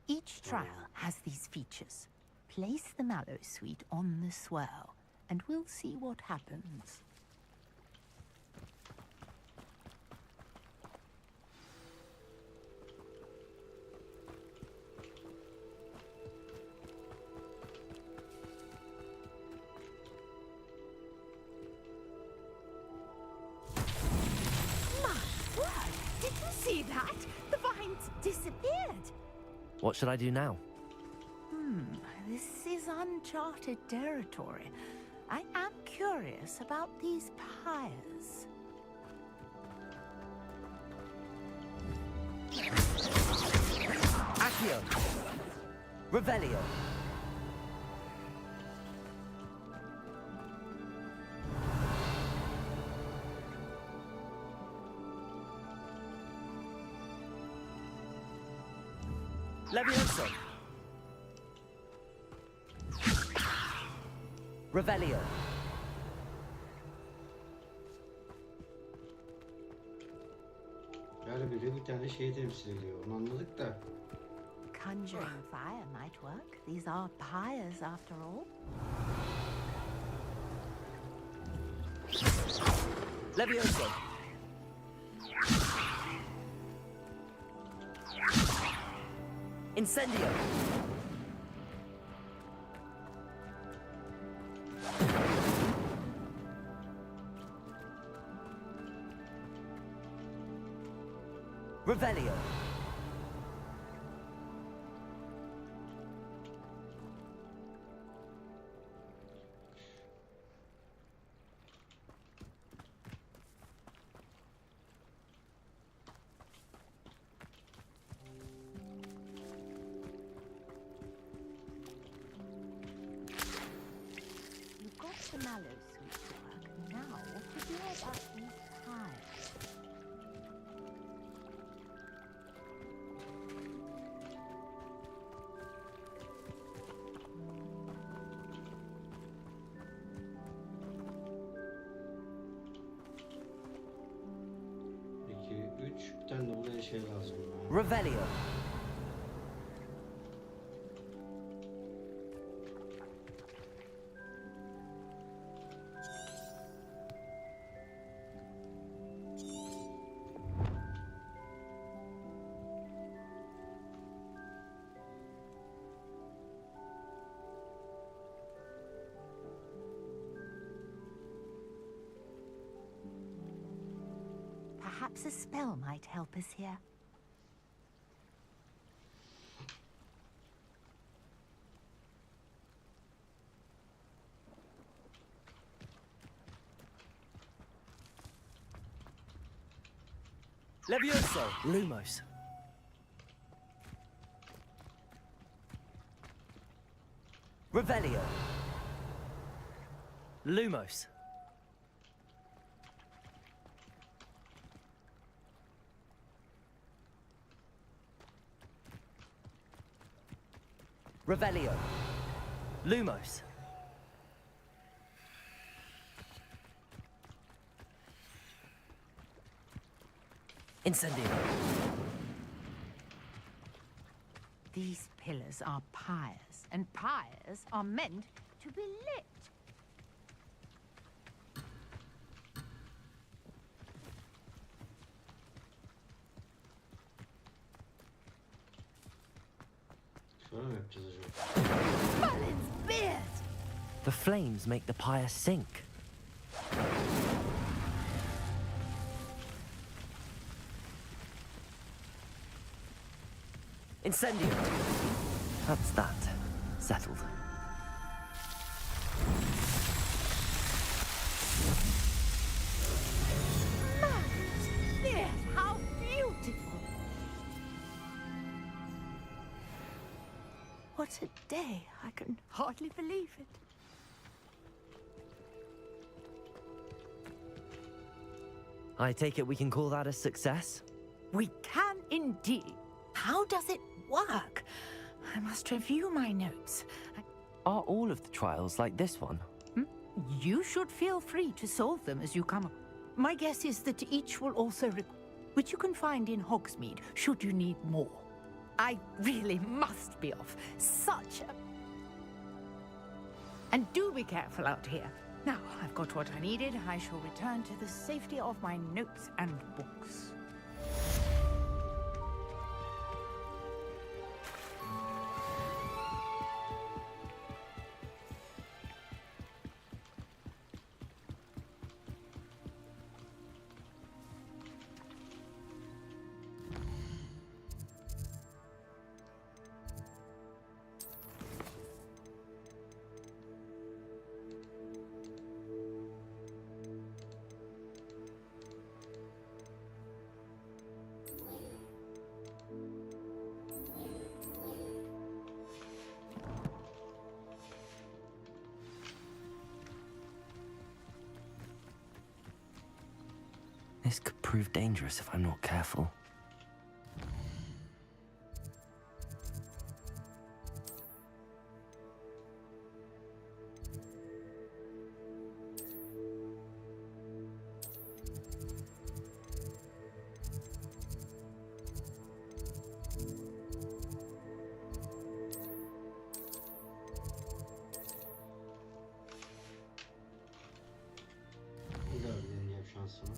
Each trial has these features. Place the Mallowsweet on the swirl, and we'll see what happens. My word! Did you see that? The disappeared. What should I do now? This is uncharted territory. I am curious about these pyres. Accio! Revelio! Levioso! Revelio! Her biri bir tane şeyi temsil ediyor. Onu anladık da. Conjuring fire might work. These are pyres after all. Levioso! Incendio! Revelio! You've got the mallow sweet to work. Now, what to do about these pyres? İki, üç. Bir tane de buraya şey lazım. Ya. Revelio! Perhaps a spell might help us here. Levioso! Lumos! Revelio! Lumos! Revelio! Lumos! Incendio! These pillars are pyres, and pyres are meant to be lit. Şöyle mi yapacağız acaba? Merlin's beard! The flames make the pyre sink. Incendio! That's that. Settled. Merlin's beard! How beautiful! What a day! I can hardly believe it. I take it we can call that a success? We can indeed. How does it work? I must review my notes. Are all of the trials like this one? You should feel free to solve them as you come. My guess is that each will also which you can find in Hogsmeade, should you need more. I really must be off. Such a... And do be careful out here. Now, I've got what I needed. I shall return to the safety of my notes and books. This could prove dangerous if I'm not careful. Bir daha deneyeceğim şansımı.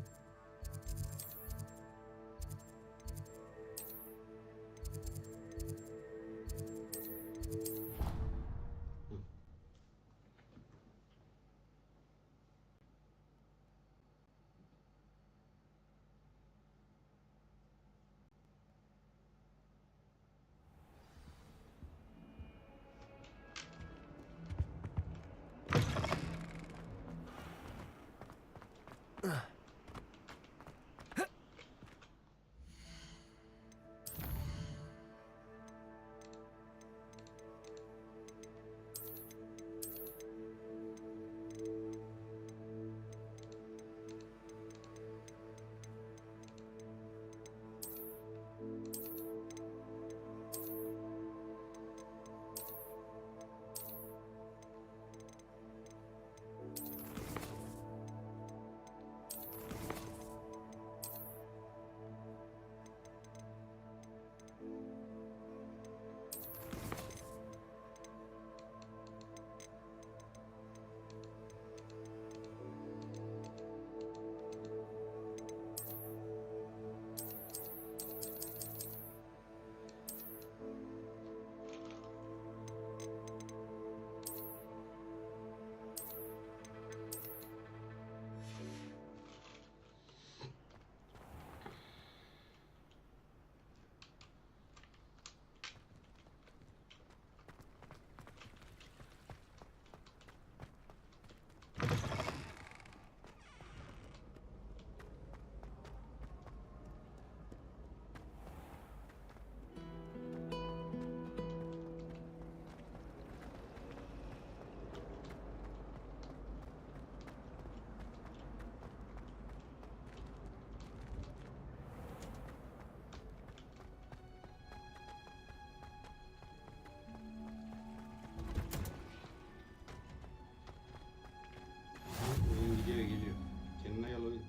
Geliyor. Kendine yol oyun.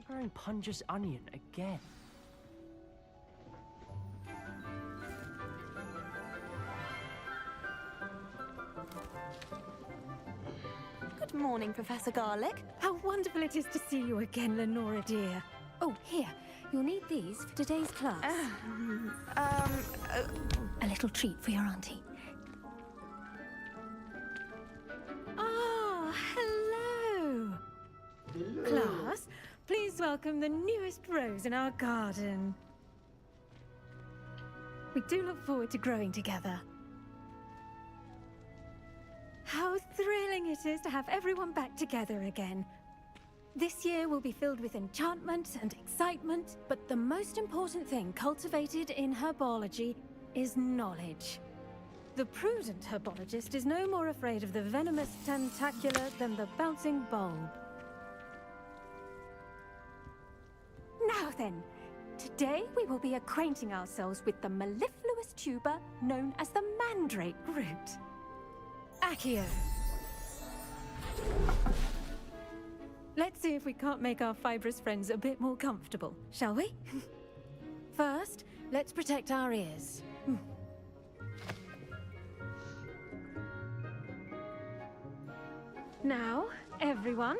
Wearing Punja's onion again. Good morning, Professor Garlic. How wonderful it is to see you again, Lenora dear. Oh, here. You'll need these for today's class. A little treat for your auntie. Ah, hello. Class, please welcome the newest rose in our garden. We do look forward to growing together. How thrilling it is to have everyone back together again. This year will be filled with enchantment and excitement, but the most important thing cultivated in herbology is knowledge. The prudent herbologist is no more afraid of the venomous tentacular than the bouncing bulb. Now then, today we will be acquainting ourselves with the mellifluous tuber known as the mandrake root. Accio. Let's see if we can't make our fibrous friends a bit more comfortable, shall we? First, let's protect our ears. Now, everyone,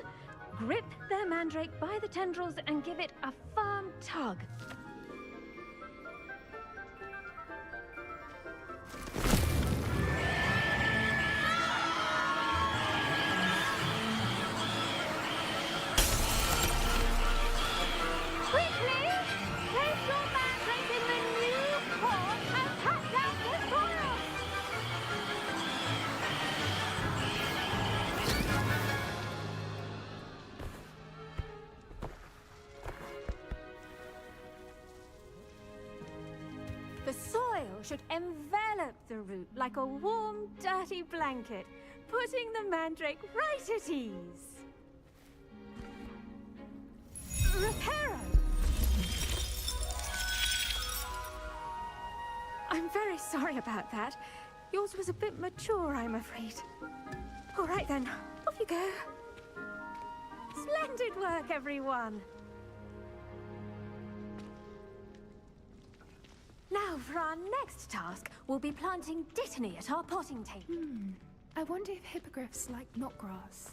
grip their mandrake by the tendrils and give it a firm tug. Quickly! Place your mandrake in the new pot and cut down the soil! The soil should envelop the root like a warm, dirty blanket, putting the mandrake right at ease. Reparo! I'm very sorry about that. Yours was a bit mature, I'm afraid. All right then, off you go. Splendid work, everyone! Now, for our next task, we'll be planting dittany at our potting table. I wonder if hippogriffs like knotgrass.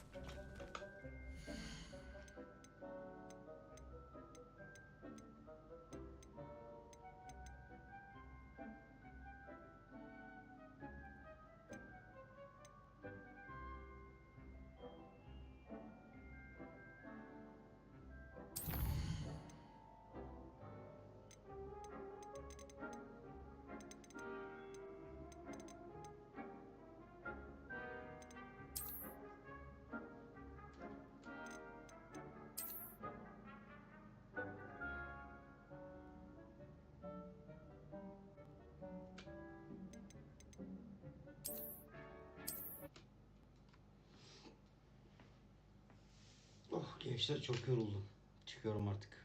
Oh gençler çok yoruldum. Çıkıyorum artık.